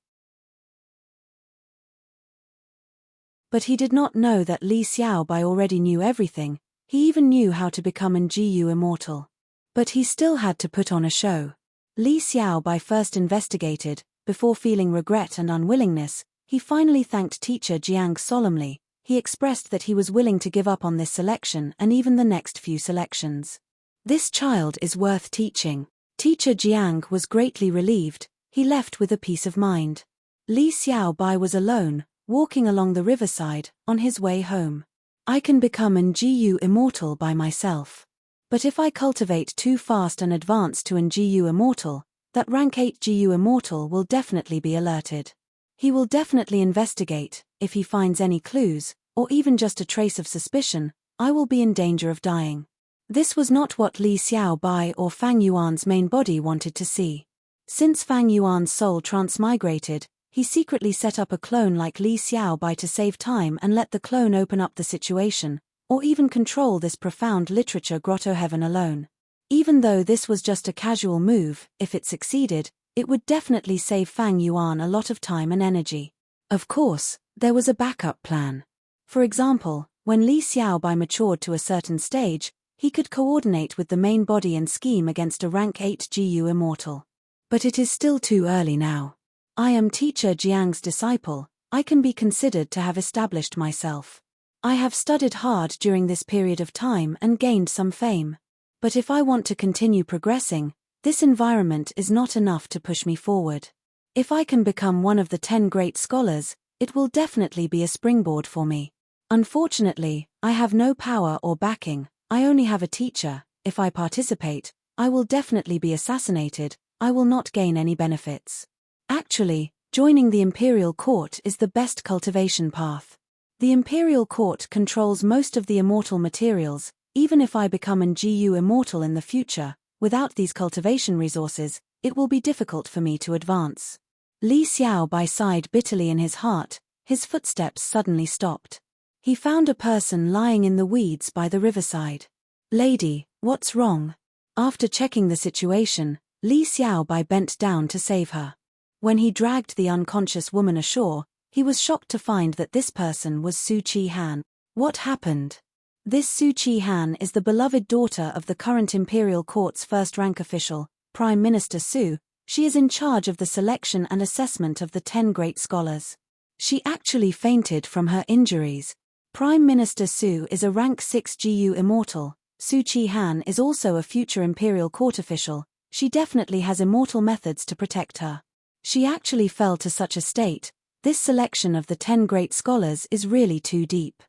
But he did not know that Li Xiaobai already knew everything. He even knew how to become an GU immortal. But he still had to put on a show. Li Xiaobai first investigated. Before feeling regret and unwillingness, he finally thanked teacher Jiang solemnly. He expressed that he was willing to give up on this selection and even the next few selections. This child is worth teaching. Teacher Jiang was greatly relieved. He left with a peace of mind. Li Xiaobai was alone, walking along the riverside, on his way home. I can become an GU immortal by myself. But if I cultivate too fast and advance to an GU immortal, that rank 8 GU immortal will definitely be alerted. He will definitely investigate. If he finds any clues, or even just a trace of suspicion, I will be in danger of dying. This was not what Li Xiaobai or Fang Yuan's main body wanted to see. Since Fang Yuan's soul transmigrated, he secretly set up a clone like Li Xiaobai to save time and let the clone open up the situation, or even control this profound literature grotto heaven alone. Even though this was just a casual move, if it succeeded, it would definitely save Fang Yuan a lot of time and energy. Of course, there was a backup plan. For example, when Li Xiaobai matured to a certain stage, he could coordinate with the main body and scheme against a rank 8 GU immortal. But it is still too early now. I am teacher Jiang's disciple. I can be considered to have established myself. I have studied hard during this period of time and gained some fame. But if I want to continue progressing, this environment is not enough to push me forward. If I can become one of the 10 great scholars, it will definitely be a springboard for me. Unfortunately, I have no power or backing. I only have a teacher. If I participate, I will definitely be assassinated. I will not gain any benefits. Actually, joining the Imperial Court is the best cultivation path. The Imperial Court controls most of the immortal materials. Even if I become an GU immortal in the future, without these cultivation resources, it will be difficult for me to advance. Li Xiaobai sighed bitterly in his heart. His footsteps suddenly stopped. He found a person lying in the weeds by the riverside. Lady, what's wrong? After checking the situation, Li Xiaobai bent down to save her. When he dragged the unconscious woman ashore, he was shocked to find that this person was Su Chi Han. What happened? This Su Chi-han is the beloved daughter of the current imperial court's first-rank official, Prime Minister Su. She is in charge of the selection and assessment of the 10 great scholars. She actually fainted from her injuries. Prime Minister Su is a rank 6 GU immortal. Su Chi-han is also a future imperial court official. She definitely has immortal methods to protect her. She actually fell to such a state. This selection of the 10 great scholars is really too deep.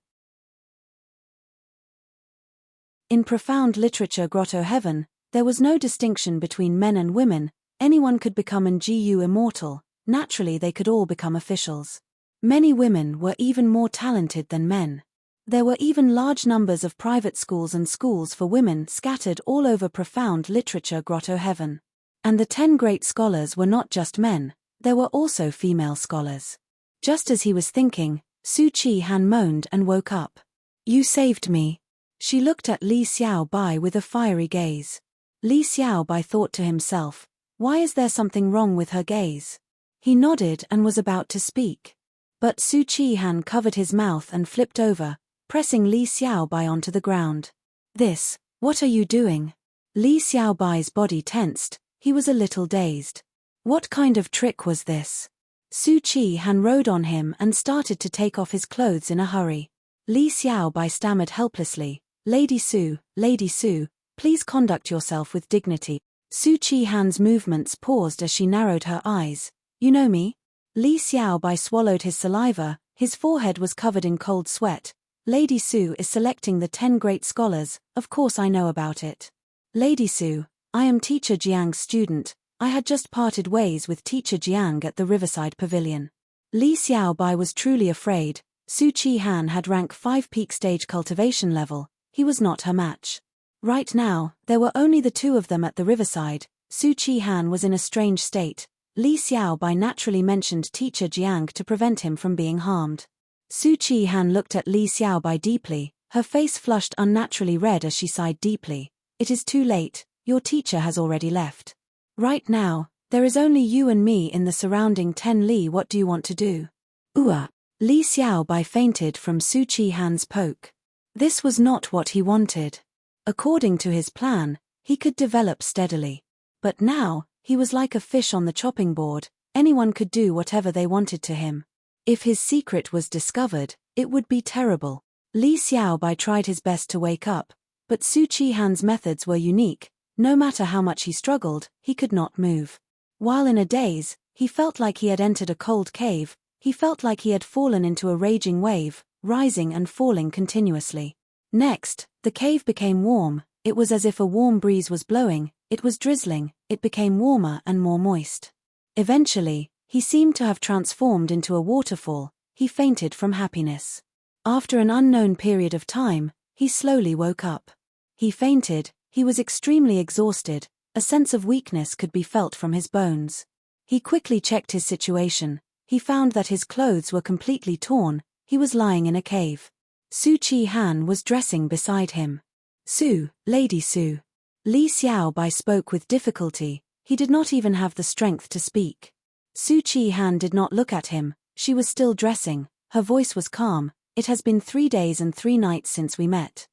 In profound literature Grotto Heaven, there was no distinction between men and women. Anyone could become an GU immortal. Naturally they could all become officials. Many women were even more talented than men. There were even large numbers of private schools and schools for women scattered all over profound literature Grotto Heaven. And the 10 great scholars were not just men, there were also female scholars. Just as he was thinking, Su Chi-han moaned and woke up. "You saved me." She looked at Li Xiaobai with a fiery gaze. Li Xiaobai thought to himself, why is there something wrong with her gaze? He nodded and was about to speak. But Su Chi-han covered his mouth and flipped over, pressing Li Xiaobai onto the ground. What are you doing?" Li Xiaobai's body tensed, he was a little dazed. What kind of trick was this? Su Chi-han rode on him and started to take off his clothes in a hurry. Li Xiaobai stammered helplessly, Lady Su, please conduct yourself with dignity." Su Chi-han's movements paused as she narrowed her eyes. "You know me?" Li Xiaobai swallowed his saliva, his forehead was covered in cold sweat. "Lady Su is selecting the 10 great scholars, of course I know about it." "Lady Su, I am Teacher Jiang's student. I had just parted ways with Teacher Jiang at the Riverside Pavilion." Li Xiaobai was truly afraid. Su Chi-han had rank 5 peak stage cultivation level. He was not her match. Right now, there were only the two of them at the riverside. Su Chi-han was in a strange state. Li Xiaobai naturally mentioned Teacher Jiang to prevent him from being harmed. Su Chi-han looked at Li Xiaobai deeply, her face flushed unnaturally red as she sighed deeply. "It is too late, your teacher has already left. Right now, there is only you and me in the surrounding 10 li. What do you want to do?" Li Xiaobai fainted from Su Chi-han's poke. This was not what he wanted. According to his plan, he could develop steadily. But now, he was like a fish on the chopping board. Anyone could do whatever they wanted to him. If his secret was discovered, it would be terrible. Li Xiaobai tried his best to wake up, but Su Chi-han's methods were unique. No matter how much he struggled, he could not move. While in a daze, he felt like he had entered a cold cave. He felt like he had fallen into a raging wave, rising and falling continuously. Next, the cave became warm. It was as if a warm breeze was blowing. It was drizzling. It became warmer and more moist. Eventually, he seemed to have transformed into a waterfall. He fainted from happiness. After an unknown period of time, he slowly woke up. He fainted. He was extremely exhausted. A sense of weakness could be felt from his bones. He quickly checked his situation. He found that his clothes were completely torn. He was lying in a cave. Su Chi-han was dressing beside him. "Lady Su." Li Xiaobai spoke with difficulty. He did not even have the strength to speak. Su Chi-han did not look at him. She was still dressing. Her voice was calm. "It has been 3 days and 3 nights since we met."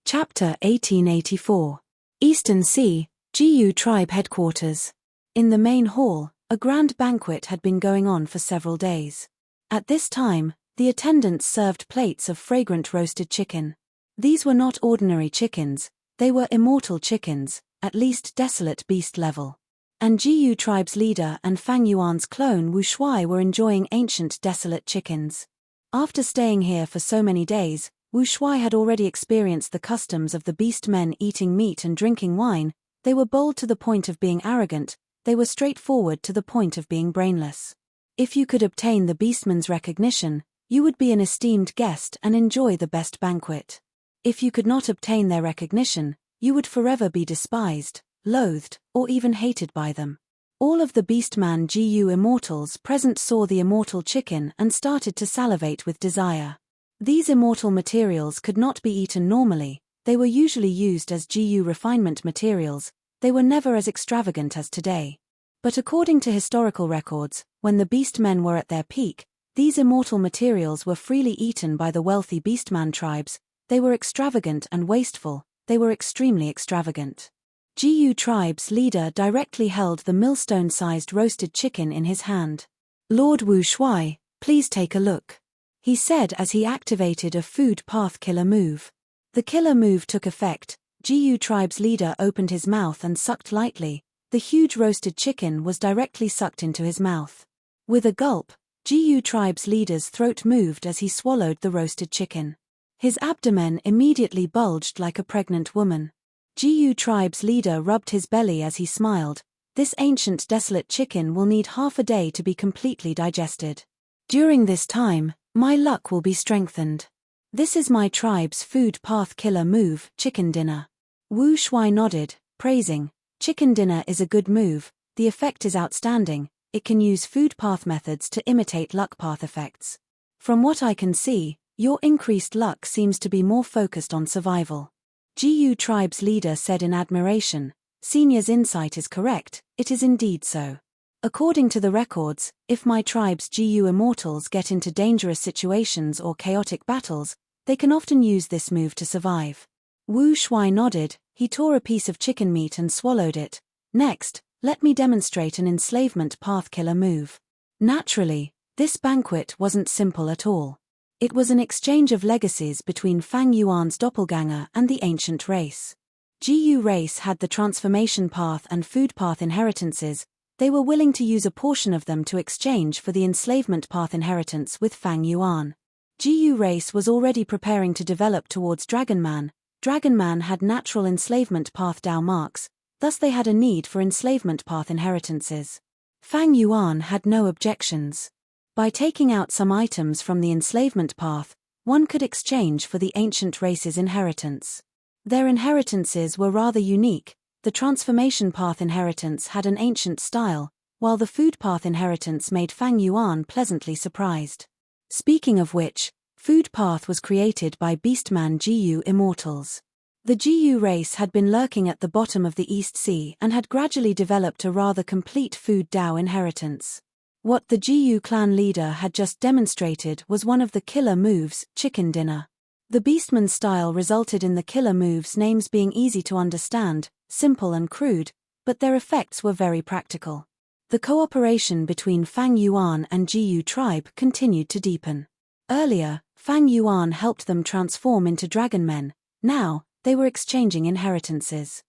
Chapter 1884. Eastern Sea, GU Tribe Headquarters. In the main hall, a grand banquet had been going on for several days. At this time, the attendants served plates of fragrant roasted chicken. These were not ordinary chickens, they were immortal chickens, at least desolate beast level. And GU Tribe's leader and Fang Yuan's clone Wu Shuai were enjoying ancient desolate chickens. After staying here for so many days, Wu Shuai had already experienced the customs of the beast men eating meat and drinking wine. They were bold to the point of being arrogant, they were straightforward to the point of being brainless. If you could obtain the beastmen's recognition, you would be an esteemed guest and enjoy the best banquet. If you could not obtain their recognition, you would forever be despised, loathed, or even hated by them. All of the beastman GU immortals present saw the immortal chicken and started to salivate with desire. These immortal materials could not be eaten normally, they were usually used as GU refinement materials, they were never as extravagant as today. But according to historical records, when the beastmen were at their peak, these immortal materials were freely eaten by the wealthy beastman tribes. They were extravagant and wasteful, they were extremely extravagant. Jiyu tribe's leader directly held the millstone-sized roasted chicken in his hand. "Lord Wu Shuai, please take a look," he said as he activated a food path killer move. The killer move took effect. Jiyu tribe's leader opened his mouth and sucked lightly. The huge roasted chicken was directly sucked into his mouth. With a gulp, Jiyu tribe's leader's throat moved as he swallowed the roasted chicken. His abdomen immediately bulged like a pregnant woman. Jiyu tribe's leader rubbed his belly as he smiled. "This ancient desolate chicken will need half a day to be completely digested. During this time, my luck will be strengthened. This is my tribe's food path killer move, chicken dinner." Wu Shuai nodded, praising. "Chicken dinner is a good move, the effect is outstanding, it can use food path methods to imitate luck path effects. From what I can see, your increased luck seems to be more focused on survival." Jiyu tribe's leader said in admiration. "Senior's insight is correct, it is indeed so. According to the records, if my tribe's Jiyu immortals get into dangerous situations or chaotic battles, they can often use this move to survive." Wu Shuai nodded, he tore a piece of chicken meat and swallowed it. "Next, let me demonstrate an enslavement path killer move." Naturally, this banquet wasn't simple at all. It was an exchange of legacies between Fang Yuan's doppelganger and the ancient race. Jiyu race had the transformation path and food path inheritances. They were willing to use a portion of them to exchange for the enslavement path inheritance with Fang Yuan. Jiyu race was already preparing to develop towards Dragonman. Dragonman had natural enslavement path Dao marks, thus they had a need for enslavement path inheritances. Fang Yuan had no objections. By taking out some items from the enslavement path, one could exchange for the ancient race's inheritance. Their inheritances were rather unique. The transformation path inheritance had an ancient style, while the food path inheritance made Fang Yuan pleasantly surprised. Speaking of which, food path was created by Beastman Jiyu immortals. The Jiyu race had been lurking at the bottom of the East Sea and had gradually developed a rather complete food Dao inheritance. What the Jiyu clan leader had just demonstrated was one of the killer moves, chicken dinner. The Beastman style resulted in the killer moves' names being easy to understand, simple and crude, but their effects were very practical. The cooperation between Fang Yuan and Jiyu tribe continued to deepen. Earlier, Fang Yuan helped them transform into dragon men. Now, they were exchanging inheritances.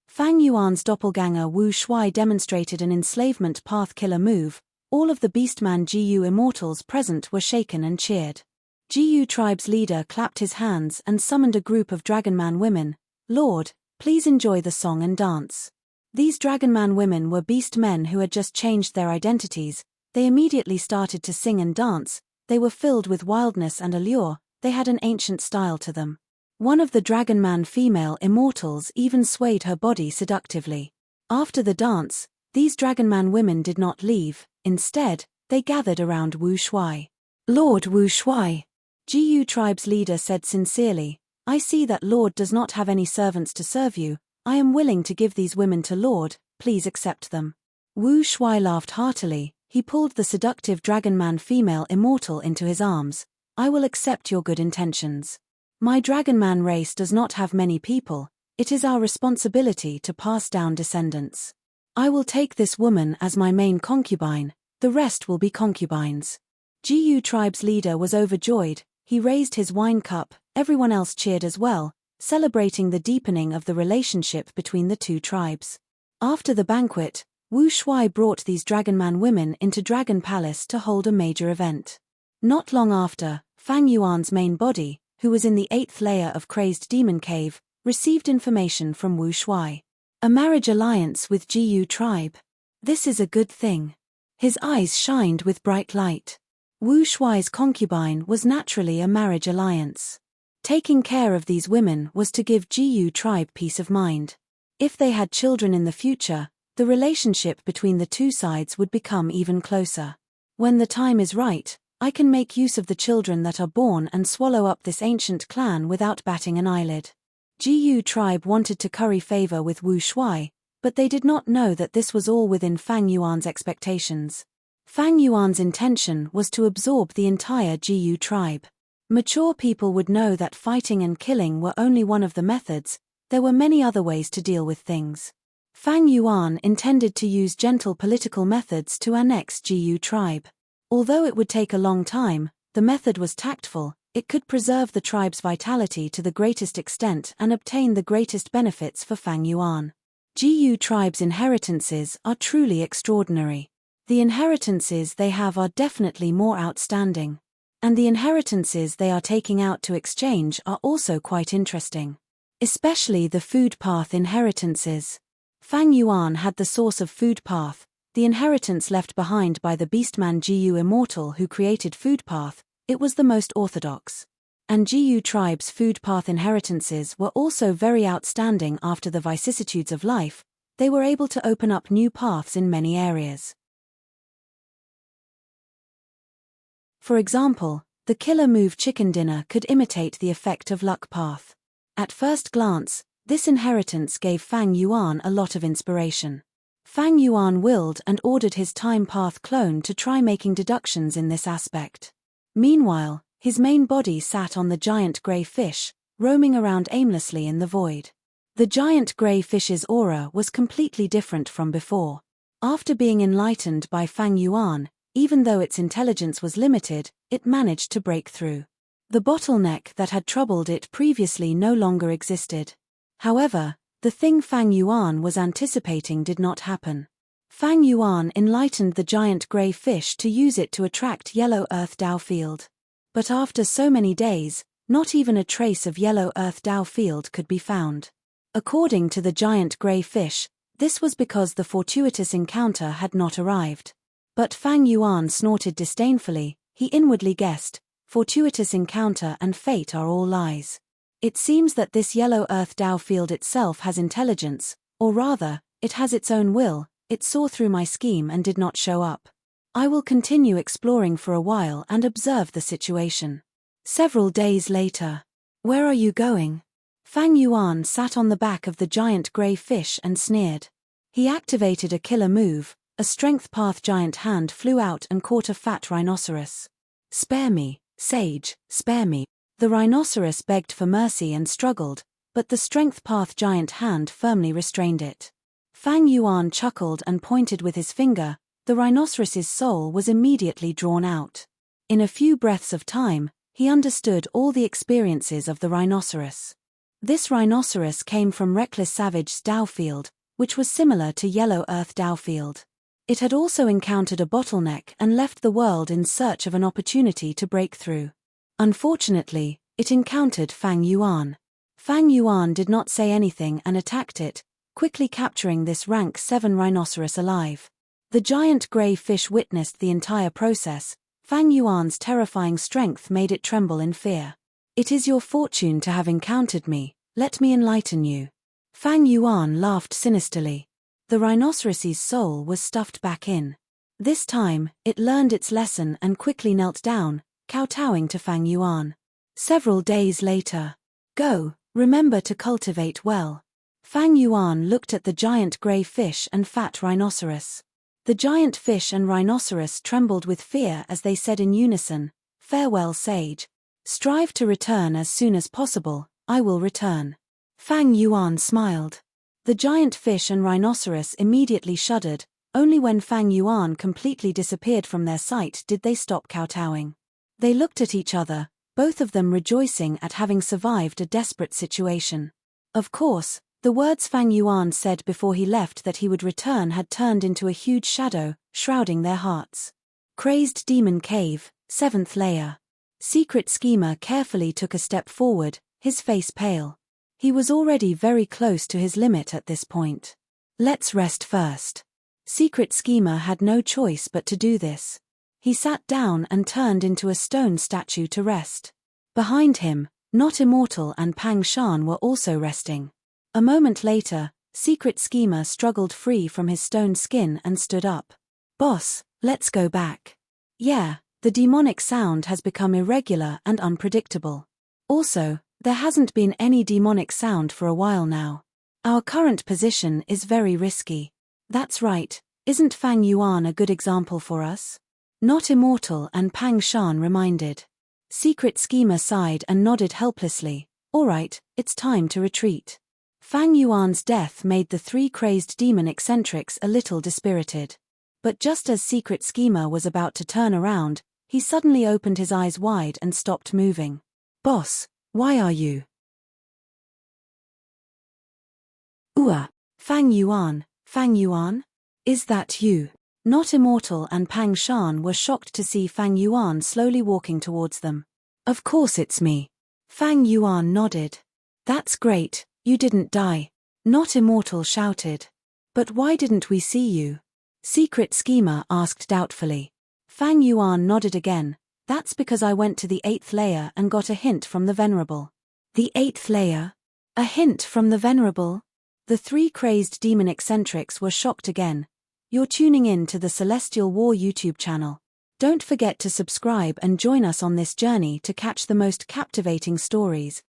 Fang Yuan's doppelganger Wu Shuai demonstrated an enslavement path killer move. All of the Beastman Jiyu immortals present were shaken and cheered. Jiyu tribe's leader clapped his hands and summoned a group of Dragonman women. "Lord, please enjoy the song and dance." These Dragonman women were beast men who had just changed their identities. They immediately started to sing and dance. They were filled with wildness and allure. They had an ancient style to them. One of the Dragonman female immortals even swayed her body seductively. After the dance, these Dragonman women did not leave. Instead, they gathered around Wu Shuai. "Lord Wu Shuai," Jiyu tribe's leader said sincerely, "I see that Lord does not have any servants to serve you. I am willing to give these women to Lord, please accept them." Wu Shuai laughed heartily. He pulled the seductive Dragonman female immortal into his arms. "I will accept your good intentions. My Dragonman race does not have many people. It is our responsibility to pass down descendants. I will take this woman as my main concubine, the rest will be concubines." Jiyu tribe's leader was overjoyed. He raised his wine cup, everyone else cheered as well, celebrating the deepening of the relationship between the two tribes. After the banquet, Wu Shuai brought these Dragonman women into Dragon Palace to hold a major event. Not long after, Fang Yuan's main body, who was in the 8th layer of Crazed Demon Cave, received information from Wu Shuai. A marriage alliance with Jiyu tribe. This is a good thing. His eyes shined with bright light. Wu Shuai's concubine was naturally a marriage alliance. Taking care of these women was to give Jiyu tribe peace of mind. If they had children in the future, the relationship between the two sides would become even closer. When the time is right, I can make use of the children that are born and swallow up this ancient clan without batting an eyelid. Jiyu tribe wanted to curry favor with Wu Shuai, but they did not know that this was all within Fang Yuan's expectations. Fang Yuan's intention was to absorb the entire Jiyu tribe. Mature people would know that fighting and killing were only one of the methods. There were many other ways to deal with things. Fang Yuan intended to use gentle political methods to annex Jiyu tribe. Although it would take a long time, the method was tactful. It could preserve the tribe's vitality to the greatest extent and obtain the greatest benefits for Fang Yuan. Jiyu tribe's inheritances are truly extraordinary. The inheritances they have are definitely more outstanding. And the inheritances they are taking out to exchange are also quite interesting. Especially the food path inheritances. Fang Yuan had the source of food path, the inheritance left behind by the beastman Jiyu immortal who created food path. It was the most orthodox. And Jiyu tribe's food path inheritances were also very outstanding after the vicissitudes of life. They were able to open up new paths in many areas. For example, the killer move chicken dinner could imitate the effect of luck path. At first glance, this inheritance gave Fang Yuan a lot of inspiration. Fang Yuan willed and ordered his time path clone to try making deductions in this aspect. Meanwhile, his main body sat on the giant grey fish, roaming around aimlessly in the void. The giant grey fish's aura was completely different from before. After being enlightened by Fang Yuan, even though its intelligence was limited, it managed to break through. The bottleneck that had troubled it previously no longer existed. However, the thing Fang Yuan was anticipating did not happen. Fang Yuan enlightened the giant grey fish to use it to attract yellow earth Dao field. But after so many days, not even a trace of yellow earth Dao field could be found. According to the giant grey fish, this was because the fortuitous encounter had not arrived. But Fang Yuan snorted disdainfully. He inwardly guessed, fortuitous encounter and fate are all lies. It seems that this yellow earth Dao field itself has intelligence, or rather, it has its own will. It saw through my scheme and did not show up. I will continue exploring for a while and observe the situation. Several days later. Where are you going? Fang Yuan sat on the back of the giant grey fish and sneered. He activated a killer move. A strength path giant hand flew out and caught a fat rhinoceros. Spare me, sage, spare me. The rhinoceros begged for mercy and struggled, but the strength path giant hand firmly restrained it. Fang Yuan chuckled and pointed with his finger. The rhinoceros's soul was immediately drawn out. In a few breaths of time, he understood all the experiences of the rhinoceros. This rhinoceros came from Reckless Savage's Dao field, which was similar to Yellow Earth Dao field. It had also encountered a bottleneck and left the world in search of an opportunity to break through. Unfortunately, it encountered Fang Yuan. Fang Yuan did not say anything and attacked it, quickly capturing this rank 7 rhinoceros alive. The giant grey fish witnessed the entire process. Fang Yuan's terrifying strength made it tremble in fear. It is your fortune to have encountered me, let me enlighten you. Fang Yuan laughed sinisterly. The rhinoceros's soul was stuffed back in. This time, it learned its lesson and quickly knelt down, kowtowing to Fang Yuan. Several days later. Go, remember to cultivate well. Fang Yuan looked at the giant grey fish and fat rhinoceros. The giant fish and rhinoceros trembled with fear as they said in unison, "Farewell, sage. Strive to return as soon as possible, I will return." Fang Yuan smiled. The giant fish and rhinoceros immediately shuddered. Only when Fang Yuan completely disappeared from their sight did they stop kowtowing. They looked at each other, both of them rejoicing at having survived a desperate situation. Of course, the words Fang Yuan said before he left that he would return had turned into a huge shadow, shrouding their hearts. Crazed Demon Cave, 7th layer. Secret Schemer carefully took a step forward, his face pale. He was already very close to his limit at this point. Let's rest first. Secret Schemer had no choice but to do this. He sat down and turned into a stone statue to rest. Behind him, Not Immortal and Pang Shan were also resting. A moment later, Secret Schemer struggled free from his stone skin and stood up. Boss, let's go back. Yeah, the demonic sound has become irregular and unpredictable. Also, There hasn't been any demonic sound for a while now. Our current position is very risky. That's right, isn't Fang Yuan a good example for us? Not immortal, and Pang Shan reminded. Secret Schemer sighed and nodded helplessly. All right, it's time to retreat. Fang Yuan's death made the three crazed demon eccentrics a little dispirited. But just as Secret Schemer was about to turn around, he suddenly opened his eyes wide and stopped moving. Boss, why are you? Fang Yuan, is that you? Not immortal and Pang Shan were shocked to see Fang Yuan slowly walking towards them. Of course it's me. Fang Yuan nodded. That's great, you didn't die. Not immortal shouted. But why didn't we see you? Secret Schemer asked doubtfully. Fang Yuan nodded again. That's because I went to the 8th layer and got a hint from the Venerable. The 8th layer? A hint from the Venerable? The three crazed demon eccentrics were shocked again. You're tuning in to the Celestial War YouTube channel. Don't forget to subscribe and join us on this journey to catch the most captivating stories.